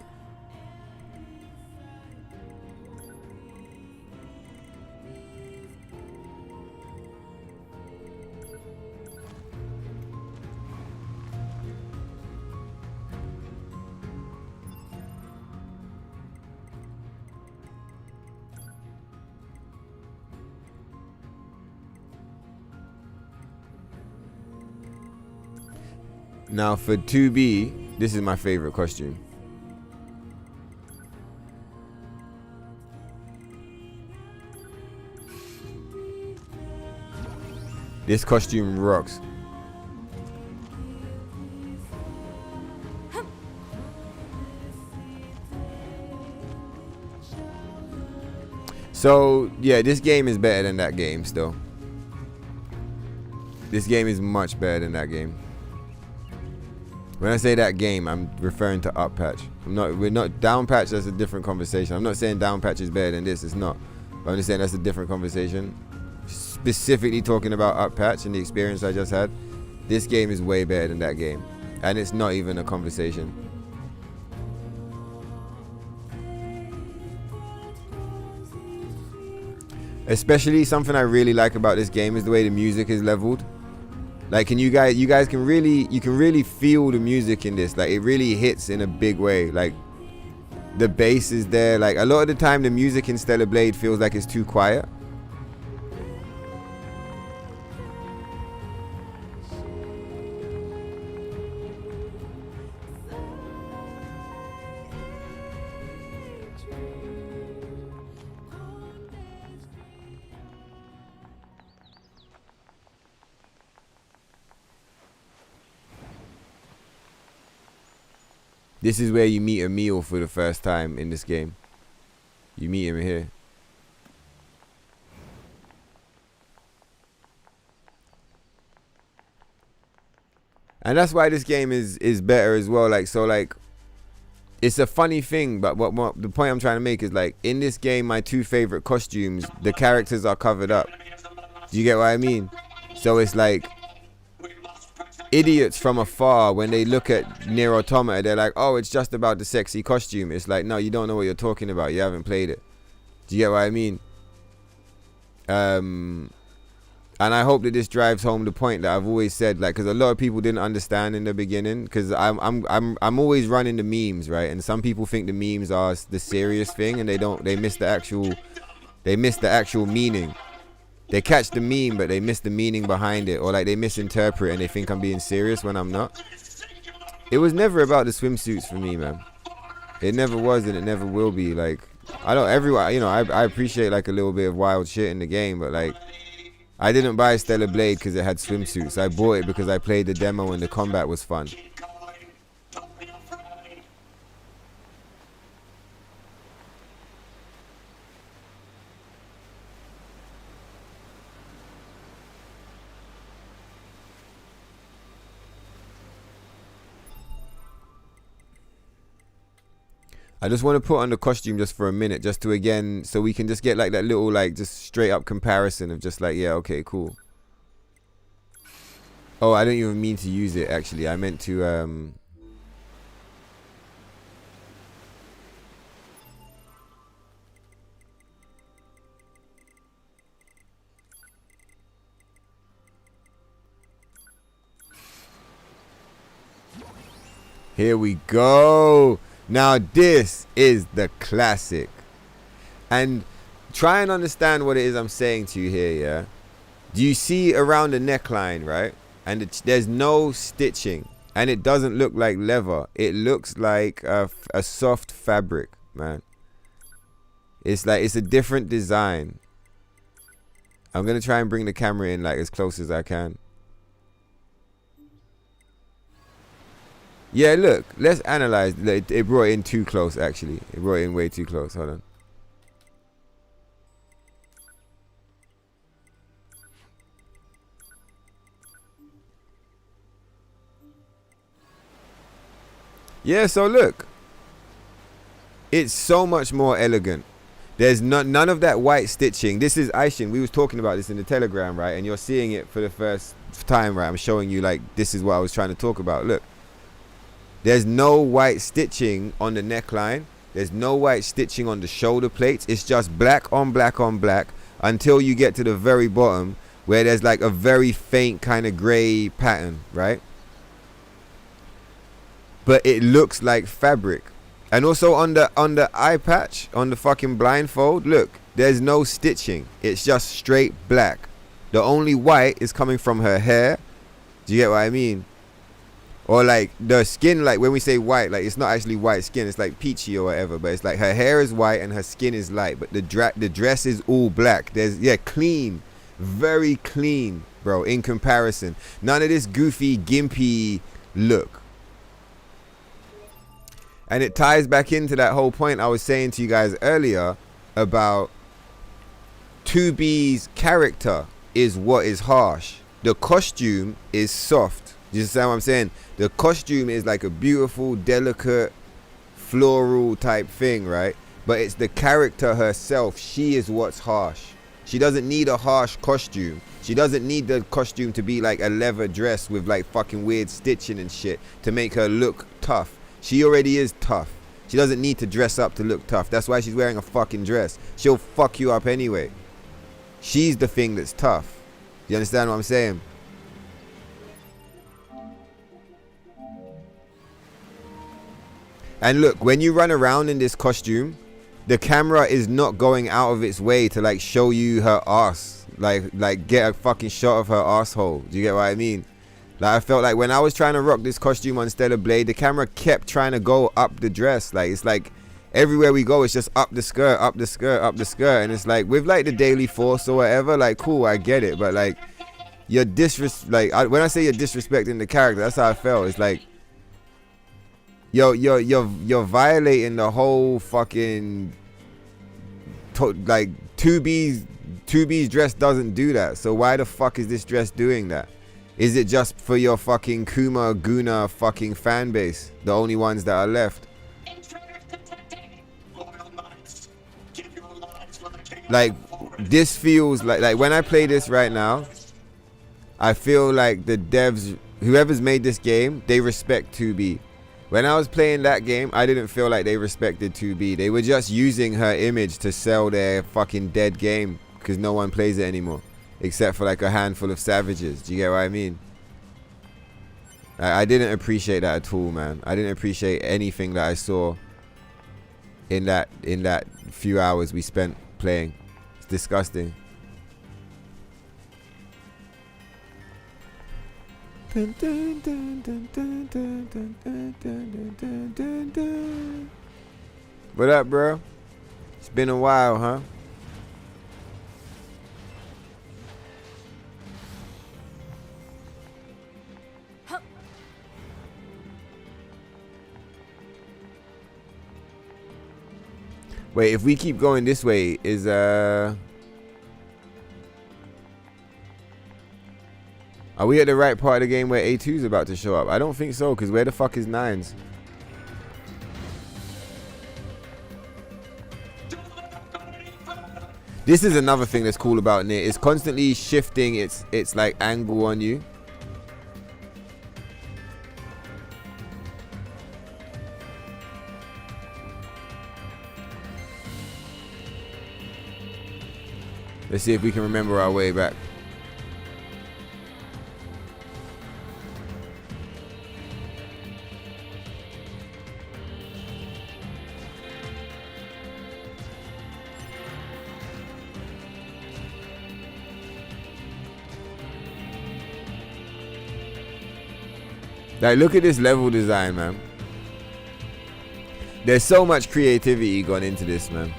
Now for 2B, this is my favorite costume. This costume rocks. So, yeah, this game is better than that game still. This game is much better than that game. When I say that game, I'm referring to up patch. We're not down patch, that's a different conversation. I'm not saying down patch is better than this, it's not. But I'm just saying that's a different conversation. Specifically talking about up patch and the experience I just had, this game is way better than that game, and it's not even a conversation. Especially something I really like about this game is the way the music is leveled. Like, you guys can really feel the music in this. Like, it really hits in a big way. Like, the bass is there. Like, a lot of the time the music in Stellar Blade feels like it's too quiet. This is where you meet Emil for the first time in this game. You meet him here. And that's why this game is better as well. Like, so like, it's a funny thing, but what the point I'm trying to make is, like, in this game, my two favorite costumes, the characters are covered up. Do you get what I mean? So it's like, idiots from afar, when they look at NIER Automata, they're like, oh, it's just about the sexy costume. It's like, no, you don't know what you're talking about. You haven't played it. Do you get what I mean? And I hope that this drives home the point that I've always said, like, because a lot of people didn't understand in the beginning, because I'm always running the memes, right? And some people think the memes are the serious thing, and they miss the actual meaning. They catch the meme, but they miss the meaning behind it, or like they misinterpret and they think I'm being serious when I'm not. It was never about the swimsuits for me, man. It never was, and it never will be. Like, I don't, everyone, you know, I appreciate like a little bit of wild shit in the game, but like, I didn't buy Stellar Blade because it had swimsuits. I bought it because I played the demo and the combat was fun. I just want to put on the costume just for a minute, just to again, so we can just get like that little, like, just straight up comparison of just like, yeah, okay, cool. Oh, I didn't even mean to use it, actually. I meant to, here we go. Now this is the classic. And try and understand what it is I'm saying to you here, yeah? Do you see around the neckline, right? And there's no stitching. And it doesn't look like leather. It looks like a soft fabric, man. It's like, it's a different design. I'm going to try and bring the camera in like as close as I can. Yeah, look, let's analyze. It brought it in too close, actually. It brought it in way too close. Hold on. Yeah, so look. It's so much more elegant. There's none of that white stitching. This is Aishin. We was talking about this in the Telegram, right? And you're seeing it for the first time, right? I'm showing you, like, this is what I was trying to talk about. Look. There's no white stitching on the neckline. There's no white stitching on the shoulder plates. It's just black on black on black until you get to the very bottom where there's like a very faint kind of gray pattern, right? But it looks like fabric. And also on the eye patch, on the fucking blindfold, look, there's no stitching. It's just straight black. The only white is coming from her hair. Do you get what I mean? Or like the skin, like when we say white, like it's not actually white skin, it's like peachy or whatever, but it's like her hair is white and her skin is light, but the dress is all black. There's, yeah, clean, very clean, bro, in comparison. None of this goofy, gimpy look. And it ties back into that whole point I was saying to you guys earlier about 2B's character is what is harsh. The costume is soft. You understand what I'm saying? The costume is like a beautiful, delicate, floral type thing, right? But it's the character herself. She is what's harsh. She doesn't need a harsh costume. She doesn't need the costume to be like a leather dress with like fucking weird stitching and shit to make her look tough. She already is tough. She doesn't need to dress up to look tough. That's why she's wearing a fucking dress. She'll fuck you up anyway. She's the thing that's tough. You understand what I'm saying? And look, when you run around in this costume, the camera is not going out of its way to like show you her ass, like get a fucking shot of her asshole. Do you get what I mean? Like, I felt like when I was trying to rock this costume on Stellar Blade, the camera kept trying to go up the dress. Like, it's like everywhere we go, it's just up the skirt, up the skirt, up the skirt. And it's like, with like the Daily Force or whatever, like, cool, I get it. But like, you're when I say you're disrespecting the character, that's how I felt. It's like, you're violating the whole fucking, like, 2B's dress doesn't do that. So why the fuck is this dress doing that? Is it just for your fucking Kuma Guna fucking fan base? The only ones that are left. Like, this feels like when I play this right now, I feel like the devs whoever's made this game, they respect 2B. When I was playing that game, I didn't feel like they respected 2B. They were just using her image to sell their fucking dead game because no one plays it anymore, except for like a handful of savages. Do you get what I mean? I didn't appreciate that at all, man. I didn't appreciate anything that I saw in that few hours we spent playing. It's disgusting. What up, bro? It's been a while, huh? Wait, if we keep going this way, is are we at the right part of the game where A2 is about to show up? I don't think so, because where the fuck is 9s? This is another thing that's cool about NIER. It's constantly shifting its like angle on you. Let's see if we can remember our way back. Like, look at this level design, man. There's so much creativity gone into this, man.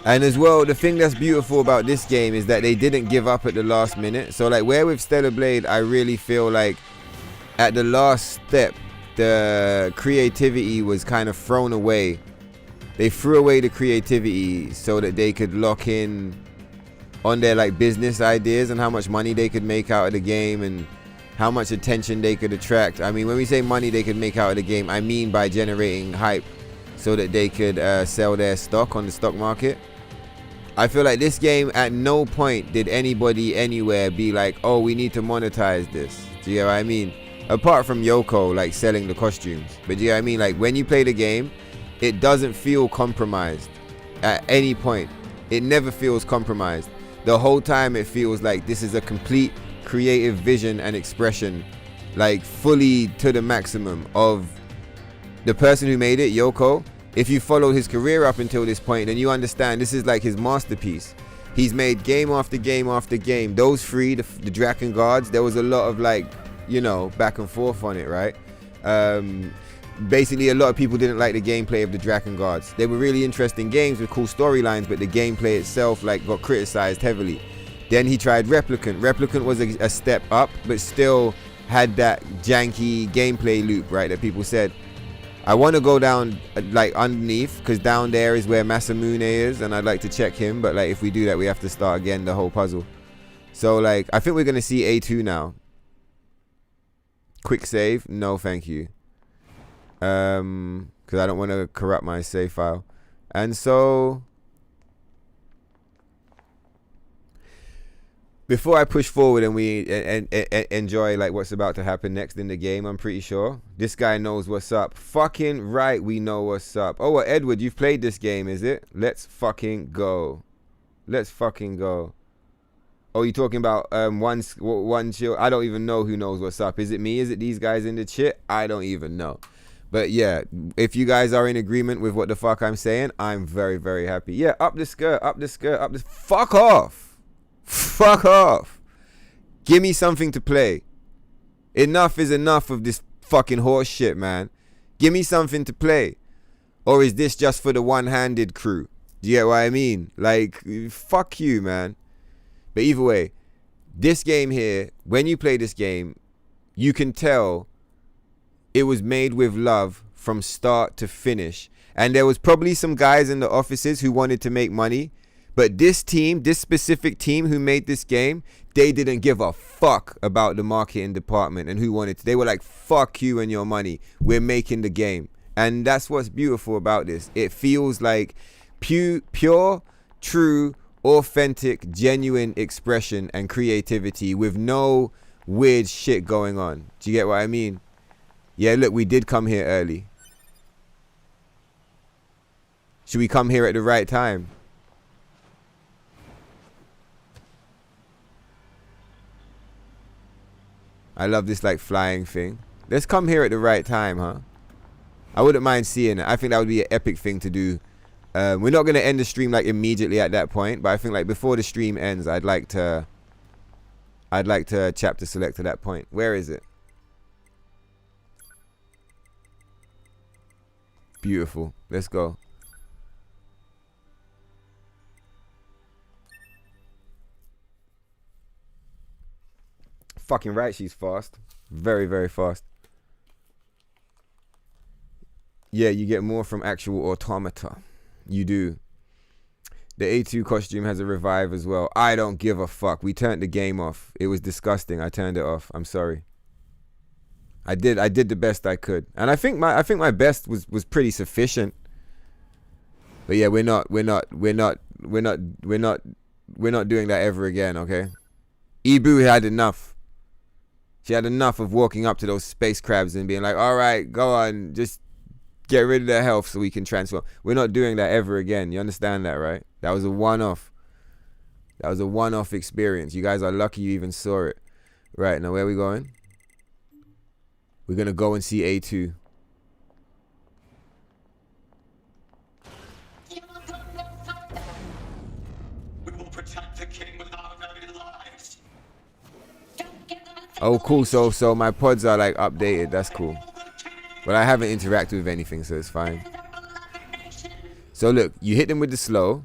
And as well, the thing that's beautiful about this game is that they didn't give up at the last minute. So like where with Stellar Blade, I really feel like at the last step, the creativity was kind of thrown away. They threw away the creativity so that they could lock in on their like business ideas and how much money they could make out of the game and how much attention they could attract. I mean, when we say money they could make out of the game, I mean by generating hype so that they could sell their stock on the stock market. I feel like this game, at no point did anybody anywhere be like, oh, we need to monetize this. Do you know what I mean? Apart from Yoko, like selling the costumes. But do you know what I mean? Like when you play the game, it doesn't feel compromised at any point. It never feels compromised. The whole time it feels like this is a complete creative vision and expression, like fully to the maximum of the person who made it, Yoko. If you follow his career up until this point, then you understand this is like his masterpiece. He's made game after game after game. Those three, the Draken Guards, there was a lot of like, you know, back and forth on it, right? Basically, a lot of people didn't like the gameplay of the Draken Guards. They were really interesting games with cool storylines, but the gameplay itself like got criticized heavily. Then he tried Replicant. Replicant was a step up, but still had that janky gameplay loop, right, that people said. I want to go down like underneath because down there is where Masamune is and I'd like to check him, but like if we do that we have to start again the whole puzzle. So like I think we're going to see A2 now. Quick save? No thank you. Because I don't want to corrupt my save file. And so before I push forward and we enjoy like what's about to happen next in the game, I'm pretty sure this guy knows what's up. Fucking right, we know what's up. Oh, well, Edward, you've played this game, is it? Let's fucking go. Let's fucking go. Oh, you talking about one chill? I don't even know who knows what's up. Is it me? Is it these guys in the chat? I don't even know. But yeah, if you guys are in agreement with what the fuck I'm saying, I'm very, very happy. Yeah, up the skirt, up the skirt, up the... Fuck off. Fuck off. Give me something to play. Enough is enough of this fucking horse shit, man. Give me something to play. Or is this just for the one-handed crew? Do you get what I mean? Like, fuck you, man. But either way, this game here, when you play this game, you can tell it was made with love from start to finish. And there was probably some guys in the offices who wanted to make money. But this team, this specific team who made this game, they didn't give a fuck about the marketing department and who wanted to. They were like, fuck you and your money. We're making the game. And that's what's beautiful about this. It feels like pure, true, authentic, genuine expression and creativity with no weird shit going on. Do you get what I mean? Yeah, look, we did come here early. Should we come here at the right time? I love this like flying thing. Let's come here at the right time, huh? I wouldn't mind seeing it. I think that would be an epic thing to do. We're not going to end the stream like immediately at that point, but I think like before the stream ends, I'd like to chapter select to that point. Where is it? Beautiful. Let's go. Fucking right, she's fast. Very, very fast. Yeah, you get more from actual automata. You do. The A2 costume has a revive as well. I don't give a fuck. We turned the game off. It was disgusting. I turned it off. I'm sorry. I did the best I could. And I think my best was pretty sufficient. But yeah, we're not doing that ever again, okay? Ibu had enough. She had enough of walking up to those space crabs and being like, all right, go on, just get rid of their health so we can transform. We're not doing that ever again. You understand that, right? That was a one-off. That was a one-off experience. You guys are lucky you even saw it. Right, now where are we going? We're going to go and see A2. We will protect the king with our very lives. Oh, cool. So my pods are like updated. That's cool. But I haven't interacted with anything, so it's fine. So look, you hit them with the slow.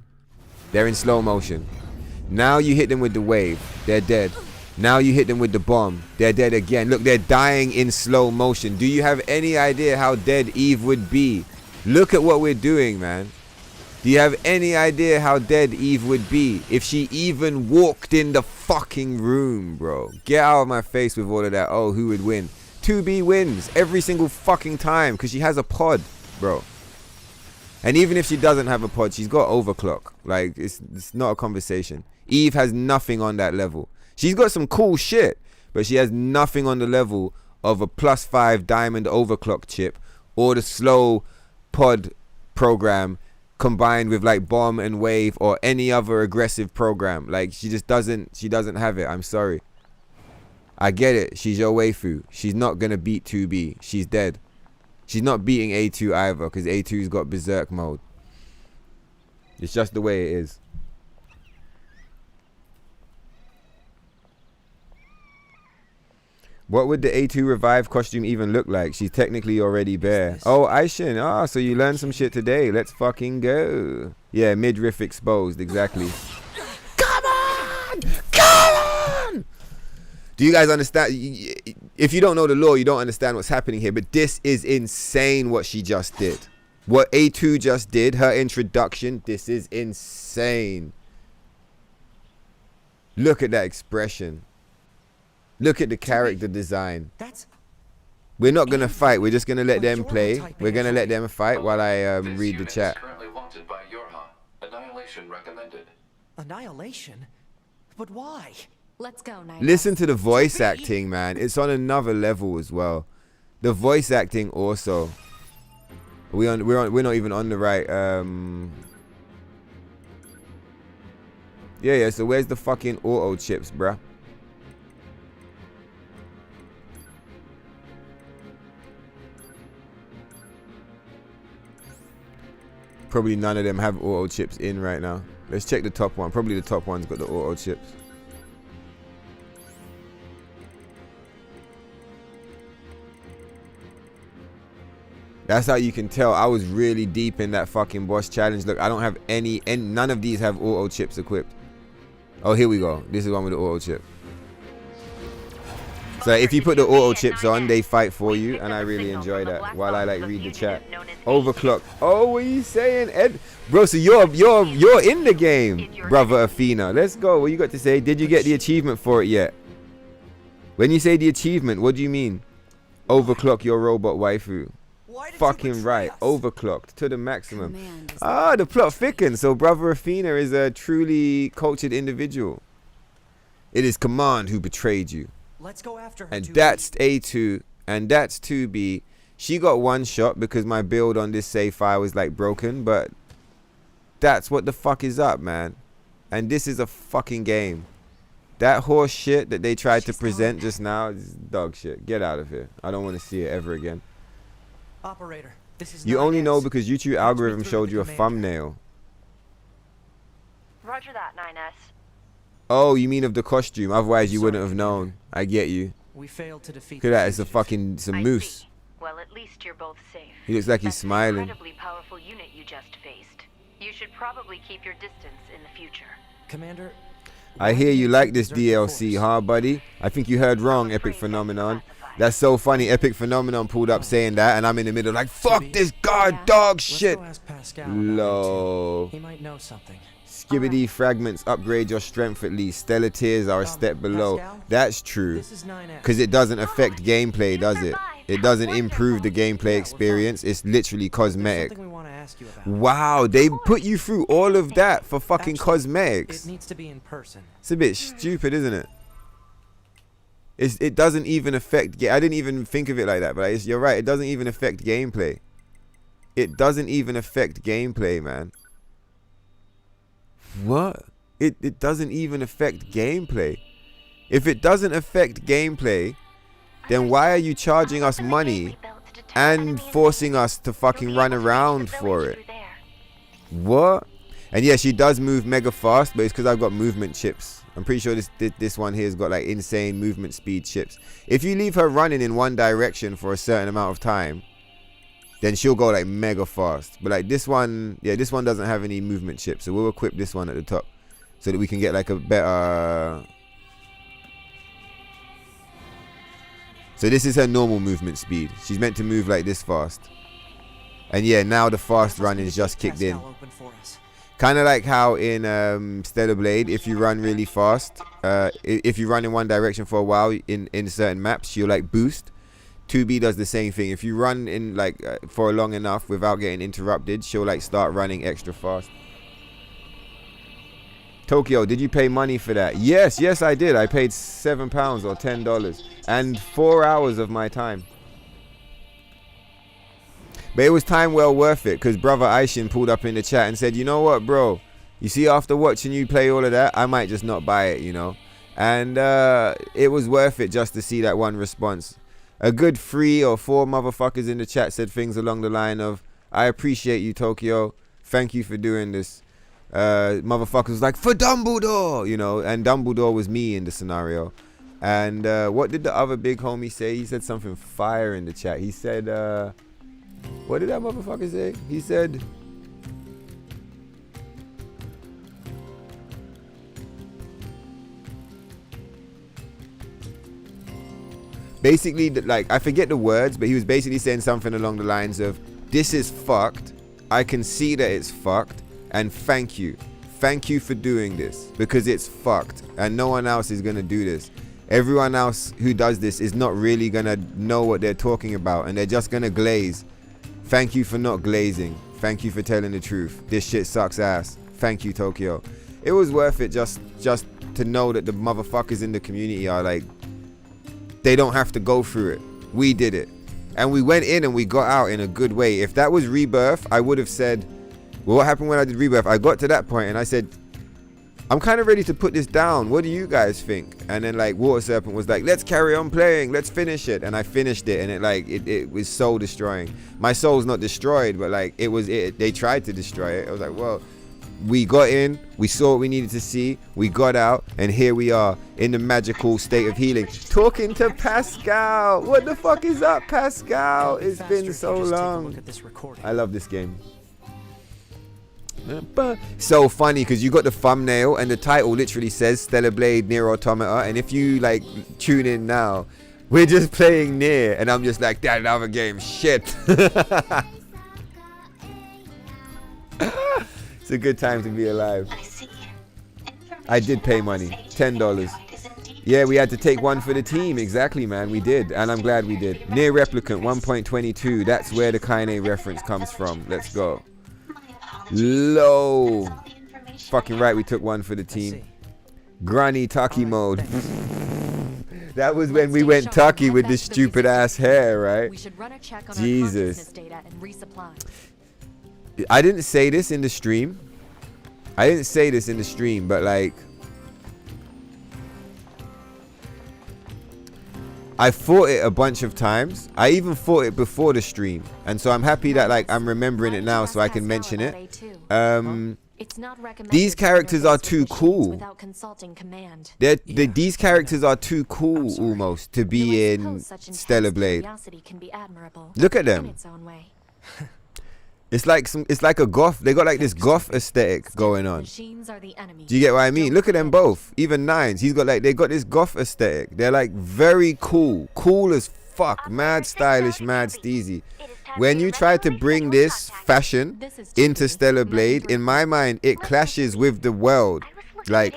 They're in slow motion. Now you hit them with the wave. They're dead. Now you hit them with the bomb. They're dead again. Look, they're dying in slow motion. Do you have any idea how dead Eve would be? Look at what we're doing, man. Do you have any idea how dead Eve would be if she even walked in the fucking room, bro? Get out of my face with all of that. Oh, who would win? 2B wins every single fucking time because she has a pod, bro. And even if she doesn't have a pod, she's got overclock. Like, it's not a conversation. Eve has nothing on that level. She's got some cool shit, but she has nothing on the level of a +5 diamond overclock chip or the slow pod program combined with like bomb and wave or any other aggressive program. Like, she just doesn't have it. I'm sorry. I get it. She's your waifu. She's not going to beat 2B. She's dead. She's not beating A2 either because A2's got berserk mode. It's just the way it is. What would the A2 revive costume even look like? She's technically already bare. Oh, Aishin. Ah, so you learned some shit today. Let's fucking go. Yeah, midriff exposed. Exactly. Come on! Come on! Do you guys understand? If you don't know the lore, you don't understand what's happening here. But this is insane what she just did. What A2 just did, her introduction, this is insane. Look at that expression. Look at the character design. We're not going to fight. We're just going to let them play. We're going to let them fight while I read the chat. Currently wanted by Yorha. Annihilation recommended. Annihilation? But why? Let's go, Night. Listen to the voice acting, man. It's on another level as well. The voice acting also. We're not even on the right. Yeah. So where's the fucking auto chips, bruh? Probably none of them have auto chips in right now. Let's check the top one. Probably the top one's got the auto chips. That's how you can tell I was really deep in that fucking boss challenge. Look, I don't have any, and none of these have auto chips equipped. Oh, here we go. This is one with the auto chip. So if you put the auto chips on, they fight for you, and I really enjoy that while I like read the chat. Overclock. Oh, what are you saying, Ed? Bro, so you're in the game, brother Athena. Let's go. What you got to say? Did you get the achievement for it yet? When you say the achievement, what do you mean? Overclock your robot waifu. fucking right. Overclocked to the maximum. Command is Ah, the plot thickens. So Brother Athena is a truly cultured individual. It is Command who betrayed you. Let's go after her. And 2B. that's A2. And that's 2B. She got one shot because my build on this save file was like broken. But that's what the fuck is up, man. And this is a fucking game. That horse shit that they tried to present just now is dog shit. Get out of here. I don't want to see it ever again. Operator, this is You only 9S. know because YouTube algorithm through showed the you a commander. thumbnail. Roger that, 9S. Oh, you mean of the costume? Otherwise you wouldn't have known. I get you. We failed to defeat. Look at that. It's a fucking I moose. see. Well, at least you're both safe. He looks like he's That's smiling. an incredibly powerful unit you just faced. You should probably keep your distance in the future. Commander. I hear you like this DLC, huh, buddy? I think you heard wrong, Epic Phenomenon. That's so funny. Epic Phenomenon pulled up saying that, and I'm in the middle like, fuck this god dog shit. Let's go ask Pascal about Low. it, too. He might know something. Skibbity fragments upgrade your strength at least. Stellar tears are a step below. Pascal? That's true. This is 9S. Because it doesn't affect gameplay, does it? It doesn't improve the gameplay experience. It's literally cosmetic. Something we want to ask you about. Wow, they put you through all of that for fucking Actually, cosmetics. It needs to be in person. It's a bit stupid, isn't it? It doesn't even affect. I didn't even think of it like that, but you're right. It doesn't even affect gameplay. It doesn't even affect gameplay, man. What? It doesn't even affect gameplay. If it doesn't affect gameplay, then why are you charging us money and forcing us to fucking run around for it? What? And yeah, she does move mega fast, but it's because I've got movement chips. I'm pretty sure this one here has got like insane movement speed chips. If you leave her running in one direction for a certain amount of time, then she'll go like mega fast. But like this one, yeah, this one doesn't have any movement chips, so we'll equip this one at the top so that we can get like a better. So this is her normal movement speed. She's meant to move like this fast. And yeah, now the fast run is just kicked in. Kind of like how in Stellar Blade, if you run really fast, if you run in one direction for a while in certain maps, she'll like boost. 2B does the same thing. If you run in like for long enough without getting interrupted, she'll like start running extra fast. Tokyo, did you pay money for that? Yes, I did. I paid £7 or $10 and 4 hours of my time. But it was time well worth it because brother Aishin pulled up in the chat and said, you know what, bro? You see, after watching you play all of that, I might just not buy it, you know? And it was worth it just to see that one response. A good 3 or 4 motherfuckers in the chat said things along the line of, I appreciate you, Tokyo. Thank you for doing this. Motherfuckers was like, for Dumbledore, you know? And Dumbledore was me in the scenario. And what did the other big homie say? He said something fire in the chat. He said, what did that motherfucker say? He said, basically, like, I forget the words, but he was basically saying something along the lines of, this is fucked. I can see that it's fucked. And thank you. Thank you for doing this because it's fucked. And no one else is going to do this. Everyone else who does this is not really going to know what they're talking about. And they're just going to glaze. Thank you for not glazing. Thank you for telling the truth. This shit sucks ass. Thank you, Tokyo. It was worth it just to know that the motherfuckers in the community are like, they don't have to go through it. We did it. And we went in and we got out in a good way. If that was Rebirth, I would have said, well, what happened when I did Rebirth? I got to that point and I said, I'm kind of ready to put this down. What do you guys think? And then like Water Serpent was like, let's carry on playing. Let's finish it. And I finished it and it was soul destroying. My soul's not destroyed, but like they tried to destroy it. I was like, well, we got in, we saw what we needed to see, we got out, and here we are in the magical state of healing. Talking to Pascal. What the fuck is up, Pascal? It's been so long. I love this game. So funny because you got the thumbnail and the title literally says Stellar Blade NIER Automata, and if you like tune in now, we're just playing NIER and I'm just like, that other game shit. It's a good time to be alive. I did pay money, $10. Yeah, we had to take one for the team. Exactly, man. We did. And I'm glad we did. Near replicant 1.22. That's where the Kaine reference comes from. Let's go. Low. Fucking right, we took one for the team. Granny Taki mode. That was when we went Taki with this stupid ass hair, right? Jesus. I didn't say this in the stream. But like, I fought it a bunch of times. I even fought it before the stream, and so I'm happy that like I'm remembering it now so I can mention it. These characters are too cool. These characters are too cool almost to be in Stellar Blade. Look at them. It's like a goth. They got like this goth aesthetic going on. Do you get what I mean? Look at them both. Even Nines, they got this goth aesthetic. They're like very cool as fuck, mad stylish, mad steezy. When you try to bring this fashion into Stellar Blade, in my mind, it clashes with the world. Like,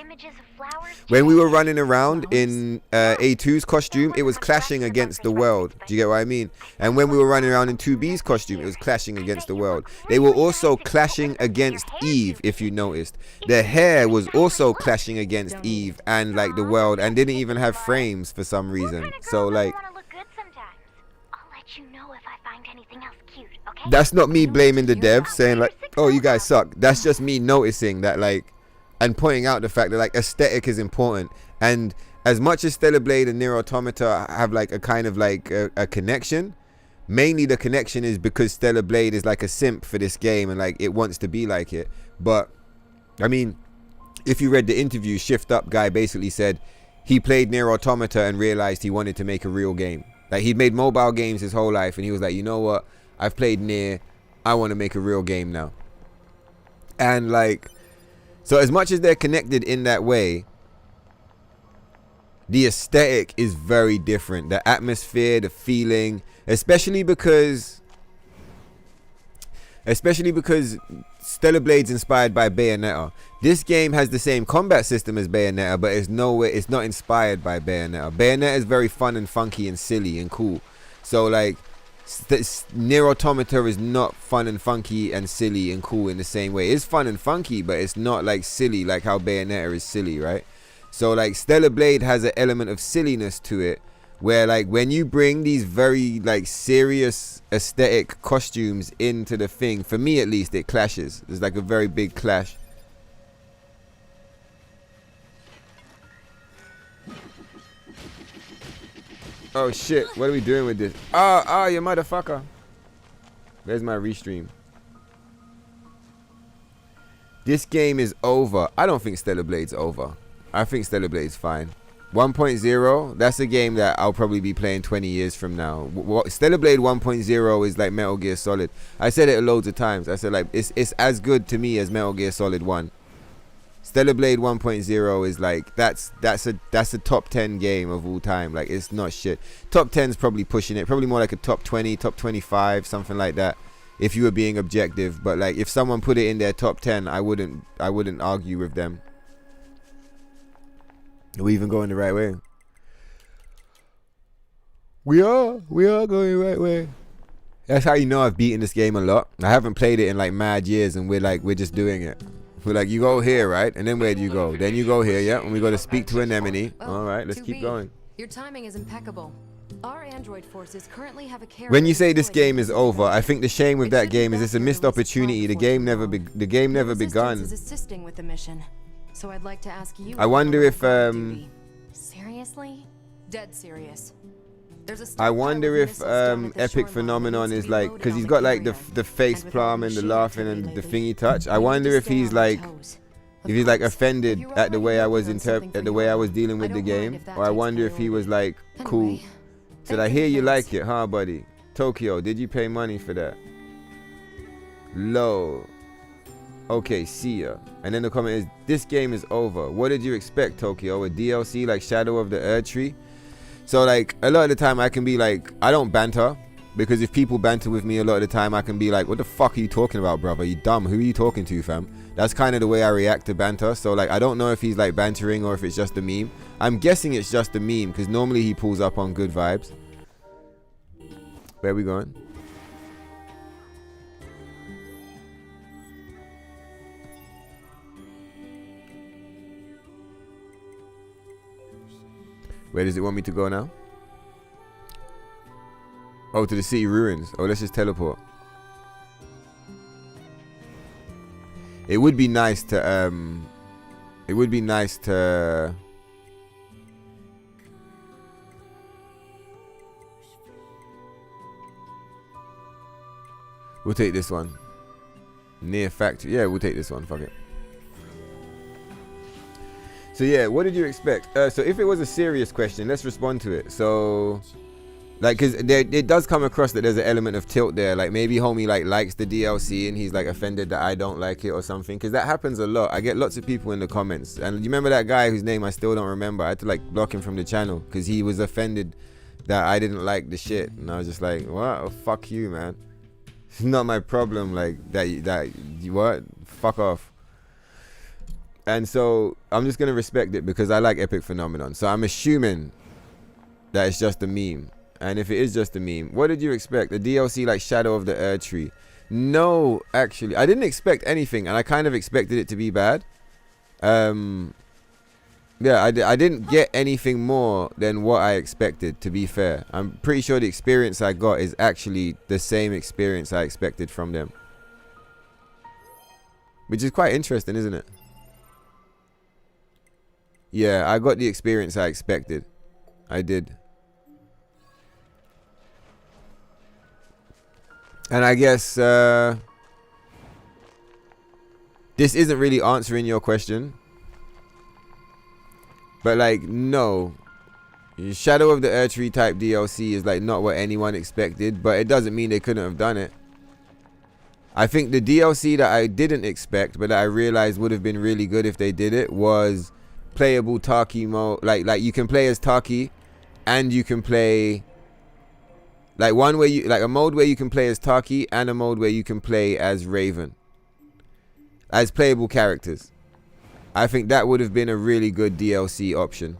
when we were running around in A2's costume, it was clashing against the world. Do you get what I mean? And when we were running around in 2B's costume, it was clashing against the world. They were also clashing against Eve, if you noticed. Their hair was also clashing against Eve and like the world, and didn't even have frames for some reason. So like, that's not me blaming the devs saying like, oh, you guys suck. That's just me noticing that, like, and pointing out the fact that like aesthetic is important. And as much as Stellar Blade and NIER Automata have like a kind of like a connection, mainly the connection is because Stellar Blade is like a simp for this game and like it wants to be like it. But I mean, if you read the interview, Shift Up guy basically said he played NIER Automata and realized he wanted to make a real game. Like, he'd made mobile games his whole life and he was like, you know what, I've played NIER, I want to make a real game now. And like, so as much as they're connected in that way, the aesthetic is very different. The atmosphere, the feeling, especially because Stellar Blade's inspired by Bayonetta. This game has the same combat system as Bayonetta, but it's not inspired by Bayonetta. Bayonetta is very fun and funky and silly and cool. So like, NIER Automata is not fun and funky and silly and cool in the same way. It's fun and funky, but it's not like silly like how Bayonetta is silly, right? So like, Stellar Blade has an element of silliness to it, where like when you bring these very like serious aesthetic costumes into the thing, for me at least, it clashes. There's like a very big clash. Oh shit, what are we doing with this? Oh, you motherfucker. There's my restream. This game is over. I don't think Stellar Blade's over. I think Stellar Blade's fine. 1.0, that's a game that I'll probably be playing 20 years from now. Stellar Blade 1.0 is like Metal Gear Solid. I said it loads of times. I said like, it's as good to me as Metal Gear Solid 1. Stellar Blade 1.0 is like, that's a top 10 game of all time. Like, it's not shit. Top 10's probably pushing it. Probably more like a top 20, top 25, something like that, if you were being objective. But like, if someone put it in their top 10, I wouldn't argue with them. Are we even going the right way? We are going the right way. That's how you know I've beaten this game a lot. I haven't played it in like mad years, and we're just doing it. We're like, you go here, right? And then where do you go? Then you go here, yeah? And we got to speak to Anemone. All right, let's keep going. Your timing is impeccable. Our android forces currently have a carrier. When you say this game is over, I think the shame with that game is it's a missed opportunity. The game never begun. Is assisting with the mission. So I'd like to ask you. I wonder if seriously? Dead serious. I wonder if Epic Phenomenon is like, because he's got like the face palm and the laughing and the thingy touch. I wonder if he's like, offended at the way I was dealing with the game, or I wonder if he was like, cool. Said, I hear you like it, huh, buddy? Tokyo, did you pay money for that? Low. Okay, see ya. And then the comment is, this game is over. What did you expect, Tokyo? A DLC like Shadow of the Erd Tree? So like, a lot of the time I can be like, I don't banter. because if people banter with me a lot of the time, I can be like, what the fuck are you talking about, brother? You dumb. Who are you talking to, fam? That's kind of the way I react to banter. So like, I don't know if he's like bantering or if it's just a meme. I'm guessing it's just a meme because normally he pulls up on good vibes. Where are we going? Where does it want me to go now? Oh, to the city ruins. Oh, let's just teleport. It would be nice to it would be nice to we'll take this one. Near factory. Yeah, we'll take this one. Fuck it. So yeah, what did you expect? So if it was a serious question, let's respond to it. So like, because it does come across that there's an element of tilt there. Like maybe homie like likes the DLC and he's like offended that I don't like it or something. Because that happens a lot. I get lots of people in the comments. And you remember that guy whose name I still don't remember? I had to like block him from the channel because he was offended that I didn't like the shit. And I was just like, what? Oh, fuck you, man. It's not my problem. Like that what? Fuck off. And so I'm just gonna respect it because I like Epic Phenomenon. So I'm assuming that it's just a meme. And if it is just a meme, what did you expect? A DLC like Shadow of the Erdtree? No, actually, I didn't expect anything, and I kind of expected it to be bad. Yeah, I didn't get anything more than what I expected, to be fair. I'm pretty sure the experience I got is actually the same experience I expected from them. Which is quite interesting, isn't it? Yeah, I got the experience I expected. I did. And I guess this isn't really answering your question. But like, no. Shadow of the Erdtree type DLC is like not what anyone expected. But it doesn't mean they couldn't have done it. I think the DLC that I didn't expect, but that I realized would have been really good if they did it, was playable Taki mode. Like you can play as Taki and you can play... Like one where you like a mode where you can play as Taki and a mode where you can play as Raven as playable characters. I think that would have been a really good DLC option.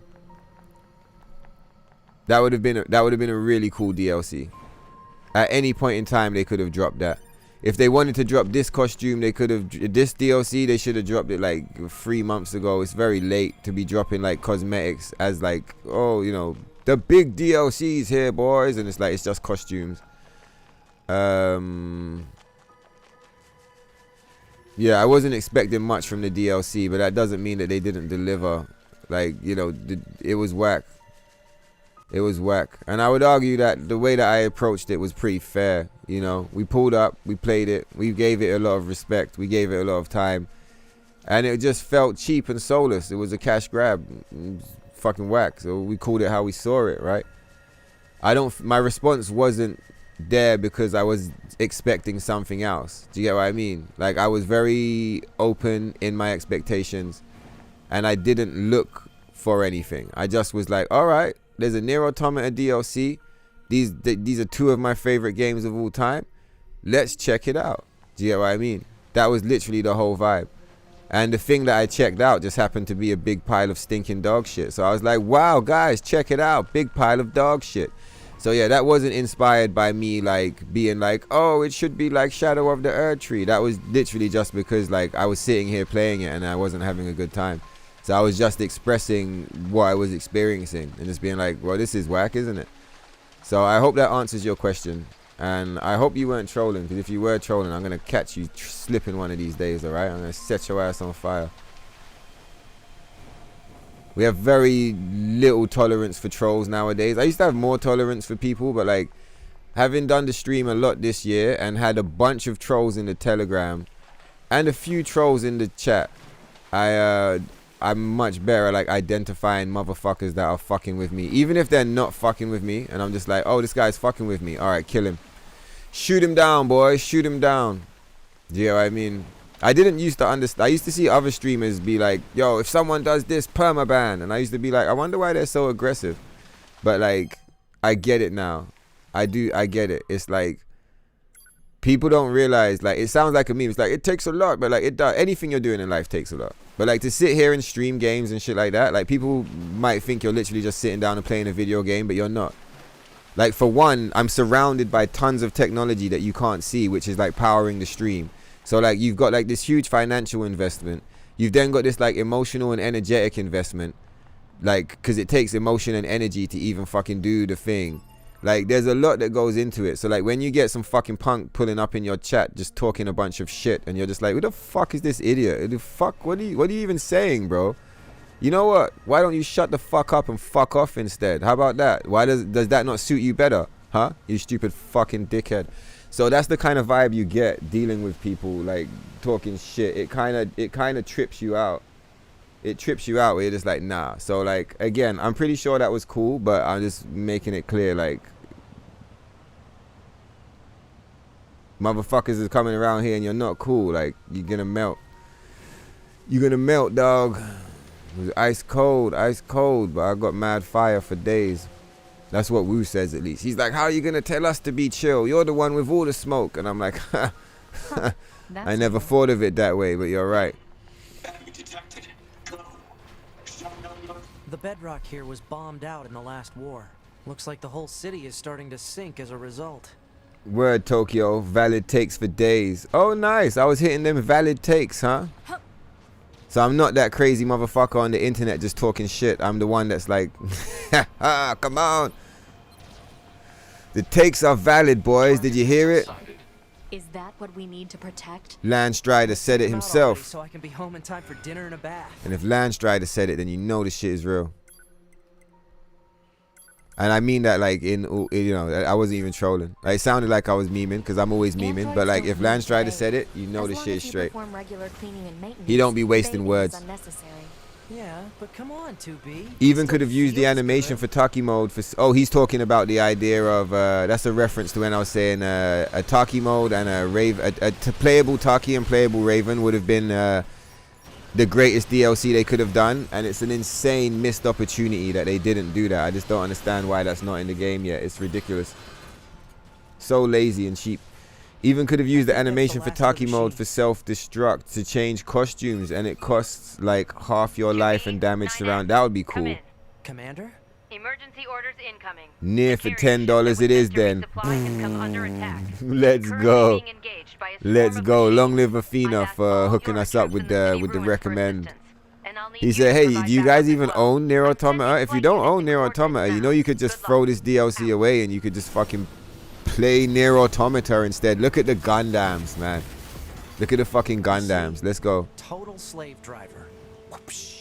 That would have been a really cool DLC. At any point in time they could have dropped that. If they wanted to drop this costume, they could have this DLC, they should have dropped it like 3 months ago. It's very late to be dropping like cosmetics as like, oh, you know, the big DLCs here, boys, and it's like it's just costumes. Yeah, I wasn't expecting much from the DLC, but that doesn't mean that they didn't deliver. Like, you know, it was whack. It was whack, and I would argue that the way that I approached it was pretty fair. You know, we pulled up, we played it, we gave it a lot of respect, we gave it a lot of time, and it just felt cheap and soulless. It was a cash grab. Fucking whack. So we called it how we saw it, right? My response wasn't there because I was expecting something else. Do you get what I mean? Like, I was very open in my expectations and I didn't look for anything. I just was like, all right, there's a NIER Automata DLC. These are two of my favorite games of all time. Let's check it out. Do you get what I mean? That was literally the whole vibe. And the thing that I checked out just happened to be a big pile of stinking dog shit. So I was like, wow, guys, check it out. Big pile of dog shit. So yeah, that wasn't inspired by me like being like, oh, it should be like Shadow of the Erdtree. That was literally just because like I was sitting here playing it and I wasn't having a good time. So I was just expressing what I was experiencing and just being like, well, this is whack, isn't it? So I hope that answers your question. And I hope you weren't trolling, because if you were trolling, I'm going to catch you slipping one of these days, alright? I'm going to set your ass on fire. We have very little tolerance for trolls nowadays. I used to have more tolerance for people, but like, having done the stream a lot this year and had a bunch of trolls in the Telegram and a few trolls in the chat, I'm much better at like identifying motherfuckers that are fucking with me. Even if they're not fucking with me, and I'm just like, oh, this guy's fucking with me. Alright, kill him. Shoot him down, boys. Shoot him down. Do you know what I mean? I didn't used to understand. I used to see other streamers be like, yo, if someone does this, permaban. And I used to be like, I wonder why they're so aggressive. But like, I get it now. I get it. It's like, people don't realize, like, it sounds like a meme. It's like, it takes a lot, but like, it does. Anything you're doing in life takes a lot. But like, to sit here and stream games and shit like that, like, people might think you're literally just sitting down and playing a video game, but you're not. Like, for one, I'm surrounded by tons of technology that you can't see, which is like powering the stream. So like, you've got like this huge financial investment. You've then got this like emotional and energetic investment, like, because it takes emotion and energy to even fucking do the thing. Like, there's a lot that goes into it. So like, when you get some fucking punk pulling up in your chat just talking a bunch of shit, and you're just like, who the fuck is this idiot? Who the fuck, what are you even saying, bro? You know what? Why don't you shut the fuck up and fuck off instead? How about that? Why does that not suit you better? Huh? You stupid fucking dickhead. So that's the kind of vibe you get dealing with people like talking shit. It kind of trips you out. It trips you out where you're just like, nah. So like, again, I'm pretty sure that was cool, but I'm just making it clear, like, motherfuckers is coming around here and you're not cool. Like, you're gonna melt. You're gonna melt, dog. It was ice cold, but I got mad fire for days. That's what Wu says, at least. He's like, how are you gonna tell us to be chill? You're the one with all the smoke. And I'm like, I never thought of it that way, but you're right. The bedrock here was bombed out in the last war. Looks like the whole city is starting to sink as a result. Word, Tokyo. Valid takes for days. Oh, nice. I was hitting them valid takes, huh? So I'm not that crazy motherfucker on the internet just talking shit. I'm the one that's like, come on. The takes are valid, boys. Did you hear it? Is that what we need to protect? Landstrider said it himself. So I can be home in time for dinner and a bath. And if Landstrider said it, then you know the shit is real. And I mean that like in, you know, I wasn't even trolling. Like, it sounded like I was memeing, because I'm always memeing. But like, if Landstrider said it, you know the shit is straight. He don't be wasting words. Yeah, but come on, 2B. Even could have used the animation for Taki mode for. Oh, he's talking about the idea of. That's a reference to when I was saying a Taki mode and a playable Taki and playable Raven would have been the greatest DLC they could have done, and it's an insane missed opportunity that they didn't do that. I just don't understand why that's not in the game yet. It's ridiculous. So lazy and cheap. Even could have used the animation for Taki mode for self-destruct to change costumes, and it costs like half your life and damage surround. That would be cool. Commander? Emergency orders incoming. NIER for $10 it is then. Let's go. Let's go. Long live Athena for hooking us up with the recommend. He said, hey, do you guys even own NIER Automata? If you don't own NIER Automata, you know you could just throw this DLC away and you could just fucking play NIER Automata instead. Look at the Gundams, man. Look at the fucking Gundams. Let's go. Total slave driver. Whoopsh.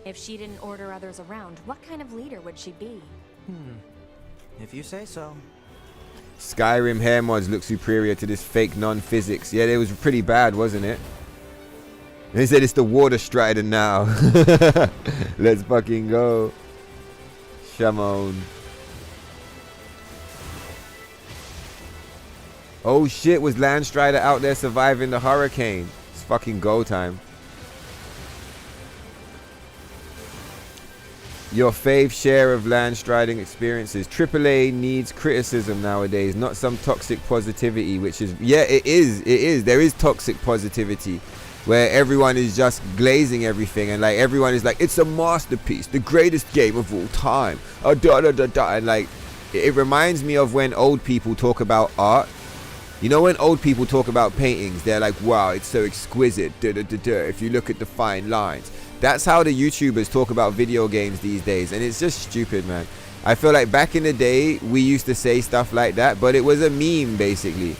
If she didn't order others around, what kind of leader would she be? If you say so. Skyrim hair mods look superior to this fake non-physics. Yeah, it was pretty bad, wasn't it? They said it's the water strider now. Let's fucking go. Shamon. Oh shit, was Landstrider out there surviving the hurricane? It's fucking go time. Your fave share of landstriding experiences. AAA needs criticism nowadays, not some toxic positivity, which is, yeah, it is. There is toxic positivity where everyone is just glazing everything and like everyone is like, it's a masterpiece, the greatest game of all time. And like, it reminds me of when old people talk about art. You know, when old people talk about paintings, they're like, wow, it's so exquisite. If you look at the fine lines. That's how the YouTubers talk about video games these days, and it's just stupid, man. I feel like back in the day, we used to say stuff like that, but it was a meme, basically.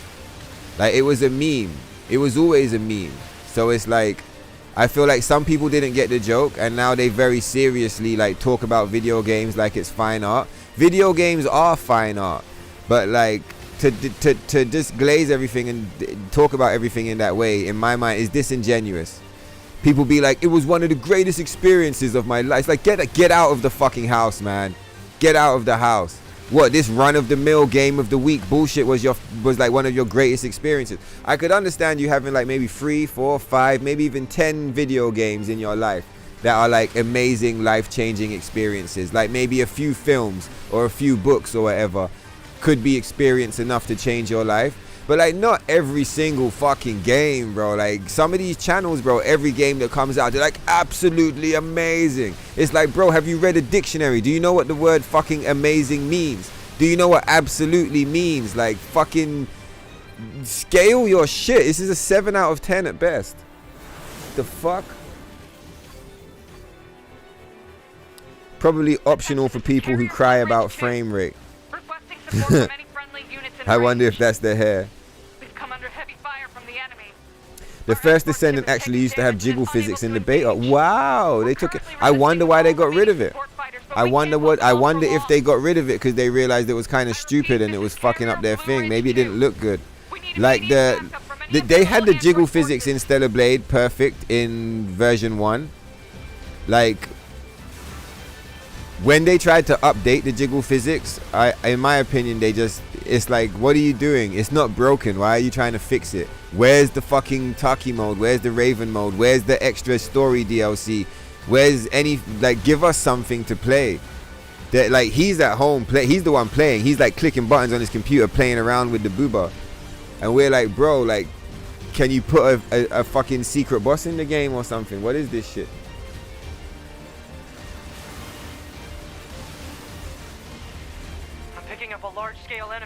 Like, it was a meme. It was always a meme. So it's like, I feel like some people didn't get the joke, and now they very seriously, like, talk about video games like it's fine art. Video games are fine art, but, like, to just glaze everything and talk about everything in that way, in my mind, is disingenuous. People be like, it was one of the greatest experiences of my life. It's like, get out of the fucking house, man. Get out of the house. What, this run-of-the-mill game of the week bullshit was like one of your greatest experiences? I could understand you having like maybe 3, 4, 5, maybe even 10 video games in your life that are like amazing, life-changing experiences. Like maybe a few films or a few books or whatever. could be experience enough to change your life. But like, not every single fucking game, bro. Like, some of these channels, bro, every game that comes out, they're like absolutely amazing. It's like, bro, have you read a dictionary? Do you know what the word fucking amazing means? Do you know what absolutely means? Like, fucking scale your shit. This is a 7 out of 10 at best. The fuck? Probably optional for people who cry about frame rate. I wonder if that's their hair. The first Descendant actually used to have jiggle physics in the beta. Wow, they took it. I wonder why they got rid of it. I wonder if they got rid of it because they realized it was kind of stupid and it was fucking up their thing. Maybe it didn't look good. Like they had the jiggle physics in Stellar Blade perfect in version 1. Like, when they tried to update the jiggle physics, in my opinion, it's like, what are you doing? It's not broken. Why are you trying to fix it? Where's the fucking Taki mode? Where's the Raven mode? Where's the extra story DLC? Where's any, like, give us something to play. That, like, he's at home, he's the one playing. He's like clicking buttons on his computer, playing around with the booba. And we're like, bro, like, can you put a fucking secret boss in the game or something? What is this shit?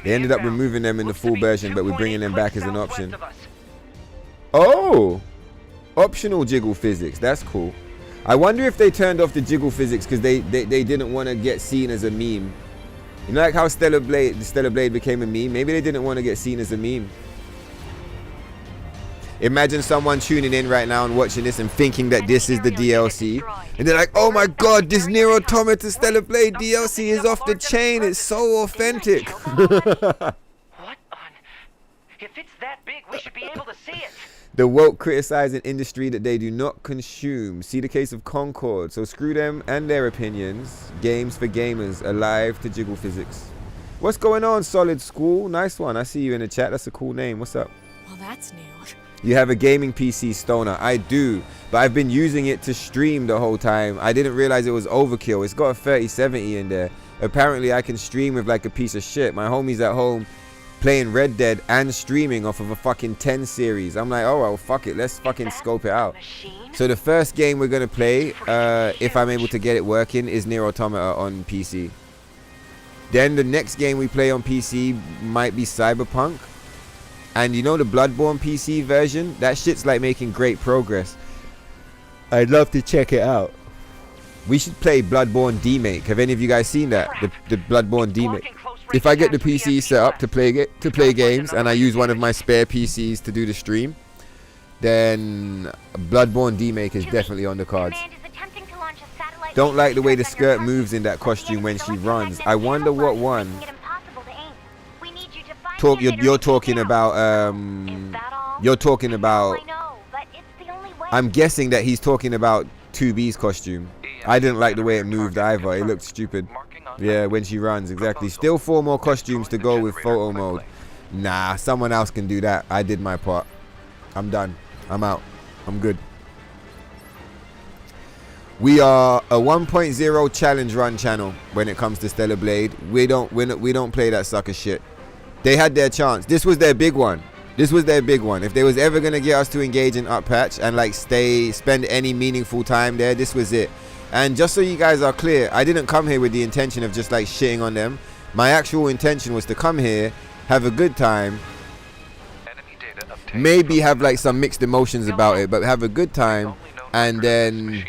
They ended up removing them in the full version, but we're bringing them back as an option. Oh! Optional jiggle physics. That's cool. I wonder if they turned off the jiggle physics because they didn't want to get seen as a meme. You know, like how Stellar Blade became a meme? Maybe they didn't want to get seen as a meme. Imagine someone tuning in right now and watching this and thinking that this is the DLC. And they're like, oh my god, this NIER AUTOMATA Stellar Blade DLC is off the chain. It's so authentic. What on? If it's that big, we should be able to see it. The woke criticize an industry that they do not consume. See the case of Concord. So screw them and their opinions. Games for gamers. Alive to jiggle physics. What's going on, Solid School? Nice one. I see you in the chat. That's a cool name. What's up? Well, that's new. You have a gaming PC, Stoner. I do, but I've been using it to stream the whole time. I didn't realize it was overkill. It's got a 3070 in there. Apparently I can stream with like a piece of shit. My homie's at home playing Red Dead and streaming off of a fucking 10 series. I'm like, oh well, fuck it, let's fucking scope it out. So the first game we're gonna play, if I'm able to get it working, is NIER AUTOMATA on PC. Then the next game we play on PC might be Cyberpunk. And you know the Bloodborne PC version? That shit's like making great progress. I'd love to check it out. We should play Bloodborne D-Make. Have any of you guys seen that? The Bloodborne D-Make. If I get the PC set up to play games and I use one of my spare PCs to do the stream, then Bloodborne D-Make is definitely on the cards. Don't like the way the skirt moves in that costume when she runs. I wonder what one. You're talking about I'm guessing that he's talking about 2B's costume. I didn't like the way it moved either. It looked stupid. Yeah, when she runs, exactly. Still 4 more costumes to go with photo mode. Nah, someone else can do that. I did my part. I'm done. I'm out. I'm good. We are a 1.0 challenge run channel when it comes to Stellar Blade. We don't play that sucker shit. They had their chance. This was their big one. This was their big one. If they was ever gonna get us to engage in up patch and like spend any meaningful time there, this was it. And just so you guys are clear, I didn't come here with the intention of just like shitting on them. My actual intention was to come here, have a good time, maybe have like some mixed emotions about it, but have a good time, and then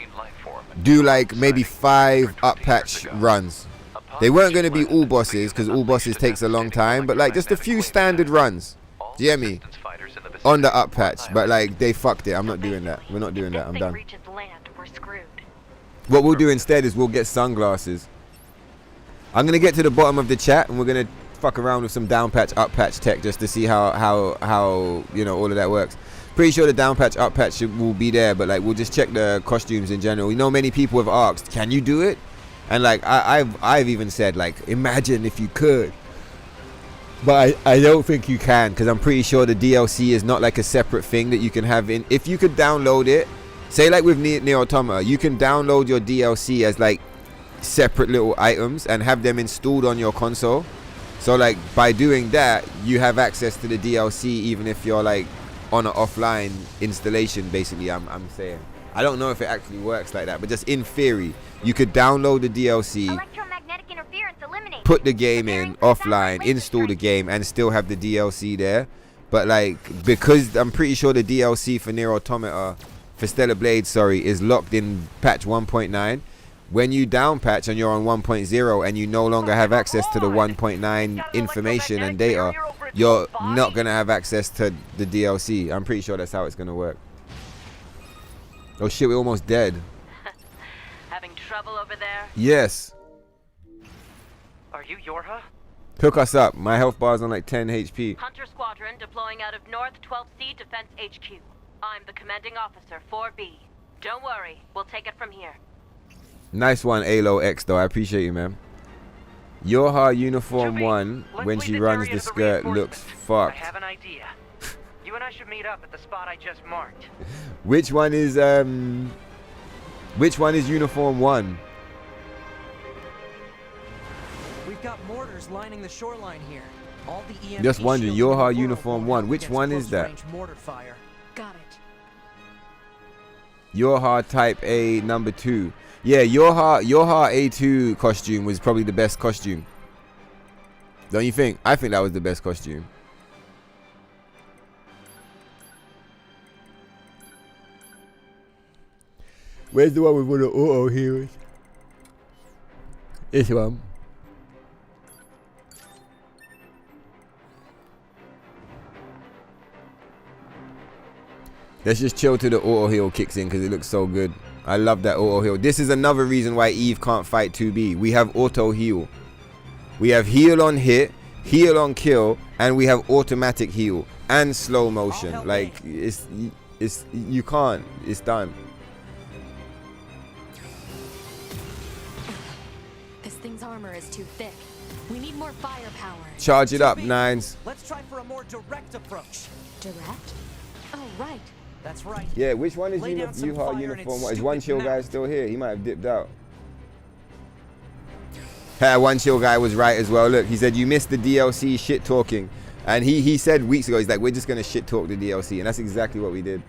do like maybe 5 up patch runs. They weren't going to be all bosses because all bosses takes a long time, but like just a few standard runs. Do you hear me? On the up patch, but like they fucked it. I'm not doing that. We're not doing that. I'm done. What we'll do instead is we'll get sunglasses. I'm going to get to the bottom of the chat and we're going to fuck around with some down patch, up patch tech just to see how you know, all of that works. Pretty sure the down patch, up patch will be there, but like we'll just check the costumes in general. You know, many people have asked, can you do it? And like I've even said, like, imagine if you could, but I don't think you can, because I'm pretty sure the DLC is not like a separate thing that you can have in. If you could download it, say like with NIER AUTOMATA, you can download your DLC as like separate little items and have them installed on your console. So like by doing that, you have access to the DLC even if you're like on an offline installation. Basically, I'm saying. I don't know if it actually works like that, but just in theory, you could download the DLC, Electromagnetic interference eliminated. put the game in offline, install the game, and still have the DLC there. But like, because I'm pretty sure the DLC for NIER Automata, for Stellar Blade, sorry, is locked in patch 1.9. When you down patch and you're on 1.0 and you no longer have access to the 1.9 information and data, you're not gonna have access to the DLC. I'm pretty sure that's how it's gonna work. Oh shit, we're almost dead. Having trouble over there? Yes. Are you Yorha? Hook us up. My health bar's on like 10 HP. Hunter Squadron deploying out of North 12C Defense HQ. I'm the commanding officer, 4B. Don't worry, we'll take it from here. Nice one, Alo X though. I appreciate you, man. Yorha Uniform 1, when she runs the skirt, looks fucked. I have an idea. You and I should meet up at the spot I just marked. Which one is Uniform 1? We've got mortars lining the shoreline here. All the EMP Just wondering, shields in the Yorha world Uniform will 1. Which against one is that? close-range mortar fire. Got it. Yorha Type A number 2. Yeah, Yorha A2 costume was probably the best costume. Don't you think? I think that was the best costume. Where's the one with one of the auto heroes? This one. Let's just chill till the auto heal kicks in because it looks so good. I love that auto heal. This is another reason why Eve can't fight 2B. We have auto heal. We have heal on hit, heal on kill, and we have automatic heal and slow motion. Like it's you can't. It's done. This thing's armor is too thick. We need more firepower. Charge it up, Nines. Let's try for a more direct approach. Direct? Oh, right. That's right. Yeah, which one is Lay down some Yuha fire Uniform in 1? its Is one chill stupid guy mouth. still here? He might have dipped out. One chill guy was right as well. Look, he said you missed the DLC shit talking. And he said weeks ago, he's like, we're just going to shit talk the DLC. And that's exactly what we did.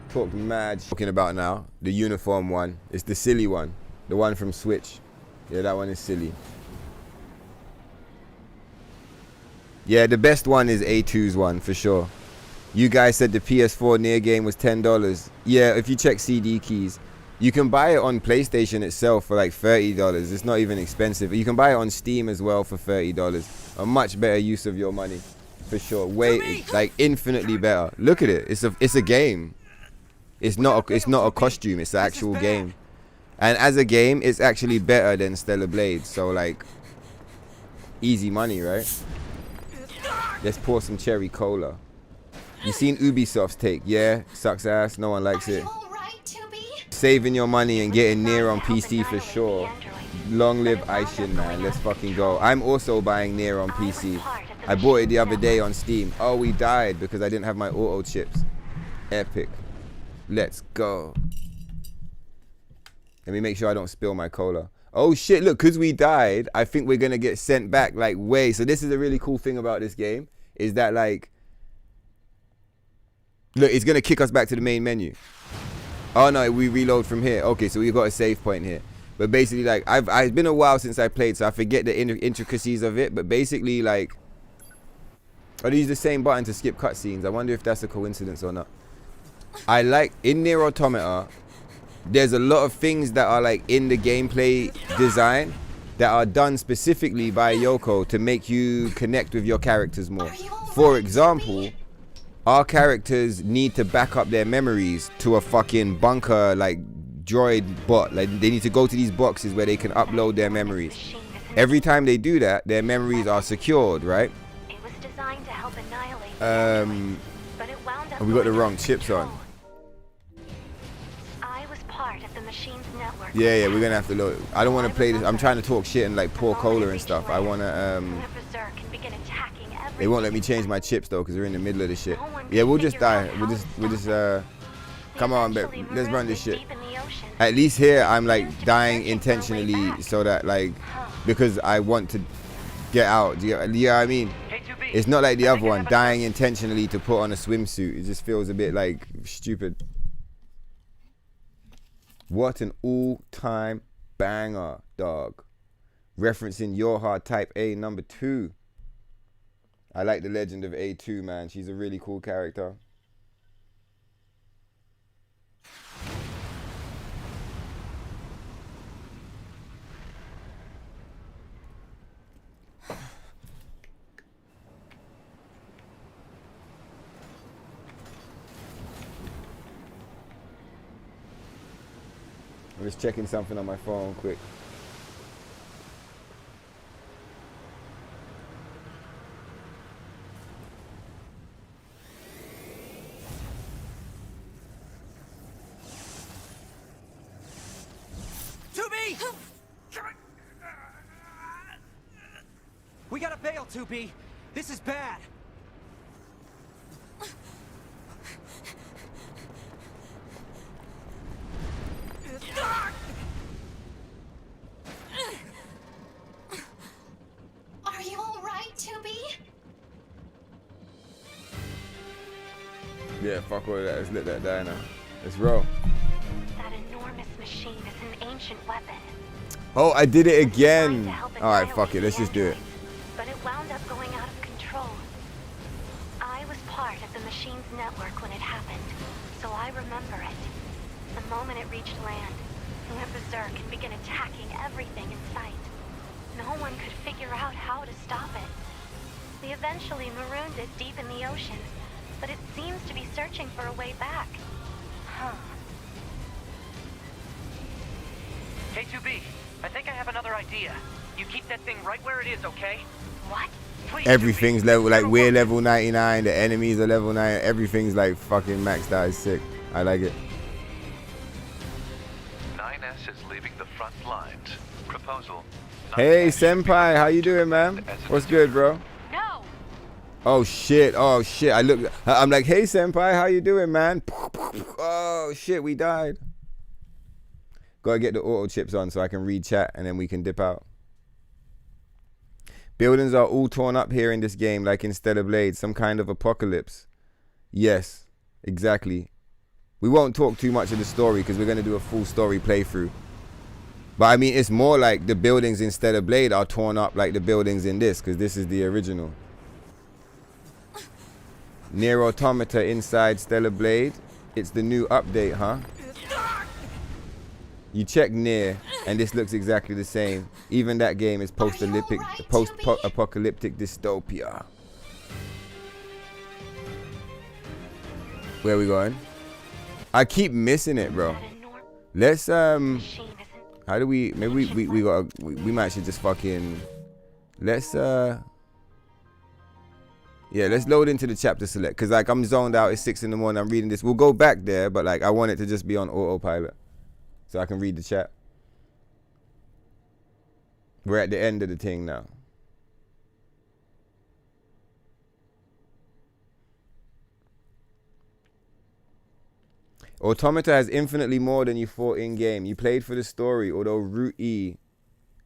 Talked mad. Talking about now, the Uniform 1. It's the silly one. The one from Switch. Yeah, that one is silly. Yeah, the best one is A2's one, for sure. You guys said the PS4 NIER game was $10. Yeah, if you check CD keys. You can buy it on PlayStation itself for like $30. It's not even expensive. You can buy it on Steam as well for $30. A much better use of your money, for sure. Way, like infinitely better. Look at it. It's a game. It's not a costume. It's an actual game. And as a game, it's actually better than Stellar Blade. So like, easy money, right? Let's pour some cherry cola. You seen Ubisoft's take? Yeah, sucks ass. No one likes it. Saving your money and getting NIER on PC for sure. Long live Aishin, man. Let's fucking go. I'm also buying NIER on PC. I bought it the other day on Steam. Oh, we died because I didn't have my auto chips. Epic. Let's go. Let me make sure I don't spill my cola. Oh shit, look, because we died, I think we're going to get sent back like way. So this is a really cool thing about this game. Is that like, look, it's going to kick us back to the main menu. Oh no, we reload from here. Okay, so we've got a save point here. But basically, like, it's been a while since I played, so I forget the intricacies of it. But basically, like, I use the same button to skip cutscenes. I wonder if that's a coincidence or not. I like, in NIER Automata, there's a lot of things that are like in the gameplay design that are done specifically by Yoko to make you connect with your characters more. For example, our characters need to back up their memories to a fucking bunker like droid bot. Like they need to go to these boxes where they can upload their memories. Every time they do that, their memories are secured, right? It was designed to help annihilate but it wound up we got the going wrong out of chips on. control. I was part of the machine's network. Yeah, we're gonna have to load. I don't want to play this. I'm trying to talk shit and like pour cola and stuff. I wanna They won't let me change my chips though because we're in the middle of the shit. Yeah, we'll just die. We'll just come on, babe. Let's run this shit. At least here I'm like dying intentionally so that like because I want to get out. Do you know what I mean? K2B, It's not like the I other think I one, have a- dying intentionally to put on a swimsuit. It just feels a bit like stupid. What an all-time banger, dog. Referencing Your Hard Type A #2. I like the legend of A2, man. She's a really cool character. I'm just checking something on my phone quick. We gotta bail, 2B. This is bad. Are you alright, 2B? Yeah, fuck all of that. Let's let that die now. Let's roll. That enormous machine is an ancient weapon. Oh, I did it again. Alright, fuck it. Let's just do it. But it wound up going out of control. I was part of the machine's network when it happened, so I remember it. The moment it reached land, it went berserk and began attacking everything in sight. No one could figure out how to stop it. We eventually marooned it deep in the ocean, but it seems to be searching for a way back. Huh. K2B, I think I have another idea. You keep that thing right where it is, okay? What? Please, Everything's 2B. level, like You're we're welcome. level 99, the enemies are level 9, everything's like fucking maxed out. It's sick. I like it. 9S is leaving the front lines. Proposal. Hey 9S should be senpai, how you doing, man? as an What's good, bro? No! Oh shit, I'm like, hey senpai, how you doing, man? Oh shit, we died. Gotta get the auto chips on so I can read chat and then we can dip out. Buildings are all torn up here in this game, like in Stellar Blade, some kind of apocalypse. Yes, exactly. We won't talk too much of the story because we're gonna do a full story playthrough. But I mean, it's more like the buildings in Stellar Blade are torn up like the buildings in this, because this is the original. NIER Automata inside Stellar Blade. It's the new update, huh? You check NIER, and this looks exactly the same. Even that game is post-apocalyptic dystopia. Where are we going? I keep missing it, bro. Let's how do we? Maybe we might should just fucking. Let's yeah, let's load into the chapter select, because like I'm zoned out. It's 6 in the morning. I'm reading this. We'll go back there, but like I want it to just be on autopilot so I can read the chat. We're at the end of the thing now. Automata has infinitely more than you thought in-game. You played for the story, although Route E,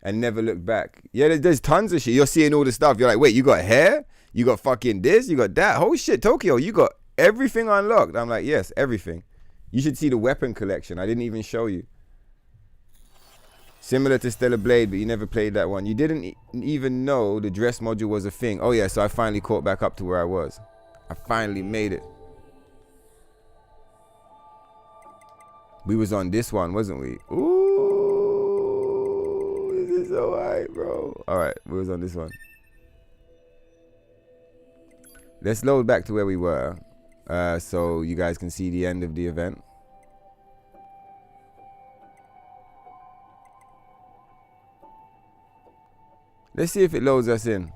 and never looked back. Yeah, there's tons of shit. You're seeing all the stuff. You're like, wait, you got hair? You got fucking this? You got that? Holy shit, Tokyo, you got everything unlocked. I'm like, yes, everything. You should see the weapon collection. I didn't even show you. Similar to Stellar Blade, but you never played that one. You didn't even know the dress module was a thing. Oh yeah, so I finally caught back up to where I was. I finally made it. We was on this one, wasn't we? Ooh, this is so hype, bro. All right, we was on this one. Let's load back to where we were, so you guys can see the end of the event. Let's see if it loads us in.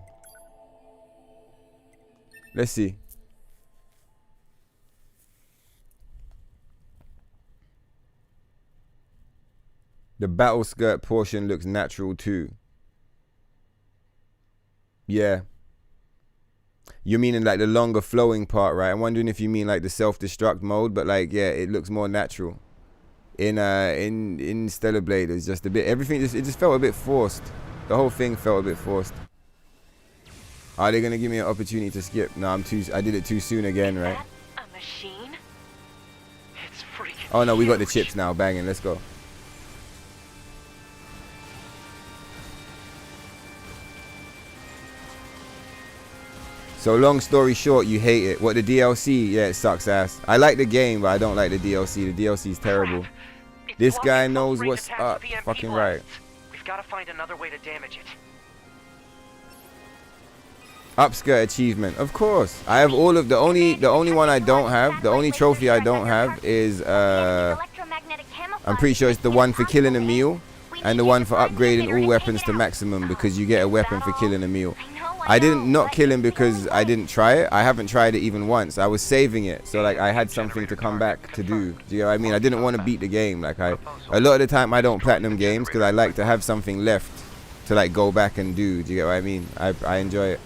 Let's see. The battle skirt portion looks natural too. Yeah. You're meaning like the longer flowing part, right? I'm wondering if you mean like the self-destruct mode, but like, yeah, it looks more natural. In Stellar Blade, it's just a bit, everything, it just felt a bit forced. The whole thing felt a bit forced. Are they gonna give me an opportunity to skip? No, I did it too soon again, right? A machine? It's freaking Oh no, we got the huge. chips now. Banging. Let's go. So long story short, you hate it. What, the DLC? Yeah, it sucks ass. I like the game, but I don't like the DLC. The DLC is terrible. This guy knows what's up. Fucking right. We've got to find another way to damage it. Upskirt achievement, of course. I have all of the only one I don't have. The only trophy I don't have is I'm pretty sure it's the one for killing a meal, and the one for upgrading all weapons to maximum, because you get a weapon for killing a meal. I didn't not kill him because I didn't try it. I haven't tried it even once. I was saving it, so like I had something to come back to do. Do you know what I mean? I didn't want to beat the game. Like a lot of the time I don't platinum games because I like to have something left to like go back and do. Do you get what I mean? I enjoy it.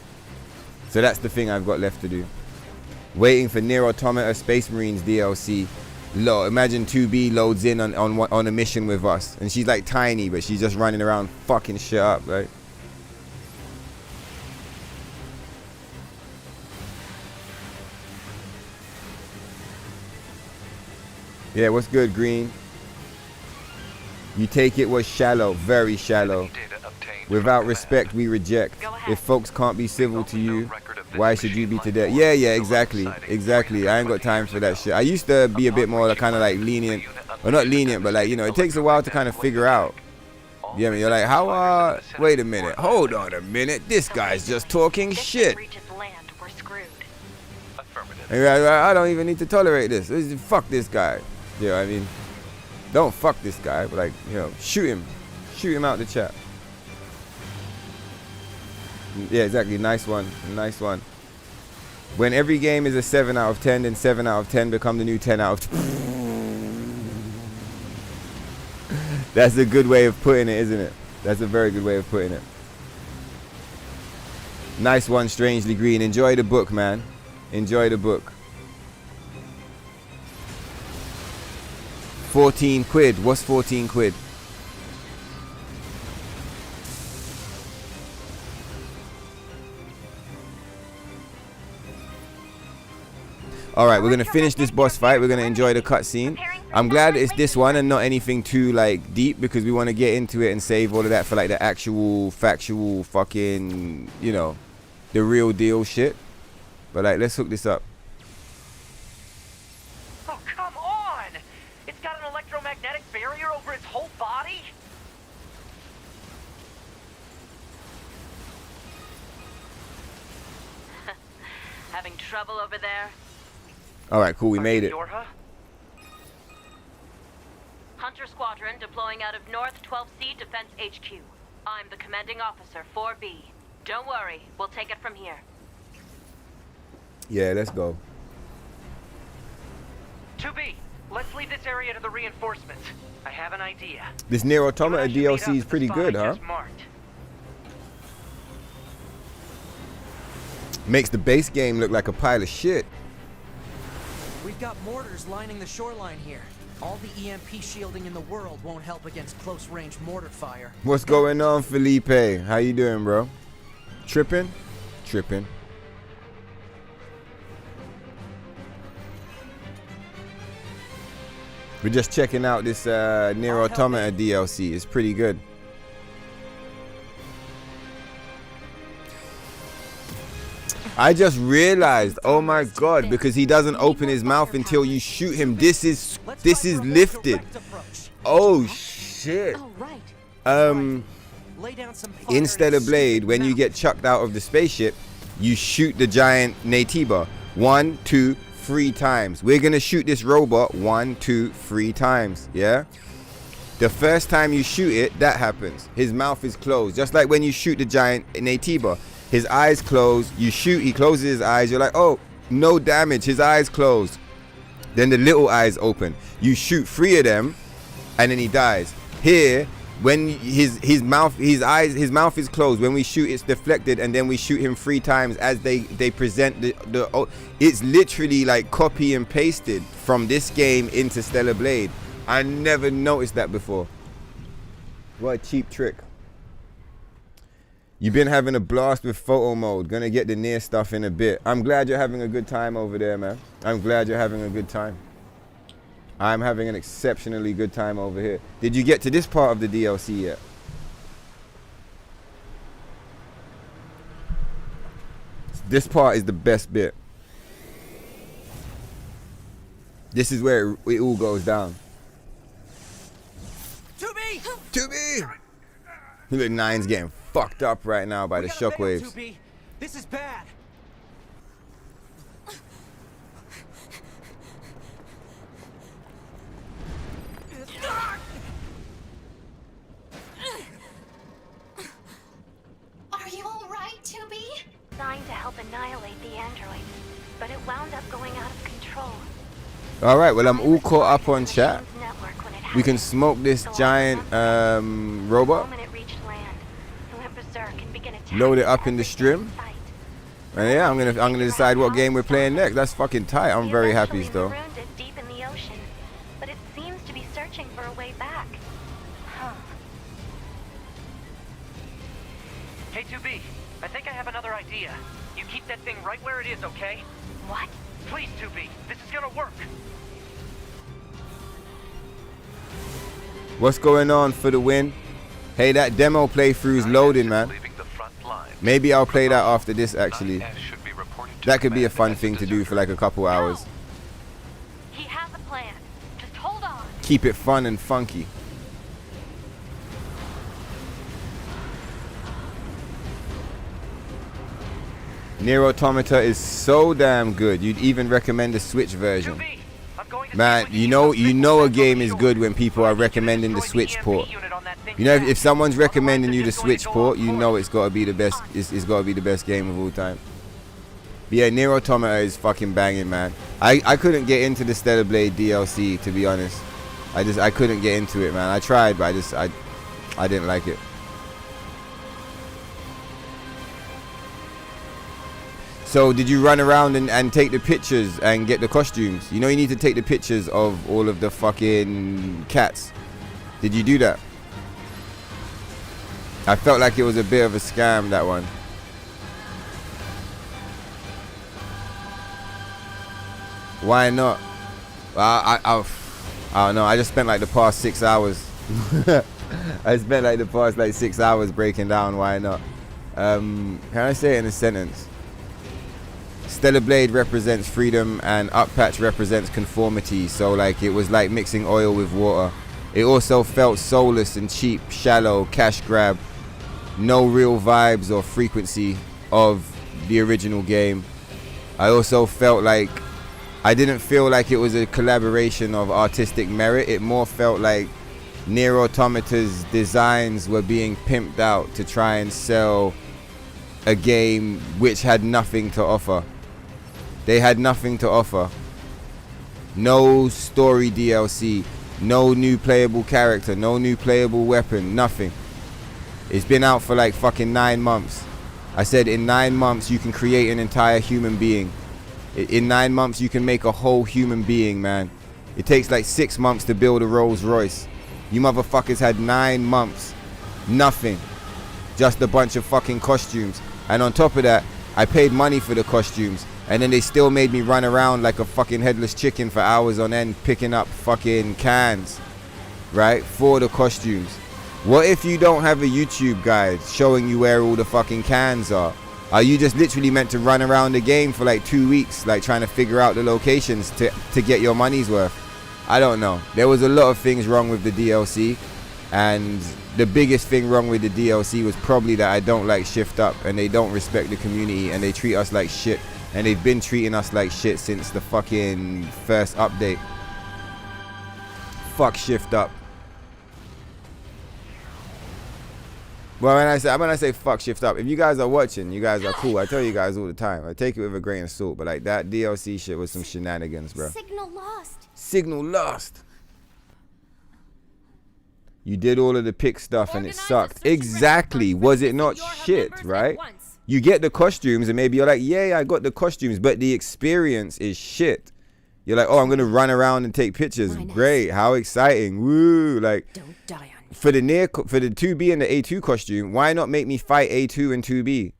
So that's the thing I've got left to do. Waiting for NIER Automata Space Marines DLC. Imagine 2B loads in on a mission with us, and she's like tiny, but she's just running around fucking shit up, right? Yeah, what's good, Green? You take it was shallow, very shallow. Without respect, we reject. If folks can't be civil to you, why should you be to them? Yeah, exactly. Exactly. I ain't got time for that shit. I used to be a bit more kind of like lenient. Well, not lenient, but like, you know, it takes a while to kind of figure out. Yeah, I mean, you're like, how, wait a minute. Hold on a minute. This guy's just talking shit. I don't even need to tolerate this. Fuck this guy. You know what I mean? Don't fuck this guy, but like, you know, shoot him. Shoot him out the chat. Yeah, exactly. Nice one. Nice one. When every game is a 7 out of 10, then 7 out of 10 become the new 10 out of 10. That's a good way of putting it, isn't it? That's a very good way of putting it. Nice one, Strangely Green. Enjoy the book, man. Enjoy the book. 14 quid. What's 14 quid? Alright, we're going to finish this boss fight. We're going to enjoy the cutscene. I'm glad it's this one and not anything too like deep, because we want to get into it and save all of that for like the actual factual fucking, you know, the real deal shit. But like, let's hook this up. Oh, come on! It's got an electromagnetic barrier over its whole body? Having trouble over there? Alright, cool, we made it. Hunter Squadron deploying out of North 12C Defense HQ. I'm the commanding officer, 4B. Don't worry, we'll take it from here. Yeah, let's go. 2B, let's leave this area to the reinforcements. I have an idea. This NIER Automata DLC is pretty good, huh? Makes the base game look like a pile of shit. We've got mortars lining the shoreline here. All the EMP shielding in the world won't help against close-range mortar fire. What's going on, Felipe? How you doing, bro? Tripping? Tripping. We're just checking out this NIER Automata DLC. It's pretty good. I just realized, oh my god, because he doesn't open his mouth until you shoot him. This is lifted. Oh shit. In Stellar Blade, when you get chucked out of the spaceship, you shoot the giant Natiba 1, 2, 3 times. We're gonna shoot this robot 1, 2, 3 times. Yeah. The first time you shoot it, that happens. His mouth is closed, just like when you shoot the giant Natiba. His eyes closed, you shoot, he closes his eyes, you're like, oh, no damage, his eyes closed. Then the little eyes open. You shoot 3 of them, and then he dies. Here, when his mouth is closed, when we shoot, it's deflected, and then we shoot him 3 times as they present the it's literally like copy and pasted from this game into Stellar Blade. I never noticed that before. What a cheap trick. You've been having a blast with photo mode. Gonna get the NIER stuff in a bit. I'm glad you're having a good time over there, man. I'm glad you're having a good time. I'm having an exceptionally good time over here. Did you get to this part of the DLC yet? This part is the best bit. This is where it all goes down. To me! To me! Look, Nine's getting fucked up right now by the shockwaves. This is bad. Are you all right, Tubi? Designed to help annihilate the androids, but it wound up going out of control. All right, well, I'm all caught up on chat. We can smoke this giant robot. Load it up in the stream. And yeah, I'm gonna decide what game we're playing next. That's fucking tight. I'm very happy still. Deep in the ocean, but it seems to be searching for a way back. Huh. Hey, 2B, I think I have another idea. You keep that thing right where it is, okay? What? Please, 2B, this is gonna work. What's going on for the win? Hey, that demo playthrough's loading, man. Maybe I'll play that after this, actually. That could be a fun thing to do for like a couple hours. He has a plan. Just hold on. Keep it fun and funky. NIER Automata is so damn good. You'd even recommend the Switch version. Man, you know a game is good when people are recommending the Switch port. You know, if someone's recommending you the Switch port, you know it's got to be the best. It's got to be the best game of all time. But yeah, NIER Automata is fucking banging, man. I couldn't get into the Stellar Blade DLC, to be honest. I couldn't get into it, man. I tried, but I didn't like it. So did you run around and take the pictures and get the costumes? You know you need to take the pictures of all of the fucking cats. Did you do that? I felt like it was a bit of a scam, that one. Why not? I don't know. I just spent like the past 6 hours. I spent like the past 6 hours breaking down why not. Can I say it in a sentence? Stellar Blade represents freedom and Up-Patch represents conformity. So like it was like mixing oil with water. It also felt soulless and cheap, shallow, cash grab. No real vibes or frequency of the original game. I also felt like I didn't feel like it was a collaboration of artistic merit. It more felt like NIER Automata's designs were being pimped out to try and sell a game which had nothing to offer. They had nothing to offer. No story DLC, no new playable character, no new playable weapon, nothing. It's been out for like fucking 9 months. I said in 9 months you can create an entire human being. In 9 months you can make a whole human being, man. It takes like 6 months to build a Rolls Royce. You motherfuckers had 9 months. Nothing. Just a bunch of fucking costumes. And on top of that, I paid money for the costumes. And then they still made me run around like a fucking headless chicken for hours on end picking up fucking cans, right, for the costumes. What if you don't have a YouTube guide showing you where all the fucking cans are? Are you just literally meant to run around the game for like 2 weeks, like trying to figure out the locations to get your money's worth? I don't know. There was a lot of things wrong with the DLC, and the biggest thing wrong with the DLC was probably that I don't like Shift Up, and they don't respect the community, and they treat us like shit. And they've been treating us like shit since the fucking first update. Fuck Shift Up. Well, when I say fuck Shift Up, if you guys are watching, you guys are cool. I tell you guys all the time. I take it with a grain of salt, but like that DLC shit was some shenanigans, bro. Signal lost. Signal lost. You did all of the pick stuff and it sucked. Exactly. Was it not shit, right? You get the costumes and maybe you're like, yay, I got the costumes, but the experience is shit. You're like, oh, I'm going to run around and take pictures. Great. How exciting. Woo. Like, don't die on for the 2B and the A2 costume, why not make me fight A2 and 2B?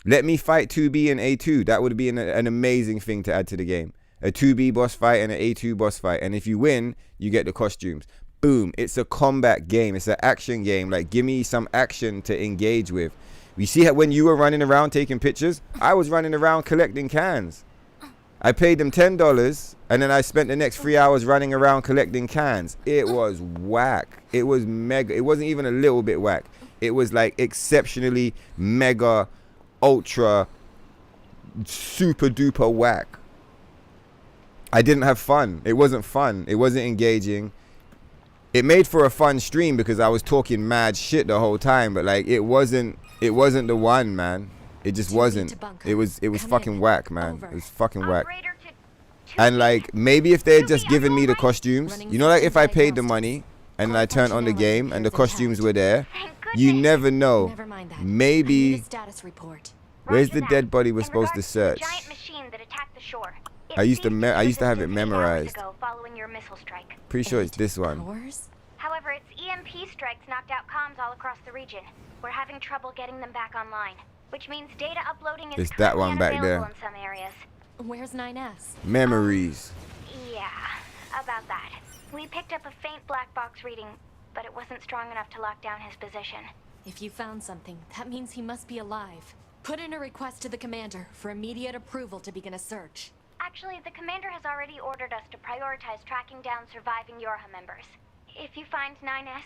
Let me fight 2B and A2. That would be an amazing thing to add to the game. A 2B boss fight and an A2 boss fight. And if you win, you get the costumes. Boom. It's a combat game. It's an action game. Like, give me some action to engage with. You see how when you were running around taking pictures, I was running around collecting cans. I paid them $10, and then I spent the next 3 hours running around collecting cans. It was whack. It was mega. It wasn't even a little bit whack. It was like exceptionally mega, ultra, super duper whack. I didn't have fun. It wasn't fun. It wasn't engaging. It made for a fun stream because I was talking mad shit the whole time, but like it wasn't the one, man. It just wasn't. It was fucking whack, man. It was fucking whack. And like maybe if they had just given me the costumes, you know, like if I paid the money and then I turned on the game and the costumes were there, you never know. Maybe. Where's the dead body we're supposed to search? I used to have it memorized. Pretty sure it's this one. However, its EMP strikes knocked out comms all across the region. We're having trouble getting them back online, which means data uploading is It's that one back there. in some areas. Where's 9S? Memories. Yeah, about that. We picked up a faint black box reading, but it wasn't strong enough to lock down his position. If you found something, that means he must be alive. Put in a request to the commander for immediate approval to begin a search. Actually, the commander has already ordered us to prioritize tracking down surviving Yorha members. If you find 9S,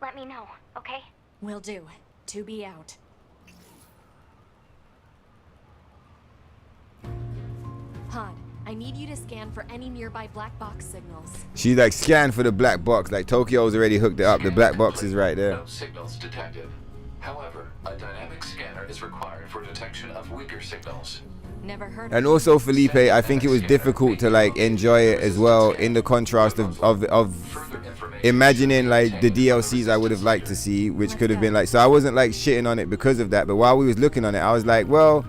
let me know, okay? Will do. 2B out. Pod, I need you to scan for any nearby black box signals. She's like, scan for the black box. Like Tokyo's already hooked it up. The black box is right there. No signals detected. However, a dynamic scanner is required for detection of weaker signals. Never heard. And also, Felipe, I think it was difficult to like enjoy it as well in the contrast of imagining like the DLCs I would have liked to see, which could have been like, so I wasn't like shitting on it because of that, but while we was looking on it, I was like, well,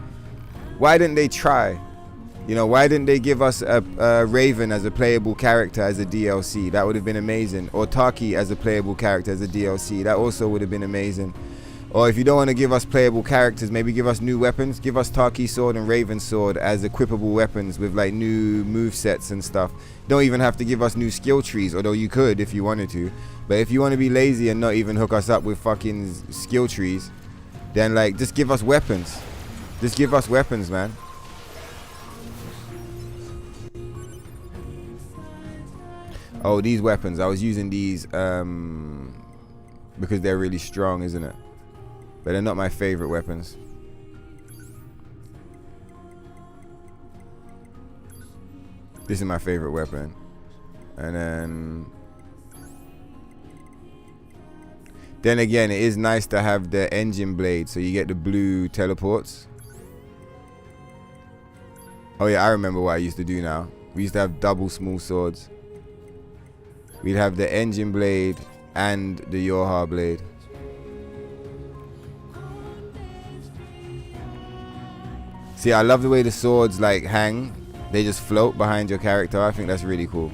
why didn't they try? You know, why didn't they give us a Raven as a playable character as a DLC? That would have been amazing. Or Taki as a playable character as a DLC. That also would have been amazing. Or if you don't want to give us playable characters, maybe give us new weapons. Give us Taki sword and Raven sword as equipable weapons with like new movesets and stuff. Don't even have to give us new skill trees, although you could if you wanted to. But if you want to be lazy and not even hook us up with fucking skill trees, then like just give us weapons. Just give us weapons, man. Oh, these weapons. I was using these because they're really strong, isn't it? But they're not my favorite weapons. This is my favorite weapon. And then again, it is nice to have the engine blade, so you get the blue teleports. Oh yeah, I remember what I used to do now. We used to have double small swords. We'd have the engine blade and the Yorha blade. See, I love the way the swords like hang. They just float behind your character. I think that's really cool.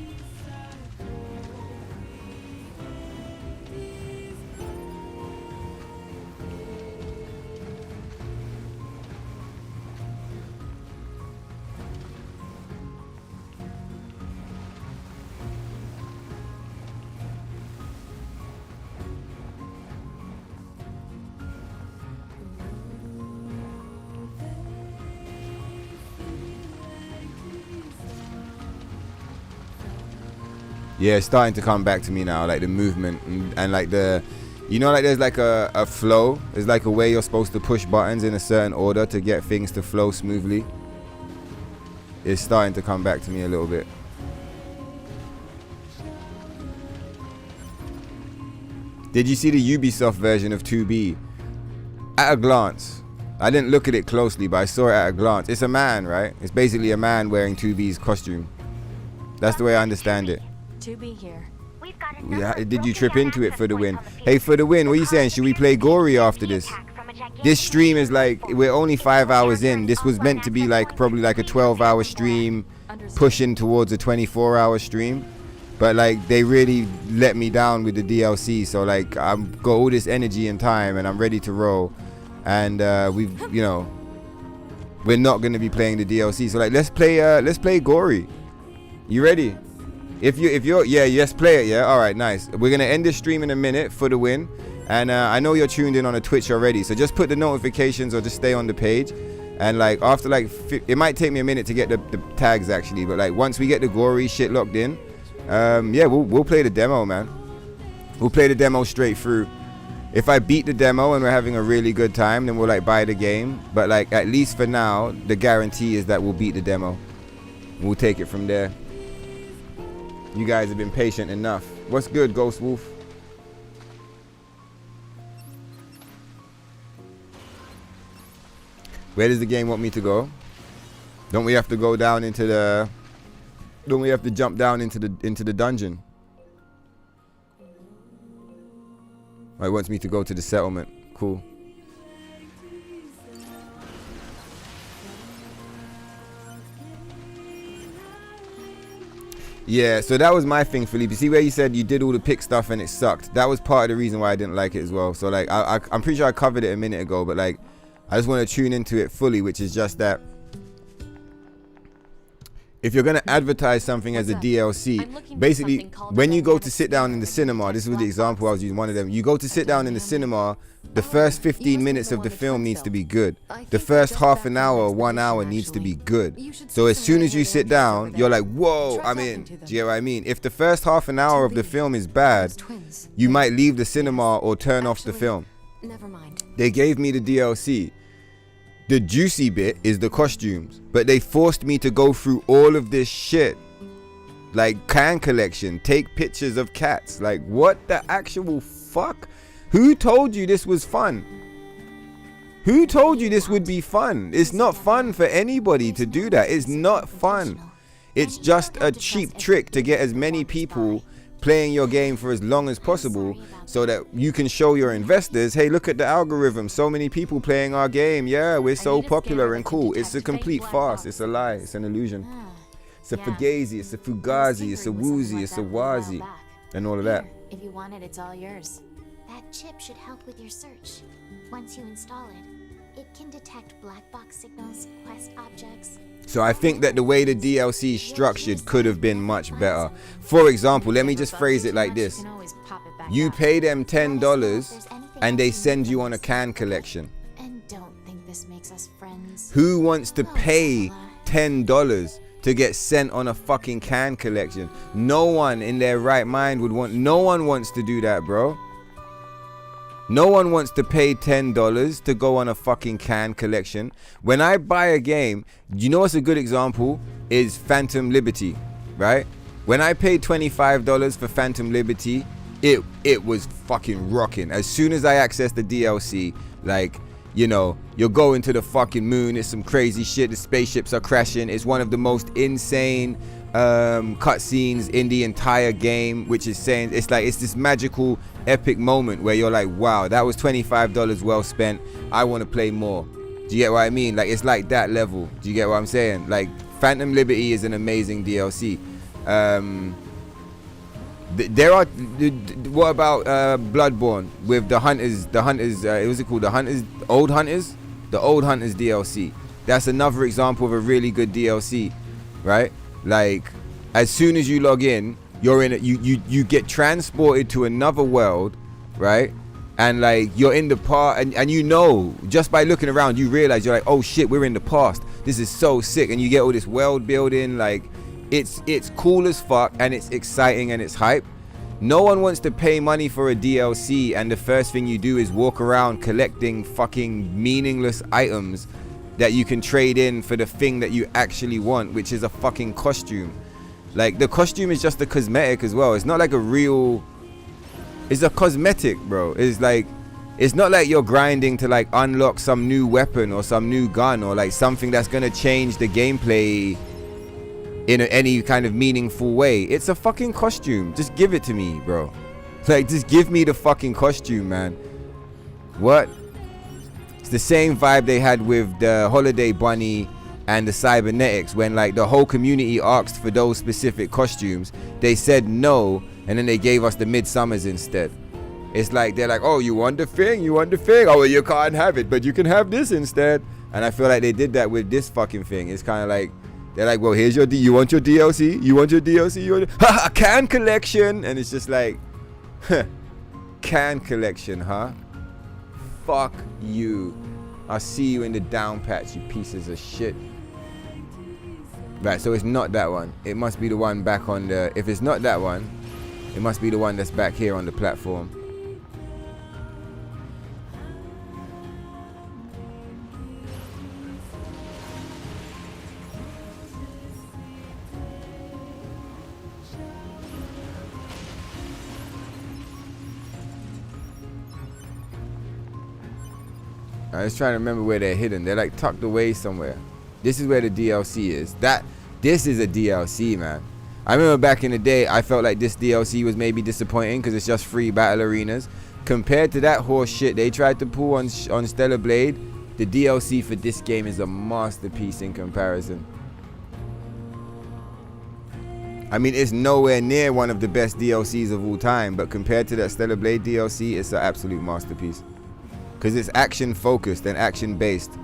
Yeah, it's starting to come back to me now, like the movement and like the, you know, like there's like a flow. There's like a way you're supposed to push buttons in a certain order to get things to flow smoothly. It's starting to come back to me a little bit. Did you see the Ubisoft version of 2B? At a glance. I didn't look at it closely, but I saw it at a glance. It's a man, right? It's basically a man wearing 2B's costume. That's the way I understand it. 2B here. Yeah, did you trip into it for the win? Hey, for the win, what are you saying? Should we play Gory after this? This stream is like, we're only 5 hours in. This was meant to be like probably like a 12-hour stream, pushing towards a 24-hour stream. but like they really let me down with the DLC. So like I've got all this energy and time, and I'm ready to roll. And we're not gonna be playing the DLC. So like let's play Gory. You ready? If you're yes, play it. Yeah, all right, nice. We're gonna end this stream in a minute for the win. And I know you're tuned in on a Twitch already, so just put the notifications or just stay on the page. And like after like it might take me a minute to get the tags actually, but like once we get the Gory shit locked in, we'll play the demo, man. We'll play the demo straight through. If I beat the demo and we're having a really good time, then we'll like buy the game. But like at least for now, the guarantee is that we'll beat the demo. We'll take it from there. You guys have been patient enough. What's good, Ghost Wolf? Where does the game want me to go? Don't we have to go down into the... Don't we have to jump down into the dungeon? Oh, it wants me to go to the settlement. Cool. Yeah, so that was my thing, Philippe. You see where you said you did all the pick stuff and it sucked? That was part of the reason why I didn't like it as well. So like I'm pretty sure I covered it a minute ago, but like I just want to tune into it fully, which is just that if you're going to advertise something as a DLC, basically when you go to sit down in the cinema, this was the example I was using, one of them, you go to sit down in the cinema, the first 15 minutes of the film needs to be good. The first half an hour, 1 hour needs to be good. So as soon as you sit down, you're like, whoa, I'm in. Do you get what I mean? If the first half an hour of the film is bad, you might leave the cinema or turn off the film. They gave me the DLC. The juicy bit is the costumes, but they forced me to go through all of this shit. Like can collection, take pictures of cats. Like what the actual fuck? Who told you this was fun? Who told you this would be fun? It's not fun for anybody to do that. It's not fun. It's just a cheap trick to get as many people playing your game for as long as possible so that you can show your investors, hey, look at the algorithm, so many people playing our game, yeah, we're so popular and cool. It's a complete farce. It's a lie. It's an illusion. It's a fugazi, it's a fugazi, it's a woozy, it's a wazi, and all of that. If you want it, it's all yours. That chip should help with your search. Once you install it, it can detect black box signals, quest objects. So I think that the way the DLC is structured could have been much better. For example, let me just phrase it like this. You pay them $10 and they send you on a can collection. And don't think this makes us friends. Who wants to pay $10 to get sent on a fucking can collection? No one in their right mind would want, no one wants to do that, bro. No one wants to pay $10 to go on a fucking can collection. When I buy a game, you know what's a good example? Is Phantom Liberty, right? When I paid $25 for Phantom Liberty, it was fucking rocking. As soon as I accessed the DLC, like, you know, you're going to the fucking moon, it's some crazy shit, the spaceships are crashing, it's one of the most insane cutscenes in the entire game, which is saying it's like it's this magical epic moment where you're like, wow, that was $25 well spent, I want to play more. Do you get what I mean? Like it's like that level. Do you get what I'm saying? Like Phantom Liberty is an amazing DLC. There are what about Bloodborne with the hunters what's it called, the old hunters DLC? That's another example of a really good DLC, right? Like as soon as you log in, you're in you get transported to another world, right? And like you're in the past, and you know, just by looking around you realize you're like, oh shit, we're in the past, this is so sick. And you get all this world building, like it's cool as fuck, and it's exciting and it's hype. No one wants to pay money for a DLC and the first thing you do is walk around collecting fucking meaningless items that you can trade in for the thing that you actually want, which is a fucking costume. Like the costume is just a cosmetic as well. It's not like a real, it's a cosmetic, bro. It's like, it's not like you're grinding to like unlock some new weapon or some new gun or like something that's gonna change the gameplay in any kind of meaningful way. It's a fucking costume. Just give it to me, bro. Like just give me the fucking costume, man. What? It's the same vibe they had with the Holiday Bunny and the Cybernetics when like the whole community asked for those specific costumes they said no, and then they gave us the Midsummers instead. It's like they're like, oh, you want the thing, oh well, you can't have it, but you can have this instead. And I feel like they did that with this fucking thing. It's kind of like they're like, well, here's your you want your DLC, you want a can collection, and it's just like, can collection, huh? Fuck you. I'll see you in the down patch, you pieces of shit. Right, so it's not that one. It must be the one back on the... If it's not that one, it must be the one that's back here on the platform. I was trying to remember where they're hidden. They're like tucked away somewhere. This is where the DLC is. This is a DLC, man. I remember back in the day, I felt like this DLC was maybe disappointing because it's just free battle arenas. Compared to that horse shit they tried to pull on Stellar Blade, the DLC for this game is a masterpiece in comparison. I mean, it's nowhere near one of the best DLCs of all time, but compared to that Stellar Blade DLC, it's an absolute masterpiece. Because it's action focused and action based.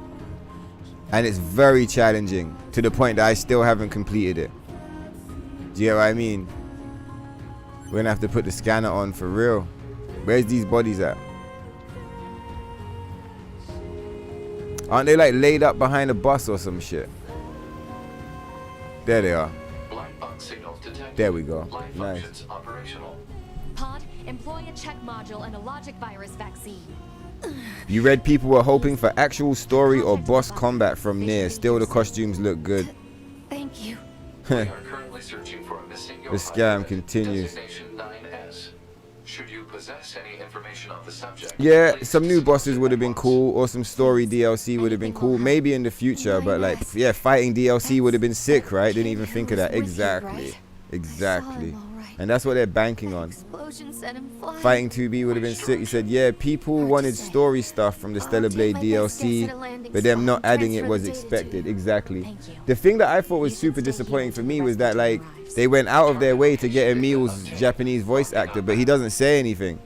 And it's very challenging to the point that I still haven't completed it. Do you get what I mean? We're gonna have to put the scanner on for real. Where's these bodies at? Aren't they like laid up behind a bus or some shit? There they are. Black box signals detected. There we go. Life Nice. functions operational. Pod, employ a check module and a logic virus vaccine. You read people were hoping for actual story or boss combat from NIER. Still, the costumes look good. Thank you. We are currently searching for a missing The scam continues. Designation 9S. Should you possess any information on the subject? Yeah, some new bosses would have been cool, or some story DLC would have been cool. Maybe in the future, but like, yeah, fighting DLC would have been sick, right? Didn't even think of that. Exactly. Exactly. And that's what they're banking on. Fighting 2B would have been sick. He said, yeah, people wanted story stuff from the Stellar Blade DLC, but them not adding it was expected. Exactly. The thing that I thought was super disappointing for me was that, like, they went out of their way to get Emil's Japanese voice actor, but he doesn't say anything.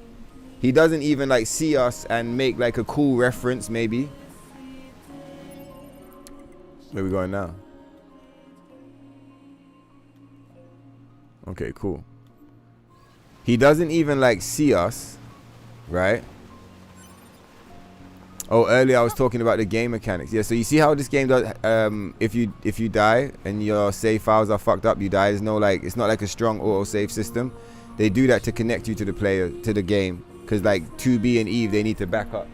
He doesn't even, like, see us and make, like, a cool reference, maybe. Where we going now? Okay, cool. He doesn't even like see us, right? Oh, earlier I was talking about the game mechanics. Yeah, so you see how this game does, if you die and your save files are fucked up, you die. There's no like, it's not like a strong auto save system. They do that to connect you to the player, to the game, because like 2B and Eve, they need to back up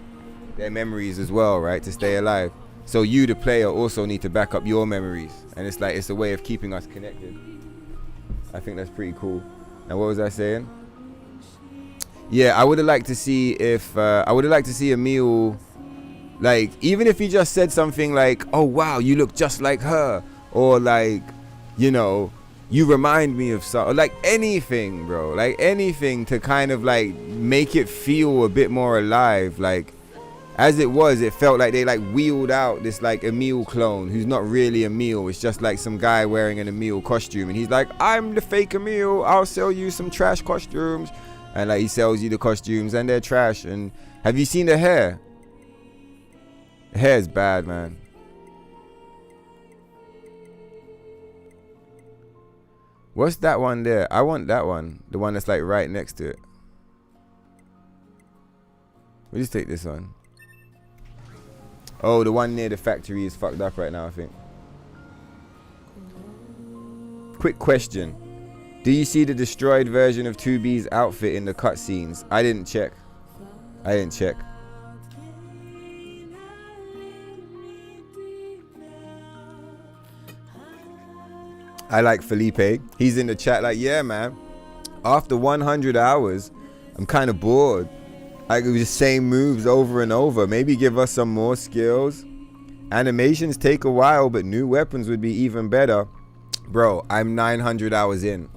their memories as well, right, to stay alive. So you, the player, also need to back up your memories, and it's like, it's a way of keeping us connected. I think that's pretty cool. Now, what was I saying? Yeah, I would have liked to see if I would have liked to see Emil, like, even if he just said something like, oh wow, you look just like her, or like, you know, you remind me of something, like anything, bro, like anything to kind of like make it feel a bit more alive. Like, as it was, it felt like they like wheeled out this like Emil clone who's not really Emil. It's just like some guy wearing an Emil costume, and he's like, I'm the fake Emil, I'll sell you some trash costumes. And like, he sells you the costumes and they're trash. And have you seen the hair? The hair is bad, man. What's that one there? I want that one. The one that's like right next to it. We'll just take this one. Oh, the one near the factory is fucked up right now, I think. Quick question. Do you see the destroyed version of 2B's outfit in the cutscenes? I didn't check. I like Felipe. He's in the chat like, yeah, man. After 100 hours, I'm kind of bored. I do the same moves over and over. Maybe give us some more skills. Animations take a while, but new weapons would be even better. Bro, I'm 900 hours in.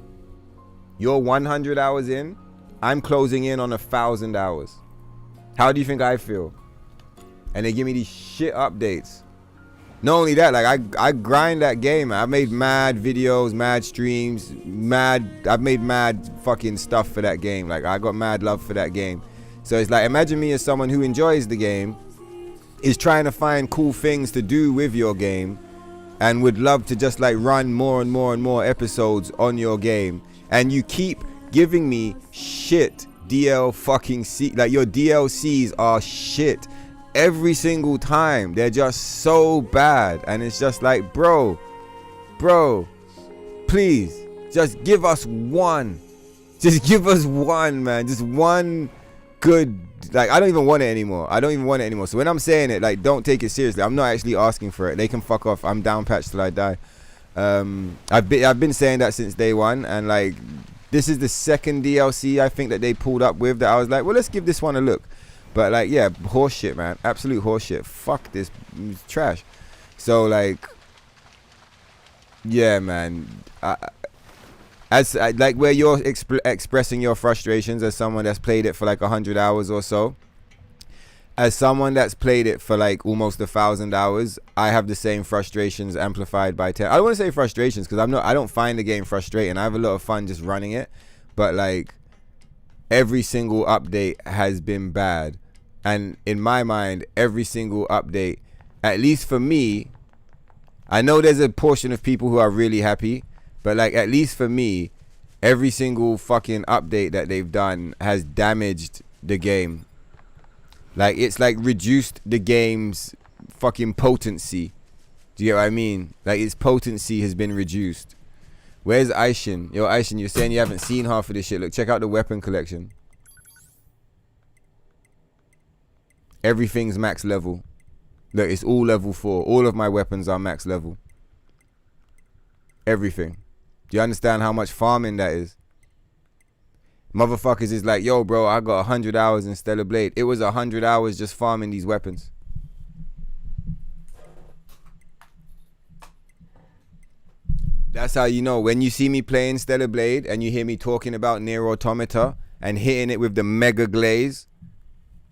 You're 100 hours in. I'm closing in on 1,000 hours. How do you think I feel? And they give me these shit updates. Not only that, like I grind that game. I made mad videos, mad streams, I've made mad fucking stuff for that game. Like I got mad love for that game. So it's like, imagine me as someone who enjoys the game, is trying to find cool things to do with your game, and would love to just like run more and more and more episodes on your game, and you keep giving me shit like your DLCs are shit every single time. They're just so bad, and it's just like, bro, please just give us one. Just give us one, man. Just one good. Like, I don't even want it anymore. So when I'm saying it, like, don't take it seriously. I'm not actually asking for it. They can fuck off. I'm down patch till I die. I've been saying that since day one, and like, this is the second DLC I think that they pulled up with that I was like, well, let's give this one a look. But like, yeah, horseshit, man. Absolute horseshit. Fuck this. It's trash. So like, yeah, man. Like where you're expressing your frustrations as someone that's played it for like 100 hours or so, as someone that's played it for like almost 1,000 hours, I have the same frustrations amplified by 10. I don't want to say frustrations because I don't find the game frustrating. I have a lot of fun just running it, but like, every single update has been bad, and in my mind, every single update, at least for me, I know there's a portion of people who are really happy, but like, at least for me, every single fucking update that they've done has damaged the game. Like, it's like reduced the game's fucking potency. Do you get what I mean? Like, its potency has been reduced. Where's Aishin? Yo, Aishin, you're saying you haven't seen half of this shit. Look, check out the weapon collection. Everything's max level. Look, it's all level 4. All of my weapons are max level. Everything. Do you understand how much farming that is? Motherfuckers is like, yo, bro, I got 100 hours in Stellar Blade. It was 100 hours just farming these weapons. That's how you know. When you see me playing Stellar Blade and you hear me talking about NIER Automata and hitting it with the mega glaze,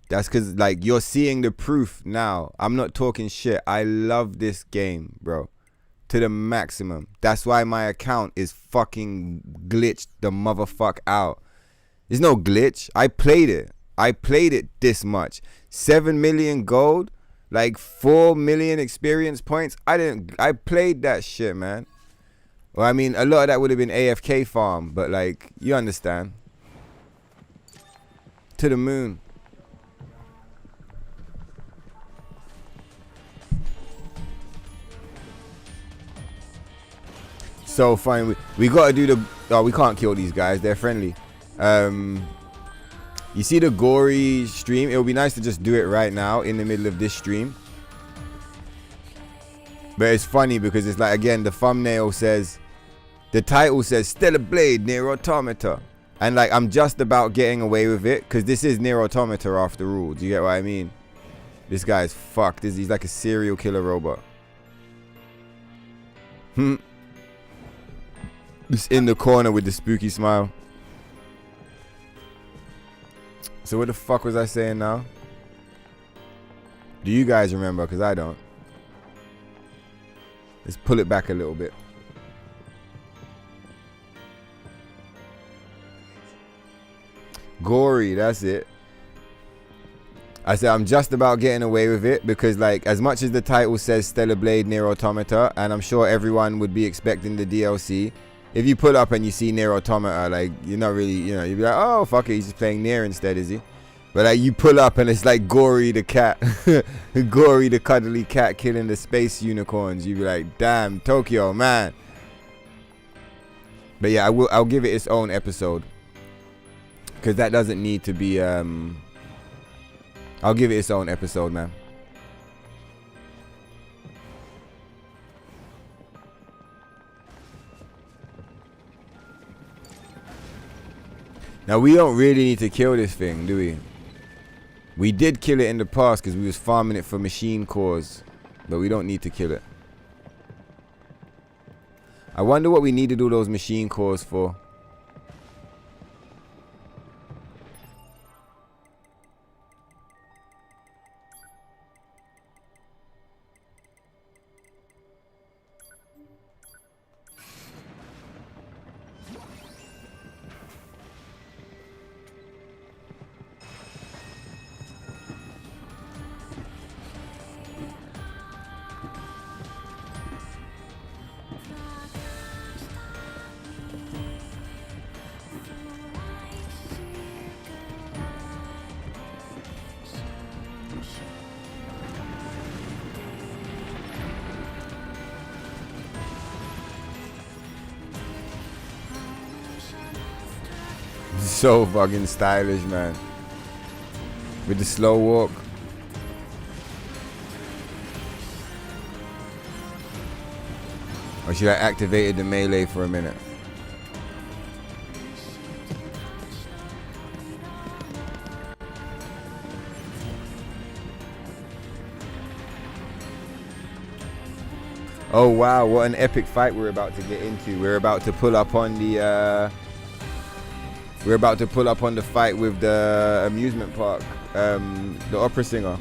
that's because, like, you're seeing the proof now. I'm not talking shit. I love this game, bro, to the maximum. That's why my account is fucking glitched the motherfuck out. There's no glitch. I played it this much. 7 million gold, like 4 million experience points. I played that shit, man. Well, I mean, a lot of that would have been AFK farm, but like, you understand. To the moon. So fine. We gotta do the. Oh, we can't kill these guys. They're friendly. You see the gory stream? It would be nice to just do it right now in the middle of this stream. But it's funny because it's like, again, the thumbnail says, the title says Stellar Blade NIER Automata, and like, I'm just about getting away with it because this is NIER Automata after all. Do you get what I mean? This guy's fucked. He's like a serial killer robot. Just in the corner with the spooky smile. So what the fuck was I saying now? Do you guys remember? Because I don't. Let's pull it back a little bit. Gory, that's it. I said I'm just about getting away with it because, like, as much as the title says Stellar Blade NIER Automata, and I'm sure everyone would be expecting the DLC, if you pull up and you see NIER Automata, like, you're not really, you know, you'd be like, oh, fuck it, he's just playing NIER instead, is he? But like, you pull up and it's like Gory the cat, Gory the cuddly cat killing the space unicorns. You'd be like, damn, Tokyo, man. But yeah, I'll give it its own episode because that doesn't need to be. I'll give it its own episode, man. Now, we don't really need to kill this thing, do we? We did kill it in the past because we was farming it for machine cores. But we don't need to kill it. I wonder what we needed all those machine cores for. So fucking stylish, man. With the slow walk. Or should I activate the melee for a minute? Oh wow, what an epic fight we're about to get into. We're about to pull up on the fight with the amusement park, the opera singer.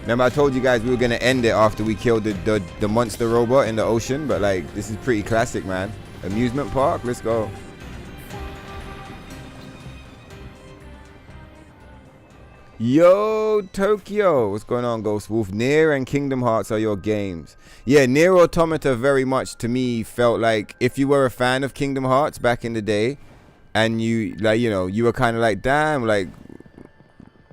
Remember I told you guys we were gonna end it after we killed the monster robot in the ocean, but like this is pretty classic, man. Amusement park, let's go. Yo, Tokyo, what's going on, Ghost Wolf? NIER and Kingdom Hearts are your games. Yeah, NIER Automata very much to me felt like if you were a fan of Kingdom Hearts back in the day, and you like, you know, you were kind of like, damn, like,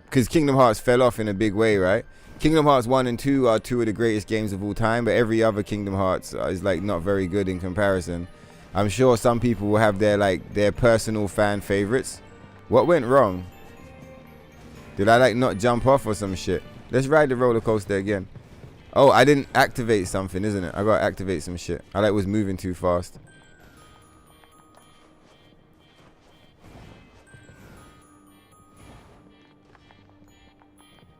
because Kingdom Hearts fell off in a big way, right? Kingdom Hearts 1 and 2 are two of the greatest games of all time, but every other Kingdom Hearts is like not very good in comparison. I'm sure some people will have their personal fan favorites. What went wrong? Did I like not jump off or some shit? Let's ride the roller coaster again. Oh, I didn't activate something, isn't it? I gotta activate some shit. I like was moving too fast.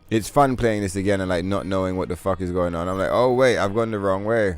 It's fun playing this again and like not knowing what the fuck is going on. I'm like, oh wait, I've gone the wrong way.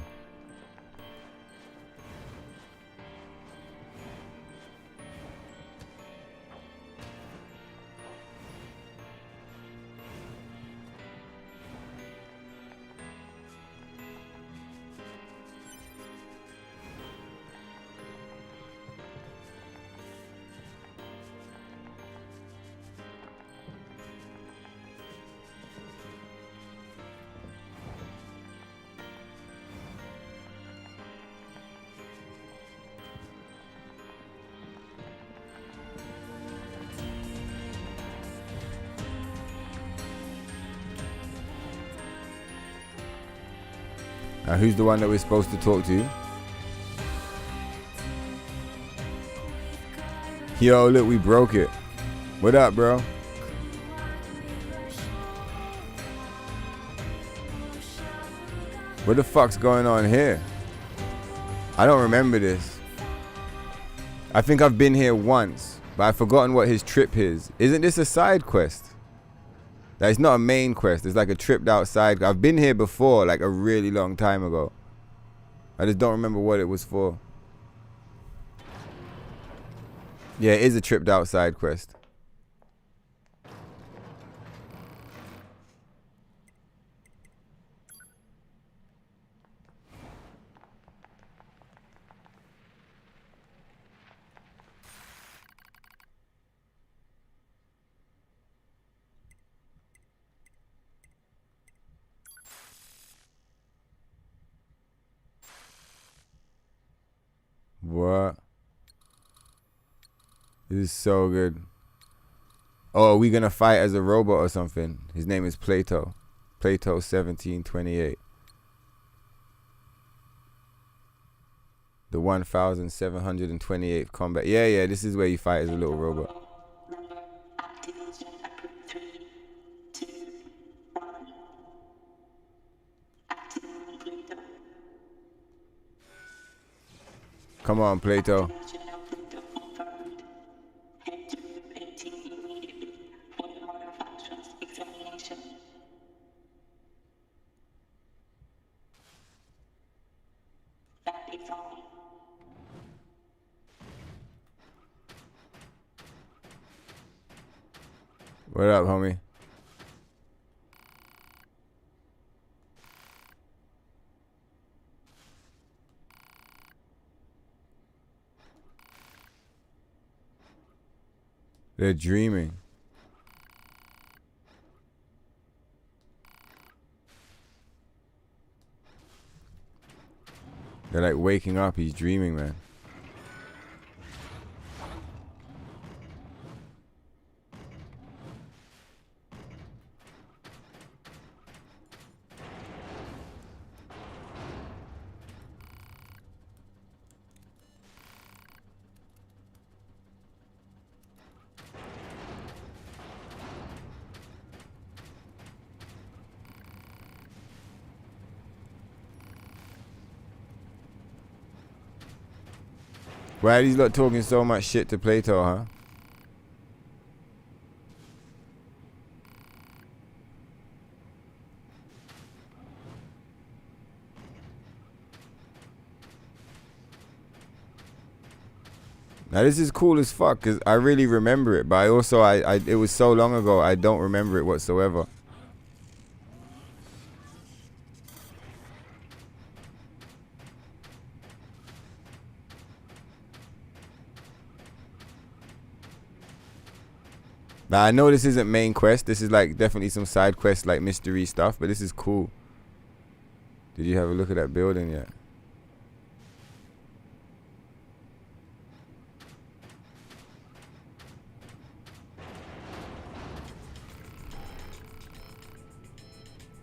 Who's the one that we're supposed to talk to? Yo, look, we broke it. What up, bro? What the fuck's going on here? I don't remember this. I think I've been here once, but I've forgotten what his trip is. Isn't this a side quest? Like, it's not a main quest. It's like a tripped outside. I've been here before, like a really long time ago. I just don't remember what it was for. Yeah, it is a tripped outside quest. What? This is so good. Oh, are we gonna fight as a robot or something? His name is Plato. Plato 1728. The 1728th combat. Yeah, this is where you fight as a little robot. Come on, Plato. What up, homie? They're dreaming. They're like waking up. He's dreaming, man. Why are these lot talking so much shit to Plato, huh? Now this is cool as fuck because I really remember it, but I also it was so long ago I don't remember it whatsoever. Now I know this isn't main quest. This is like definitely some side quest like mystery stuff, but this is cool. Did you have a look at that building yet?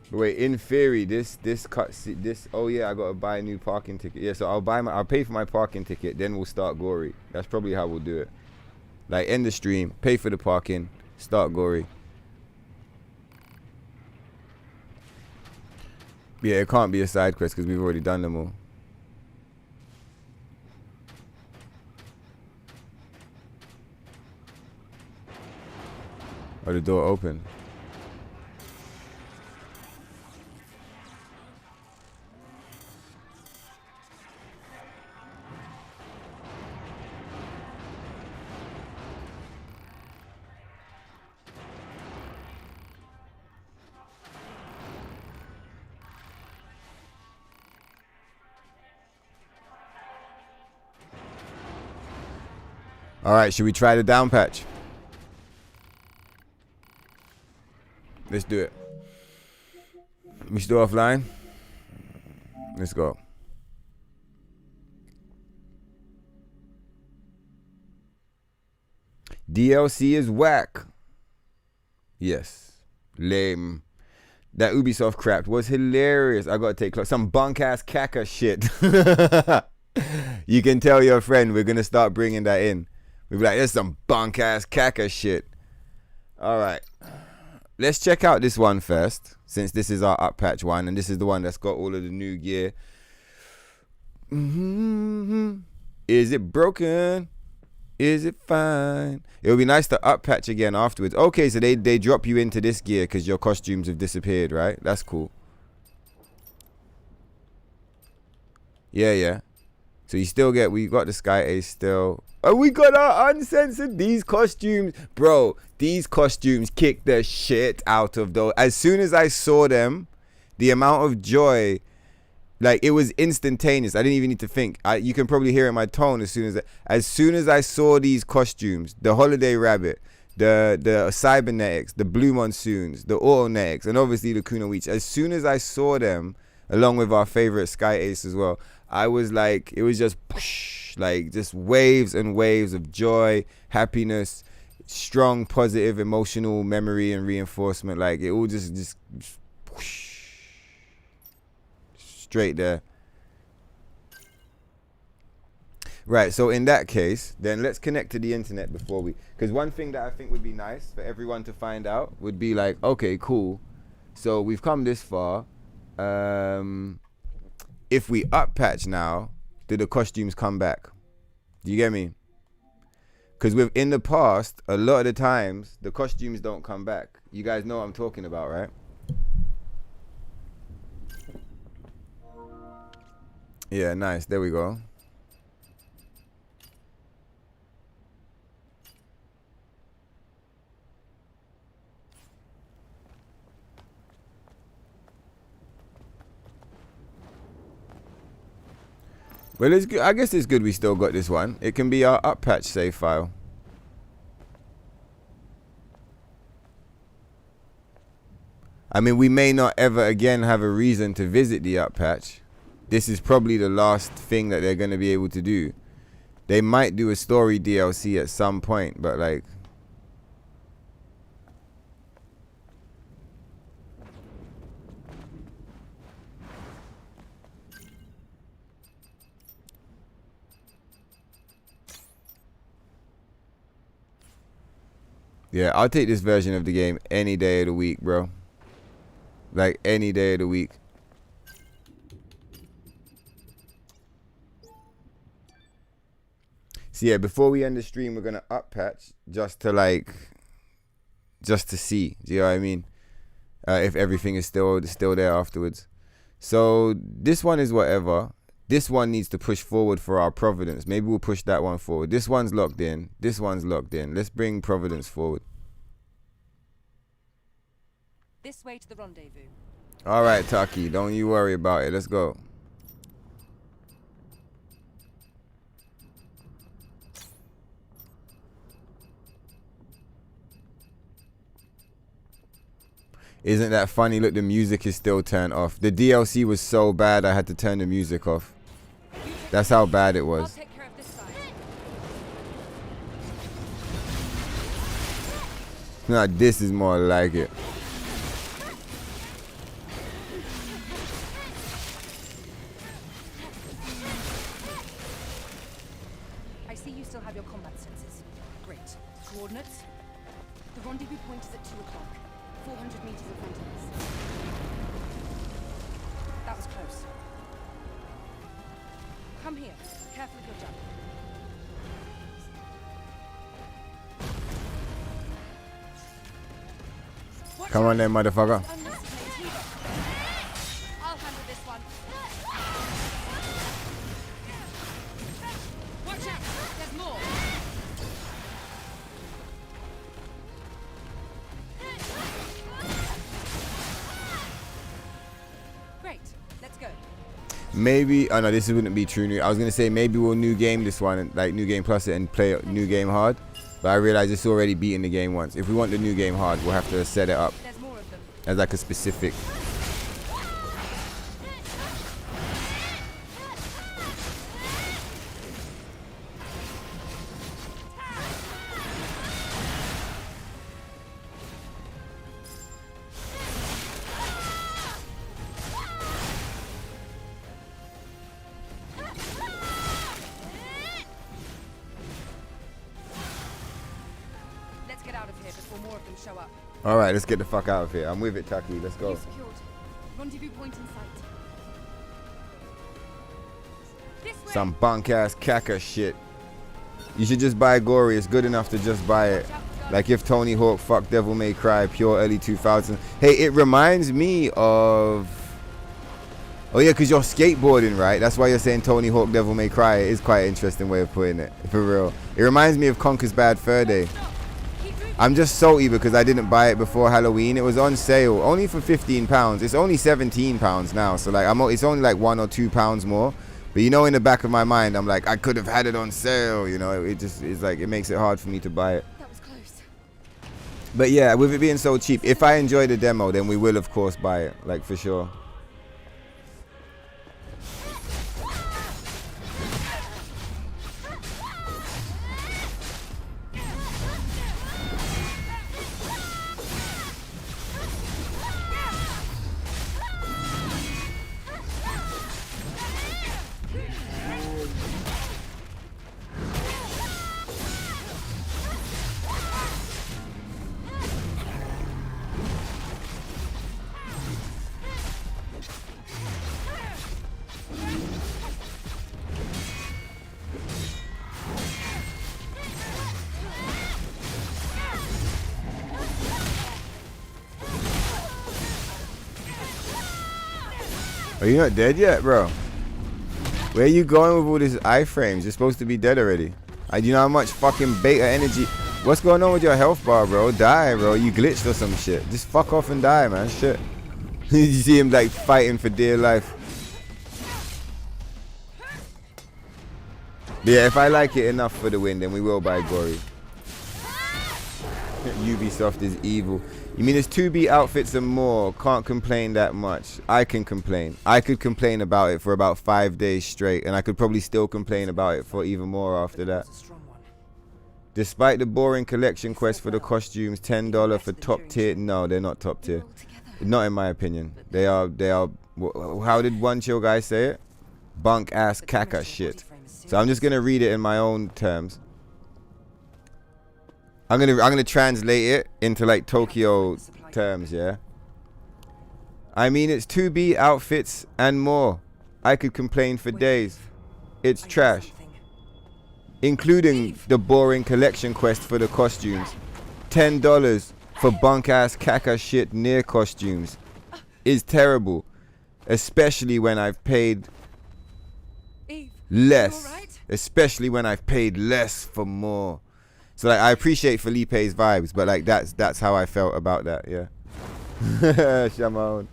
But wait, in theory, this oh yeah, I gotta buy a new parking ticket. Yeah, so I'll pay for my parking ticket, then we'll start Gory. That's probably how we'll do it. Like end the stream, pay for the parking, start Gory. Yeah, it can't be a side quest because we've already done them all. Oh, the door open. All right, should we try the down patch? Let's do it. We still offline? Let's go. DLC is whack. Yes. Lame. That Ubisoft crap was hilarious. I gotta take some bunk ass caca shit. You can tell your friend we're gonna start bringing that in. We'll be like, there's some bunk ass caca shit. All right. Let's check out this one first, since this is our up patch one, and this is the one that's got all of the new gear. Is it broken? Is it fine? It would be nice to up patch again afterwards. Okay, so they drop you into this gear because your costumes have disappeared, right? That's cool. Yeah. So you still get, we got the Sky Ace still. Oh, we got our uncensored. These costumes, bro, these costumes kick the shit out of those. As soon as I saw them, the amount of joy, like it was instantaneous. I didn't even need to think. You can probably hear it in my tone as soon as I saw these costumes, the Holiday Rabbit, the Cybernetics, the Blue Monsoons, the Autonetics, and obviously the Kunoichi. As soon as I saw them, along with our favorite Sky Ace as well, I was like, it was just whoosh, like just waves and waves of joy, happiness, strong, positive, emotional memory and reinforcement. Like it all just whoosh, straight there. Right, so in that case, then let's connect to the internet before we, because one thing that I think would be nice for everyone to find out would be like, okay, cool. So we've come this far. If we up patch now, do the costumes come back? Do you get me? Because in the past, a lot of the times, the costumes don't come back. You guys know what I'm talking about, right? Yeah, nice. There we go. Well, it's good. I guess it's good we still got this one. It can be our up patch save file. I mean, we may not ever again have a reason to visit the up patch. This is probably the last thing that they're going to be able to do. They might do a story DLC at some point, but like... Yeah, I'll take this version of the game any day of the week, bro. Like, any day of the week. So yeah, before we end the stream, we're gonna up patch just to see. Do you know what I mean? If everything is still there afterwards. So this one is whatever. This one needs to push forward for our Providence. Maybe we'll push that one forward. This one's locked in. This one's locked in. Let's bring Providence forward. This way to the rendezvous. All right, Taki, don't you worry about it. Let's go. Isn't that funny? Look, the music is still turned off. The DLC was so bad I had to turn the music off. That's how bad it was. Nah, this is more like it. I see you still have your combat sensors. Great. Coordinates? The rendezvous point is at 2 o'clock. 400 meters in front of us. That was close. Come here. Careful of your jump. Come on then, motherfucker. I'll handle this one. Watch out! There's more! Great. Let's go. Maybe, oh no, this wouldn't be true new. I was gonna say maybe we'll new game this one, like new game plus it and play new game hard. But I realized it's already beaten the game once. If we want the new game hard, we'll have to set it up as like a specific. All right, let's get the fuck out of here. I'm with it, Taki. Let's go. Rendezvous point in sight. Some bunk ass caca shit. You should just buy Gory. It's good enough to just buy it. Like if Tony Hawk, fuck Devil May Cry, pure early 2000s. Hey, it reminds me of. Oh yeah, because you're skateboarding, right? That's why you're saying Tony Hawk, Devil May Cry. It is quite an interesting way of putting it, for real. It reminds me of Conker's Bad Fur Day. I'm just salty because I didn't buy it before Halloween. It was on sale only for £15. It's only £17 now, so like it's only like £1 or £2 more. But you know, in the back of my mind, I'm like, I could have had it on sale. You know, it's like it makes it hard for me to buy it. That was close. But yeah, with it being so cheap, if I enjoy the demo, then we will of course buy it, like for sure. Are you not dead yet, bro? Where are you going with all these iframes? You're supposed to be dead already. Do you know how much fucking beta energy? What's going on with your health bar, bro? Die, bro. You glitched or some shit. Just fuck off and die, man. Shit. You see him like fighting for dear life. But yeah, if I like it enough for the win, then we will buy Gory. Ubisoft is evil. You mean there's 2B outfits and more? Can't complain that much. I can complain. I could complain about it for about 5 days straight, and I could probably still complain about it for even more after that. Despite the boring collection quest for the costumes, $10 for top tier. No, they're not top tier. Not in my opinion. They are. How did one chill guy say it? Bunk ass caca shit. So I'm just gonna read it in my own terms. I'm gonna translate it into like Tokyo terms, yeah. I mean, it's 2B outfits and more. I could complain for days. It's trash. including the boring collection quest for the costumes. $10 for bunk-ass caca shit NIER costumes is terrible, especially when I've paid less. Especially when I've paid less for more. So like, I appreciate Felipe's vibes, but like that's how I felt about that. Yeah. Shamon.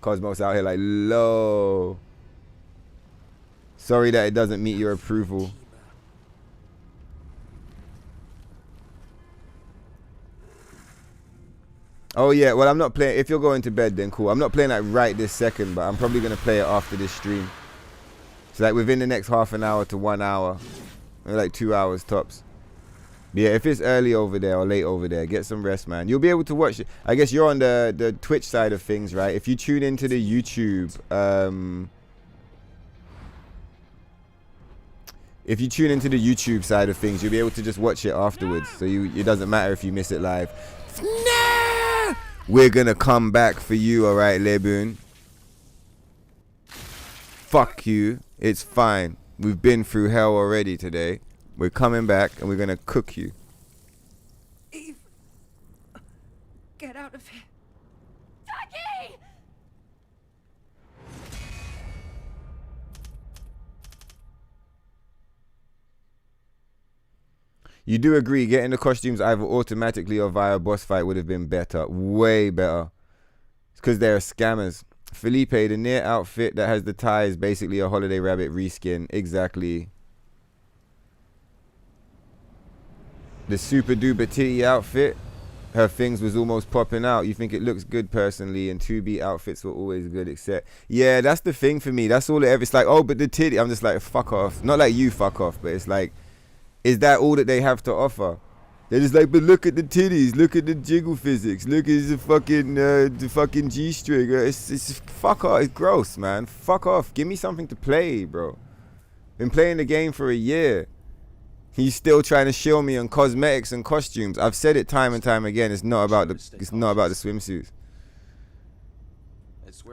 Cosmos out here like, low. Sorry that it doesn't meet your approval. Oh yeah, well I'm not playing, if you're going to bed then cool. I'm not playing that right this second, but I'm probably gonna play it after this stream. So like within the next half an hour to 1 hour, or like 2 hours tops. But yeah, if it's early over there or late over there, get some rest, man. You'll be able to watch it. I guess you're on the Twitch side of things, right? If you tune into the YouTube, if you tune into the YouTube side of things, you'll be able to just watch it afterwards. So it doesn't matter if you miss it live. Nah! We're gonna come back for you, alright, Lebun. Fuck you. It's fine. We've been through hell already today. We're coming back and we're gonna cook you. Eve, get out of here. Ducky! You do agree getting the costumes either automatically or via boss fight would have been better. Way better. It's because they're scammers. Felipe, the NIER outfit that has the tie is basically a Holiday Rabbit reskin. Exactly. The super duper titty outfit, her things was almost popping out. You think it looks good personally, and 2B outfits were always good, except, yeah, that's the thing for me. That's all it ever, it's like, oh, but the titty, I'm just like, fuck off. Not like you fuck off, but it's like, is that all that they have to offer? They're just like, but look at the titties, look at the jiggle physics, look at the fucking G-string. It's fuck off, it's gross, man. Fuck off, give me something to play, bro. Been playing the game for a year. He's still trying to shill me on cosmetics and costumes. I've said it time and time again. It's not about the swimsuits.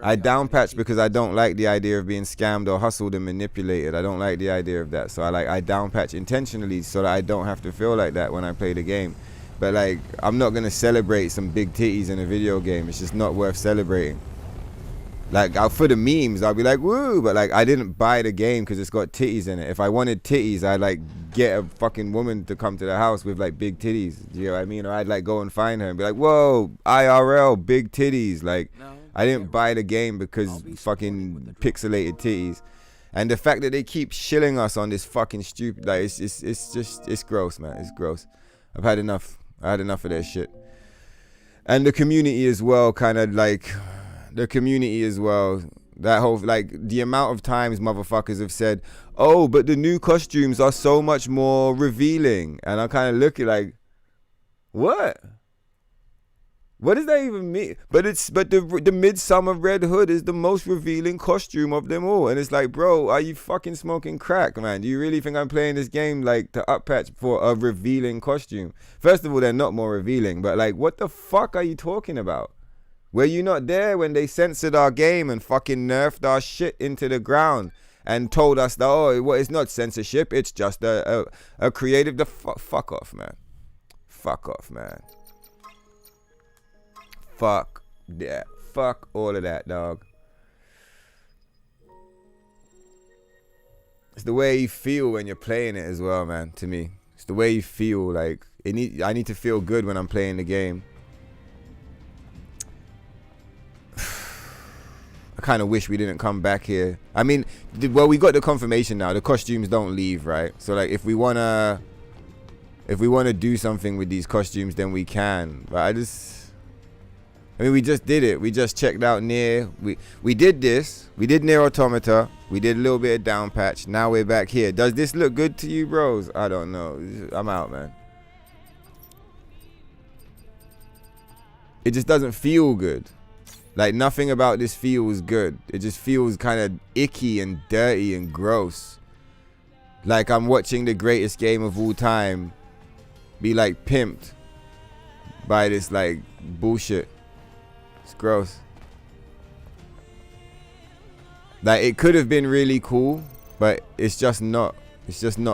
I downpatch because I don't like the idea of being scammed or hustled and manipulated. I don't like the idea of that. So I downpatch intentionally so that I don't have to feel like that when I play the game. But like, I'm not gonna celebrate some big titties in a video game. It's just not worth celebrating. Like, for the memes, I'll be like, woo, but like, I didn't buy the game because it's got titties in it. If I wanted titties, I'd like get a fucking woman to come to the house with like big titties. You know what I mean? Or I'd like go and find her and be like, whoa, IRL, big titties. Like, I didn't buy the game because fucking pixelated titties. And the fact that they keep shilling us on this fucking stupid, like, it's gross, man. It's gross. I've had enough. I had enough of that shit. And the community as well, kind of like, the community as well, that whole, like, the amount of times motherfuckers have said, oh, but the new costumes are so much more revealing. And I kind of look at like, what? What does that even mean? But the Midsummer Red Hood is the most revealing costume of them all. And it's like, bro, are you fucking smoking crack, man? Do you really think I'm playing this game like to uppatch for a revealing costume? First of all, they're not more revealing, but like, what the fuck are you talking about? Were you not there when they censored our game and fucking nerfed our shit into the ground and told us that, oh, well, it's not censorship, it's just a creative... fuck off, man. Fuck off, man. Fuck that. Fuck all of that, dog. It's the way you feel when you're playing it as well, man, to me. It's the way you feel, like, I need to feel good when I'm playing the game. I kind of wish we didn't come back here. I mean, well, we got the confirmation now. The costumes don't leave, right? So like, if we wanna do something with these costumes, then we can. But I mean, we just did it. We just checked out NIER. We did this. We did NIER Automata. We did a little bit of down patch. Now we're back here. Does this look good to you, bros? I don't know. I'm out, man. It just doesn't feel good. Like, nothing about this feels good. It just feels kind of icky and dirty and gross. Like I'm watching the greatest game of all time be like pimped by this like bullshit. It's gross. Like, it could have been really cool, but it's just not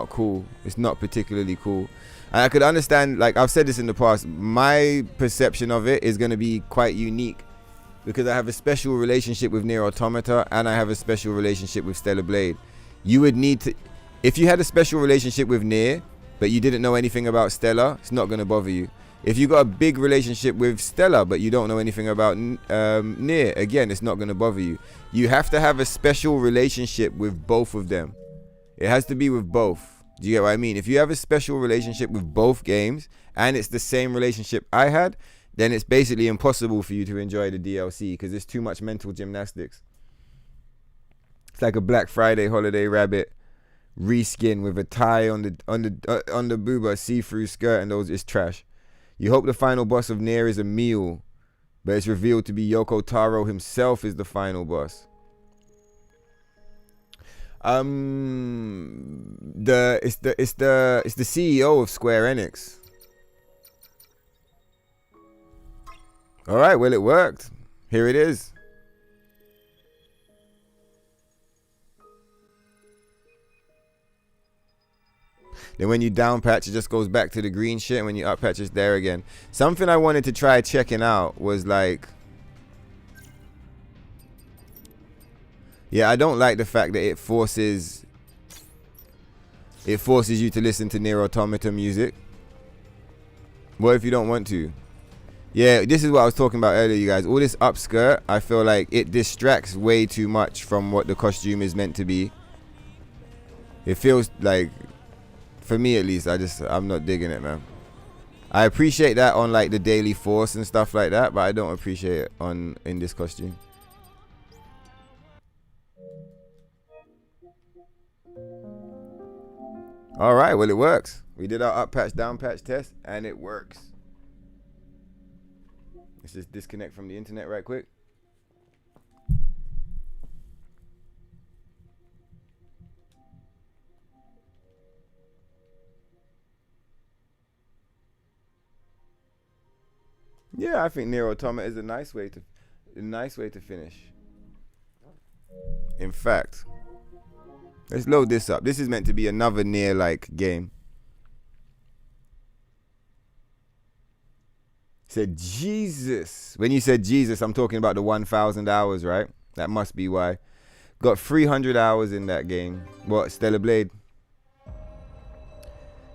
cool. It's not particularly cool. And I could understand, like I've said this in the past, my perception of it is going to be quite unique because I have a special relationship with NIER Automata and I have a special relationship with Stellar Blade. You would need to, if you had a special relationship with NIER but you didn't know anything about Stellar, it's not going to bother you. If you got a big relationship with Stellar but you don't know anything about NIER, again, it's not going to bother you. You have to have a special relationship with both of them. It has to be with both. Do you get what I mean? If you have a special relationship with both games and it's the same relationship I had, then it's basically impossible for you to enjoy the DLC because there's too much mental gymnastics. It's like a Black Friday holiday rabbit reskin with a tie on the booba, see-through skirt, and those is trash. You hope the final boss of NIER is a meal, but it's revealed to be Yoko Taro himself is the final boss. It's the CEO of Square Enix. All right, well, it worked. Here it is. Then when you down patch, it just goes back to the green shit. And when you up patch, it's there again. Something I wanted to try checking out was like, yeah, I don't like the fact that it forces you to listen to NIER Automata music. What if you don't want to? Yeah, this is what I was talking about earlier, you guys. All this upskirt, I feel like it distracts way too much from what the costume is meant to be. It feels like, for me at least, I'm not digging it, man. I appreciate that on like the Daily Force and stuff like that, but I don't appreciate it in this costume. All right, well, it works. We did our up patch, down patch test, and it works. Let's just disconnect from the internet right quick. Yeah, I think NIER Automata is a nice way to finish. In fact, let's load this up. This is meant to be another NIER-like game. Said Jesus. When you said Jesus, I'm talking about the 1,000 hours, right? That must be why. Got 300 hours in that game. What, Stellar Blade?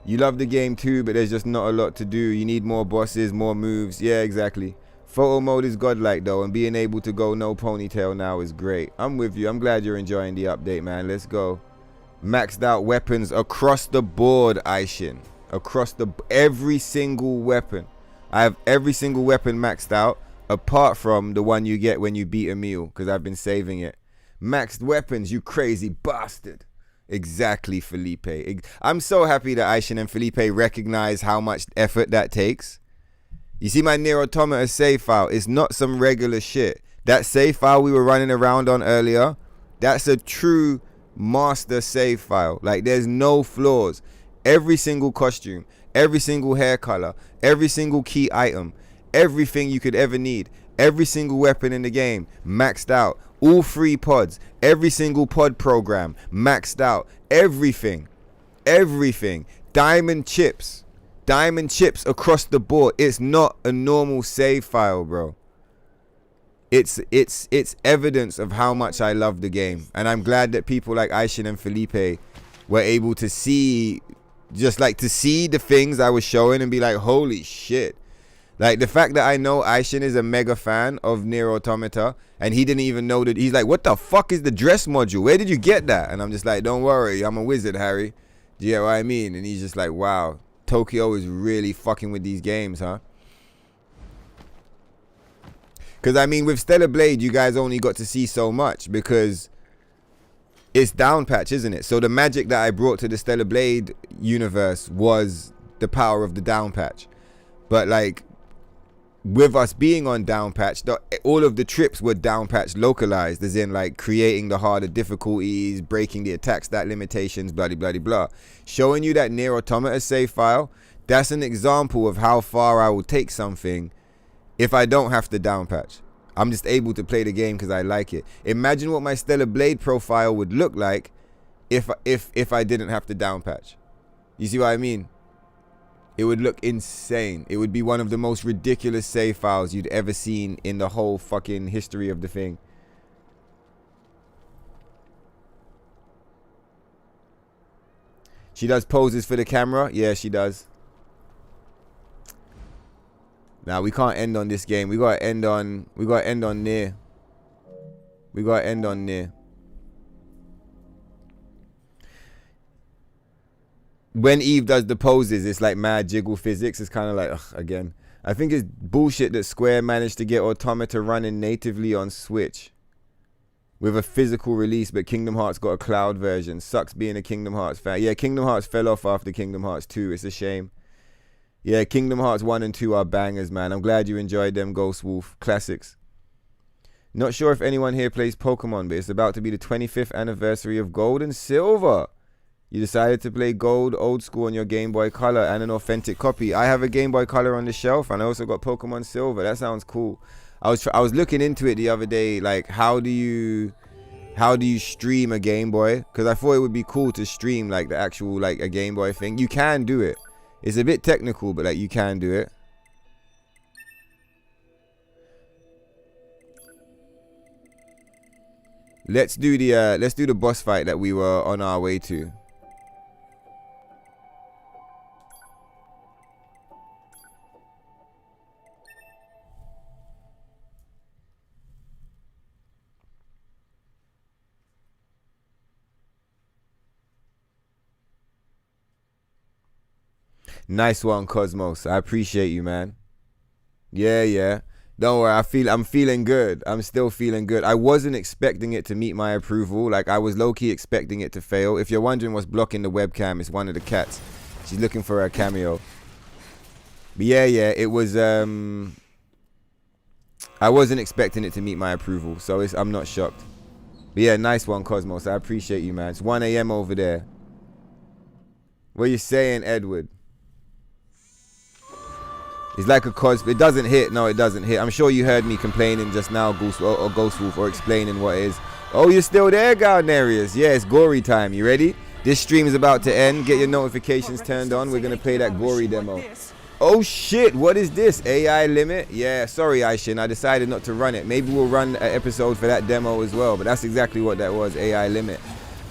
You love the game too, but there's just not a lot to do. You need more bosses, more moves. Yeah, exactly. Photo mode is godlike though, and being able to go no ponytail now is great. I'm with you. I'm glad you're enjoying the update, man. Let's go. Maxed out weapons across the board, Aishin. Across every single weapon. I have every single weapon maxed out, apart from the one you get when you beat a meal, because I've been saving it. Maxed weapons, you crazy bastard. Exactly, Felipe. I'm so happy that Aishin and Felipe recognize how much effort that takes. You see my NIER Automata save file? It's not some regular shit. That save file we were running around on earlier, that's a true master save file. Like, there's no flaws. Every single costume, every single hair color, every single key item, everything you could ever need, every single weapon in the game, maxed out. All 3 pods, every single pod program, maxed out. Everything. Diamond chips across the board. It's not a normal save file, bro. It's evidence of how much I love the game. And I'm glad that people like Aishin and Felipe were able to see, just like to see the things I was showing and be like, holy shit. Like the fact that I know Aishin is a mega fan of NIER Automata and he didn't even know that. He's like, what the fuck is the dress module? Where did you get that? And I'm just like, don't worry, I'm a wizard, Harry. Do you get what I mean? And he's just like, wow, Tokyo is really fucking with these games, huh? Because I mean, with Stellar Blade, you guys only got to see so much because it's down patch, isn't it? So the magic that I brought to the Stellar Blade universe was the power of the down patch. But like, with us being on down patch, all of the trips were down patch localized, as in like creating the harder difficulties, breaking the attack stat limitations, blah blah blah blah. Showing you that NIER Automata save file, that's an example of how far I will take something if I don't have to down patch. I'm just able to play the game because I like it. Imagine what my Stellar Blade profile would look like if I didn't have to down patch. You see what I mean? It would look insane. It would be one of the most ridiculous save files you'd ever seen in the whole fucking history of the thing. She does poses for the camera? Yeah, she does. Now we can't end on this game. We gotta end on NIER. We gotta end on NIER. When Eve does the poses, it's like mad jiggle physics. It's kind of like, ugh, again. I think it's bullshit that Square managed to get Automata running natively on Switch with a physical release, but Kingdom Hearts got a cloud version. Sucks being a Kingdom Hearts fan. Yeah, Kingdom Hearts fell off after Kingdom Hearts 2. It's a shame. Yeah, Kingdom Hearts 1 and 2 are bangers, man. I'm glad you enjoyed them, Ghost Wolf. Classics. Not sure if anyone here plays Pokemon, but it's about to be the 25th anniversary of Gold and Silver. You decided to play Gold old school on your Game Boy Color and an authentic copy. I have a Game Boy Color on the shelf, and I also got Pokemon Silver. That sounds cool. I was looking into it the other day, like how do you stream a Game Boy? Because I thought it would be cool to stream like the actual like a Game Boy thing. You can do it. It's a bit technical, but like you can do it. Let's do the boss fight that we were on our way to. Nice one, Cosmos. I appreciate you, man. Yeah. Don't worry. I'm feeling good. I'm still feeling good. I wasn't expecting it to meet my approval. Like, I was low-key expecting it to fail. If you're wondering what's blocking the webcam, it's one of the cats. She's looking for her cameo. But yeah, it was, I wasn't expecting it to meet my approval, so I'm not shocked. But yeah, nice one, Cosmos. I appreciate you, man. It's 1 a.m. over there. What are you saying, Edward? It's like a cosplay. It doesn't hit. No, it doesn't hit. I'm sure you heard me complaining just now, Ghost Wolf, or explaining what it is. Oh, you're still there, Gardnerius. Yeah, it's gory time. You ready? This stream is about to end. Get your notifications turned on. We're going to play that gory demo. Oh, shit. What is this? AI limit? Yeah, sorry, Aishin. I decided not to run it. Maybe we'll run an episode for that demo as well. But that's exactly what that was, AI limit.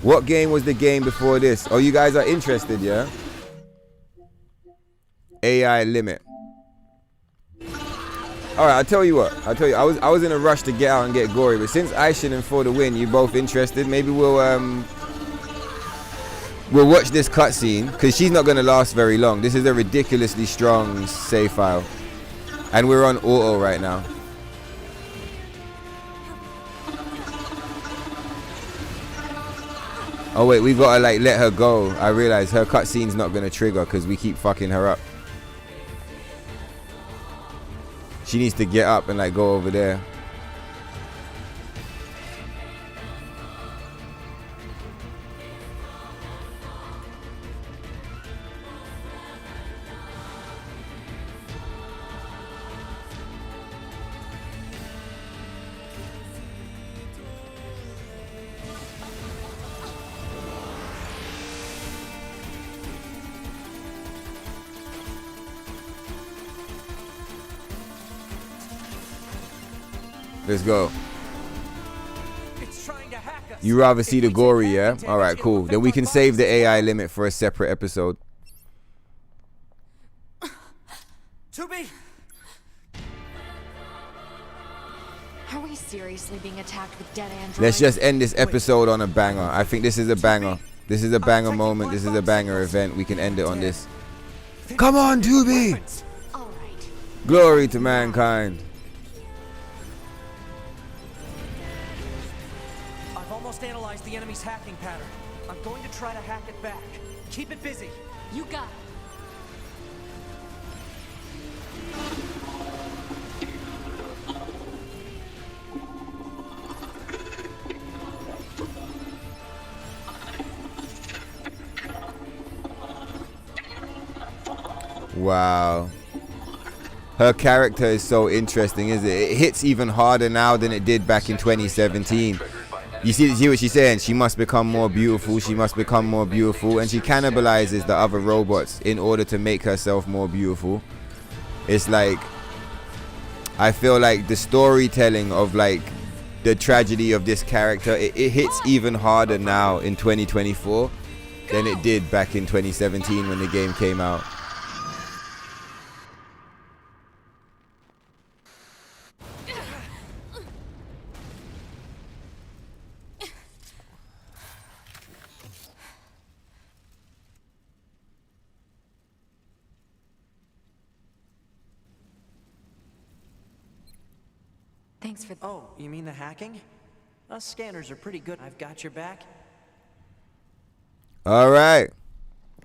What game was the game before this? Oh, you guys are interested, yeah? AI limit. All right, I'll tell you what. I was in a rush to get out and get gory, but since Aishin and For the Win, you both interested, maybe we'll watch this cutscene because she's not gonna last very long. This is a ridiculously strong save file, and we're on auto right now. Oh wait, we've got to like let her go. I realize her cutscene's not gonna trigger because we keep fucking her up. She needs to get up and like go over there. Let's go. You rather see the gory, yeah? Alright, cool. Then we can save the AI limit for a separate episode. Tubi! Are we seriously being attacked with dead androids? Let's just end this episode on a banger. I think this is a banger. This is a banger moment. This is a banger event. We can end it on this. Come on, Tubi! Glory to mankind. Analyze the enemy's hacking pattern. I'm going to try to hack it back. Keep it busy. You got it. Wow. Her character is so interesting, isn't it? It hits even harder now than it did back in 2017. You see what she's saying? She must become more beautiful. She must become more beautiful. And she cannibalizes the other robots in order to make herself more beautiful. It's like, I feel like the storytelling of like the tragedy of this character, it hits even harder now in 2024 than it did back in 2017 when the game came out. Thanks for... Oh, you mean the hacking? Us scanners are pretty good. I've got your back. All right.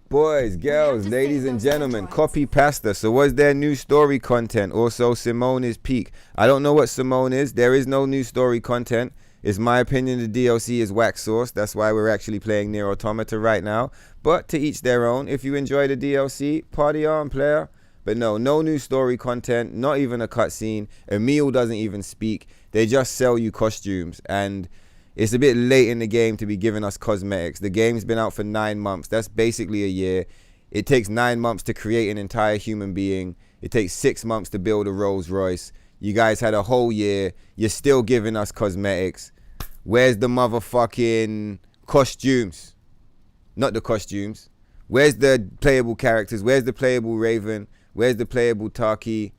Boys, girls, ladies and gentlemen, copy pasta. So was there new story content? Also, Simone is peak. I don't know what Simone is. There is no new story content. It's my opinion the DLC is wax sauce. That's why we're actually playing NIER Automata right now. But to each their own. If you enjoy the DLC, party on, player. But no new story content, not even a cutscene. Emil doesn't even speak. They just sell you costumes. And it's a bit late in the game to be giving us cosmetics. The game's been out for 9 months. That's basically a year. It takes 9 months to create an entire human being. It takes 6 months to build a Rolls Royce. You guys had a whole year. You're still giving us cosmetics. Where's the motherfucking costumes? Not the costumes. Where's the playable characters? Where's the playable Raven? Where's the playable Taki?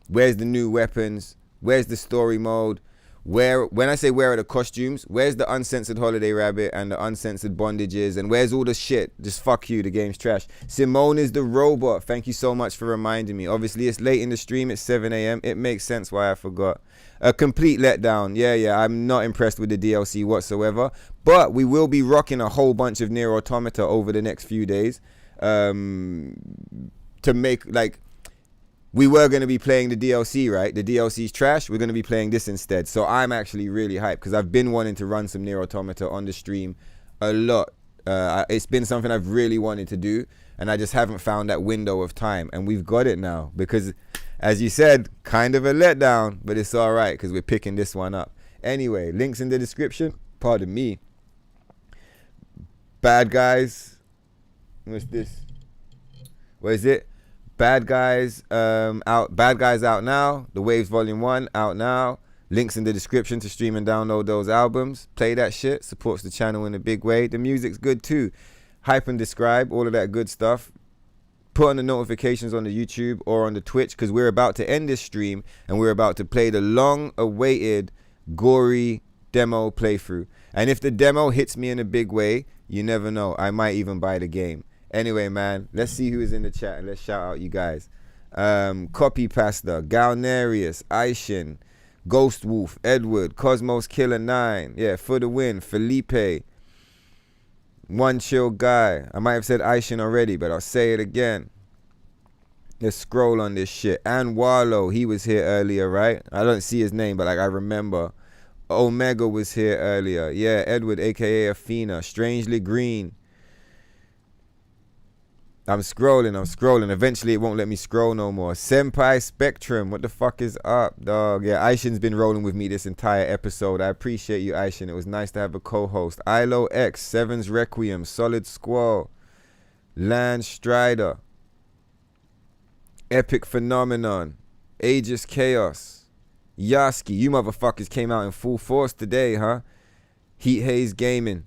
Where's the new weapons? Where's the story mode? When I say where are the costumes, where's the uncensored holiday rabbit and the uncensored bondages? And where's all the shit? Just fuck you, the game's trash. Simone is the robot. Thank you so much for reminding me. Obviously, it's late in the stream. It's 7 a.m. It makes sense why I forgot. A complete letdown. Yeah, I'm not impressed with the DLC whatsoever. But we will be rocking a whole bunch of NIER Automata over the next few days. To make, like, we were going to be playing the DLC, right? The DLC's trash. We're going to be playing this instead. So I'm actually really hyped because I've been wanting to run some NIER Automata on the stream a lot. It's been something I've really wanted to do, and I just haven't found that window of time. And we've got it now because, as you said, kind of a letdown, but it's all right because we're picking this one up. Anyway, links in the description. Pardon me. Bad Guys. What's this? What is it? Bad Guys out. Bad Guys out now. The Waves Volume 1 out now. Links in the description to stream and download those albums. Play that shit. Supports the channel in a big way. The music's good too. Hype and describe. All of that good stuff. Put on the notifications on the YouTube or on the Twitch because we're about to end this stream and we're about to play the long-awaited gory demo playthrough. And if the demo hits me in a big way, you never know. I might even buy the game. Anyway, man, let's see who is in the chat and let's shout out you guys. Copy Pasta, Galnerius, Aishin, Ghost Wolf, Edward, Cosmos Killer 9, yeah, for the win, Felipe, One Chill Guy. I might have said Aishin already, but I'll say it again. Let's scroll on this shit. And Warlow, he was here earlier, right? I don't see his name, but like I remember. Omega was here earlier. Yeah, Edward, aka Athena, Strangely Green. I'm scrolling. Eventually, it won't let me scroll no more. Senpai Spectrum, what the fuck is up, dog? Yeah, Aishin's been rolling with me this entire episode. I appreciate you, Aishin. It was nice to have a co-host. Ilo X, Seven's Requiem, Solid Squall, Land Strider, Epic Phenomenon, Aegis Chaos, Yaski. You motherfuckers came out in full force today, huh? Heat Haze Gaming,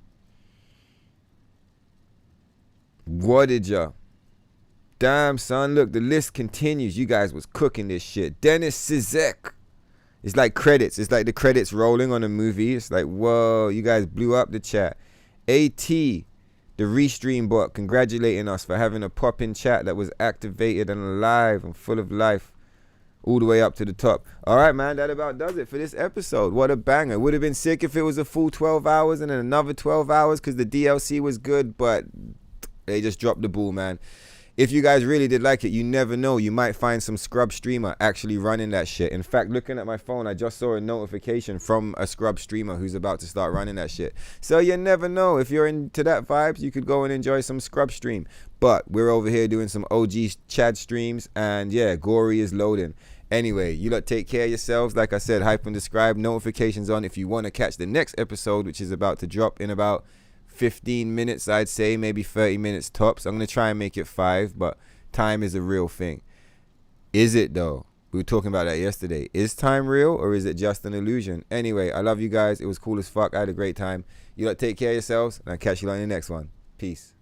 Wadager. Damn, son, look, the list continues. You guys was cooking this shit. Dennis Sizek. It's like credits. It's like the credits rolling on a movie. It's like, whoa, you guys blew up the chat. AT, the Restream bot, congratulating us for having a pop-in chat that was activated and alive and full of life all the way up to the top. All right, man, that about does it for this episode. What a banger. Would have been sick if it was a full 12 hours and then another 12 hours because the DLC was good, but they just dropped the ball, man. If you guys really did like it, you never know. You might find some scrub streamer actually running that shit. In fact, looking at my phone, I just saw a notification from a scrub streamer who's about to start running that shit. So you never know. If you're into that vibes, you could go and enjoy some scrub stream. But we're over here doing some OG Chad streams. And yeah, Gory is loading. Anyway, you lot take care of yourselves. Like I said, hype and describe, notifications on if you want to catch the next episode, which is about to drop in about 15 minutes, I'd say, maybe 30 minutes tops. I'm going to try and make it 5, but time is a real thing. Is it though? We were talking about that yesterday. Is time real or is it just an illusion? Anyway, I love you guys. It was cool as fuck. I had a great time. You lot take care of yourselves, and I'll catch you on the next one. Peace.